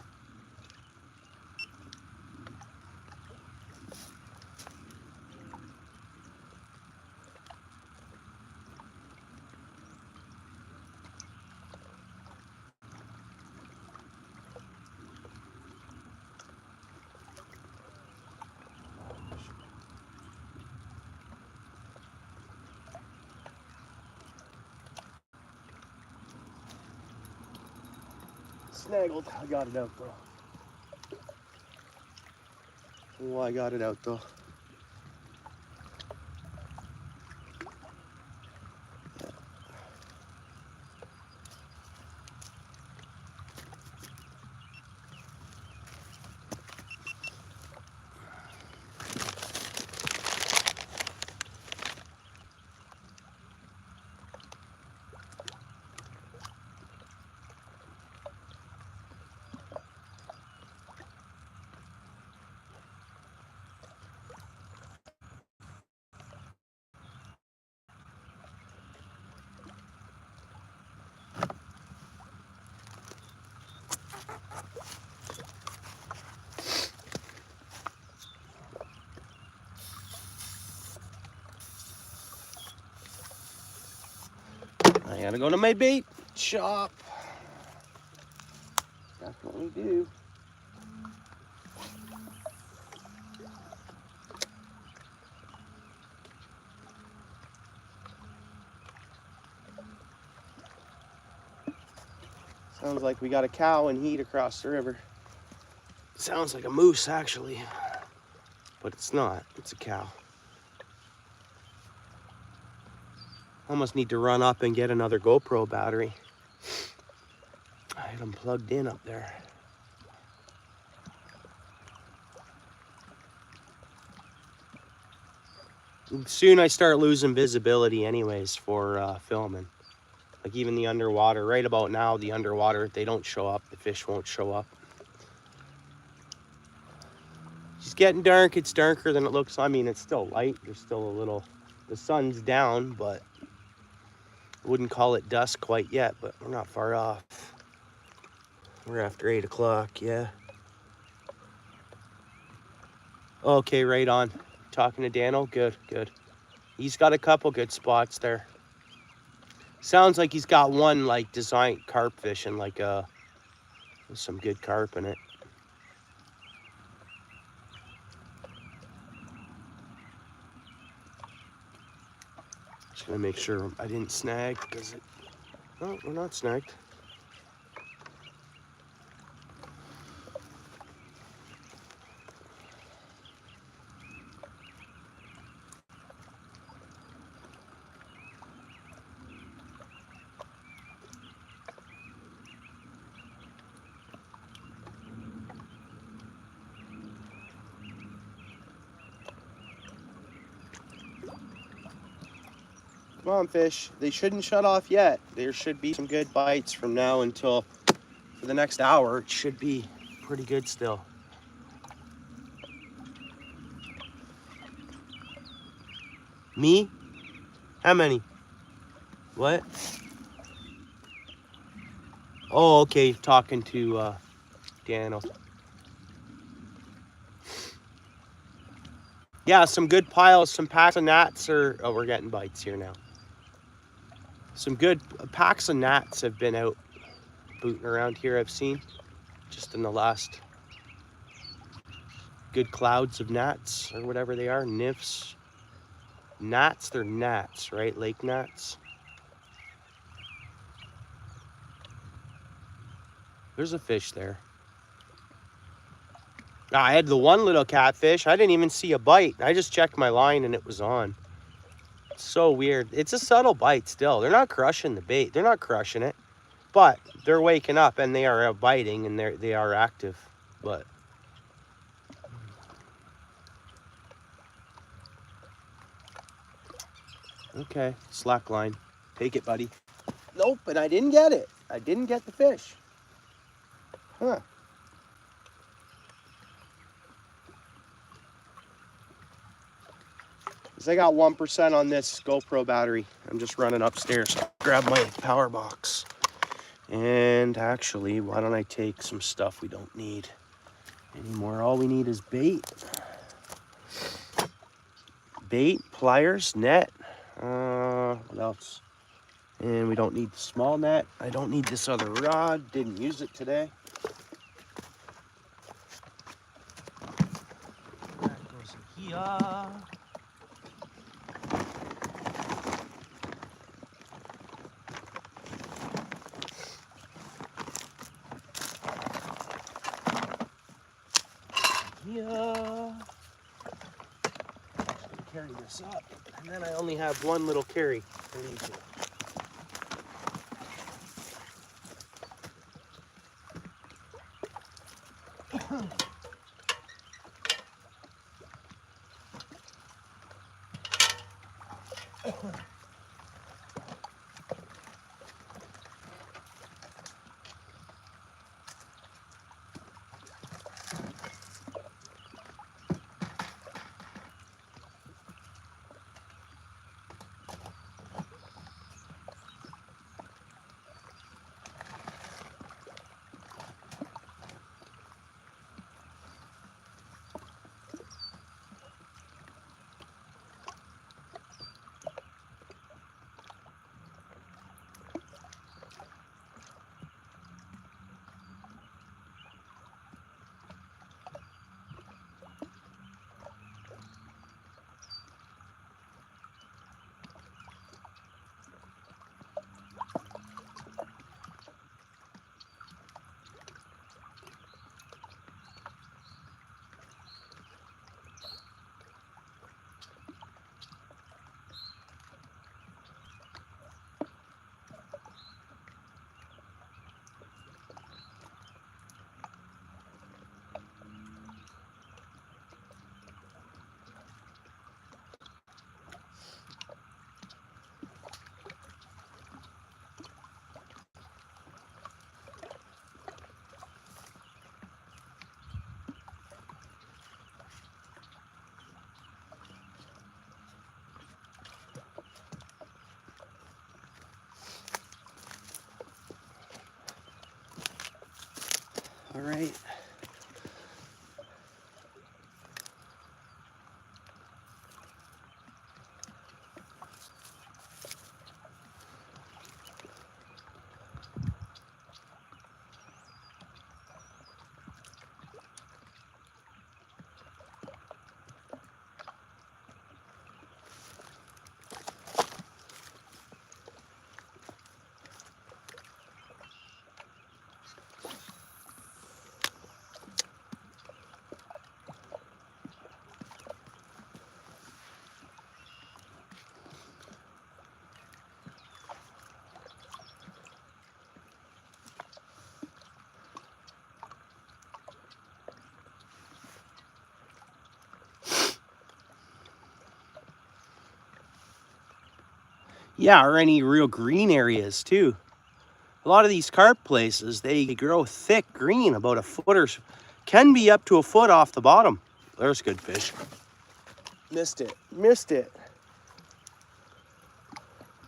Snaggled. I got it out though. Oh, I got it out though. I gotta go to my bait shop. Definitely do. Sounds like we got a cow in heat across the river. Sounds like a moose actually, but it's not. It's a cow. Almost need to run up and get another GoPro battery. I had them plugged in up there. Soon I start losing visibility anyways for filming. Like even the underwater, right about now, the underwater, they don't show up, the fish won't show up. It's getting dark, it's darker than it looks. I mean, it's still light, there's still a little, the sun's down, but I wouldn't call it dusk quite yet, but we're not far off. We're after 8 o'clock, yeah. Okay, right on. Talking to Dano, good, good. He's got a couple good spots there. Sounds like he's got one like designed carp fishing, like with some good carp in it. Just gonna make sure I didn't snag because it. No, we're not snagged. Come on, fish. They shouldn't shut off yet. There should be some good bites from now until for the next hour. It should be pretty good still. Me? How many? What? Oh, okay. Talking to Daniel. Yeah, some good piles, some packs of gnats are. Oh, we're getting bites here now. Some good packs of gnats have been out booting around here, I've seen. Just in the last good clouds of gnats or whatever they are. Nymphs. Gnats, they're gnats, right? Lake gnats. There's a fish there. I had the one little catfish. I didn't even see a bite. I just checked my line and it was on. It's so weird. It's a subtle bite still. They're not crushing the bait. They're not crushing it. But they're waking up and they are out biting and they are active. But okay, slack line. Take it, buddy. Nope, and I didn't get it. I didn't get the fish. Huh. Because I got 1% on this GoPro battery. I'm just running upstairs. Grab my power box. And actually, why don't I take some stuff we don't need anymore? All we need is bait. Bait, pliers, net. What else? And we don't need the small net. I don't need this other rod. Didn't use it today. That goes in here. Yeah. Carry this up, and then I only have one little carry to leave here. All right. Yeah, or any real green areas too. A lot of these carp places, they grow thick green, about a foot or can be up to a foot off the bottom. There's good fish. Missed it, missed it.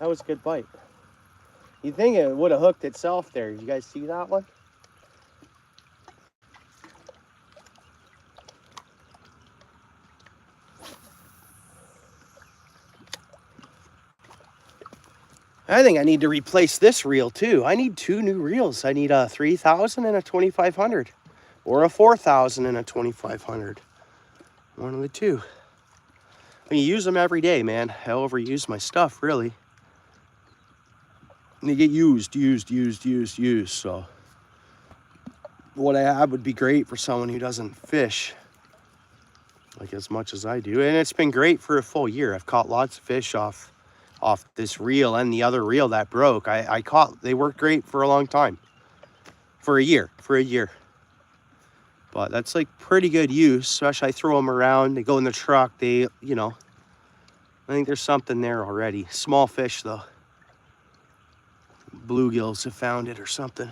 That was a good bite. You'd think it would have hooked itself there. Did you guys see that one? I think I need to replace this reel too. I need 2 new reels. I need a 3000 and a 2500, or a 4000 and a 2500. One of the two. I use them every day, man. I overuse my stuff, really. And they get used. So what I have would be great for someone who doesn't fish like as much as I do. And it's been great for a full year. I've caught lots of fish off this reel and the other reel that broke. I caught, they worked great for a long time. For a year. But that's like pretty good use, especially I throw them around, they go in the truck, they, you know, I think there's something there already. Small fish though. Bluegills have found it or something.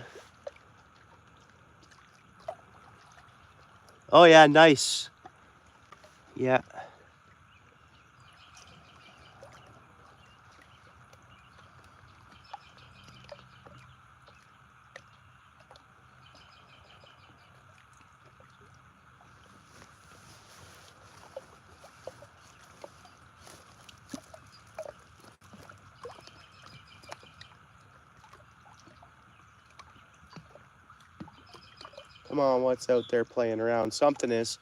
Oh yeah, nice. Yeah. Come on, what's out there playing around? Something is.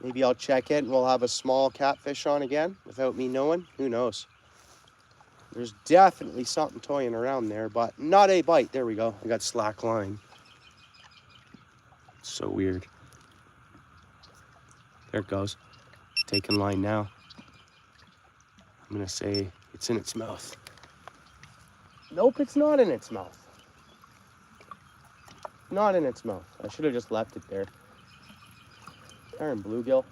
Maybe I'll check it and we'll have a small catfish on again without me knowing. Who knows? There's definitely something toying around there, but not a bite. There we go. I got slack line. So weird. There it goes. Taking line now. I'm gonna say it's in its mouth. Nope, it's not in its mouth. Not in its mouth. I should have just left it there. Darn bluegill.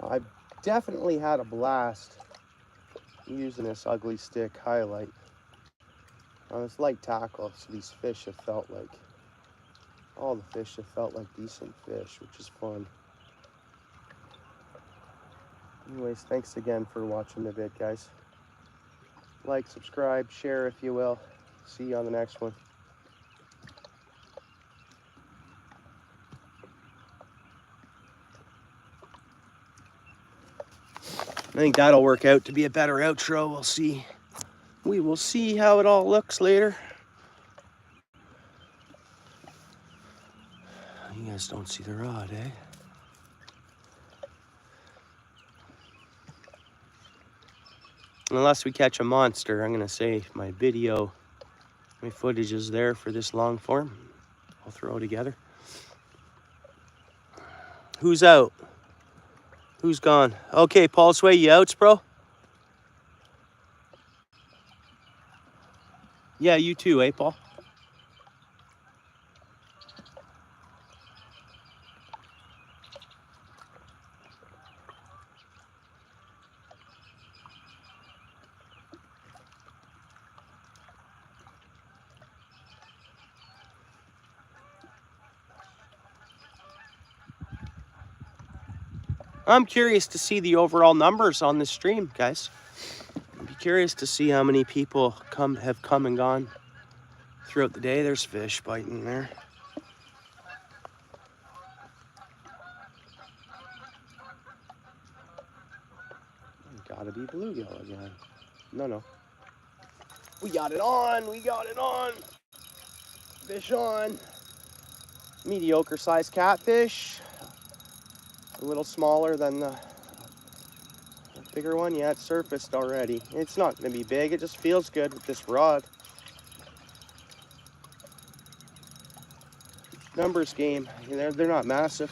I've definitely had a blast using this ugly stick highlight. It's light tackle, so these fish have felt like, all the fish have felt like decent fish, which is fun. Anyways, thanks again for watching the vid, guys. Like, subscribe, share if you will. See you on the next one. I think that'll work out to be a better outro. We'll see. We will see how it all looks later. You guys don't see the rod, eh? Unless we catch a monster, I'm gonna say my video, my footage is there for this long form. I'll throw it together. Who's out? Who's gone? Okay, Paul Sway, you outs, bro? Yeah, you too, eh, Paul? I'm curious to see the overall numbers on this stream, guys. I'd be curious to see how many people have come and gone throughout the day. There's fish biting there. Gotta be bluegill again. No. We got it on. Fish on. Mediocre sized catfish. A little smaller than the bigger one. Yeah, it's surfaced already. It's not gonna be big. It just feels good with this rod. Numbers game. They're not massive.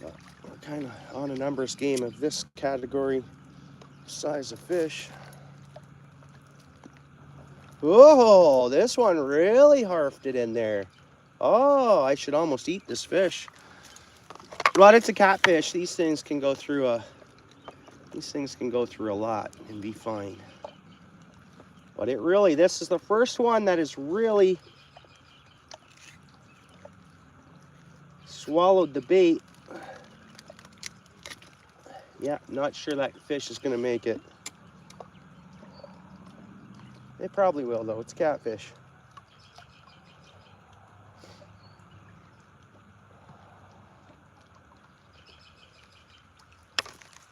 But we're kind of on a numbers game of this category. size of fish. Whoa, this one really harfed it in there. Oh, I should almost eat this fish. But it's a catfish. These things can go through a lot and be fine. But this is the first one that has really swallowed the bait. Yeah, not sure that fish is gonna make it. It probably will though, it's catfish.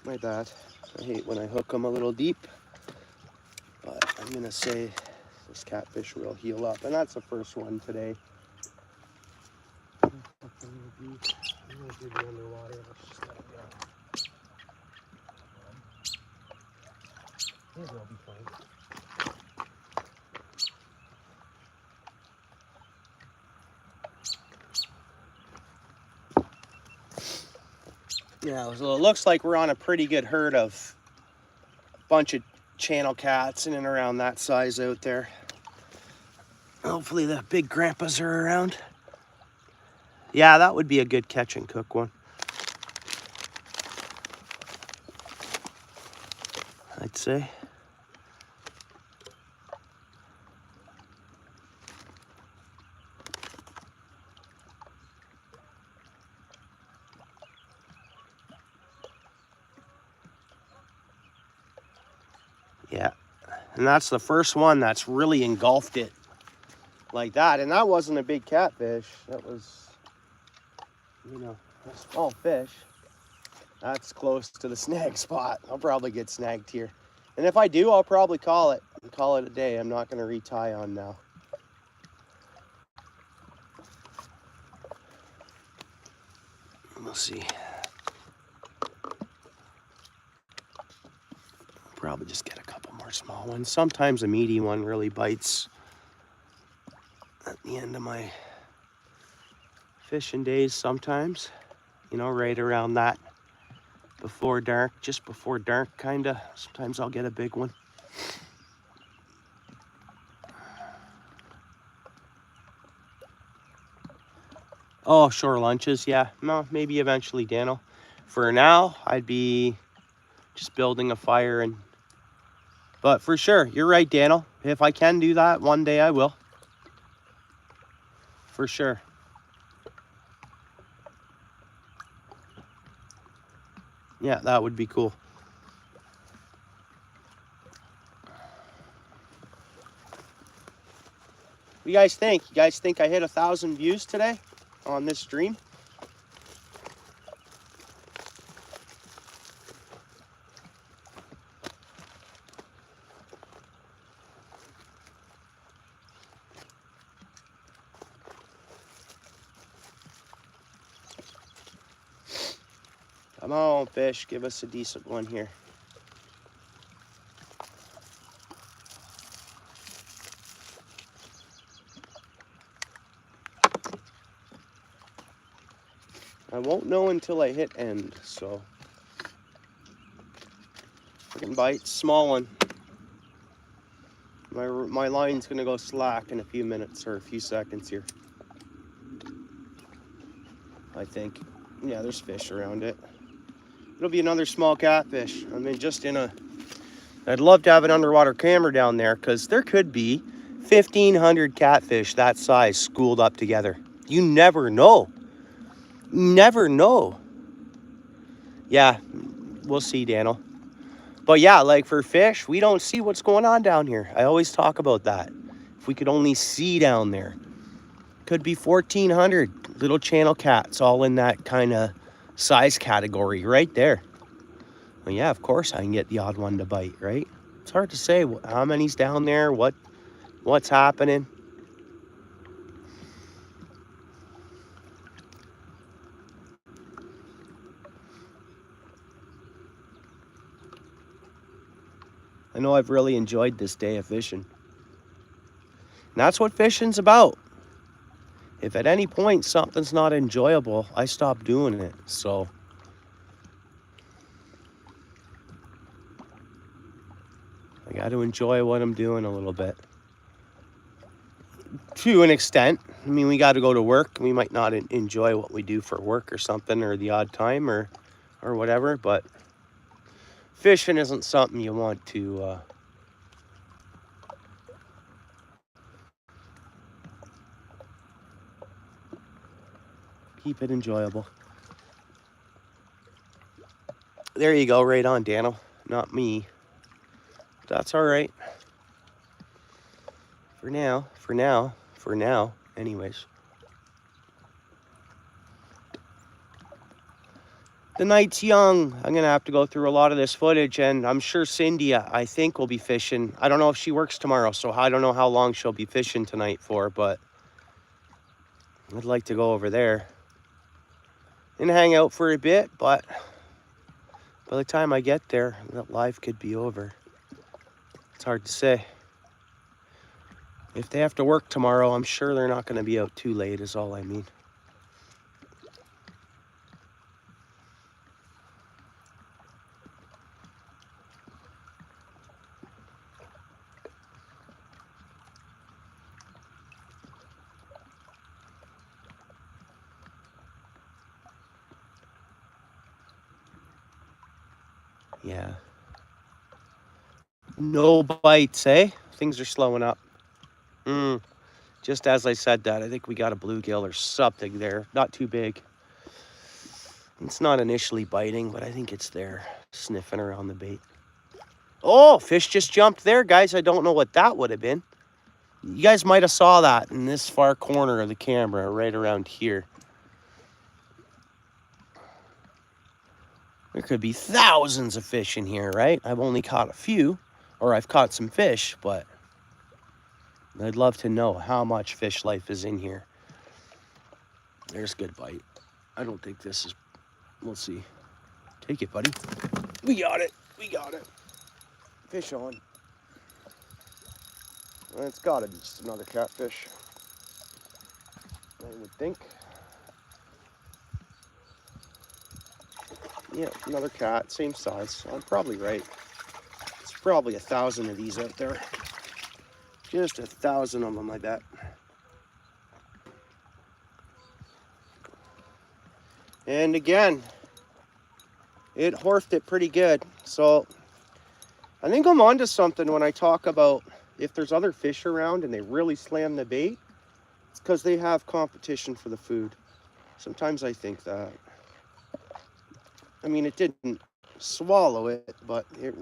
My bad. I hate when I hook them a little deep. But I'm gonna say this catfish will heal up. And that's the first one today. I'm gonna do the underwater. Let's just let it go. It will be fine. Yeah, so it looks like we're on a pretty good herd of a bunch of channel cats in and around that size out there. Hopefully the big grandpas are around. Yeah, that would be a good catch and cook one, I'd say. Yeah, and that's the first one that's really engulfed it like that. And that wasn't a big catfish. That was, you know, a small fish. That's close to the snag spot. I'll probably get snagged here. And if I do, I'll probably call it a day. I'm not going to retie on now. We'll see. Probably just get a couple more small ones. Sometimes a meaty one really bites at the end of my fishing days sometimes. You know, right around that before dark, just before dark kind of. Sometimes I'll get a big one. Oh, shore lunches, yeah. No, maybe eventually, Daniel. For now, I'd be just building a fire and... But for sure, you're right, Daniel. If I can do that, one day I will. For sure. Yeah, that would be cool. What do you guys think? You guys think I hit 1,000 views today on this stream? Come on, fish, give us a decent one here. I won't know until I hit end, so. Freaking bite, small one. My line's gonna go slack in a few minutes or a few seconds here. I think. Yeah, there's fish around it. It'll be another small catfish. I mean, I'd love to have an underwater camera down there because there could be 1,500 catfish that size schooled up together. You never know. Never know. Yeah, we'll see, Daniel. But yeah, like for fish, we don't see what's going on down here. I always talk about that. If we could only see down there. Could be 1,400 little channel cats all in that kind of size category right there. Well, yeah, of course I can get the odd one to bite, right? It's hard to say how many's down there, what's happening. I know I've really enjoyed this day of fishing. And that's what fishing's about. If at any point something's not enjoyable, I stop doing it, so. I got to enjoy what I'm doing a little bit. To an extent. I mean, we got to go to work. We might not enjoy what we do for work or something, or the odd time or whatever, but fishing isn't something you want to keep it enjoyable. There you go, right on, Daniel. Not me. That's all right. For now, anyways. The night's young. I'm going to have to go through a lot of this footage, and I'm sure Cindy, I think, will be fishing. I don't know if she works tomorrow, so I don't know how long she'll be fishing tonight for, but I'd like to go over there and hang out for a bit, but by the time I get there, that live could be over. It's hard to say. If they have to work tomorrow, I'm sure they're not going to be out too late, is all I mean. Yeah. No bites, eh? Things are slowing up. Just as I said that, I think we got a bluegill or something there. Not too big. It's not initially biting, but I think it's there, sniffing around the bait. Oh, fish just jumped there, guys. I don't know what that would have been. You guys might have saw that in this far corner of the camera, right around here. There could be thousands of fish in here, right? I've only caught a few, or I've caught some fish, but I'd love to know how much fish life is in here. There's a good bite. I don't think this is, we'll see. Take it, buddy. We got it. We got it. Fish on. It's gotta be just another catfish, I would think. Yeah, another cat, same size. I'm probably right. It's probably 1,000 of these out there. Just 1,000 of them, I bet. And again, it horfed it pretty good. So I think I'm onto something when I talk about if there's other fish around and they really slam the bait, it's because they have competition for the food. Sometimes I think that. I mean, it didn't swallow it, but it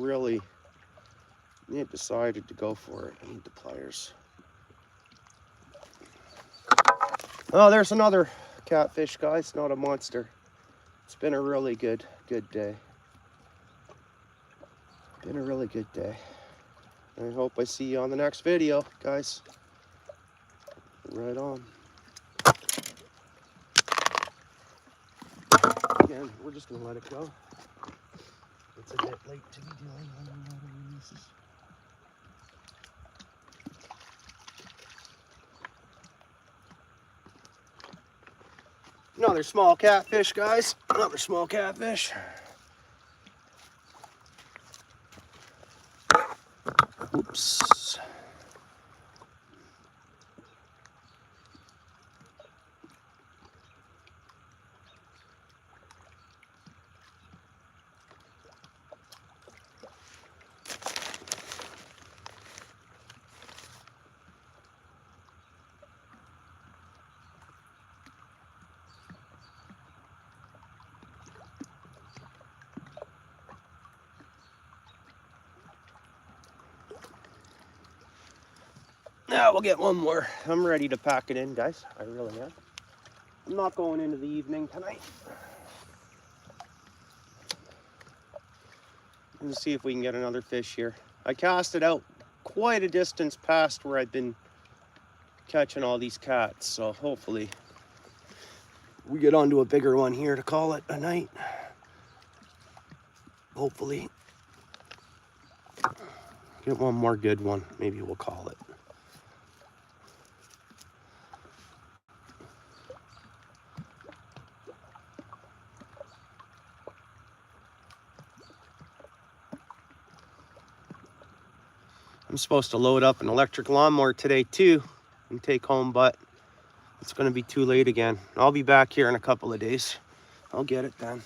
decided to go for it. I need the pliers. Oh, there's another catfish, guys. Not a monster. It's been a really good day. Been a really good day. I hope I see you on the next video, guys. Right on. Again, we're just gonna let it go. It's a bit late to be doing underwater releases. Another small catfish, guys. Another small catfish. Oops. Now we'll get one more. I'm ready to pack it in, guys. I really am. I'm not going into the evening tonight. Let's see if we can get another fish here. I cast it out quite a distance past where I've been catching all these cats, so hopefully we get onto a bigger one here to call it a night. Hopefully. Get one more good one, maybe we'll call it. I'm supposed to load up an electric lawnmower today too and take home, but it's going to be too late again. I'll be back here in a couple of days. I'll get it then.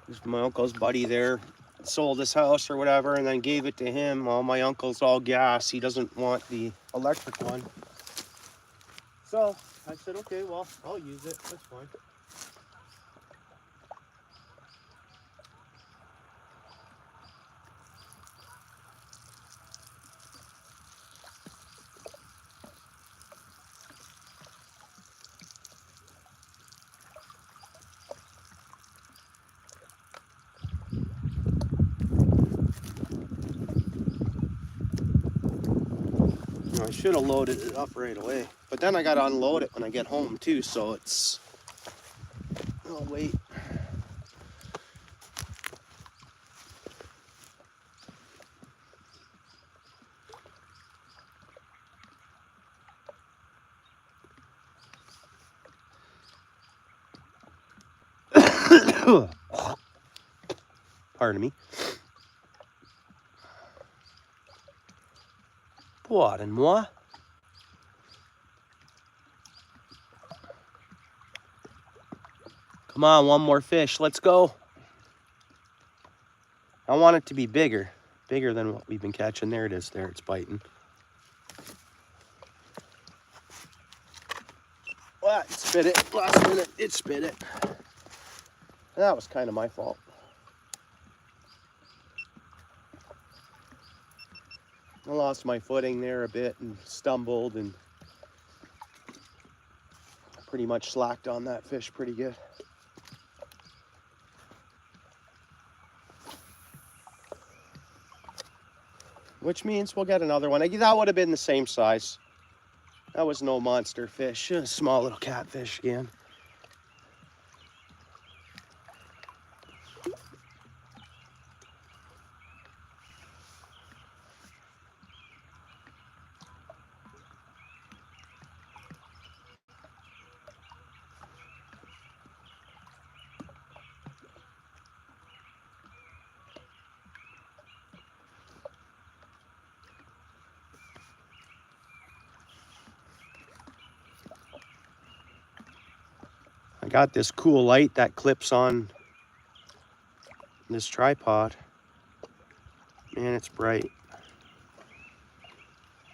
There's my uncle's buddy there. Sold his house or whatever and then gave it to him. Well, my uncle's all gas. He doesn't want the electric one. So I said, okay, well, I'll use it. That's fine. I should have loaded it up right away. But then I got to unload it when I get home too, so it's... I'll wait. Pardon me. Pardon-moi. Come on, one more fish. Let's go. I want it to be bigger. Bigger than what we've been catching. There it is. There, it's biting. Well, it spit it. Last minute, it spit it. That was kind of my fault. I lost my footing there a bit and stumbled and pretty much slacked on that fish pretty good. Which means we'll get another one. That would have been the same size. That was no monster fish. A small little catfish again. I got this cool light that clips on this tripod. Man, it's bright.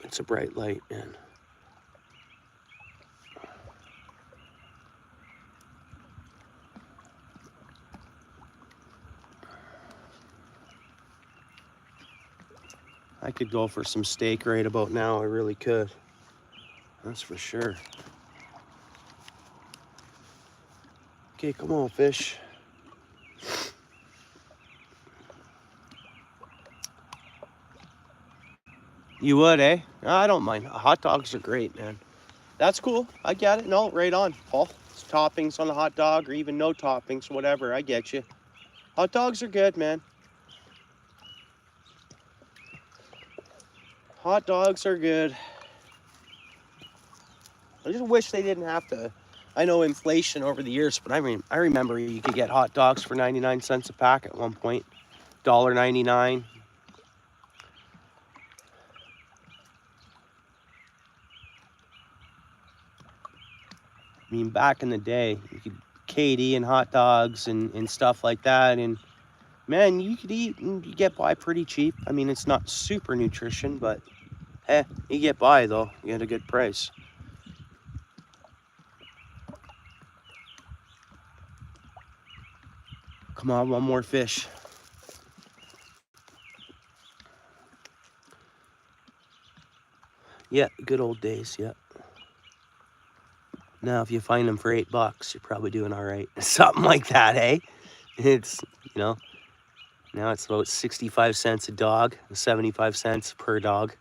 It's a bright light, man. I could go for some steak right about now. I really could. That's for sure. Okay, come on, fish. You would, eh? I don't mind. Hot dogs are great, man. That's cool. I get it. No, right on, Paul. It's toppings on a hot dog or even no toppings, whatever. I get you. Hot dogs are good, man. Hot dogs are good. I just wish they didn't have to. I know inflation over the years, but I remember you could get hot dogs for 99 cents a pack at one point. $1.99. I mean, back in the day, you could KD and hot dogs and stuff like that. And man, you could eat and you get by pretty cheap. I mean, it's not super nutrition, but you get by though. You get a good price. Come on, one more fish. Yeah, good old days, yeah. Now, if you find them for $8, you're probably doing all right. Something like that, eh? It's, you know, now it's about 65 cents a dog, 75 cents per dog,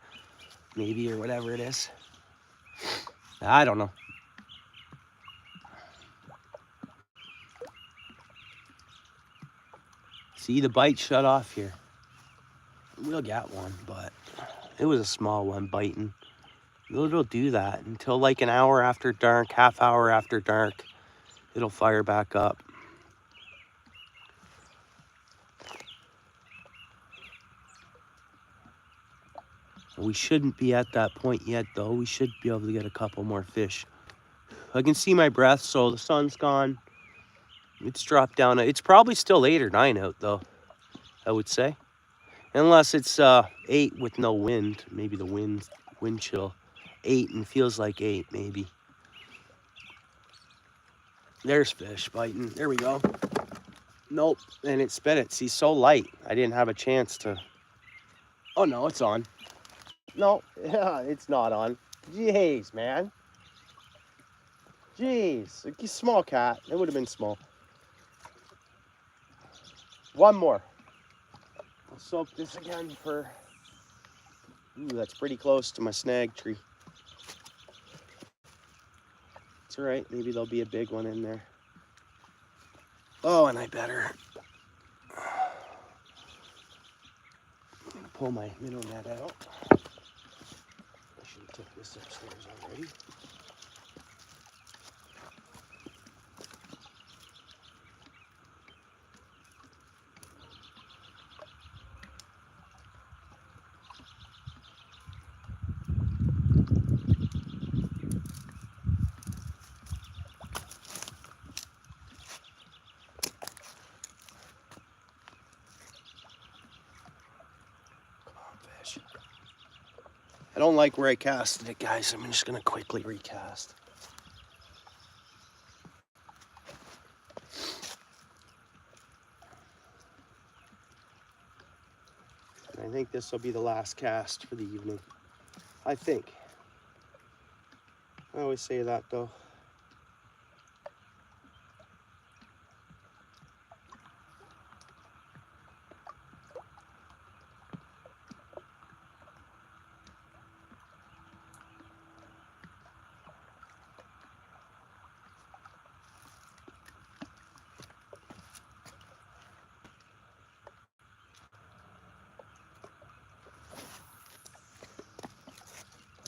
maybe, or whatever it is. I don't know. See, the bite shut off here. We'll get one, but it was a small one biting. It'll do that until like an hour after dark, half hour after dark. It'll fire back up. We shouldn't be at that point yet, though. We should be able to get a couple more fish. I can see my breath, so the sun's gone. It's dropped down. It's probably still 8 or 9 out, though, I would say. Unless it's 8 with no wind. Maybe the wind chill. 8 and feels like 8, maybe. There's fish biting. There we go. Nope. And it spit it. See, so light. I didn't have a chance to... Oh, no, it's on. No, yeah, it's not on. Jeez, man. Jeez. A small cat. It would have been small. One more. I'll soak this again for... Ooh, that's pretty close to my snag tree. It's all right. Maybe there'll be a big one in there. Oh, and I better... I'm going to pull my minnow net out. I should have took this upstairs already. I don't like where I casted it, guys. I'm just going to quickly recast. And I think this will be the last cast for the evening. I think. I always say that, though.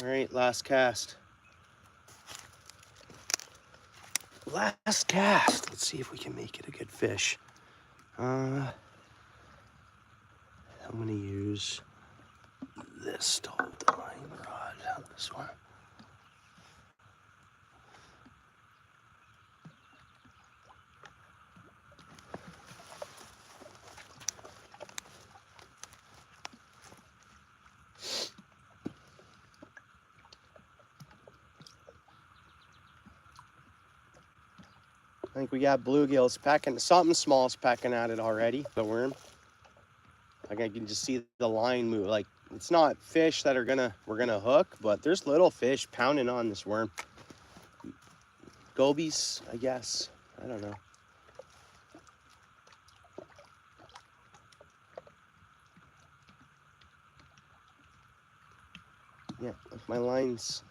All right, last cast. Last cast. Let's see if we can make it a good fish. I'm going to use this to hold the line rod. This one. I think we got bluegills pecking. Something small's pecking at it already. The worm. Like I can just see the line move. Like it's not fish that we're gonna hook, but there's little fish pounding on this worm. Gobies, I guess. I don't know. Yeah, if my line's...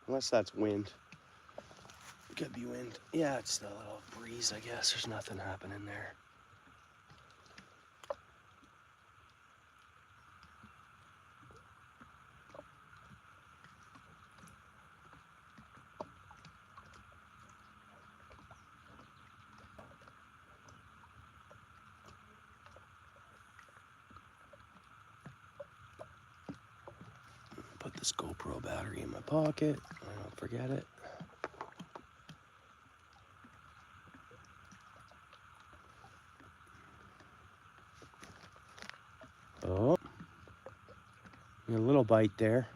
Unless that's wind. Could be wind. Yeah, it's the little breeze, I guess. There's nothing happening there. Put this GoPro battery in my pocket. I don't forget it. Oh, a little bite there.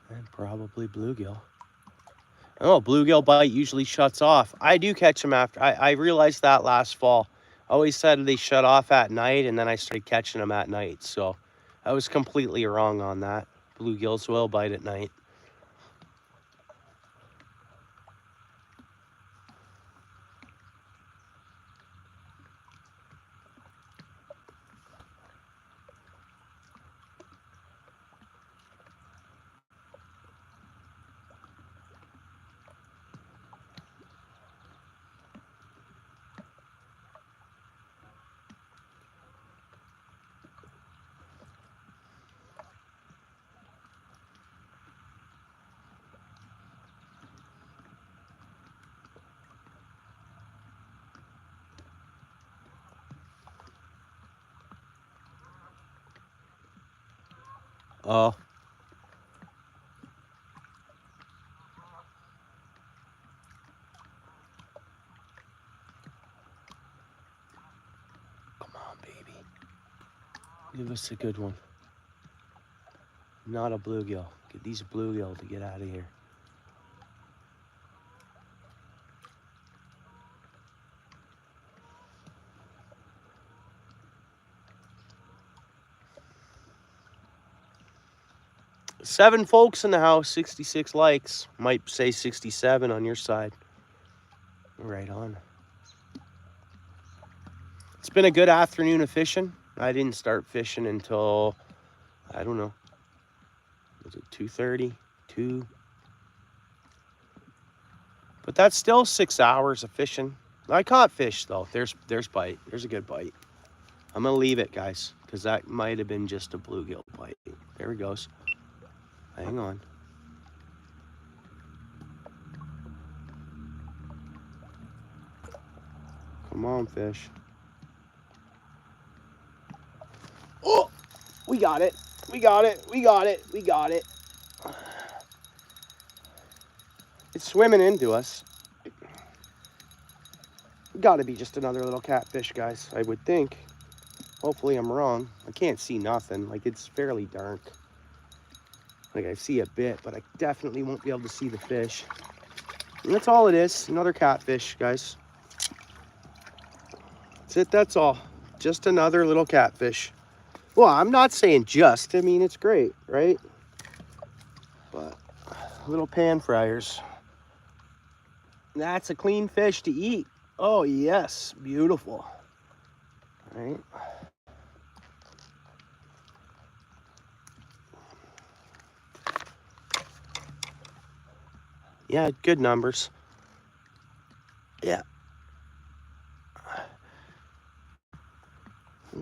And probably bluegill. Oh, bluegill bite usually shuts off. I do catch them after. I realized that last fall. I always said they shut off at night, and then I started catching them at night. So I was completely wrong on that. Bluegills will bite at night. Oh. Come on, baby. Give us a good one. Not a bluegill. Get these bluegill to get out of here. Seven folks in the house, 66 likes. Might say 67 on your side. Right on. It's been a good afternoon of fishing. I didn't start fishing until, I don't know, was it 2:30, 2? But that's still 6 hours of fishing. I caught fish though. There's bite. There's a good bite. I'm gonna leave it, guys, because that might have been just a bluegill bite. There he goes. Hang on. Come on, fish. Oh, we got it. We got it. We got it. We got it. It's swimming into us. Got to be just another little catfish, guys, I would think. Hopefully I'm wrong. I can't see nothing. Like, it's fairly dark. Like, I see a bit, but I definitely won't be able to see the fish. And that's all it is. Another catfish, guys. That's it. That's all. Just another little catfish. Well, I'm not saying just. I mean, it's great, right? But little pan fryers. That's a clean fish to eat. Oh, yes. Beautiful. All right. Yeah, good numbers. Yeah.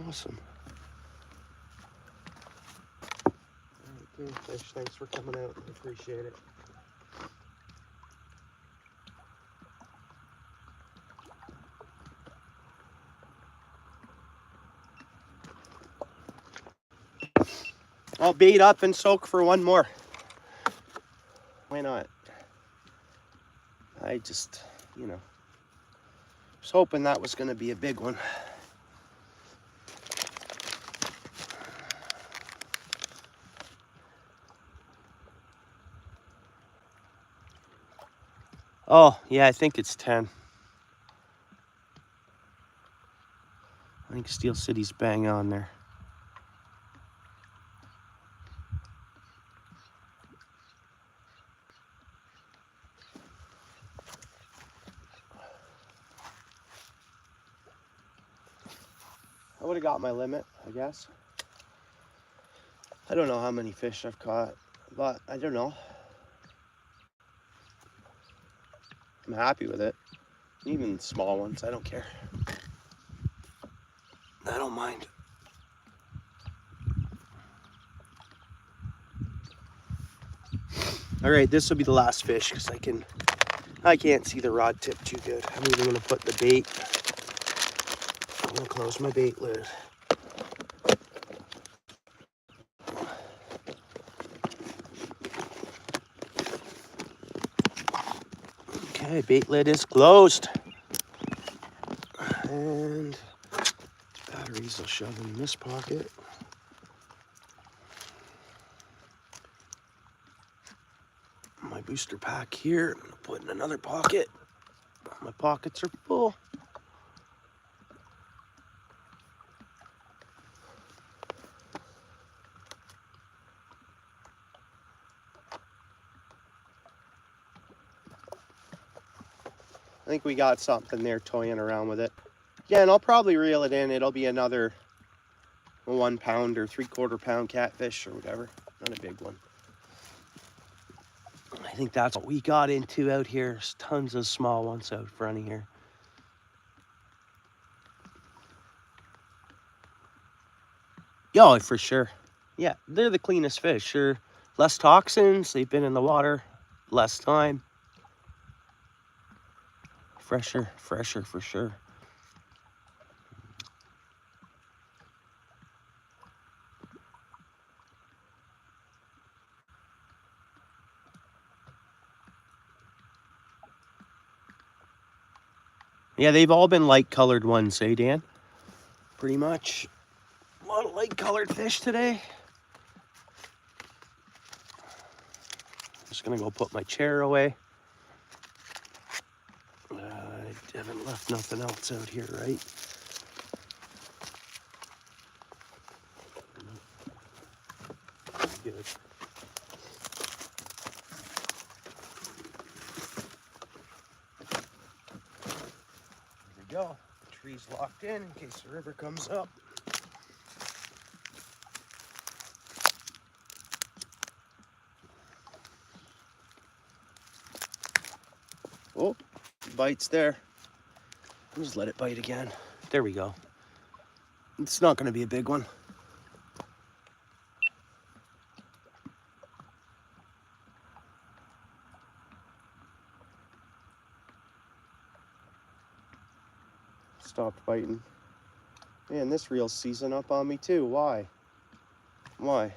Awesome. All right, fish, thanks for coming out. I appreciate it. I'll bait up and soak for one more. Why not? I just, you know, was hoping that was going to be a big one. Oh, yeah, I think it's 10. I think Steel City's bang on there. I would have got my limit, I guess. I don't know how many fish I've caught, but I don't know. I'm happy with it. Even small ones, I don't care. I don't mind. All right, this will be the last fish because I can't see the rod tip too good. I'm even gonna put the bait. I'm gonna close my bait lid. Okay, bait lid is closed. And batteries will shove in this pocket. My booster pack here, I'm gonna put in another pocket. My pockets are full. I think we got something there toying around with it. Yeah, and I'll probably reel it in. It'll be another 1 pound or 3/4 pound catfish or whatever. Not a big one. I think that's what we got into out here. There's tons of small ones out front of here. Yeah, for sure. Yeah, they're the cleanest fish. Sure, less toxins. They've been in the water less time. Fresher for sure. Yeah, they've all been light colored ones, eh, Dan? Pretty much. A lot of light colored fish today. Just gonna go put my chair away. I haven't left nothing else out here, right? Good. There we go. The tree's locked in case the river comes up. Oh, bites there. I'll just let it bite again. There we go. It's not going to be a big one. Stopped biting. Man, this reel's seizing up on me too. Why? Why?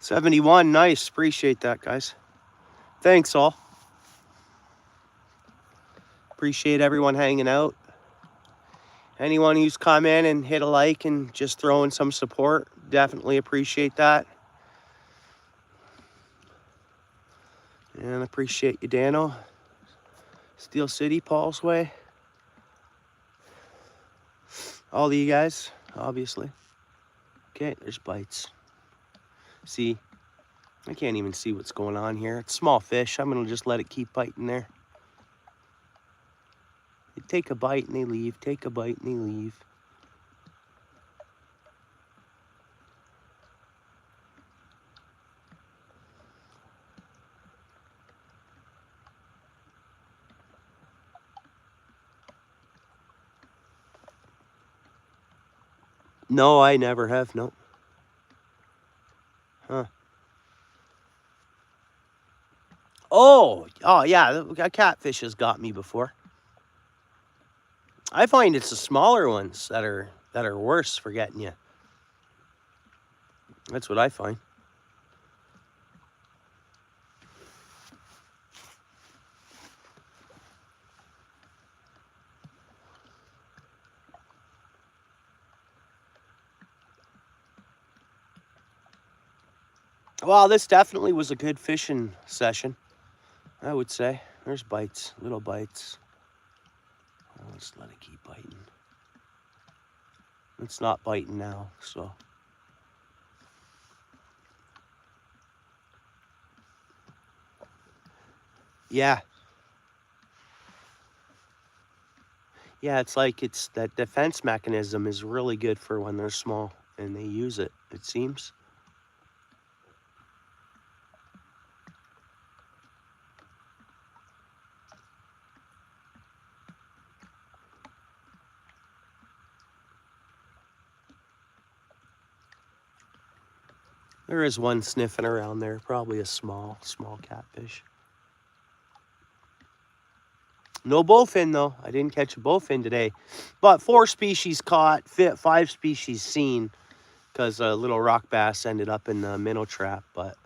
$71, nice. Appreciate that, guys. Thanks all. Appreciate everyone hanging out. Anyone who's come in and hit a like and just throwing some support, definitely appreciate that. And appreciate you, Dano. Steel City, Paul's Way. All of you guys, obviously. Okay, there's bites. See, I can't even see what's going on here. It's small fish. I'm gonna just let it keep biting there. They take a bite and they leave, take a bite and they leave. No, I never have, no. Huh. Oh, yeah, a catfish has got me before. I find it's the smaller ones that are worse for getting you. That's what I find. Well, this definitely was a good fishing session, I would say. There's bites, little bites. Oh, let's let it keep biting. It's not biting now, so. Yeah. Yeah, it's like that defense mechanism is really good for when they're small and they use it, it seems. There is one sniffing around there, probably a small catfish. No bowfin though. I didn't catch a bowfin today, but 4 species caught, 5 species seen, because a little rock bass ended up in the minnow trap. But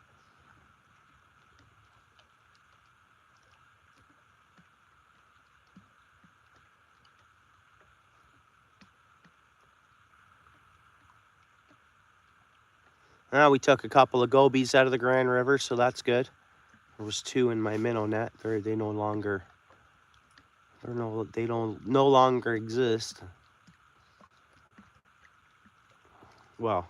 we took a couple of gobies out of the Grand River, so that's good. There was 2 in my minnow net. They no longer. They don't no longer exist. Well,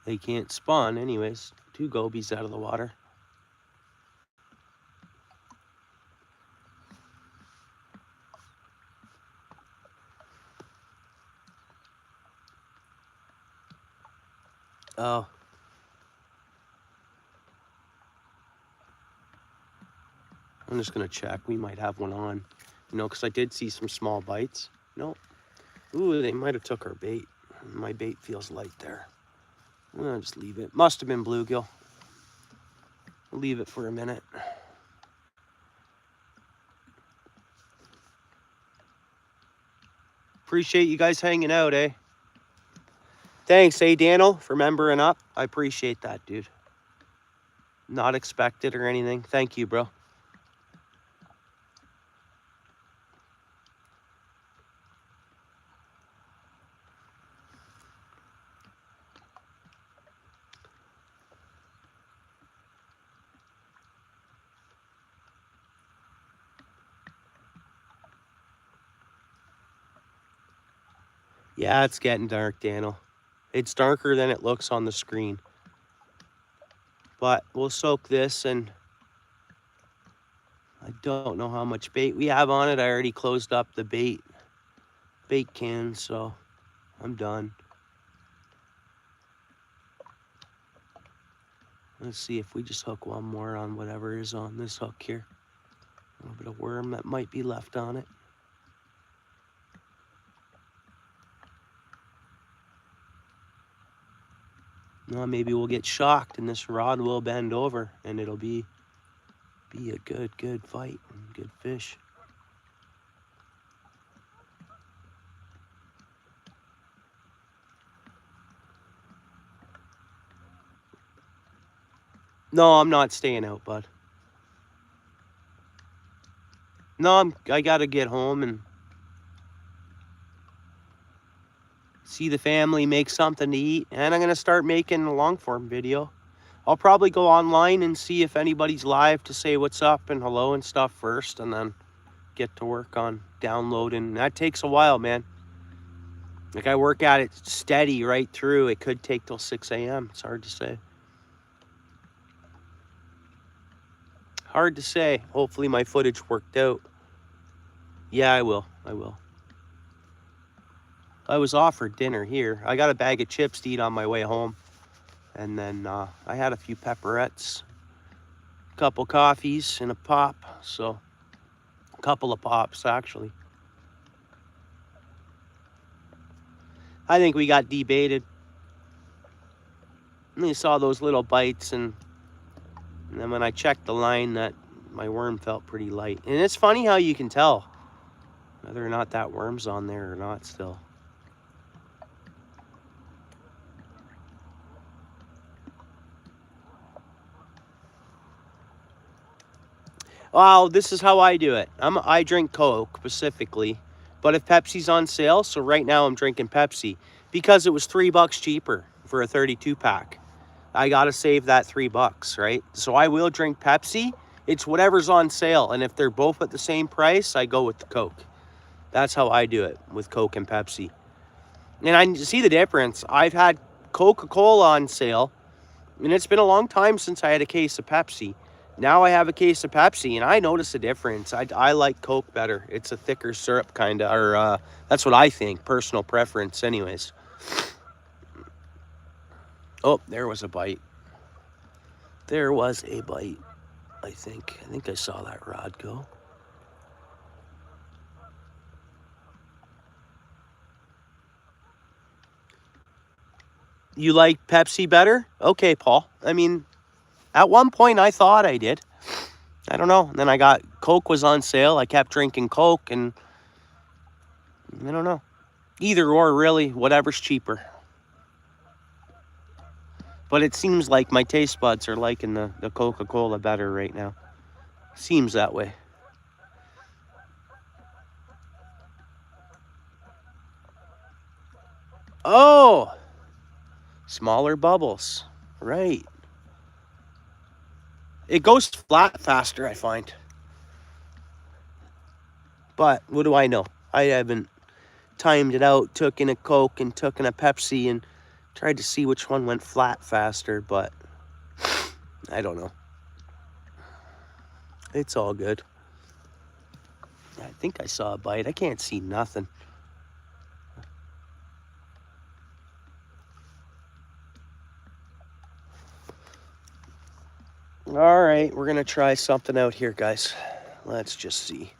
they can't spawn anyways. 2 gobies out of the water. Oh. I'm just gonna check. We might have one on, because I did see some small bites. No. Ooh, they might have took our bait. My bait feels light there. I'll just leave it. Must have been bluegill. I'll leave it for a minute. Appreciate you guys hanging out, eh? Thanks, Daniel, for membering up. I appreciate that, dude. Not expected or anything. Thank you, bro. Yeah, it's getting dark, Daniel. It's darker than it looks on the screen. But we'll soak this, and I don't know how much bait we have on it. I already closed up the bait can, so I'm done. Let's see if we just hook one more on whatever is on this hook here. A little bit of worm that might be left on it. No, maybe we'll get shocked and this rod will bend over and it'll be a good fight and good fish. No, I'm not staying out, bud. No, I gotta get home and see the family, make something to eat, and I'm gonna start making a long form video. I'll probably go online and see if anybody's live to say what's up and hello and stuff first, and then get to work on downloading. That takes a while, man. Like, I work at it steady right through. It could take till 6 a.m. It's hard to say. Hard to say. Hopefully my footage worked out. Yeah, I will. I was offered dinner here. I got a bag of chips to eat on my way home. And then I had a few pepperettes, a couple coffees, and a pop. So, a couple of pops, actually. I think we got debated. And you saw those little bites, and then when I checked the line, that my worm felt pretty light. And it's funny how you can tell whether or not that worm's on there or not still. Well, this is how I do it. I drink Coke specifically, but if Pepsi's on sale, so right now I'm drinking Pepsi because it was $3 cheaper for a 32 pack. I gotta save that $3, right? So I will drink Pepsi. It's whatever's on sale, and if they're both at the same price, I go with the Coke. That's how I do it with Coke and Pepsi. And I see the difference. I've had Coca-Cola on sale, and it's been a long time since I had a case of Pepsi. Now I have a case of Pepsi, and I notice a difference. I like Coke better. It's a thicker syrup, kind of, or that's what I think. Personal preference, anyways. Oh, there was a bite. There was a bite, I think. I think I saw that rod go. You like Pepsi better? Okay, Paul. I mean, at one point I thought I did. I don't know. And then I got Coke was on sale. I kept drinking Coke, and I don't know. Either or, really, whatever's cheaper. But it seems like my taste buds are liking the Coca-Cola better right now. Seems that way. Oh! Smaller bubbles. Right. It goes flat faster, I find. But what do I know? I haven't timed it out, took in a Coke and took in a Pepsi and tried to see which one went flat faster, but I don't know. It's all good. I think I saw a bite. I can't see nothing. All right, we're going to try something out here, guys. Let's just see.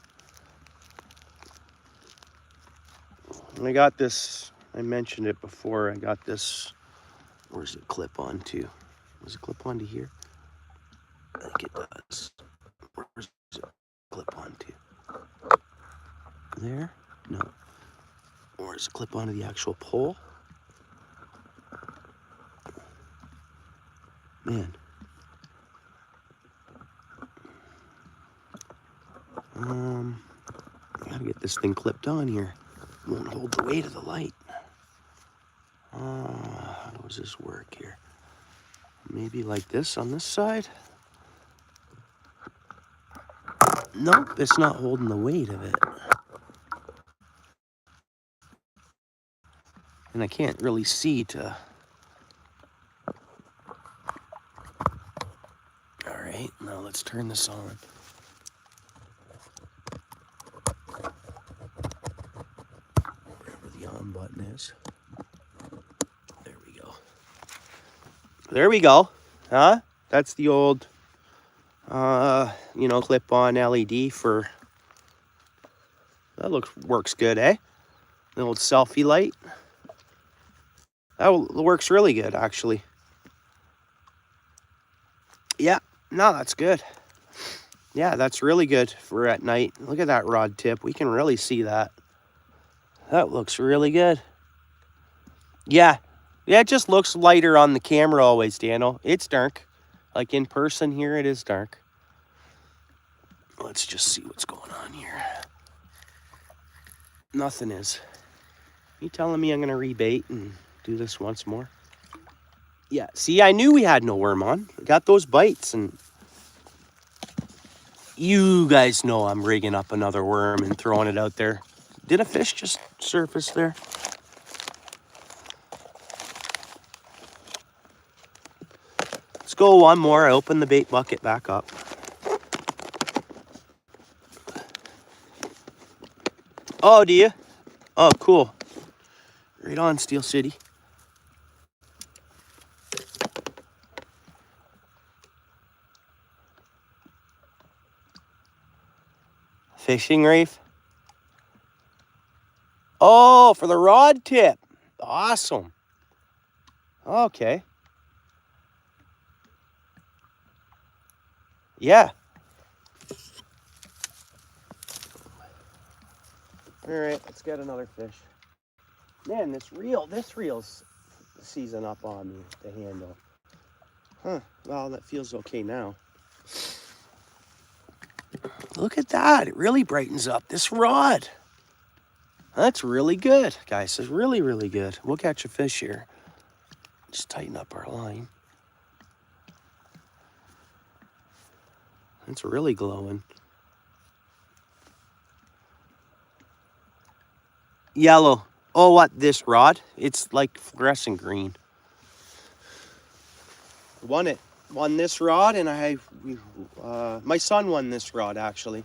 I got this, I mentioned it before, I got this Or does it clip on to? Does it clip onto here? I think it does. Where does it clip onto? There? No. Or does it clip onto the actual pole? Man. I gotta get this thing clipped on here. It won't hold the weight of the light. How does this work here? Maybe like this on this side? Nope, it's not holding the weight of it. And I can't really see to... All right, now let's turn this on. Wherever the on button is. There we go. There we go. Huh? That's the old, you know, clip-on LED for... That works good, eh? The old selfie light. That works really good, actually. Yeah, no, that's good. Yeah, that's really good for at night. Look at that rod tip. We can really see that. That looks really good. Yeah. Yeah, it just looks lighter on the camera always, Daniel. It's dark. Like in person here, it is dark. Let's just see what's going on here. Nothing is. You telling me I'm going to rebait and do this once more? Yeah, see, I knew we had no worm on. We got those bites, and you guys know I'm rigging up another worm and throwing it out there. Did a fish just surface there? Let's go one more. I open the bait bucket back up. Oh, do you? Oh, cool. Right on, Steel City. Fishing reef? Oh, for the rod tip. Awesome. Okay. Yeah. All right, let's get another fish. Man, this reel's seizing up on me, the handle. Huh, well, that feels okay now. Look at that, it really brightens up this rod. That's really good, guys. It's really, really good. We'll catch a fish here. Just tighten up our line. It's really glowing. Yellow. Oh, what, this rod? It's like fluorescent green. Won this rod, and my son won this rod, actually.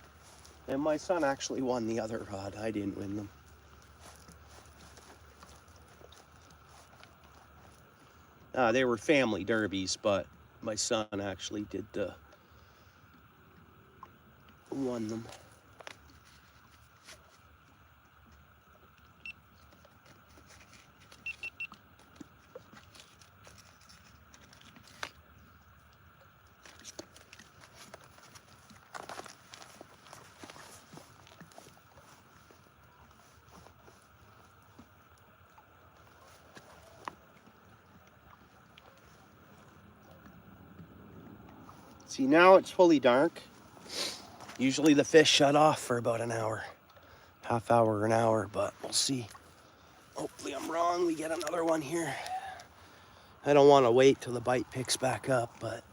And my son actually won the other rod. I didn't win them. They were family derbies, but my son actually did won them. See, now it's fully dark. Usually the fish shut off for about an hour. Half hour, an hour, but we'll see. Hopefully I'm wrong. We get another one here. I don't want to wait till the bite picks back up, but...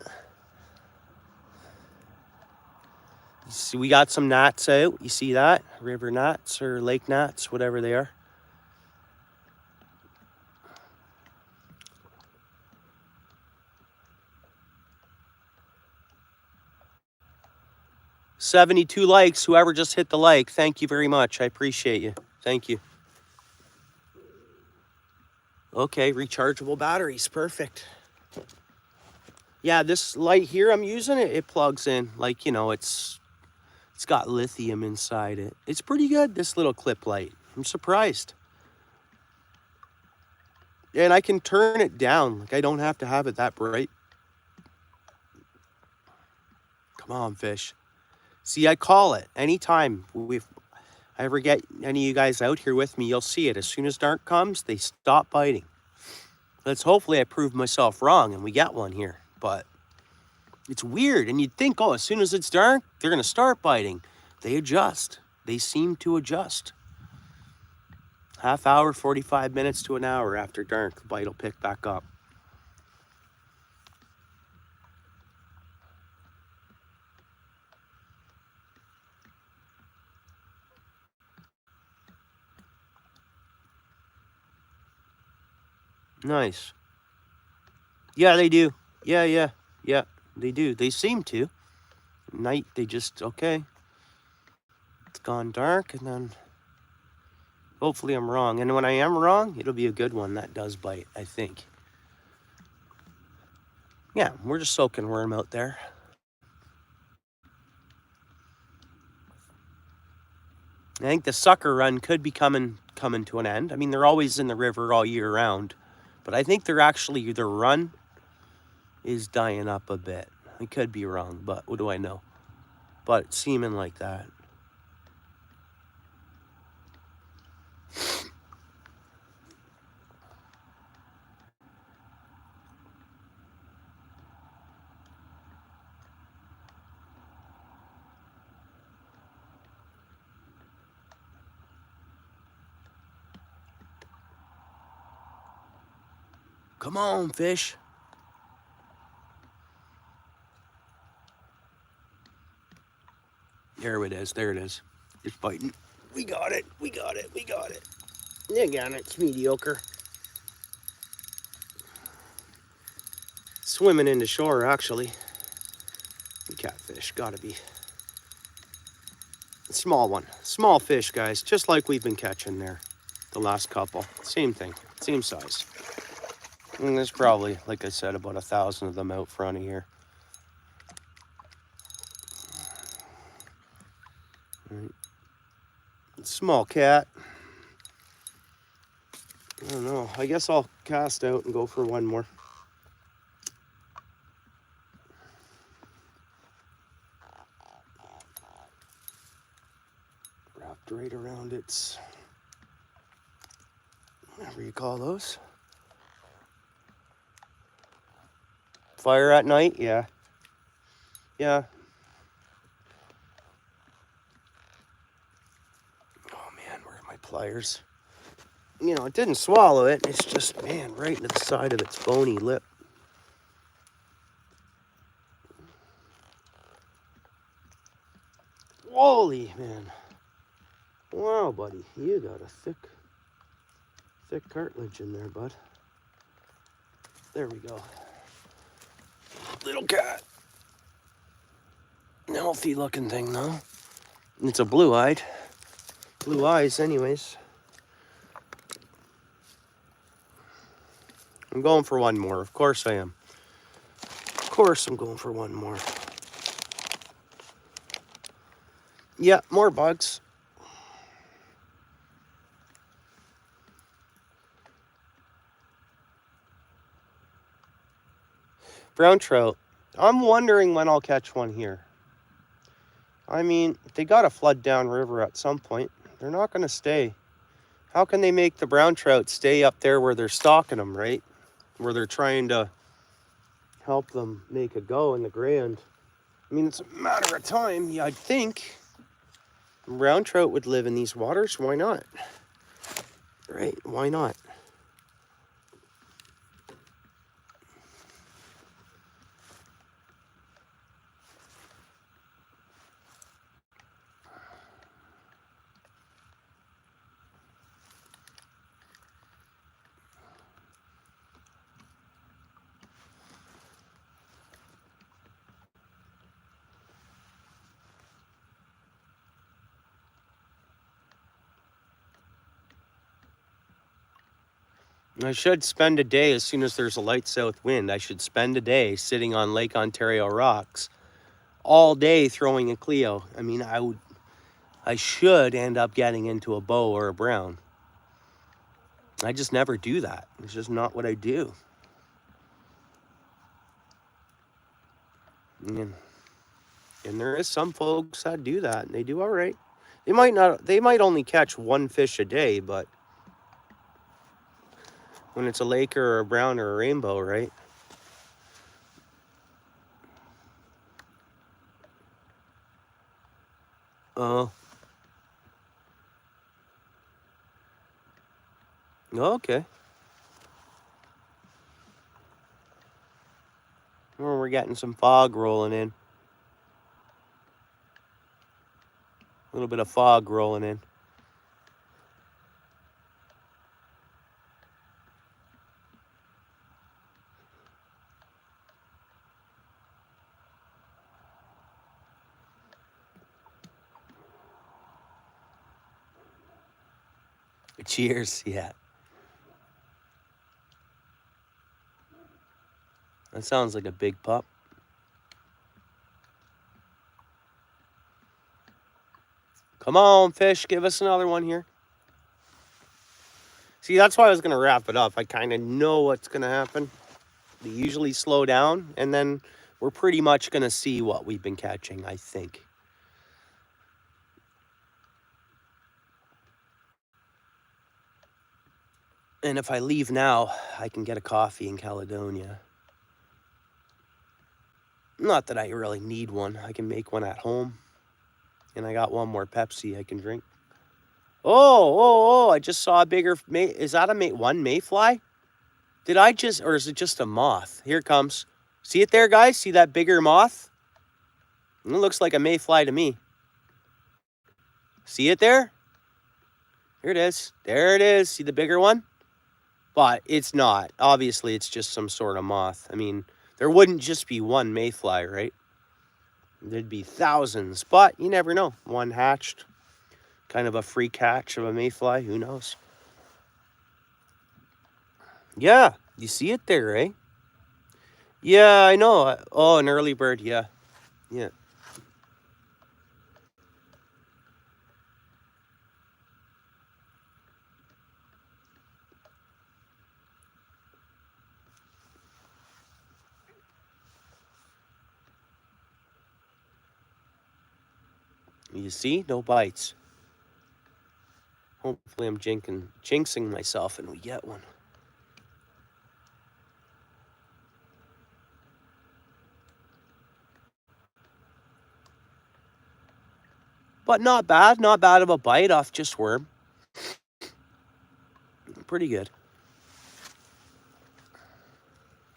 See, we got some gnats out. You see that? River gnats or lake gnats, whatever they are. "72 likes. Whoever just hit the like, thank you very much. I appreciate you. Thank you. Okay, rechargeable batteries. Perfect. Yeah, this light here I'm using, it plugs in. Like, you know, it's got lithium inside it. It's pretty good, this little clip light. I'm surprised. And I can turn it down. Like, I don't have to have it that bright. Come on, fish. See, I call it. Anytime I ever get any of you guys out here with me, you'll see it. As soon as dark comes, they stop biting. Let's hopefully I prove myself wrong and we get one here. But it's weird. And you'd think, oh, as soon as it's dark, they're going to start biting. They adjust. They seem to adjust. Half hour, 45 minutes to an hour after dark, the bite will pick back up. Nice. Yeah, they do. Yeah, they do. They seem to. Night, they just, okay. It's gone dark, and then hopefully I'm wrong. And when I am wrong, it'll be a good one that does bite, I think. Yeah, we're just soaking worm out there. I think the sucker run could be coming to an end. I mean, they're always in the river all year round. But I think they're actually, their run is dying up a bit. I could be wrong, but what do I know? But it's seeming like that. Come on, fish. There it is. There it is. It's biting. We got it. We got it. We got it. Again, it's mediocre. Swimming into shore, actually. Catfish. Gotta be. A small one. Small fish, guys. Just like we've been catching there. The last couple. Same thing. Same size. And there's probably, like I said, about 1,000 of them out front of here. Right. Small cat. I don't know. I guess I'll cast out and go for one more. Wrapped right around its, whatever you call those. Fire at night? Yeah. Yeah. Oh man, where are my pliers? You know, it didn't swallow it. It's just, man, right into the side of its bony lip. Holy, man. Wow, buddy. You got a thick cartilage in there, bud. There we go. Little cat. Healthy looking thing, though. It's a blue-eyed. Blue eyes, anyways. I'm going for one more. Of course I am. Of course I'm going for one more. Yeah, more bugs. Brown trout. I'm wondering when I'll catch one here. I mean, they got to flood down river at some point. They're not going to stay. How can they make the brown trout stay up there where they're stocking them, right? Where they're trying to help them make a go in the grand. I mean, it's a matter of time. Yeah, I'd think brown trout would live in these waters. Why not? Right? Why not? I should spend a day as soon as there's a light south wind. I should spend a day sitting on Lake Ontario rocks all day throwing a Cleo. I mean, I should end up getting into a bow or a brown. I just never do that. It's just not what I do. And there is some folks that do that, and they do all right. They might not. They might only catch one fish a day, but when it's a lake or a brown or a rainbow, right? Oh. Okay. Well, we're getting some fog rolling in. A little bit of fog rolling in. Cheers, yeah. That sounds like a big pup. Come on, fish, give us another one here. See, that's why I was going to wrap it up. I kind of know what's going to happen. They usually slow down, and then we're pretty much going to see what we've been catching, I think. And if I leave now, I can get a coffee in Caledonia. Not that I really need one. I can make one at home. And I got one more Pepsi I can drink. Oh, I just saw a bigger... Is that one mayfly? Did I just... Or is it just a moth? Here it comes. See it there, guys? See that bigger moth? It looks like a mayfly to me. See it there? Here it is. There it is. See the bigger one? But it's not. Obviously, it's just some sort of moth. I mean, there wouldn't just be one mayfly, right? There'd be thousands. But you never know. One hatched. Kind of a free catch of a mayfly. Who knows? Yeah. You see it there, eh? Yeah, I know. Oh, an early bird. Yeah. Yeah. You see? No bites. Hopefully I'm jinxing myself and we get one. But not bad. Not bad of a bite off just worm. Pretty good.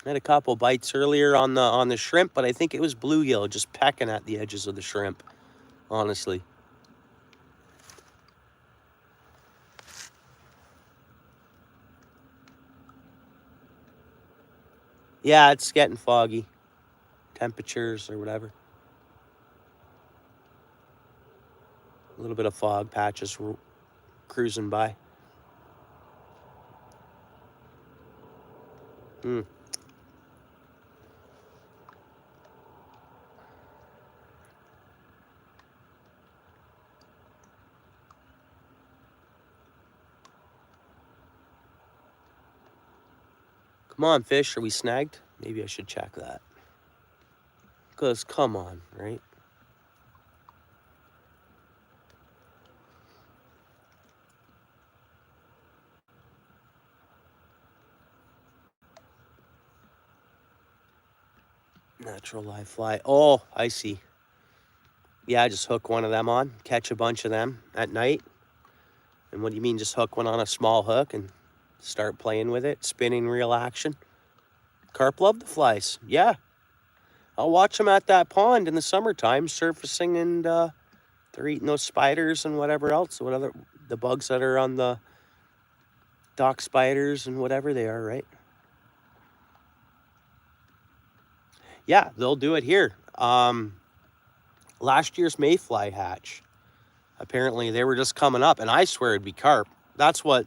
I had a couple bites earlier on the shrimp, but I think it was bluegill just pecking at the edges of the shrimp, honestly. Yeah, it's getting foggy. Temperatures or whatever. A little bit of fog patches cruising by. Come on, fish. Are we snagged? Maybe I should check that. Because, come on, right? Natural live fly. Oh, I see. Yeah, just hook one of them on. Catch a bunch of them at night. And what do you mean just hook one on a small hook and start playing with it? Spinning real action. Carp love the flies. Yeah. I'll watch them at that pond in the summertime surfacing, and they're eating those spiders and whatever else. The bugs that are on the dock spiders and whatever they are, right? Yeah, they'll do it here. Last year's mayfly hatch, apparently they were just coming up, and I swear it'd be carp. That's what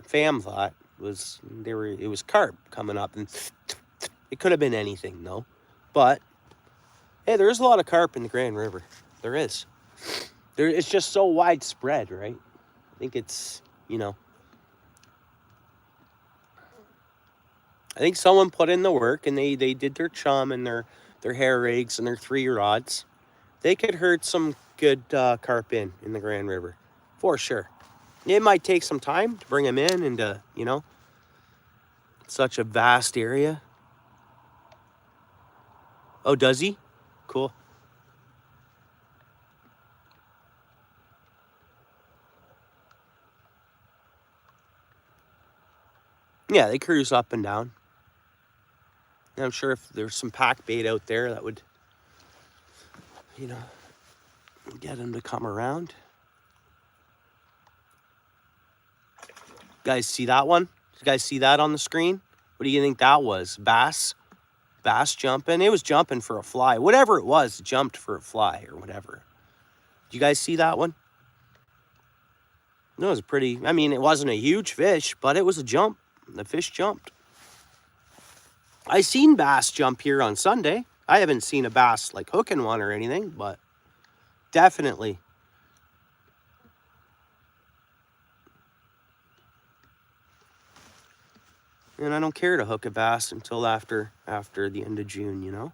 fam thought it was carp coming up, and it could have been anything though. But hey, there is a lot of carp in the Grand River. There is. It's just so widespread, right? I think it's, I think someone put in the work and they did their chum and their hair rigs and their 3 rods. They could herd some good carp in the Grand River, for sure. It might take some time to bring them in into, you know, such a vast area. Oh, does he? Cool. Yeah, they cruise up and down. And I'm sure if there's some pack bait out there that would, you know, get them to come around. Guys, see that one? You guys see that on the screen? What do you think that was? Bass? Bass jumping? It was jumping for a fly. Whatever it was, it jumped for a fly or whatever. Do you guys see that one? No, it was pretty, I mean, it wasn't a huge fish, but it was a jump. The fish jumped. I seen bass jump here on Sunday. I haven't seen a bass like hooking one or anything, but definitely. And I don't care to hook a bass until after the end of June, you know?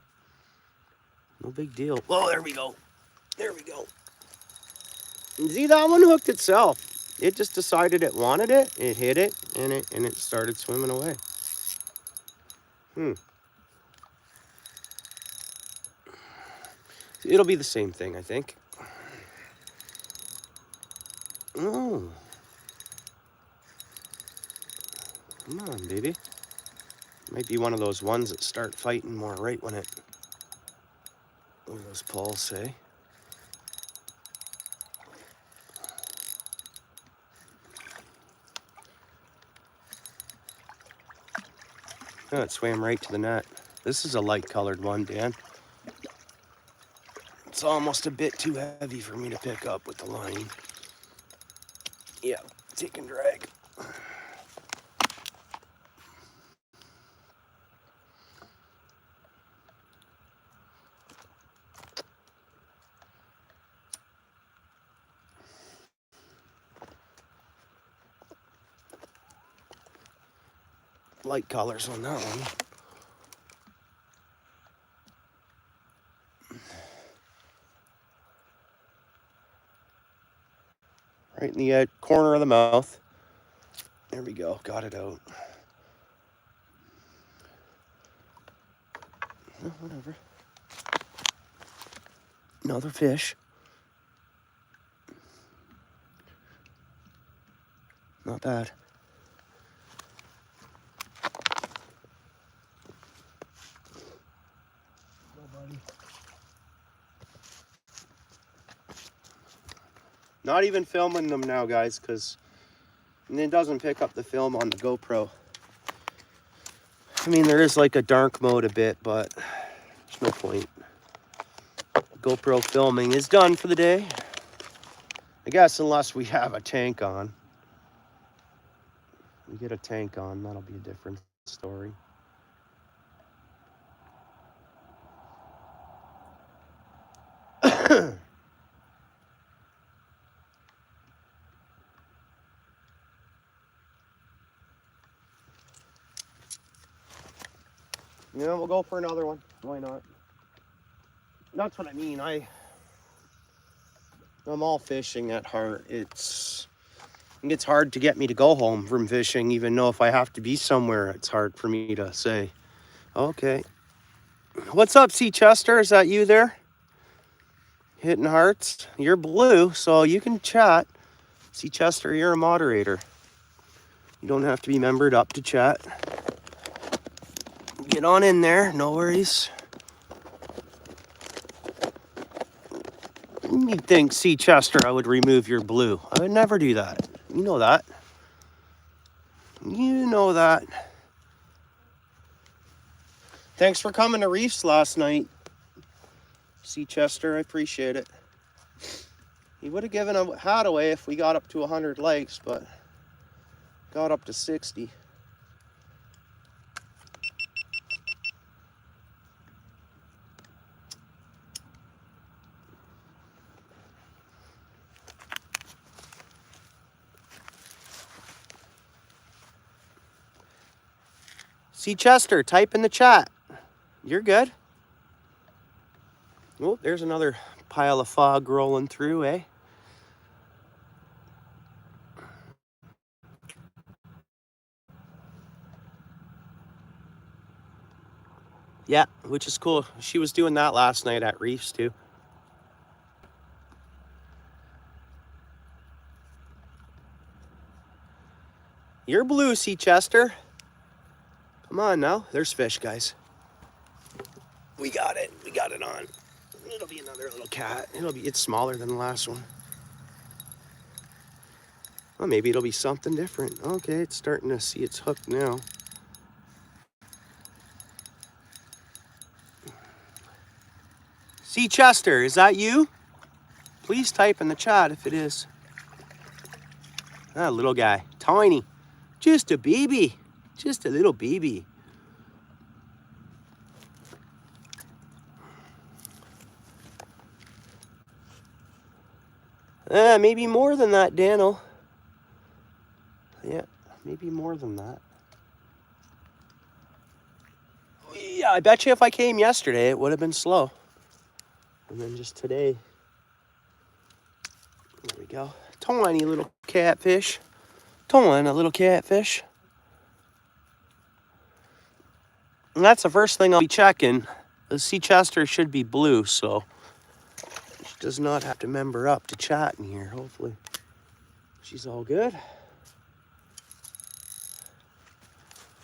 No big deal. Oh, there we go. There we go. And see, that one hooked itself. It just decided it wanted it. It hit it, and it started swimming away. It'll be the same thing, I think. Oh. Come on, baby. Might be one of those ones that start fighting more right when it... What do those poles say? Oh, it swam right to the net. This is a light-colored one, Dan. It's almost a bit too heavy for me to pick up with the line. Yeah, take and drag. Light colors on that one. Right in the corner of the mouth. There we go, got it out. Oh, whatever. Another fish. Not bad. Not even filming them now, guys, because it doesn't pick up the film on the GoPro. I mean, there is like a dark mode a bit, but there's no point. GoPro filming is done for the day. I guess unless we have a tank on. We get a tank on, that'll be a different story. Yeah, we'll go for another one. Why not? That's what I mean. I'm all fishing at heart. It gets hard to get me to go home from fishing, even though if I have to be somewhere, it's hard for me to say, okay. What's up, C. Chester? Is that you there? Hitting hearts? You're blue, so you can chat. C. Chester, you're a moderator. You don't have to be membered up to chat. Get on in there, no worries. You'd think, C. Chester, I would remove your blue. I would never do that. You know that. You know that. Thanks for coming to Reefs last night, C. Chester. I appreciate it. He would have given a hat away if we got up to 100 likes, but got up to 60. See Chester, type in the chat. You're good. Oh, there's another pile of fog rolling through, eh? Yeah, which is cool. She was doing that last night at Reefs too. You're blue, Sea Chester. Come on now. There's fish, guys. We got it. We got it on. It'll be another little cat. It's smaller than the last one. Well, maybe it'll be something different. Okay, it's starting to see its hook now. Sea Chester, is that you? Please type in the chat if it is. Ah, little guy. Tiny. Just a baby. Just a little baby. Maybe more than that, Daniel. Yeah, maybe more than that. Yeah, I bet you if I came yesterday, it would have been slow. And then just today. There we go. Tiny little catfish. Tiny little catfish. And that's the first thing I'll be checking. The Sea Chester should be blue, so she does not have to member up to chat in here, hopefully. She's all good.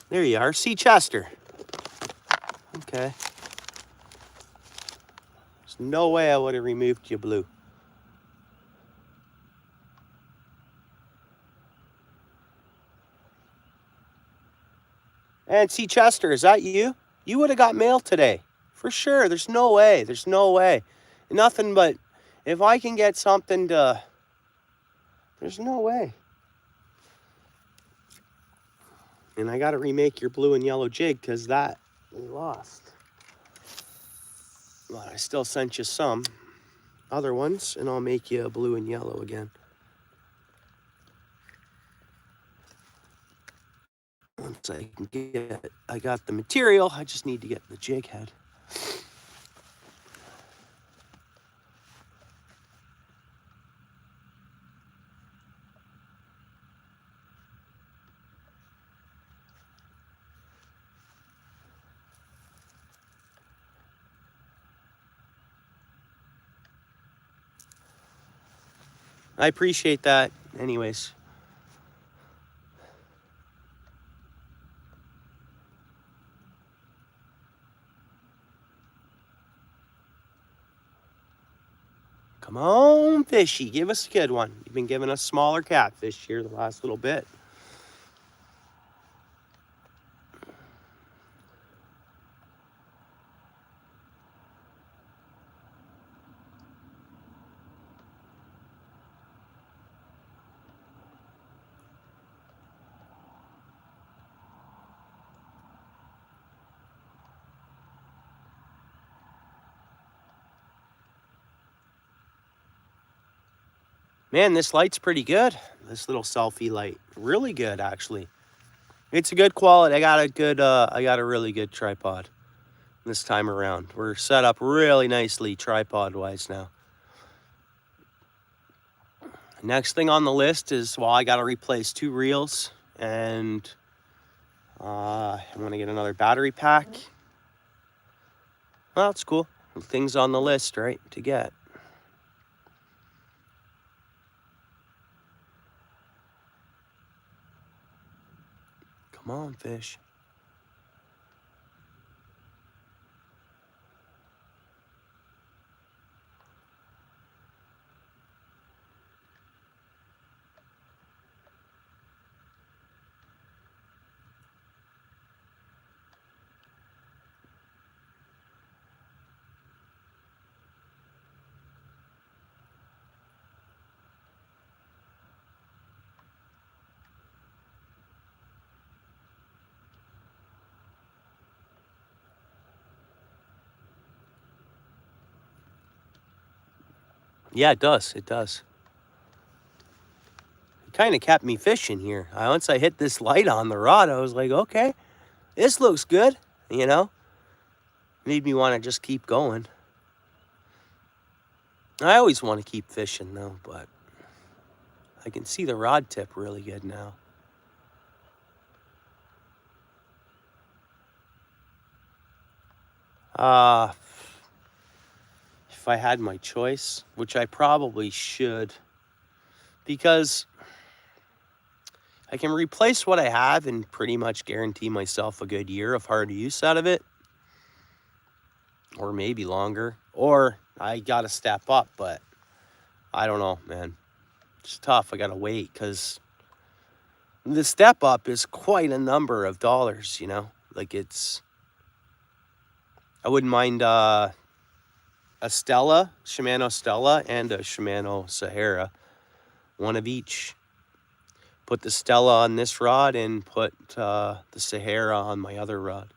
There you are, Sea Chester. Okay. There's no way I would have removed you blue. And Sea Chester, is that you? You would have got mail today. For sure. There's no way. There's no way. Nothing but if I can get something to... There's no way. And I got to remake your blue and yellow jig because that we lost. But I still sent you some other ones, and I'll make you a blue and yellow again. Once I can get, I got the material, I just need to get the jig head. I appreciate that anyways. Come on, fishy, give us a good one. You've been giving us smaller catfish here the last little bit. Man, this light's pretty good. This little selfie light, really good actually. It's a good quality. I got a really good tripod this time around. We're set up really nicely tripod-wise now. Next thing on the list is, well, I got to replace 2 reels, and I'm going to get another battery pack. Well, that's cool. Things on the list, right, to get. Come on, fish. Yeah, it does. It does. It kind of kept me fishing here. Once I hit this light on the rod, I was like, okay, This looks good, you know? Made me want to just keep going. I always want to keep fishing, though, but I can see the rod tip really good now. If I had my choice, which I probably should, because I can replace what I have and pretty much guarantee myself a good year of hard use out of it, or maybe longer, or I got to step up, but I don't know, man. It's tough. I got to wait because the step up is quite a number of dollars, you know? Like I wouldn't mind a Stella, Shimano Stella, and a Shimano Sahara, one of each. Put the Stella on this rod and put the Sahara on my other rod.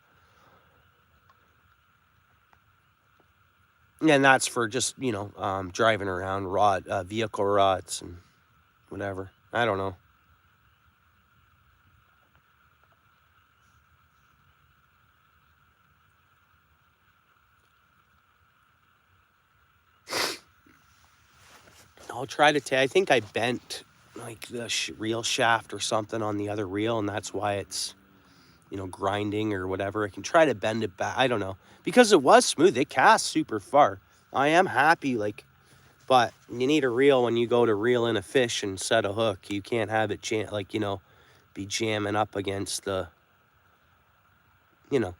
And that's for just, you know, driving around vehicle rods and whatever. I don't know. I'll try to I think I bent like the reel shaft or something on the other reel, and that's why it's, you know, grinding or whatever. I can try to bend it back. I don't know. Because it was smooth. It cast super far. I am happy, like, but you need a reel when you go to reel in a fish and set a hook. You can't have it, like, you know, be jamming up against the, you know.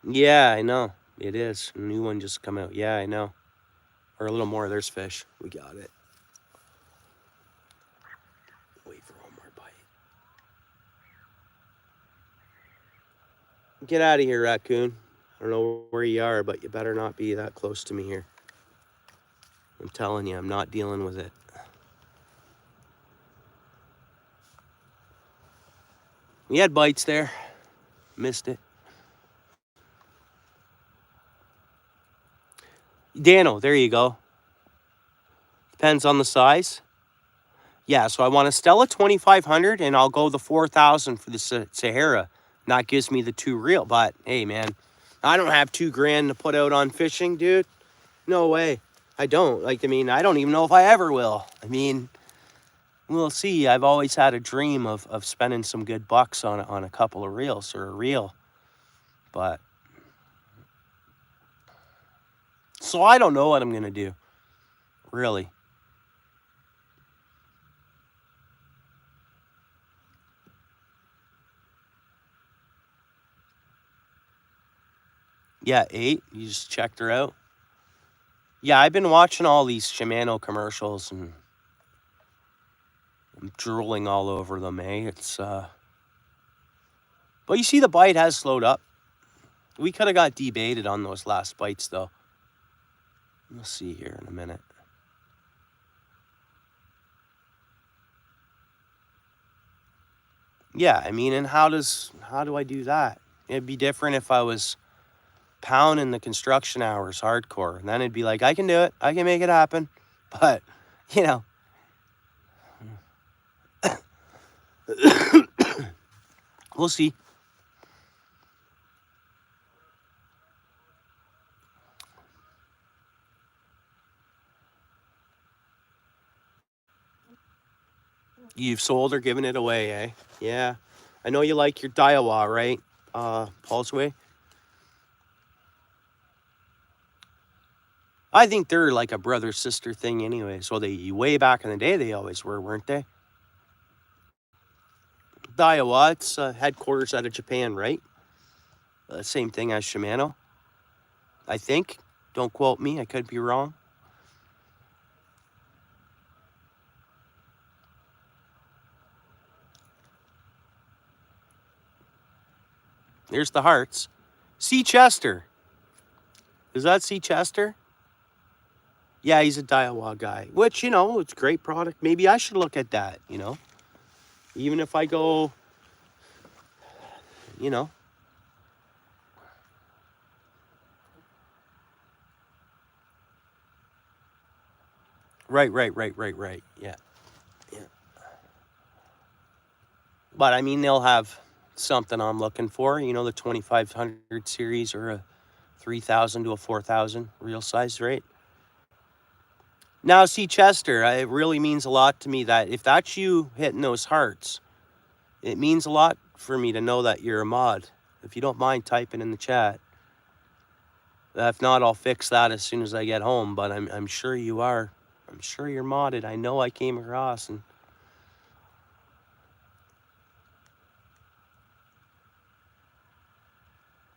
Yeah, I know. It is. A new one just come out. Yeah, I know. Or a little more. There's fish. We got it. Wait for one more bite. Get out of here, raccoon. I don't know where you are, but you better not be that close to me here. I'm telling you, I'm not dealing with it. We had bites there. Missed it. Dano, there you go. Depends on the size. Yeah, so I want a Stella 2500 and I'll go the 4000 for the Sahara. And that gives me the 2 reel. But hey, man, I don't have $2,000 to put out on fishing, dude. No way. I don't. Like, I mean, I don't even know if I ever will. I mean, we'll see. I've always had a dream of spending some good bucks on a couple of reels or a reel. But so I don't know what I'm going to do. Really. Yeah, 8. You just checked her out. Yeah, I've been watching all these Shimano commercials and I'm drooling all over them, eh? It's but you see the bite has slowed up. We could have got debated on those last bites though. We'll see here in a minute. Yeah, I mean, and how do I do that? It'd be different if I was pounding the construction hours hardcore. And then it'd be like, I can do it. I can make it happen. But, you know. We'll see. You've sold or given it away, eh? Yeah. I know you like your Daiwa, right? Pulseway. I think they're like a brother-sister thing anyway. So they way back in the day, they always were, weren't they? Daiwa, it's headquarters out of Japan, right? Same thing as Shimano, I think. Don't quote me. I could be wrong. There's the hearts. C. Chester. Is that C. Chester? Yeah, he's a Daiwa guy, which, you know, it's a great product. Maybe I should look at that, you know. Even if I go, you know. Right. Yeah. But I mean, they'll have something I'm looking for. You know, the 2500 series or a 3000 to a 4000 reel size, right? Now, see, Chester, it really means a lot to me that if that's you hitting those hearts, it means a lot for me to know that you're a mod. If you don't mind typing in the chat. If not, I'll fix that as soon as I get home, but I'm sure you are. I'm sure you're modded. I know I came across and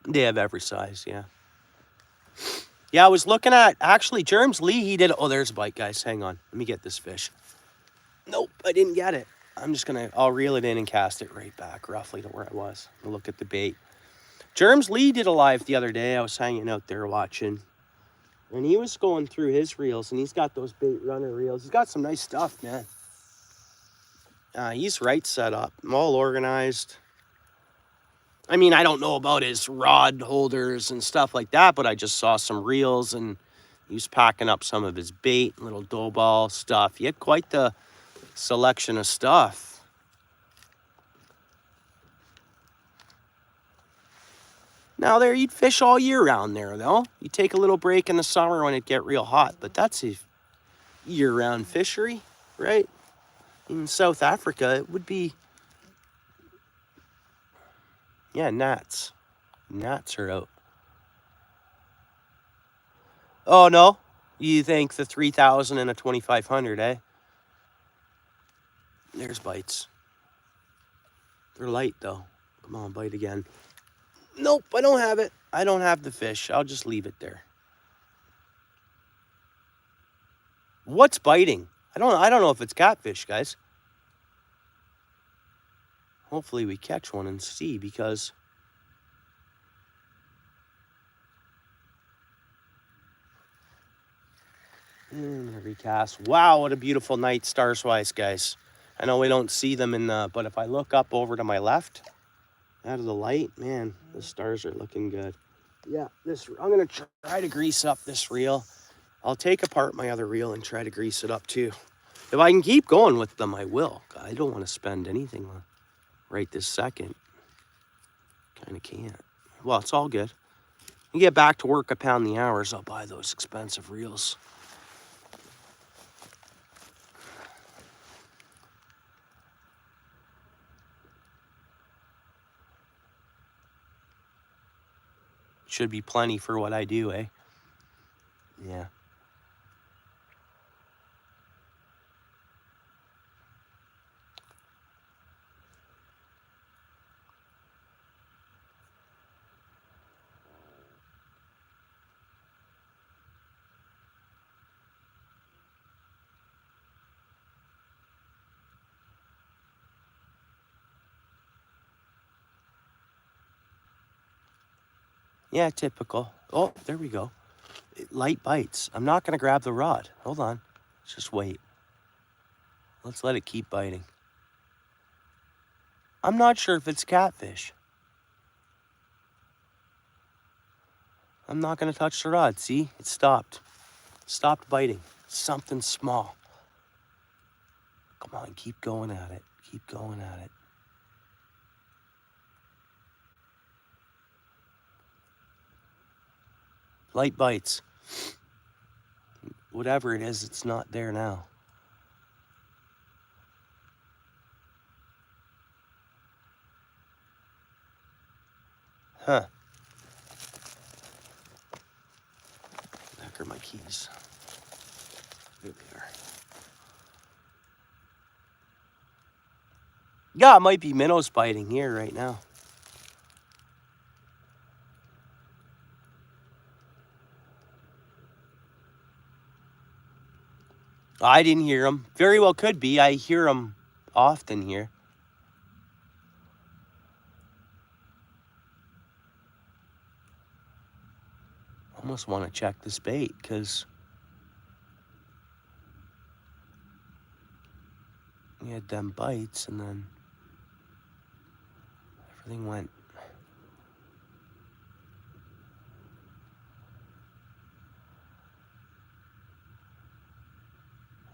they have every size, yeah. Yeah, I was looking at, actually, Germs Lee, he did, oh, there's a bite, guys. Hang on. Let me get this fish. Nope, I didn't get it. I'm just going to, I'll reel it in and cast it right back roughly to where I was. I'll look at the bait. Germs Lee did a live the other day. I was hanging out there watching. And he was going through his reels, and he's got those bait runner reels. He's got some nice stuff, man. He's right set up, all organized. I mean, I don't know about his rod holders and stuff like that, but I just saw some reels, and he was packing up some of his bait, little dough ball stuff. He had quite the selection of stuff. Now there, you'd fish all year round there, though. You take a little break in the summer when it get real hot, but that's a year-round fishery, right? In South Africa, it would be, yeah, gnats. Gnats are out. Oh, no? You think the 3000 and a 2500, eh? There's bites. They're light, though. Come on, bite again. Nope, I don't have it. I don't have the fish. I'll just leave it there. What's biting? I don't know if it's catfish, guys. Hopefully we catch one and see, because I'm gonna recast. Wow, what a beautiful night, stars-wise, guys. I know we don't see them in the, but if I look up over to my left, out of the light, man, the stars are looking good. Yeah, I'm gonna try to grease up this reel. I'll take apart my other reel and try to grease it up too. If I can keep going with them, I will. I don't want to spend anything right this second. Kind of can't. Well, it's all good. You get back to work, I pound the hours, I'll buy those expensive reels. Should be plenty for what I do, eh? Yeah. Yeah, typical. Oh, there we go. Light bites. I'm not going to grab the rod. Hold on. Just wait. Let's let it keep biting. I'm not sure if it's catfish. I'm not going to touch the rod. See? It stopped. Stopped biting. Something small. Come on, keep going at it. Keep going at it. Light bites. Whatever it is, it's not there now. Huh. Back are my keys. There they are. Yeah, it might be minnows biting here right now. I didn't hear them. Very well could be. I hear them often here. Almost want to check this bait because we had them bites and then everything went.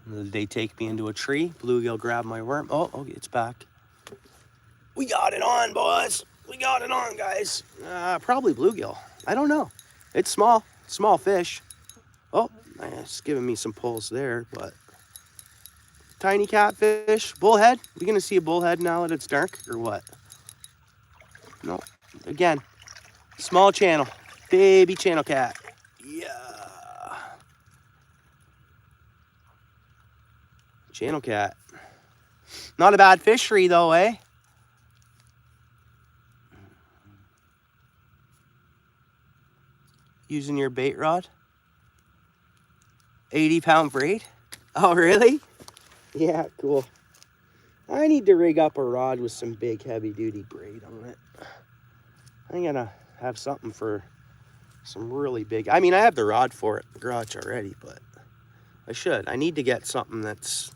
And they take me into a tree. Bluegill grabbed my worm. Oh, it's back. We got it on, boys. We got it on, guys. Probably bluegill. I don't know. It's small. Small fish. Oh, it's giving me some pulls there, but tiny catfish. Bullhead. We gonna see a bullhead now that it's dark, or what? No. Again, small channel. Baby channel cat. Yeah. Channel cat. Not a bad fishery though, eh? Using your bait rod. 80-pound braid. Oh, really? Yeah, cool. I need to rig up a rod with some big heavy-duty braid on it. I'm gonna have something for some really big... I mean, I have the rod for it in the garage already, but I should. I need to get something that's...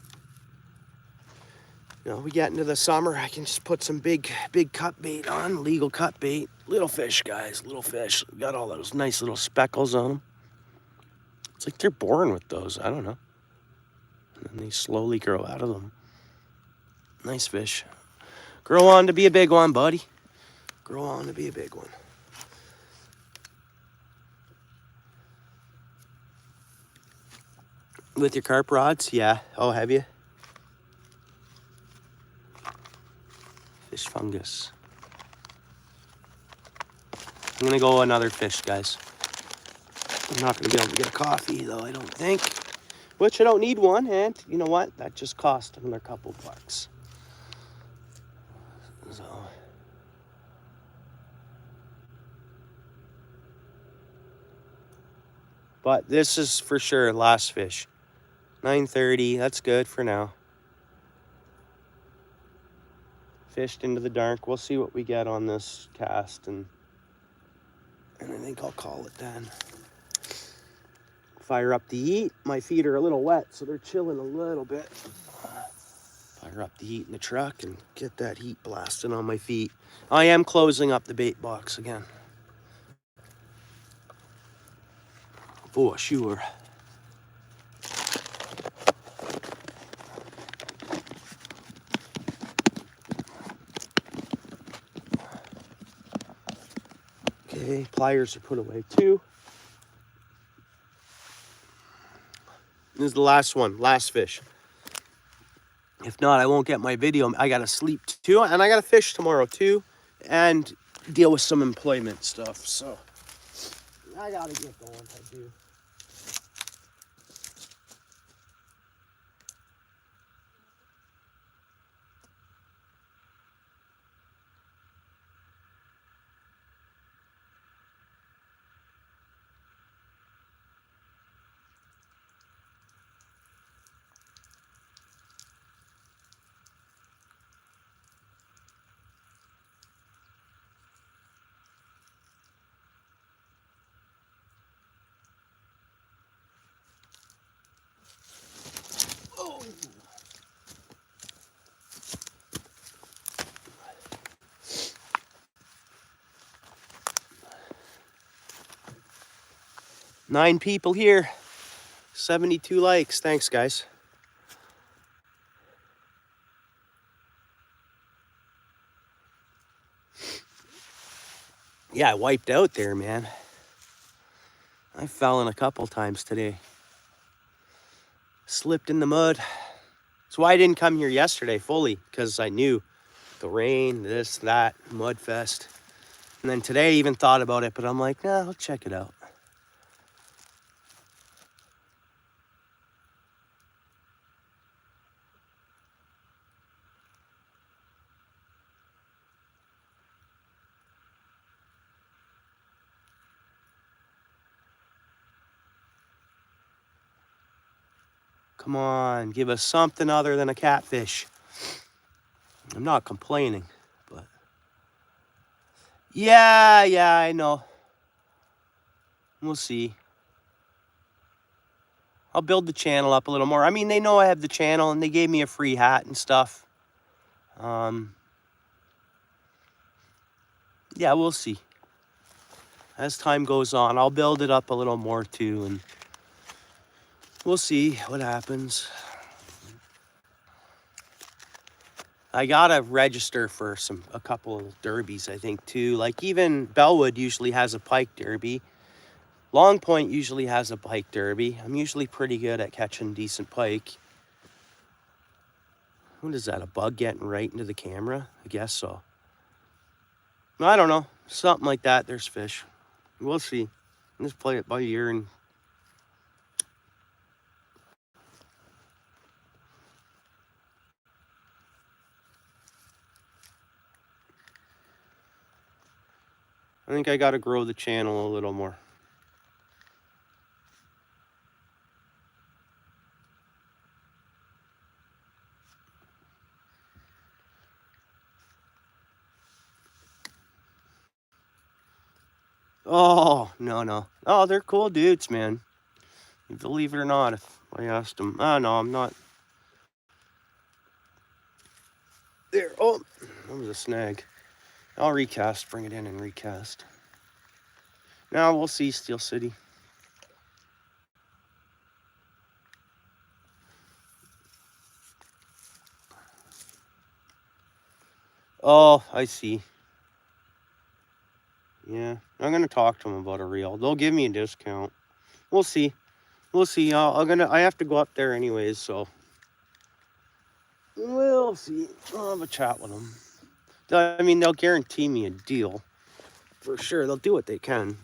You know, we get into the summer, I can just put some big cut bait on, legal cut bait. Little fish, guys, little fish. Got all those nice little speckles on them. It's like they're born with those, I don't know. And then they slowly grow out of them. Nice fish. Grow on to be a big one, buddy. Grow on to be a big one. With your carp rods? Yeah. Oh, have you? Fish fungus. I'm gonna go another fish, guys. I'm not gonna be able to get a coffee though, I don't think. Which I don't need one, and you know what? That just cost another couple bucks. So. But this is for sure last fish. 9:30, that's good for now. Fished into the dark. We'll see what we get on this cast, and I think I'll call it then. Fire up the heat. My feet are a little wet, so they're chilling a little bit. Fire up the heat in the truck and get that heat blasting on my feet. I am closing up the bait box again. For sure. Okay, pliers are put away too. This is the last one, last fish. If not, I won't get my video. I gotta sleep too, and I gotta fish tomorrow too, and deal with some employment stuff. So I gotta get going. I do. Oh. Nine people here, 72 likes. Thanks, guys. Yeah, I wiped out there, man. I fell in a couple times today. Slipped in the mud. That's why I didn't come here yesterday fully, because I knew the rain, this, that, mud fest. And then today I even thought about it, but I'm like, nah, I'll check it out. Come on, give us something other than a catfish. I'm not complaining, but... Yeah, I know. We'll see. I'll build the channel up a little more. I mean, they know I have the channel, and they gave me a free hat and stuff. Yeah, we'll see. As time goes on, I'll build it up a little more too, and we'll see what happens. I gotta register for a couple of derbies, I think, too. Like even Bellwood usually has a pike derby. Long Point usually has a pike derby. I'm usually pretty good at catching decent pike. What is that, a bug getting right into the camera? I guess so. I don't know. Something like that. There's fish. We'll see. Just play it by ear. And I think I gotta grow the channel a little more. Oh, no. Oh, they're cool dudes, man. Believe it or not, if I asked them. Oh, no, I'm not. There. Oh, that was a snag. I'll recast, bring it in and recast. Now we'll see, Steel City. Oh, I see. Yeah, I'm gonna talk to them about a reel. They'll give me a discount. We'll see. We'll see. I have to go up there anyways, so we'll see. I'll have a chat with them. I mean, they'll guarantee me a deal for sure. They'll do what they can.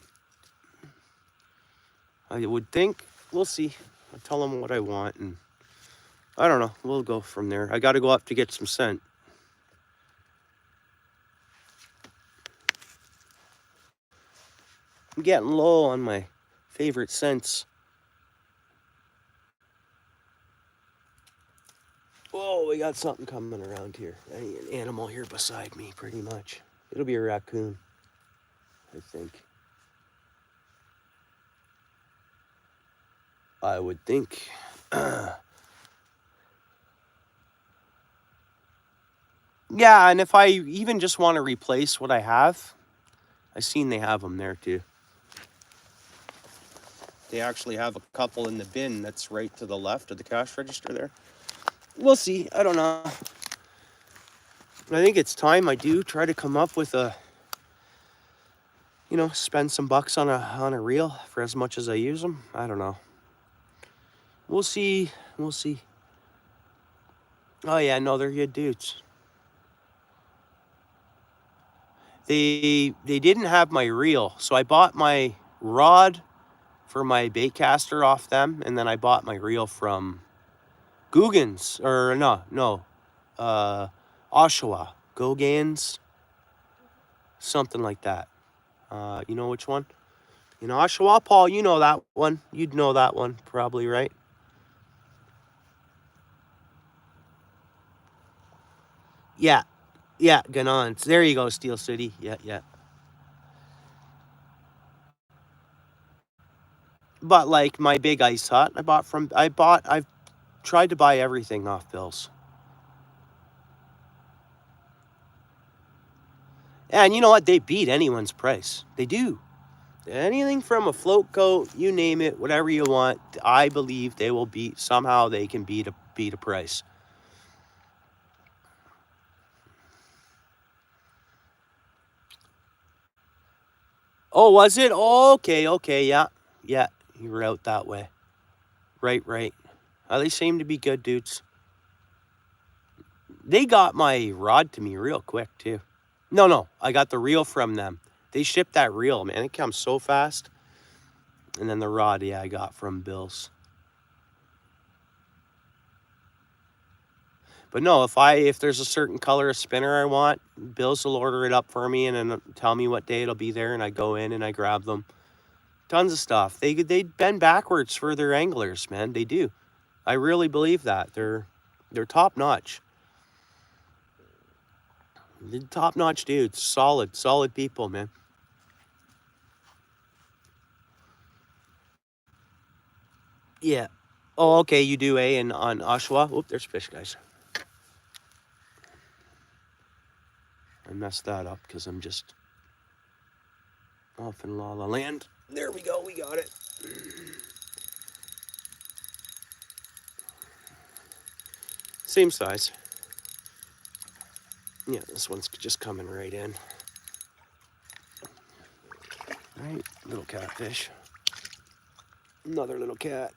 I would think. We'll see. I'll tell them what I want, and I don't know. We'll go from there. I got to go up to get some scent. I'm getting low on my favorite scents. Whoa, we got something coming around here. An animal here beside me, pretty much. It'll be a raccoon, I think. I would think. Yeah, and if I even just want to replace what I have, I've seen they have them there too. They actually have a couple in the bin that's right to the left of the cash register there. We'll see. I don't know. I think it's time I do try to come up with a, spend some bucks on a reel for as much as I use them. I don't know. We'll see. We'll see. Oh yeah, no, they're good dudes. They didn't have my reel, so I bought my rod for my bait caster off them, and then I bought my reel from Googans, or Oshawa, Gogans, something like that. You know which one? Oshawa, Paul, you know that one. You'd know that one, probably, right? Yeah, Ganons. There you go, Steel City. Yeah. But like my big ice hut, I've tried to buy everything off Bill's. And you know what? They beat anyone's price. They do. Anything from a float coat, you name it, whatever you want, I believe they will beat. Somehow they can beat a price. Oh, was it? Oh, okay, yeah. You were out that way. Right. They seem to be good dudes. They got my rod to me real quick, too. No, I got the reel from them. They shipped that reel, man. It comes so fast. And then the rod, I got from Bill's. But no, if there's a certain color of spinner I want, Bill's will order it up for me and then tell me what day it'll be there, and I go in and I grab them. Tons of stuff. They bend backwards for their anglers, man. They do. I really believe that. They're top notch. They're top notch dudes. Solid people, man. Yeah. Oh, okay, you do, and on Oshawa. Oop, there's fish, guys. I messed that up because I'm just off in La La Land. There we go, we got it. Same size. Yeah, this one's just coming right in. Right, little catfish. Another little cat.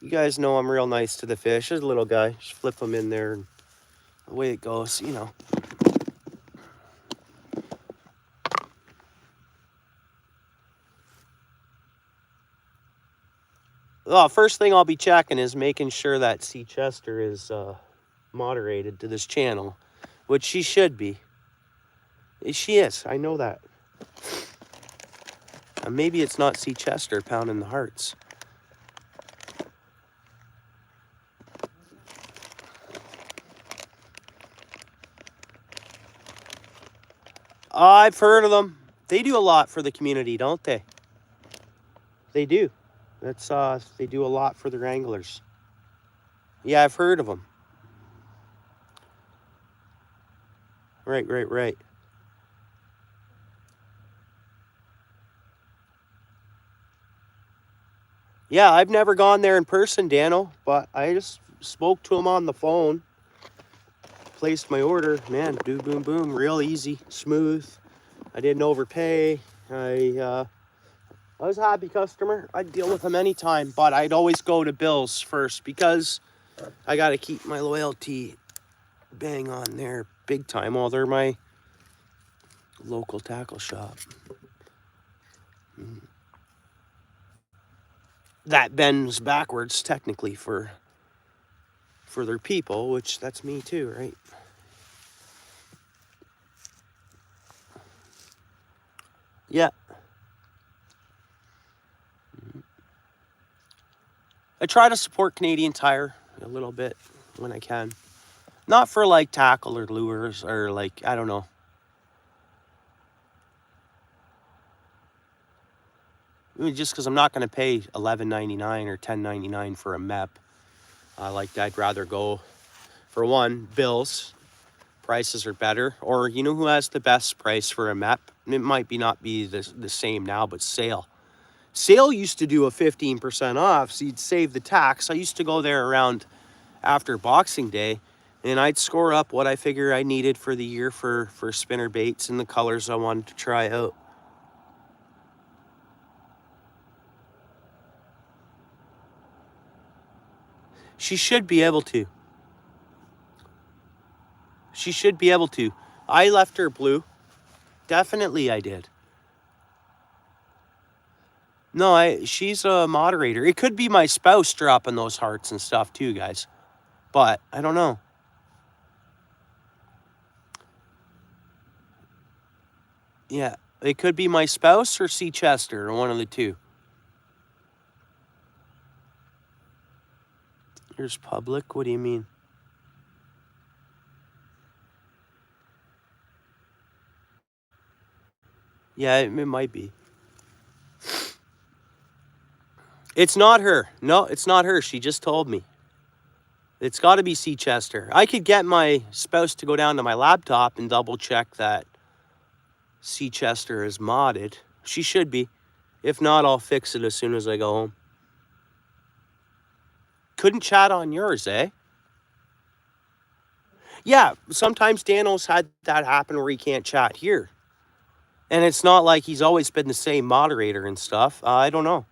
You guys know I'm real nice to the fish. There's a little guy. Just flip them in there and away it goes, you know. Well, first thing I'll be checking is making sure that sea chester is moderated to this channel, which she should be. She is. I know that. Maybe it's not sea chester pounding the hearts. I've heard of them. They do a lot for the community, don't they? They do. That's they do a lot for the wranglers. Yeah, I've heard of them. Right. Yeah, I've never gone there in person, Dano, but I just spoke to him on the phone. Placed my order. Man, boom, boom, boom. Real easy, smooth. I didn't overpay. I was a happy customer. I'd deal with them anytime, but I'd always go to Bill's first because I got to keep my loyalty bang on there big time. Well, they're my local tackle shop. That bends backwards technically for their people, which that's me too, right? Yeah. I try to support Canadian Tire a little bit when I can. Not for like tackle or lures or like, I don't know. I mean, just because I'm not going to pay $11.99 or $10.99 for a MEP. I'd rather go for one, Bill's. Prices are better. Or you know who has the best price for a MEP? It might not be the same now, but Sale. Sale used to do a 15% off, so you'd save the tax. I used to go there around after Boxing Day, and I'd score up what I figure I needed for the year for spinner baits and the colors I wanted to try out. She should be able to. She should be able to. I left her blue. Definitely I did. No, she's a moderator. It could be my spouse dropping those hearts and stuff too, guys. But I don't know. Yeah, it could be my spouse or C. Chester, or one of the two. Here's public. What do you mean? Yeah, it might be. It's not her. No, it's not her. She just told me. It's got to be C. Chester. I could get my spouse to go down to my laptop and double check that C. Chester is modded. She should be. If not, I'll fix it as soon as I go home. Couldn't chat on yours, eh? Yeah, sometimes Dano's had that happen where he can't chat here. And it's not like he's always been the same moderator and stuff. I don't know.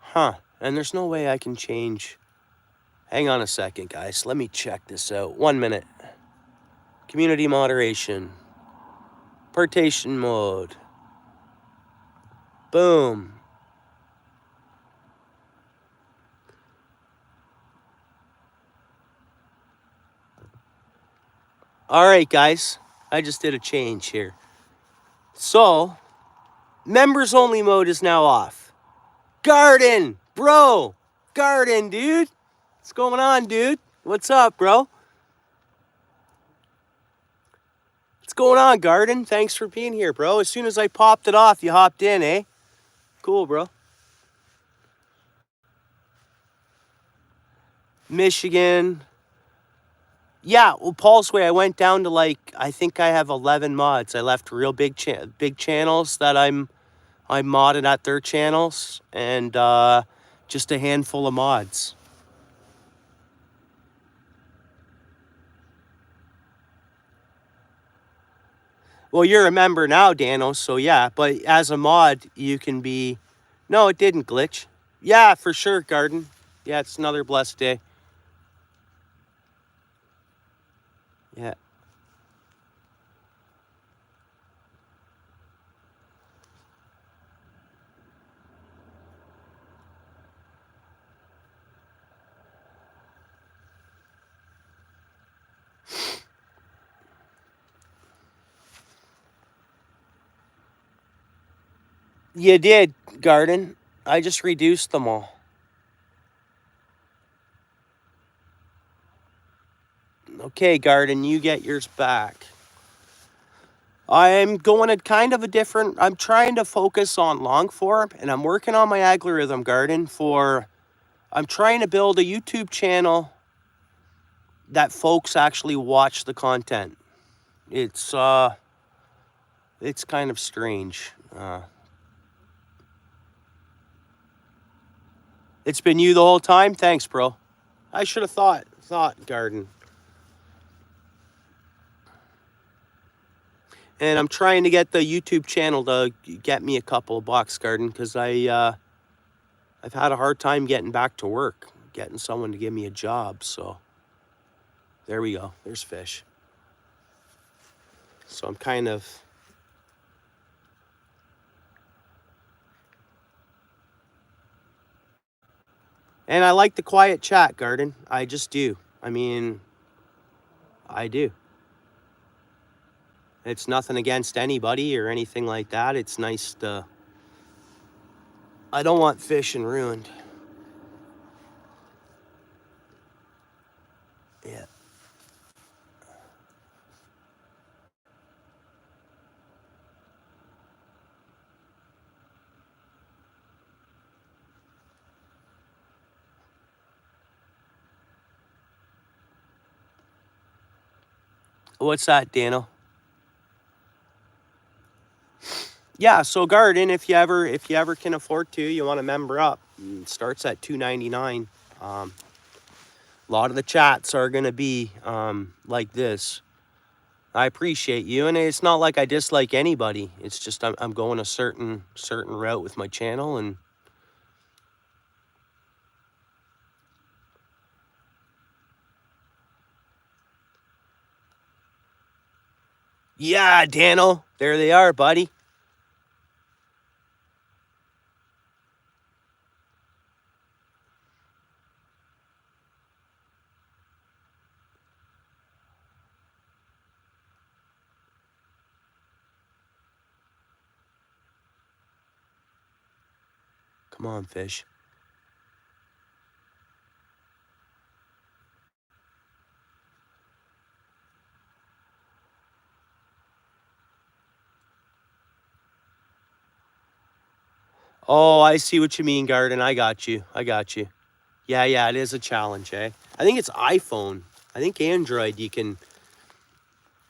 Huh. And there's no way I can change. Hang on a second, guys. Let me check this out. 1 minute. Community moderation. Partition mode. Boom. All right, guys. I just did a change here. So, members only mode is now off. Garden, bro. Garden, dude. What's going on, dude? What's up, bro? What's going on, Garden? Thanks for being here, bro. As soon as I popped it off, you hopped in, eh? Cool, bro. Michigan. Yeah, well, Paul's Way, I went down to like, I think I have 11 mods. I left real big channels that I'm modded at their channels, and just a handful of mods. Well, you're a member now, Dano, so yeah, but as a mod, you can be... No, it didn't glitch. Yeah, for sure, Garden. Yeah, it's another blessed day. Yeah. You did, Garden. I just reduced them all. Okay, Garden, you get yours back. I'm going at kind of a different... I'm trying to focus on long form, and I'm working on my algorithm, Garden, for... I'm trying to build a YouTube channel that folks actually watch the content. It's kind of strange. It's been you the whole time? Thanks, bro. I should have thought, Garden. And I'm trying to get the YouTube channel to get me a couple of bucks, Garden, because I've had a hard time getting back to work, getting someone to give me a job, so there we go. There's fish. So I'm kind of... And I like the quiet chat, Garden. I just do. I mean, I do. It's nothing against anybody or anything like that. It's nice to... I don't want fishing ruined. Yeah. What's that, Dano? Yeah, so Garden, if you ever can afford to, you want to member up. It starts at $2.99. A lot of the chats are gonna be like this. I appreciate you, and it's not like I dislike anybody. It's just I'm going a certain route with my channel, and yeah, Dano, there they are, buddy. Come on, fish. Oh, I see what you mean, Garden. I got you. Yeah, it is a challenge, eh? I think it's iPhone. I think Android, you can...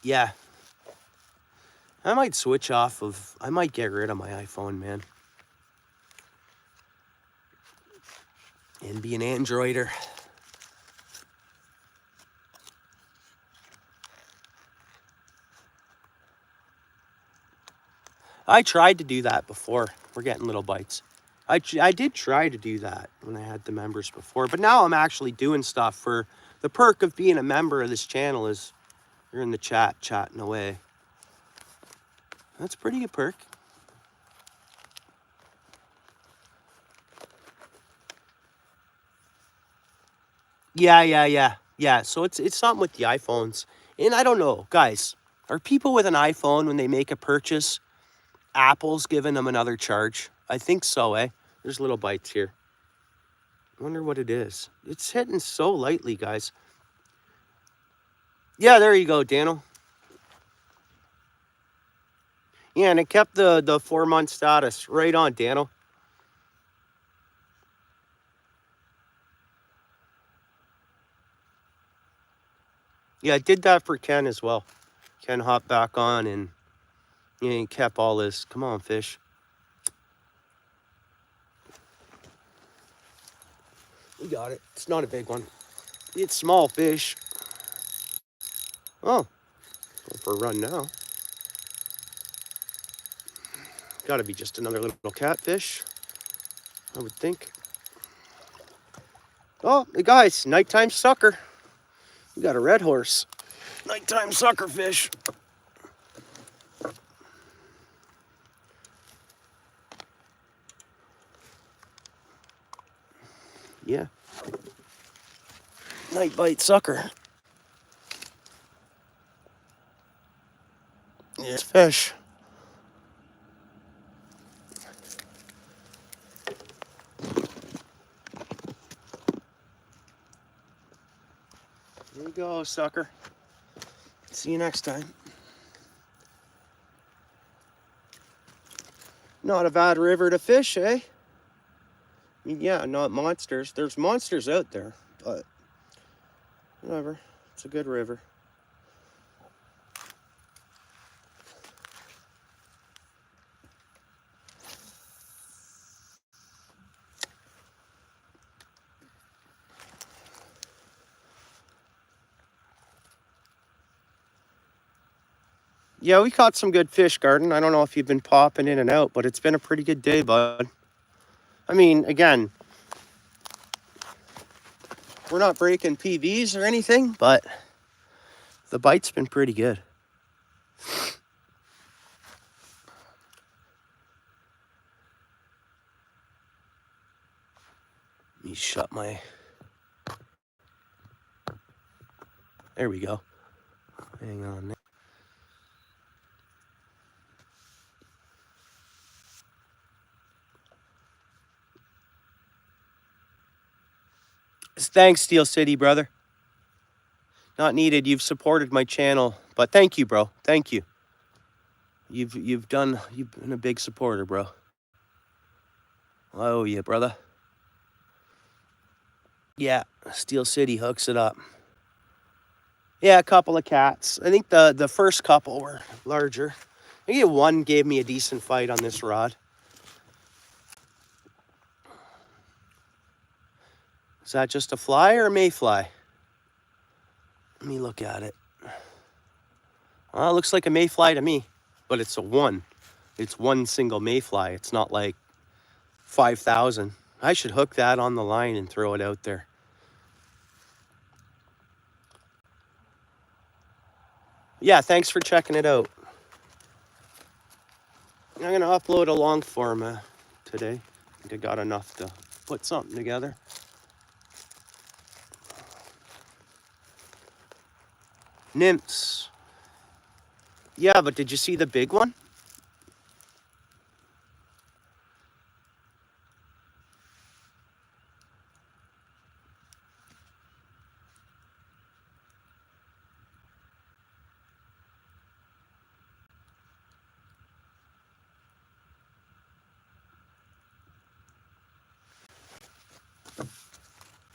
Yeah. I might switch off of... I might get rid of my iPhone, man. And be an Androider. I tried to do that before. We're getting little bites. I did try to do that when I had the members before. But now I'm actually doing stuff for... The perk of being a member of this channel is you're in the chat, chatting away. That's pretty good perk. Yeah, so it's something with the iPhones. And I don't know, guys, are people with an iPhone, when they make a purchase, Apple's giving them another charge? I think so, eh? There's little bites here. I wonder what it is. It's hitting so lightly, guys. Yeah, there you go, Daniel. Yeah, and it kept the 4-month status. Right on, Daniel. Yeah, I did that for Ken as well. Ken hopped back on and he kept all this. Come on, fish. We got it. It's not a big one. It's small fish. Oh, going for a run now. Got to be just another little catfish, I would think. Oh, hey guys, nighttime sucker. We got a red horse. Nighttime sucker fish. Yeah. Night bite sucker. Yeah, it's fish. There you go, sucker. See you next time. Not a bad river to fish, eh? I mean, yeah, not monsters. There's monsters out there, but whatever. It's a good river. Yeah, we caught some good fish, Garden. I don't know if you've been popping in and out, but it's been a pretty good day, bud. I mean, again, we're not breaking PBs or anything, but the bite's been pretty good. Let me shut my... There we go. Hang on there. Thanks, Steel City, brother. Not needed. You've supported my channel, but thank you, bro. Thank you. You've been a big supporter, bro. I owe you, brother. Yeah, Steel City hooks it up. Yeah, a couple of cats. I think the first couple were larger. I think one gave me a decent fight on this rod. Is that just a fly or a mayfly? Let me look at it. Well, it looks like a mayfly to me, but it's a one. It's one single mayfly. It's not like 5,000. I should hook that on the line and throw it out there. Yeah, thanks for checking it out. I'm going to upload a long form today. I think I got enough to put something together. Nymphs. Yeah, but did you see the big one?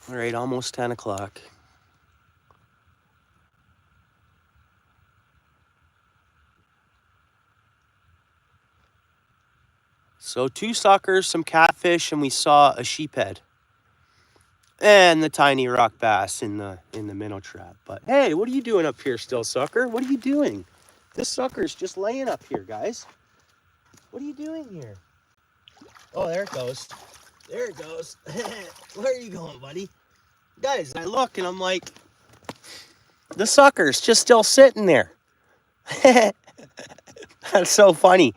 All right, almost 10 o'clock. So 2 suckers, some catfish, and we saw a sheephead. And the tiny rock bass in the minnow trap. But hey, what are you doing up here still, sucker? What are you doing? This sucker's just laying up here, guys. What are you doing here? Oh, there it goes. There it goes. Where are you going, buddy? Guys, I look and I'm like, the sucker's just still sitting there. That's so funny.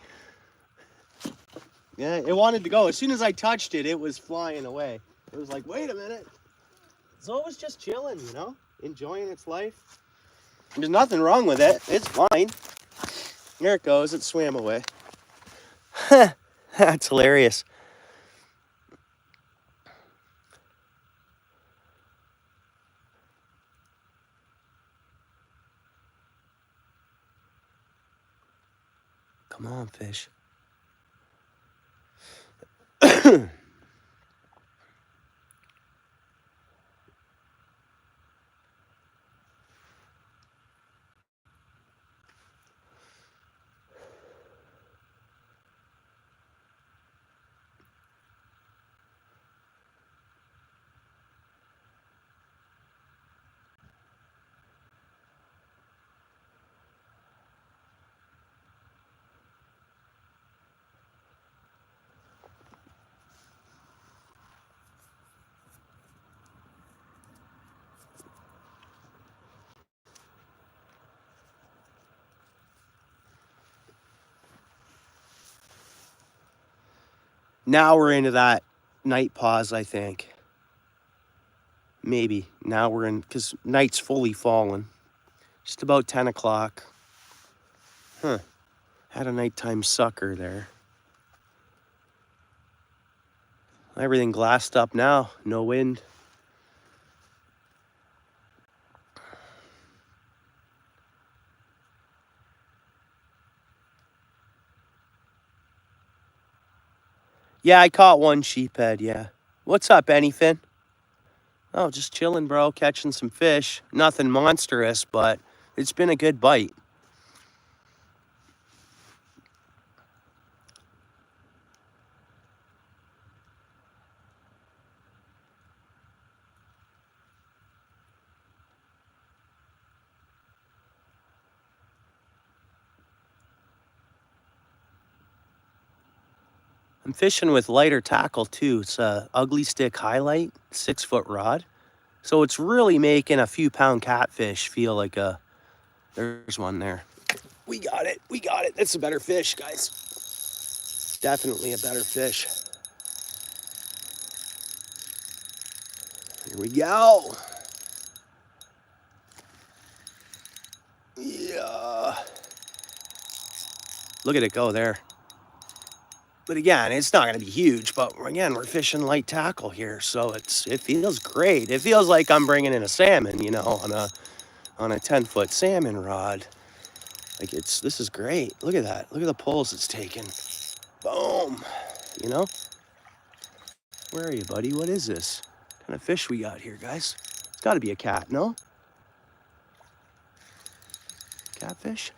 Yeah, it wanted to go. As soon as I touched it, it was flying away. It was like, wait a minute. So it was just chilling, you know, enjoying its life. There's nothing wrong with it. It's fine. There it goes. It swam away. That's hilarious. Come on, fish. Now we're into that night pause, I think. Maybe. Now we're in, because night's fully fallen. Just about 10 o'clock. Huh. Had a nighttime sucker there. Everything glassed up now. No wind. Yeah, I caught one sheephead, yeah. What's up, anything? Oh, just chilling, bro. Catching some fish. Nothing monstrous, but it's been a good bite. I'm fishing with lighter tackle, too. It's a ugly stick highlight, 6-foot rod. So it's really making a few pound catfish feel like a... There's one there. We got it. We got it. That's a better fish, guys. Definitely a better fish. Here we go. Yeah. Look at it go there. But again, it's not going to be huge. But again, we're fishing light tackle here, so it feels great. It feels like I'm bringing in a salmon, you know, on a 10-foot salmon rod. Like this is great. Look at that. Look at the pulls it's taking. Boom. You know. Where are you, buddy? What is this? What kind of fish we got here, guys? It's got to be a cat, no? Catfish?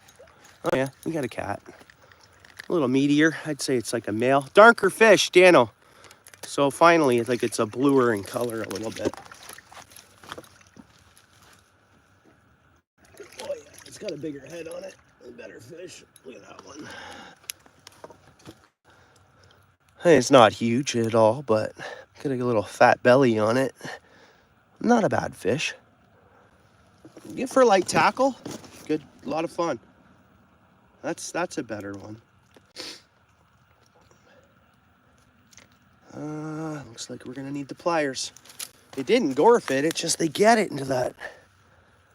Oh yeah, we got a cat. A little meatier. I'd say it's like a male. Darker fish, Dano. So finally, it's like it's a bluer in color a little bit. Oh yeah, it's got a bigger head on it. A better fish. Look at that one. Hey, it's not huge at all, but got a little fat belly on it. Not a bad fish. Good for light tackle. Good, a lot of fun. That's a better one. Looks like we're gonna need the pliers. They didn't gorf it, it's just they get it into that.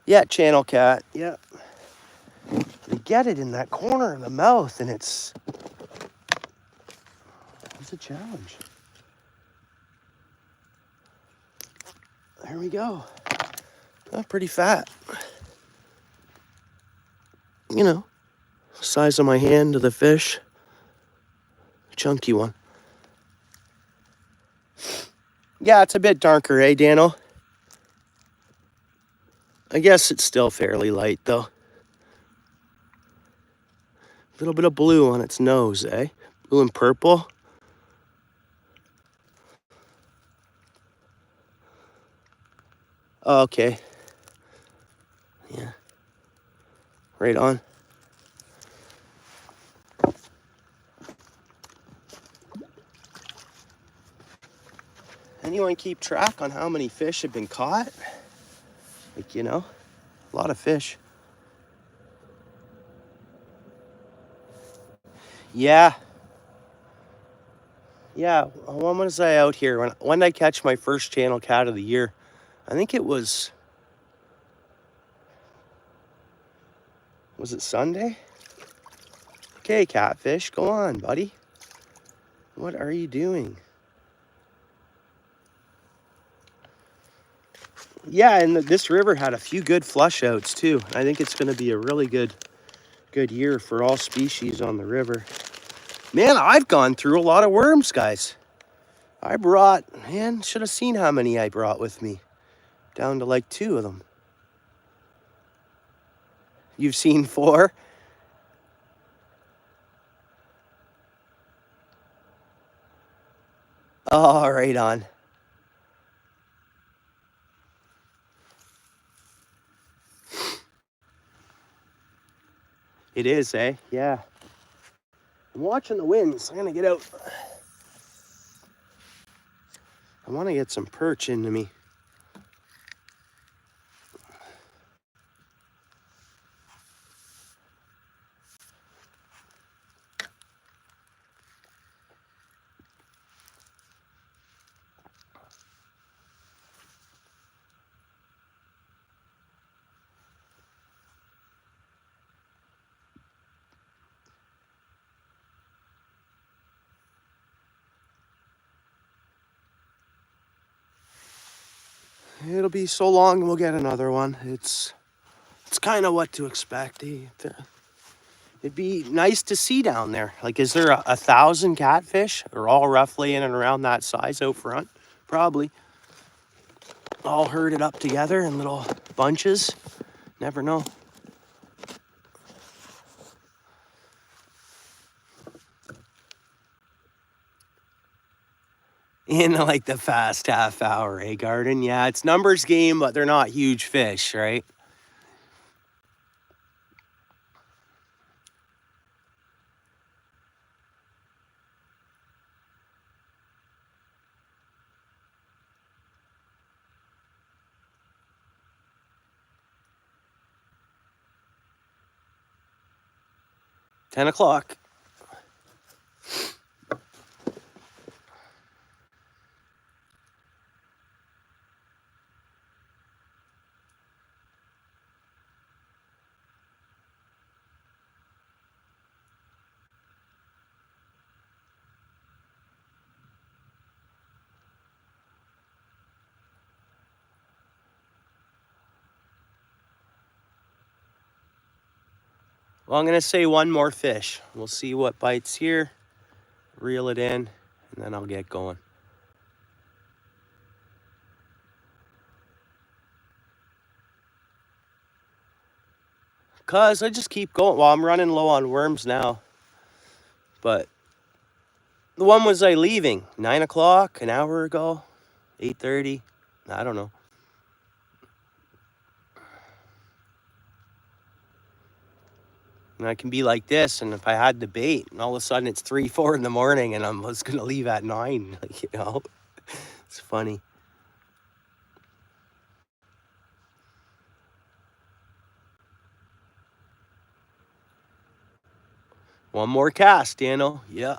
Yeah, channel cat, yeah. They get it in that corner of the mouth and it's a challenge. There we go. Oh, pretty fat. You know, size of my hand to the fish. Chunky one. Yeah, it's a bit darker, eh, Dano? I guess it's still fairly light, though. A little bit of blue on its nose, eh? Blue and purple. Oh, okay. Yeah. Right on. Anyone keep track on how many fish have been caught? Like, you know, a lot of fish. Yeah. Yeah, when was I out here? When did I catch my first channel cat of the year? I think it was it Sunday? Okay, catfish, go on, buddy. What are you doing? Yeah, and this river had a few good flush outs too. I think it's going to be a really good Good year for all species on the river. Man, I've gone through a lot of worms, guys. I brought, man, should have seen how many I brought with me. Down to like 2 of them. You've seen 4? Oh, right on. It is, eh? Yeah. I'm watching the winds. I'm gonna get out. I want to get some perch into me. It'll be so long and we'll get another one. It's kind of what to expect. It'd be nice to see down there. Like, is there 1,000 catfish? They're all roughly in and around that size out front. Probably. All herded up together in little bunches. Never know. In like the fast half hour, eh, Garden? Yeah, it's numbers game, but they're not huge fish, right? Ten o'clock. Well, I'm going to say one more fish. We'll see what bites here. Reel it in, and then I'll get going. Because I just keep going. Well, I'm running low on worms now. But the one was I leaving? 9 o'clock, an hour ago? 8:30? I don't know. And I can be like this, and if I had the bait, and all of a sudden it's 3, 4 in the morning, and I was going to leave at 9, like, you know? It's funny. One more cast, Daniel. Yeah.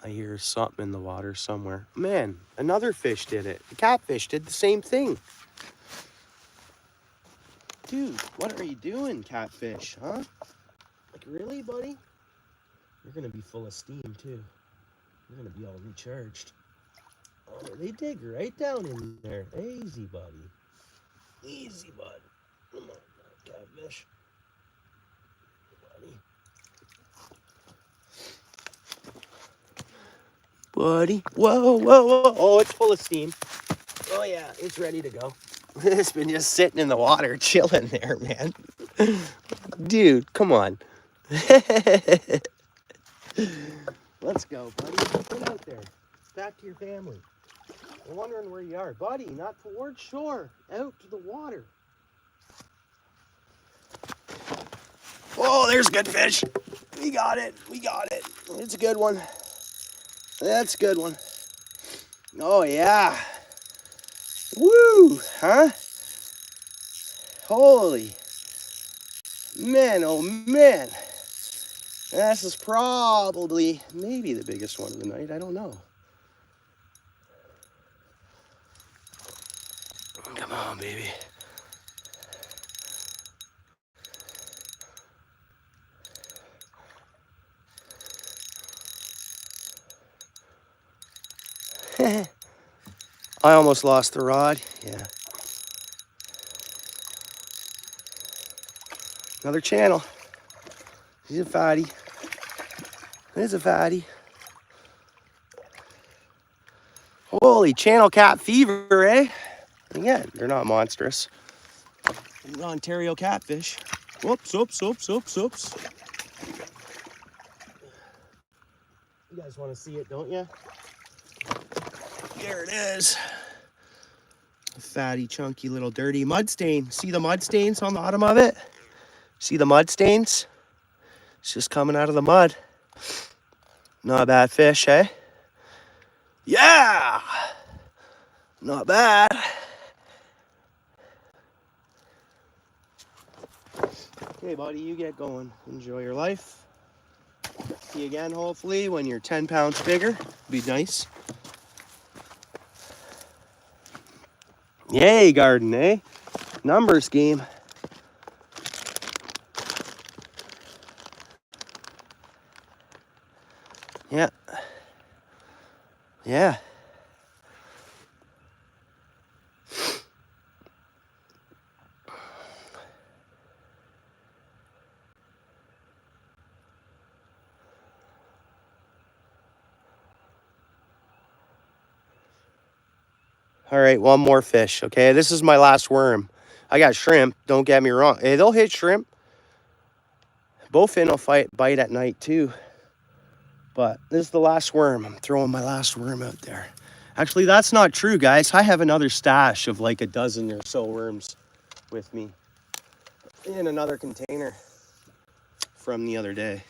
I hear something in the water somewhere. Man, another fish did it. The catfish did the same thing. Dude, what are you doing, catfish, huh? Like, really, buddy? You're going to be full of steam, too. You're going to be all recharged. Oh, they dig right down in there. Easy, buddy. Easy, bud. Come on, catfish. Buddy. Whoa, whoa, whoa. Oh, it's full of steam. Oh, yeah, it's ready to go. It's been just sitting in the water, chilling there, man. Dude, come on. Let's go, buddy. Get out there. Back to your family. I'm wondering where you are. Buddy, not towards shore. Out to the water. Oh, there's good fish. We got it. We got it. It's a good one. That's a good one. Oh, yeah. Woo, huh? Holy. Man, oh, man. This is probably, maybe the biggest one of the night. I don't know. Come on, baby. I almost lost the rod. Yeah. Another channel. He's a fatty. There's a fatty. Holy, channel cat fever, eh? Again, they're not monstrous. Ontario catfish. Whoops, whoops, whoops, whoops, whoops. You guys want to see it, don't you? There it is. A fatty, chunky, little dirty mud stain. See the mud stains on the bottom of it? See the mud stains? It's just coming out of the mud. Not a bad fish, eh? Yeah! Not bad. Okay, buddy, you get going. Enjoy your life. See you again, hopefully, when you're 10 pounds bigger. Be nice. Yay, garden, eh? Numbers game. Yeah. Yeah. All right, one more fish, okay? This is my last worm. I got shrimp, don't get me wrong. Hey, they'll hit shrimp. Bowfin will bite at night too. But this is the last worm. I'm throwing my last worm out there. Actually, that's not true, guys. I have another stash of like a dozen or so worms with me in another container from the other day.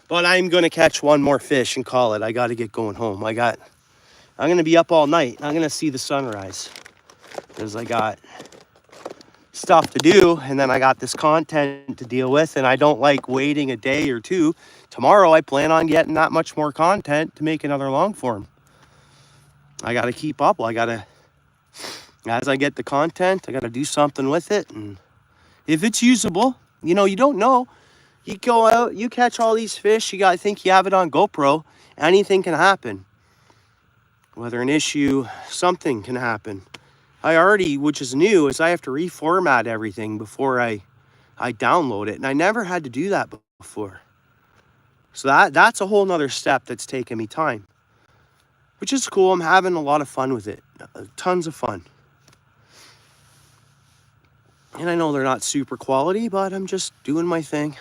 But I'm going to catch one more fish and call it. I got to get going home. I'm going to be up all night. I'm going to see the sunrise because I got stuff to do, and then I got this content to deal with, and I don't like waiting a day or two. Tomorrow, I plan on getting that much more content to make another long form. I got to keep up. As I get the content, I got to do something with it, and if it's usable, you know, you don't know. You go out, you catch all these fish, you think you have it on GoPro, anything can happen. Whether an issue, something can happen. I already, which is new, is I have to reformat everything before I download it. And I never had to do that before. So that's a whole nother step that's taken me time. Which is cool. I'm having a lot of fun with it. Tons of fun. And I know they're not super quality, but I'm just doing my thing.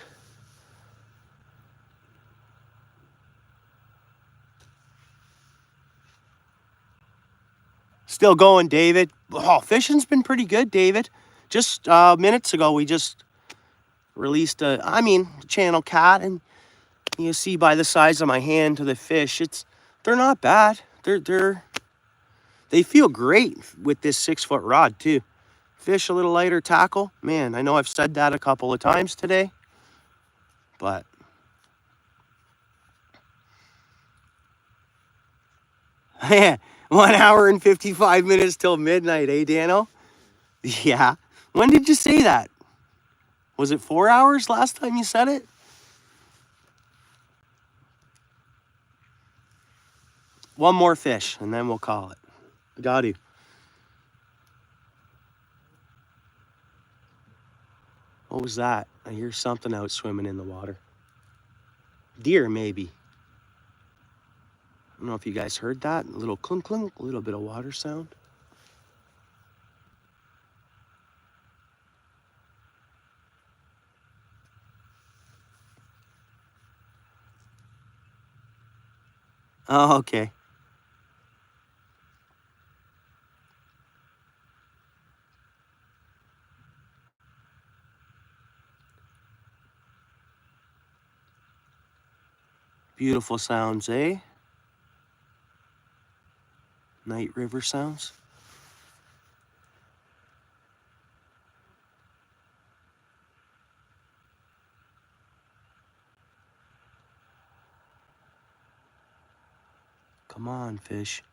Still going, David. Oh, fishing's been pretty good, David. Just minutes ago, we just released a channel cat, and you see by the size of my hand to the fish, they're not bad. They feel great with this 6-foot rod too. Fish a little lighter tackle. Man, I know I've said that a couple of times today, but yeah, 1 hour and 55 minutes till midnight, eh, Dano? Yeah. When did you say that? Was it 4 hours last time you said it? One more fish, and then we'll call it. Got to. What was that? I hear something out swimming in the water. Deer, maybe. I don't know if you guys heard that. A little clunk clunk, a little bit of water sound. Oh, okay. Beautiful sounds, eh? Night river sounds. Come on, fish.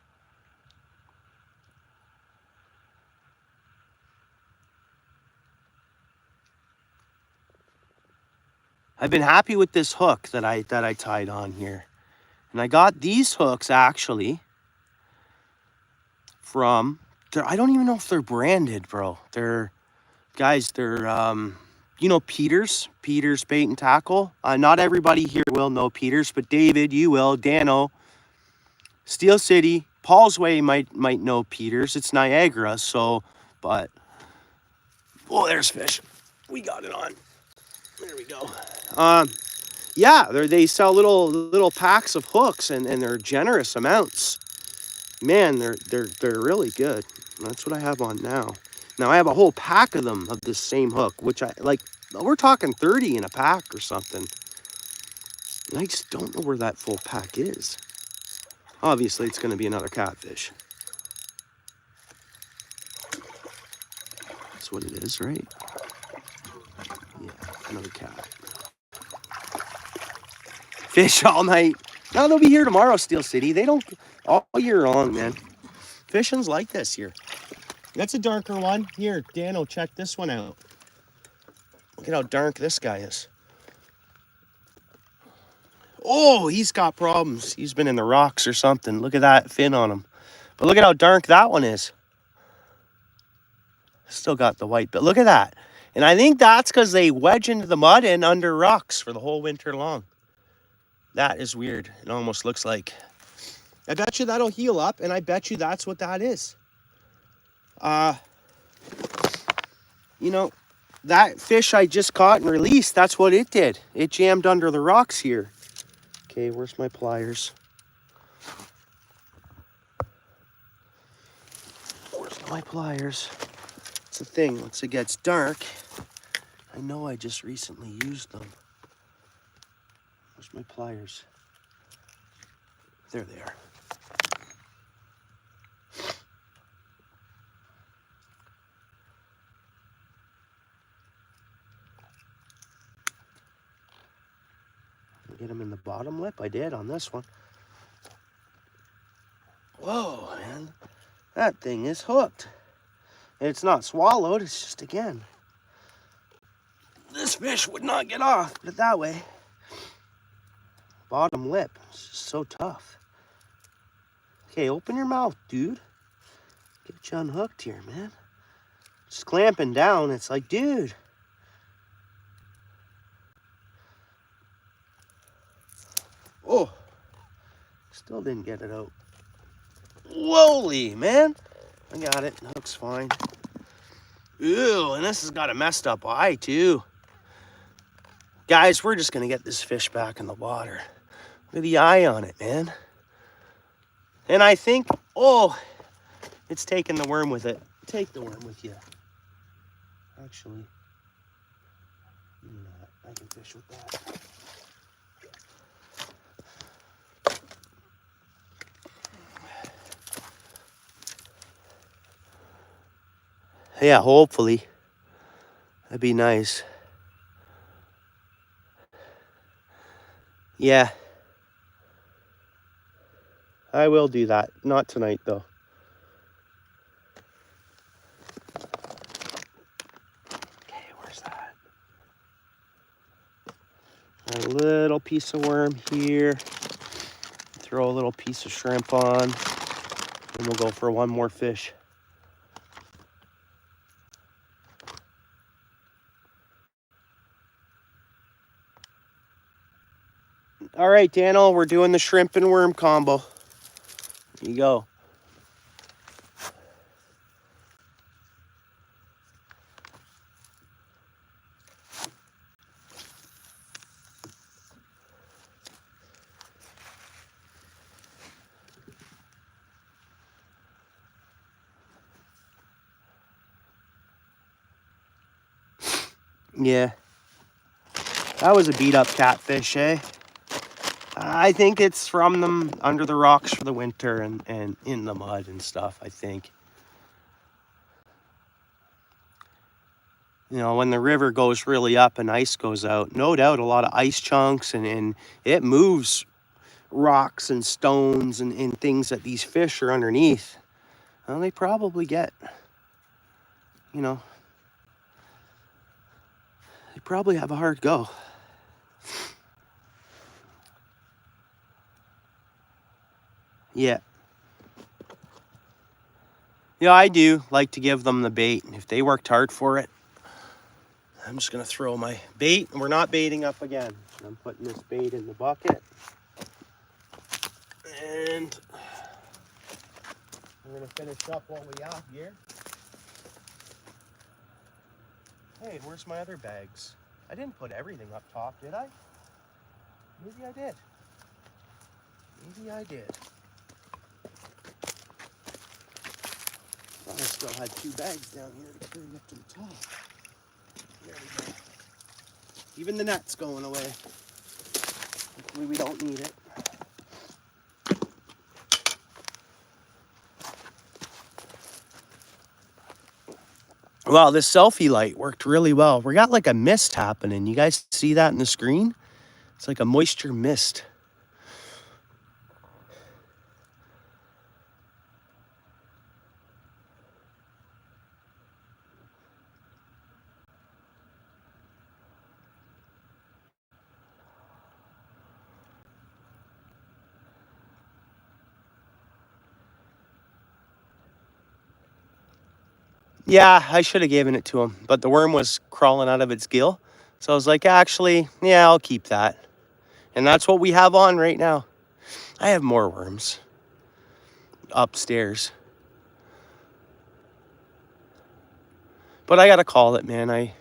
I've been happy with this hook that I tied on here. And I got these hooks actually from, I don't even know if they're branded, bro. They're, guys, they're, you know, Peter's Bait and Tackle. Not everybody here will know Peter's, but David, you will. Dano, Steel City, Paul's Way might know Peter's. It's Niagara, so, but, oh, there's fish. We got it on. There we go. Yeah, they sell little packs of hooks, and they're generous amounts. Man, they're really good. That's what I have on now. Now I have a whole pack of them of this same hook, which I like. We're talking 30 in a pack or something. And I just don't know where that full pack is. Obviously, it's going to be another catfish. That's what it is, right? Yeah, another cat. Fish all night. No, they'll be here tomorrow, Steel City. They don't all year long, man. Fishing's like this here. That's a darker one. Here, Dano, check this one out. Look at how dark this guy is. Oh, he's got problems. He's been in the rocks or something. Look at that fin on him. But look at how dark that one is. Still got the white, but look at that. And I think that's because they wedge into the mud and under rocks for the whole winter long. That is weird. It almost looks like... I bet you that'll heal up, and I bet you that's what that is. You know, that fish I just caught and released, that's what it did. It jammed under the rocks here. Okay, where's my pliers? Where's my pliers? It's the thing, once it gets dark, I know I just recently used them. Where's my pliers? There they are. Get them in the bottom lip. I did on this one. Whoa, man. That thing is hooked. It's not swallowed. It's just, again, this fish would not get off. Put it that way. Bottom lip. It's just so tough. Okay, open your mouth, dude. Get you unhooked here, man. Just clamping down. It's like, dude. Oh, still didn't get it out. Whoa, man. I got it. The hook's fine. Ew, and this has got a messed up eye, too. Guys, we're just going to get this fish back in the water. Look at the eye on it, man. And I think, oh, it's taking the worm with it. Take the worm with you. Actually, I can fish with that. Yeah, hopefully. That'd be nice. Yeah. I will do that. Not tonight, though. Okay, where's that? A little piece of worm here. Throw a little piece of shrimp on. And we'll go for one more fish. All right, Daniel, we're doing the shrimp and worm combo. Here you go. Yeah. That was a beat up catfish, eh? I think it's from them under the rocks for the winter and in the mud and stuff, I think. You know, when the river goes really up and ice goes out, no doubt a lot of ice chunks and it moves rocks and stones and things that these fish are underneath. Well, they probably get, you know, they probably have a hard go. Yeah. Yeah, I do like to give them the bait. If they worked hard for it, I'm just gonna throw my bait. We're not baiting up again. I'm putting this bait in the bucket. And we're gonna finish up what we got here. Hey, where's my other bags? I didn't put everything up top, did I? Maybe I did. Maybe I did. Thought I still had 2 bags down here to carry up to the top. There we go. Even the net's going away. Hopefully we don't need it. Wow, this selfie light worked really well. We got like a mist happening. You guys see that in the screen? It's like a moisture mist. Yeah, I should have given it to him, but the worm was crawling out of its gill. So I was like, actually, yeah, I'll keep that. And that's what we have on right now. I have more worms upstairs. But I gotta call it, man.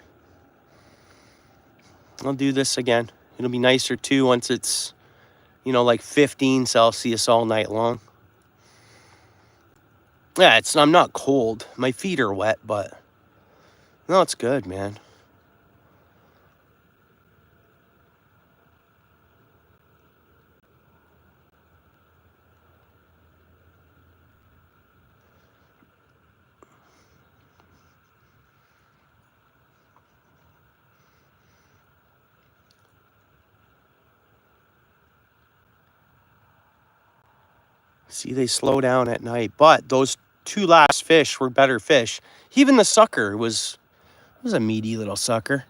I'll do this again. It'll be nicer too once it's, you know, like 15 Celsius all night long. Yeah, I'm not cold. My feet are wet, but no, it's good, man. See, they slow down at night, but those 2 last fish were better fish. Even the sucker was a meaty little sucker.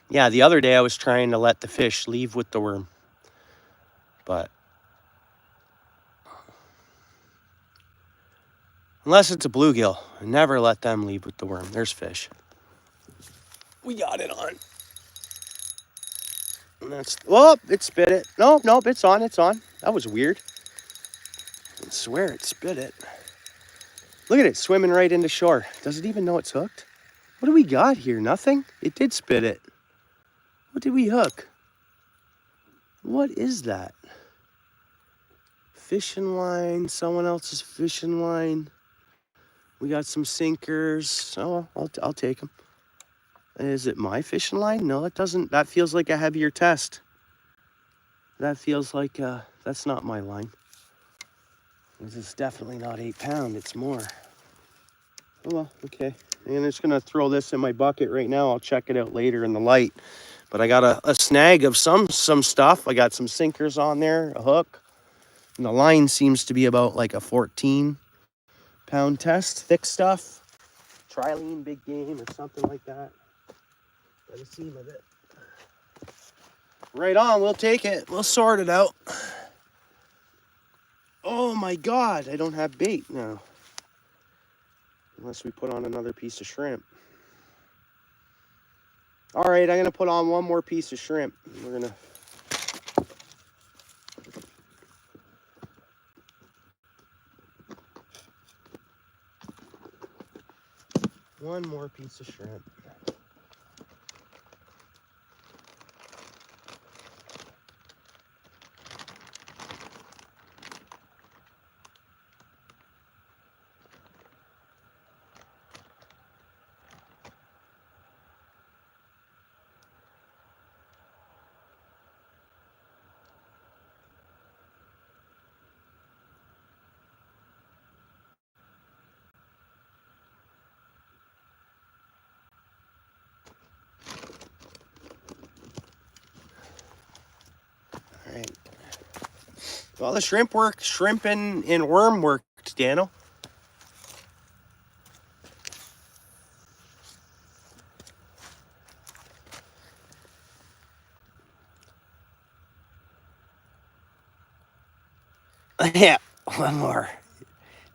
Yeah, the other day I was trying to let the fish leave with the worm, but unless it's a bluegill, I never let them leave with the worm. There's fish. We got it on. And that's, oh, it spit it. Nope, it's on, That was weird. I swear it spit it. Look at it swimming right into shore. Does it even know it's hooked? What do we got here? Nothing? It did spit it. What did we hook? What is that? Fishing line, someone else's fishing line. We got some sinkers. Oh, I'll take them. Is it my fishing line? No, it doesn't. That feels like a heavier test. That feels like, that's not my line. This is definitely not 8 pound, it's more. Oh well, okay. I'm just gonna throw this in my bucket right now. I'll check it out later in the light. But I got a snag of some stuff. I got some sinkers on there, a hook. And the line seems to be about like a 14 pound test, thick stuff. Trilene big game or something like that. By the seam of it. Right on, we'll take it. We'll sort it out. Oh my God, I don't have bait now. Unless we put on another piece of shrimp. All right, I'm gonna put on one more piece of shrimp. We're gonna one more piece of shrimp. All right. Well, the shrimp worked. Shrimp and worm worked, Daniel. Yeah, one more.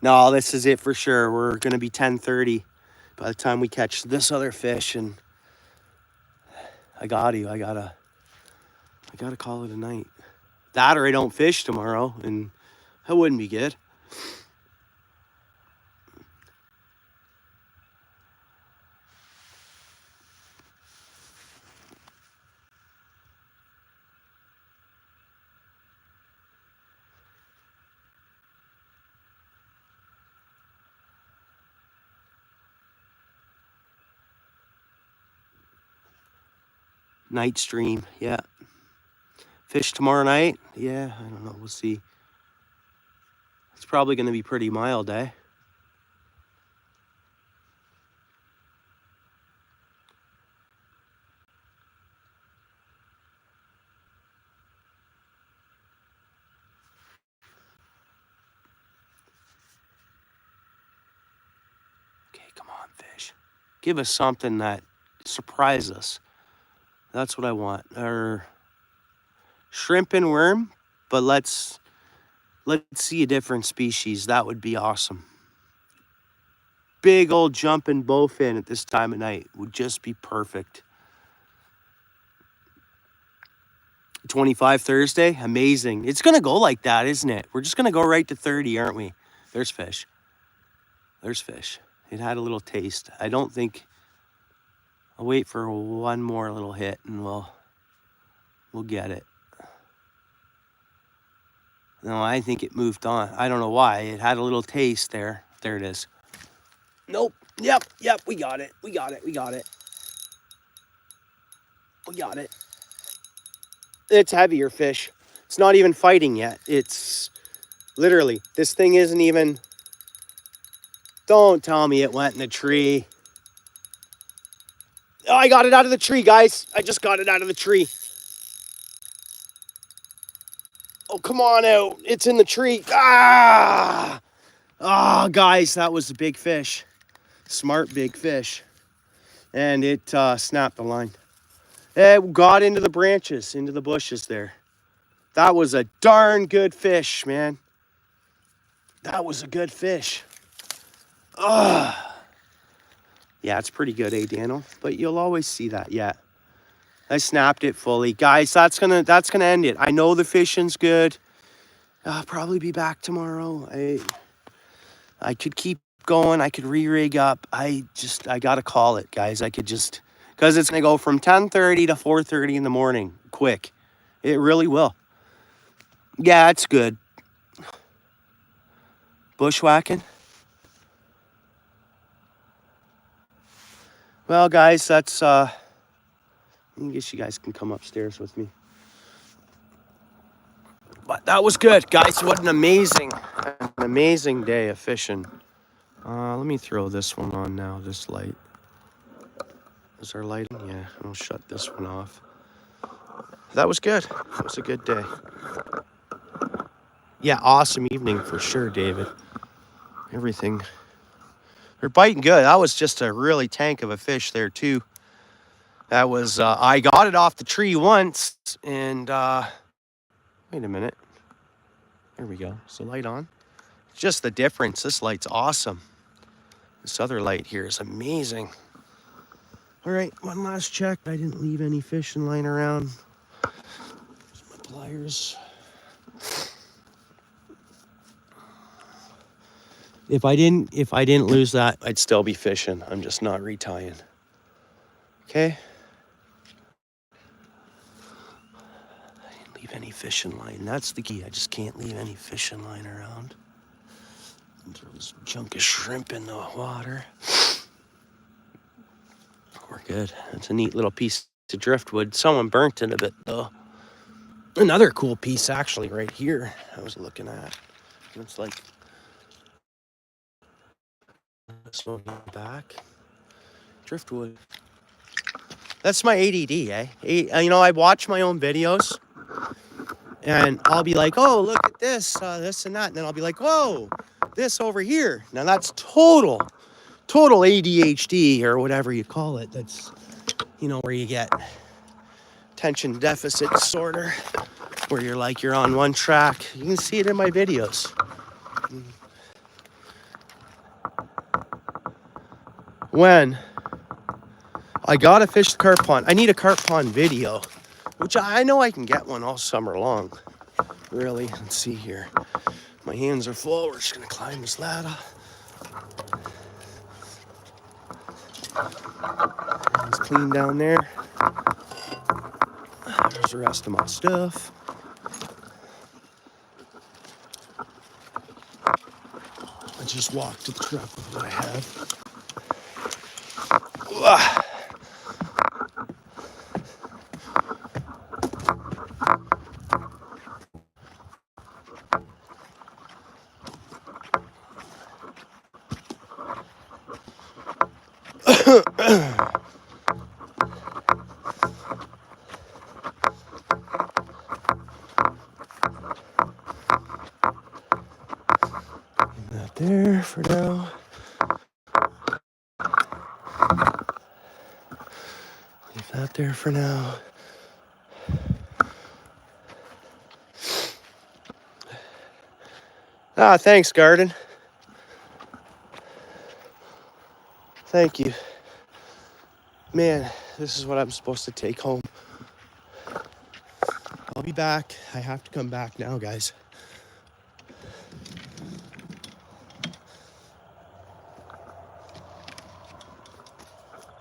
No, this is it for sure. We're gonna be 10:30 by the time we catch this other fish, and I gotta call it a night. That or I don't fish tomorrow, and that wouldn't be good. Night stream, yeah. Fish tomorrow night? Yeah, I don't know. We'll see. It's probably going to be pretty mild, eh? Okay, come on, fish. Give us something that surprises us. That's what I want. Or shrimp and worm, but let's see a different species. That would be awesome. Big old jumping bowfin at this time of night would just be perfect. 25 Thursday, amazing. It's gonna go like that, isn't it? We're just gonna go right to 30, aren't we? There's fish. There's fish. It had a little taste. I don't think I'll wait for one more little hit and we'll get it. No, I think it moved on. I don't know why. It had a little taste there. There it is. Nope. Yep. We got it. We got it. It's heavier fish. It's not even fighting yet. It's literally, this thing isn't even. Don't tell me it went in the tree. Oh, I got it out of the tree, guys. I just got it out of the tree. Oh, come on out. It's in the tree. Ah! Oh, guys, that was a big fish. Smart big fish. And it snapped the line. It got into the branches, into the bushes there. That was a darn good fish, man. That was a good fish. Yeah, it's pretty good, eh, Daniel? But you'll always see that, yeah. I snapped it fully. Guys, that's gonna end it. I know the fishing's good. I'll probably be back tomorrow. I could keep going. I could re-rig up. I gotta call it, guys. I could just, because it's gonna go from 10:30 to 4:30 in the morning, quick. It really will. Yeah, it's good. Bushwhacking. Well, guys, that's I guess you guys can come upstairs with me. But that was good, guys. What an amazing day of fishing. Let me throw this one on now, this light. Is our light on? Yeah, I'll shut this one off. That was good. It was a good day. Yeah, awesome evening for sure, David. Everything. They're biting good. That was just a really tank of a fish there, too. That was, I got it off the tree once, and, wait a minute. There we go. Is the light on? Just the difference. This light's awesome. This other light here is amazing. All right, one last check. I didn't leave any fishing line around. There's my pliers. If I didn't lose that, I'd still be fishing. I'm just not retying. Okay? I didn't leave any fishing line. That's the key. I just can't leave any fishing line around. There's a chunk of shrimp in the water. We're good. It's a neat little piece of driftwood. Someone burnt it a bit, though. Another cool piece, actually, right here, I was looking at. It's like this one back. Driftwood. That's my ADD, eh? You know, I watch my own videos, and I'll be like, oh, look at this, this and that. And then I'll be like, whoa, this over here. Now, that's total ADHD or whatever you call it. That's, you know, where you get attention deficit disorder. where you're like, you're on one track. You can see it in my videos. When I gotta fish the carp pond, I need a carp pond video, which I know I can get one all summer long. Really, let's see here. My hands are full. We're just gonna climb this ladder. It's clean down there. There's the rest of my stuff. I just walked to the truck with what I have. That there for now. Leave that there for now. Ah, thanks, garden. Thank you. Man, this is what I'm supposed to take home. I'll be back. I have to come back now, guys.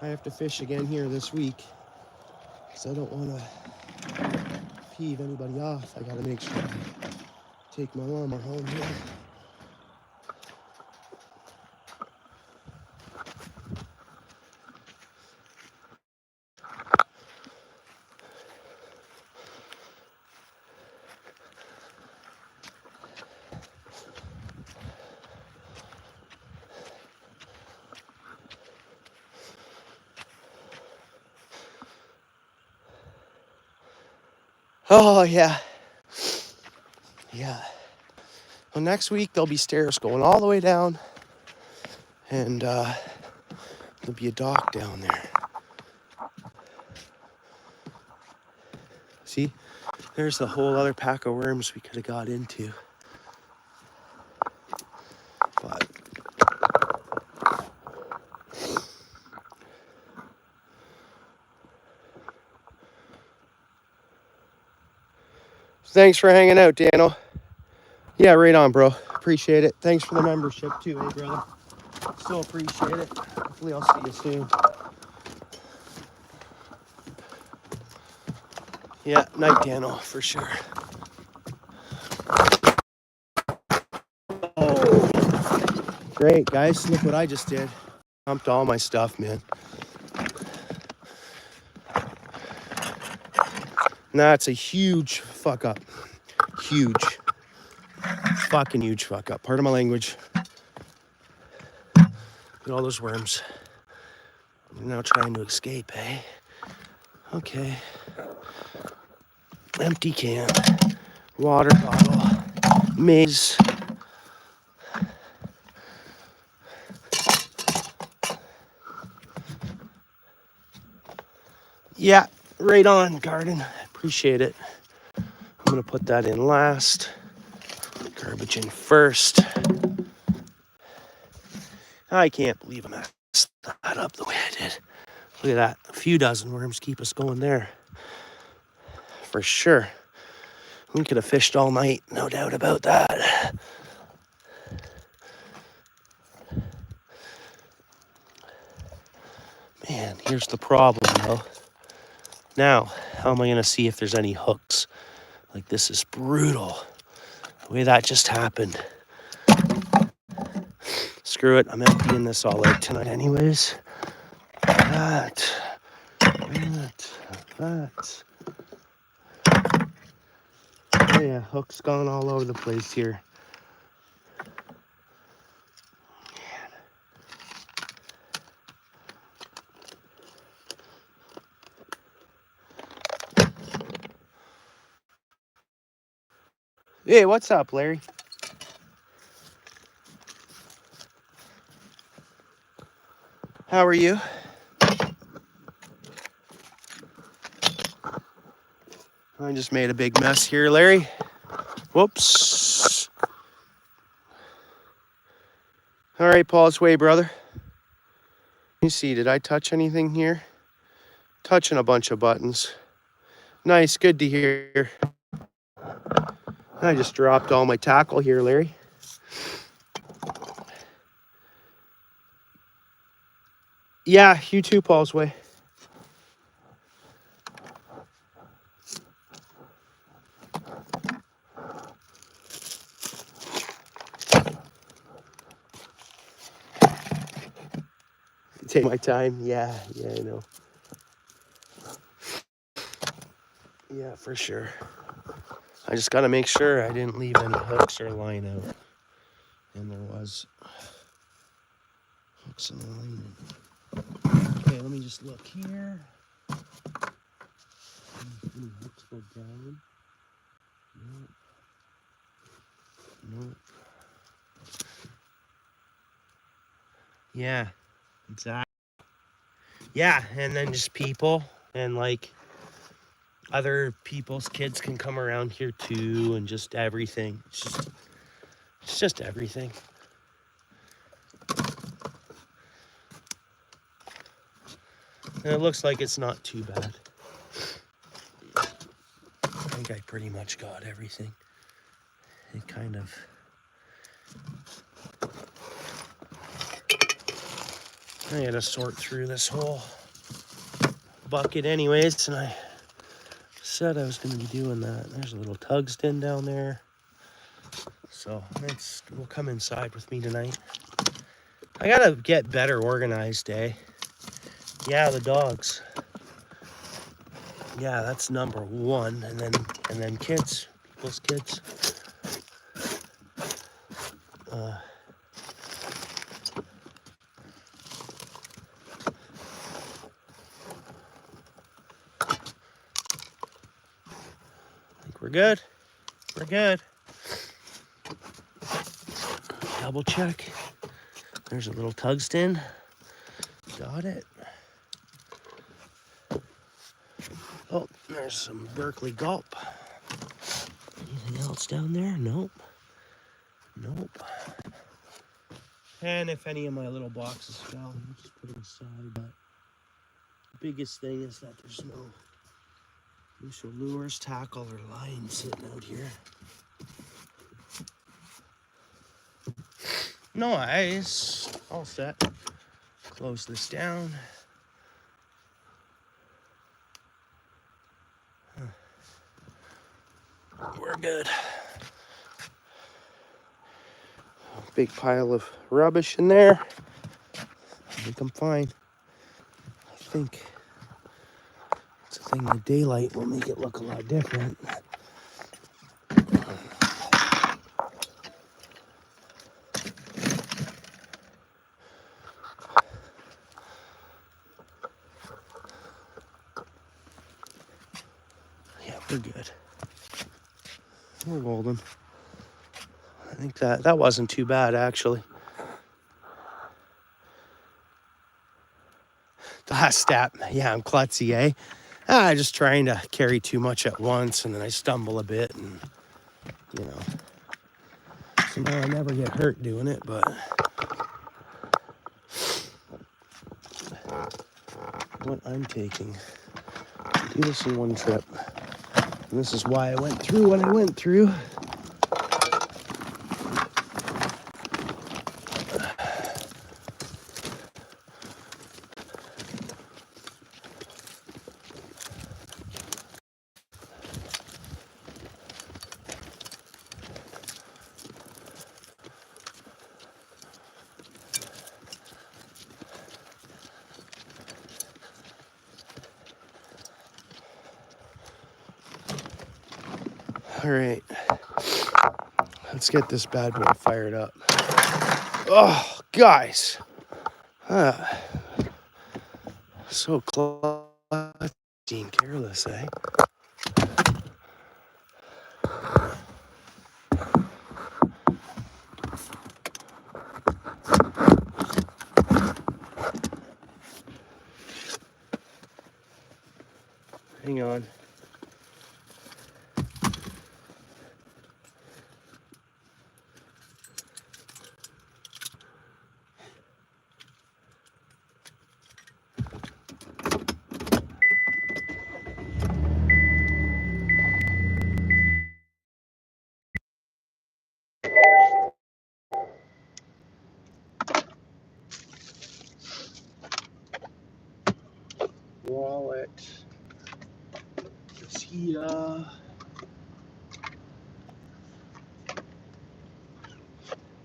I have to fish again here this week because I don't want to peeve anybody off. I got to make sure I take my lawnmower home here. Oh, yeah. Yeah. Well, next week there'll be stairs going all the way down, and there'll be a dock down there. See? There's the whole other pack of worms we could have got into. But thanks for hanging out, Dano. Yeah, right on, bro. Appreciate it. Thanks for the membership too, eh, brother? Still appreciate it. Hopefully I'll see you soon. Yeah, night, Dano, for sure. Oh, great, guys. Look what I just did. Dumped all my stuff, man. That's a huge fuck up. Huge. Fucking huge fuck up. Pardon my language. Look at all those worms. They're now trying to escape, eh? Okay. Empty can. Water bottle. Maze. Yeah, right on, garden. Appreciate it. I'm gonna put that in last. Garbage in first. I can't believe I messed that up the way I did. Look at that. A few dozen worms keep us going there. For sure. We could have fished all night, no doubt about that. Man, here's the problem, though. Now, how am I going to see if there's any hooks? Like, this is brutal. The way that just happened. Screw it. I'm emptying this all out tonight anyways. That. Oh, yeah, hooks gone all over the place here. Hey, what's up, Larry? How are you? I just made a big mess here, Larry. Whoops. All right, Paul, it's way, brother. Let me see, did I touch anything here? Touching a bunch of buttons. Nice, good to hear. I just dropped all my tackle here, Larry. Yeah, you too, Paul's way. Take my time. Yeah, I know. Yeah, for sure. I just got to make sure I didn't leave any hooks or line out. And there was hooks and line. Okay, let me just look here. Any hooks go down? Nope. Yeah, exactly. Yeah, and then just people and like other people's kids can come around here too, and just everything. It's just everything. And it looks like it's not too bad. I think I pretty much got everything. It kind of... I had to sort through this whole bucket anyways, and I said I was going to be doing that. There's a little tungsten down there. So we'll come inside with me tonight. I got to get better organized, eh? Yeah, the dogs. Yeah, that's number one. And then kids, people's kids. I think we're good. We're good. Double check. There's a little tungsten. Got it. Oh, there's some Berkeley gulp. Anything else down there? Nope. And if any of my little boxes fell, I'll just put them aside. But the biggest thing is that there's no loose lures, tackle, or line sitting out here. No ice. All set. Close this down. We're good. Big pile of rubbish in there. I think I'm fine. I think it's a thing. The daylight will make it look a lot different. Yeah, we're good. We're golden. I think that wasn't too bad, actually. The last step, yeah, I'm klutzy, eh? Just trying to carry too much at once, and then I stumble a bit, and, you know. Somehow I never get hurt doing it, but what I'm taking, I do this in one trip. And this is why I went through what I went through. All right, let's get this bad boy fired up. Oh, guys. So clutchy and careless, eh? Hang on. wallet. Is he,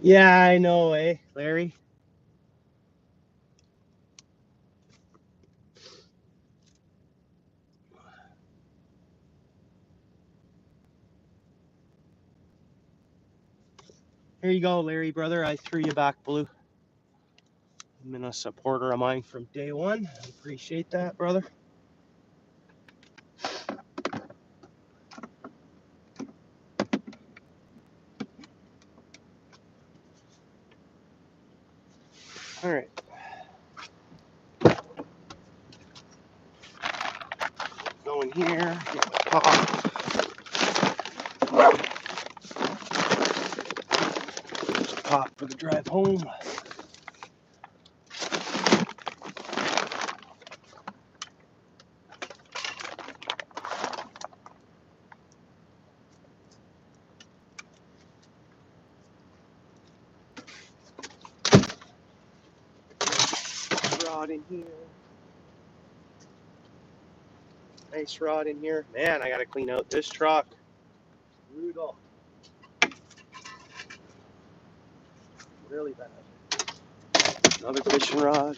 yeah, I know, eh, Larry? Here you go, Larry, brother. I threw you back blue. You've been a supporter of mine from day one. I appreciate that, brother. All right. Go in here, get my pop. Pop for the drive home. Rod in here. Nice rod in here. Man, I gotta clean out this truck. Brutal. Really bad. Another fishing rod.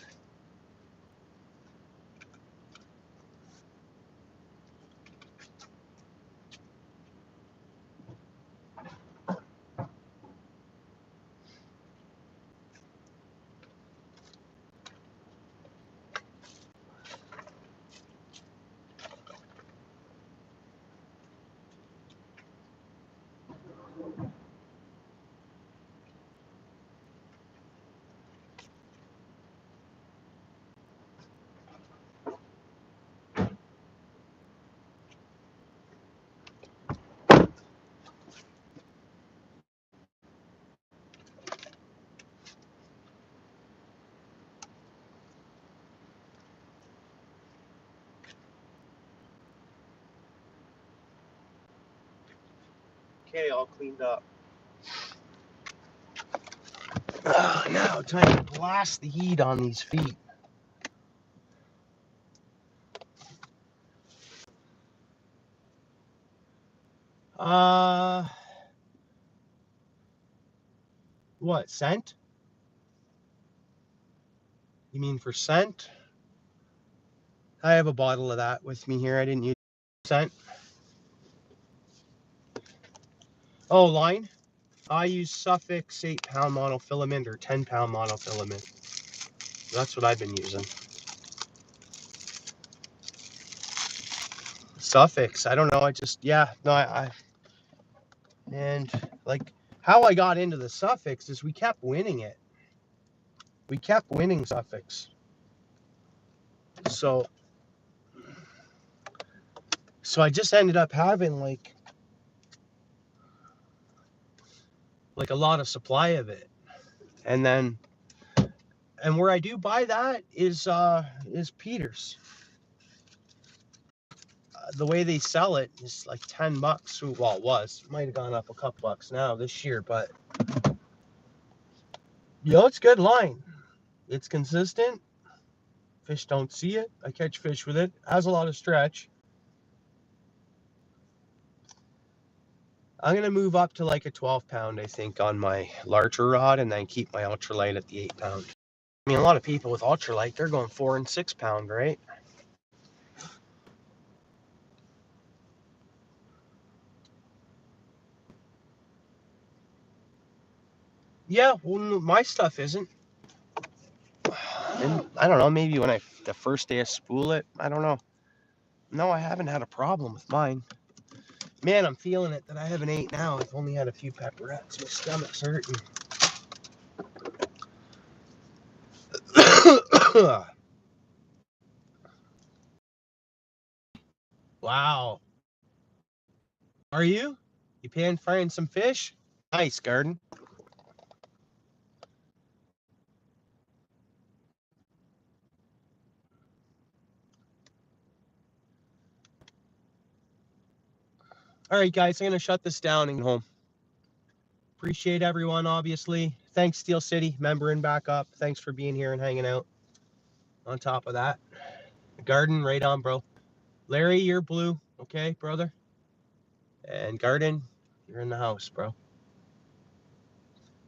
Okay, all cleaned up. Now time to blast the heat on these feet. What, scent? You mean for scent? I have a bottle of that with me here. I didn't use scent. Oh, line? I use Suffix 8-pound monofilament or 10-pound monofilament. That's what I've been using. Suffix, I don't know. I just, yeah, no, and like how I got into the Suffix is we kept winning it. We kept winning Suffix. So I just ended up having like a lot of supply of it. And then, and where I do buy that is Peter's. The way they sell it is like $10. Well, it was. It might have gone up a couple bucks now this year, but you know, it's good line. It's consistent. Fish don't see it. I catch fish with it. Has a lot of stretch. I'm gonna move up to like a 12-pound, I think, on my larger rod, and then keep my ultralight at the 8-pound. I mean, a lot of people with ultralight, they're going 4 and 6-pound, right? Yeah, well, my stuff isn't. And I don't know, maybe when the first day I spool it, I don't know. No, I haven't had a problem with mine. Man, I'm feeling it that I have an 8 now. I've only had a few pepperettes. My stomach's hurting. Wow. Are you? You pan frying some fish? Nice, Garden. All right, guys, I'm going to shut this down and go home. Appreciate everyone, obviously. Thanks, Steel City, membering back up. Thanks for being here and hanging out on top of that. Garden, right on, bro. Larry, you're blue. Okay, brother? And Garden, you're in the house, bro.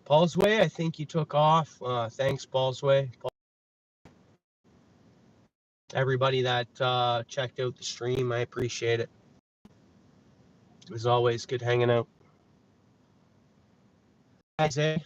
Paul's Way, I think you took off. Thanks, Paul's Way. Everybody that checked out the stream, I appreciate it. It was always good hanging out. Guys, eh?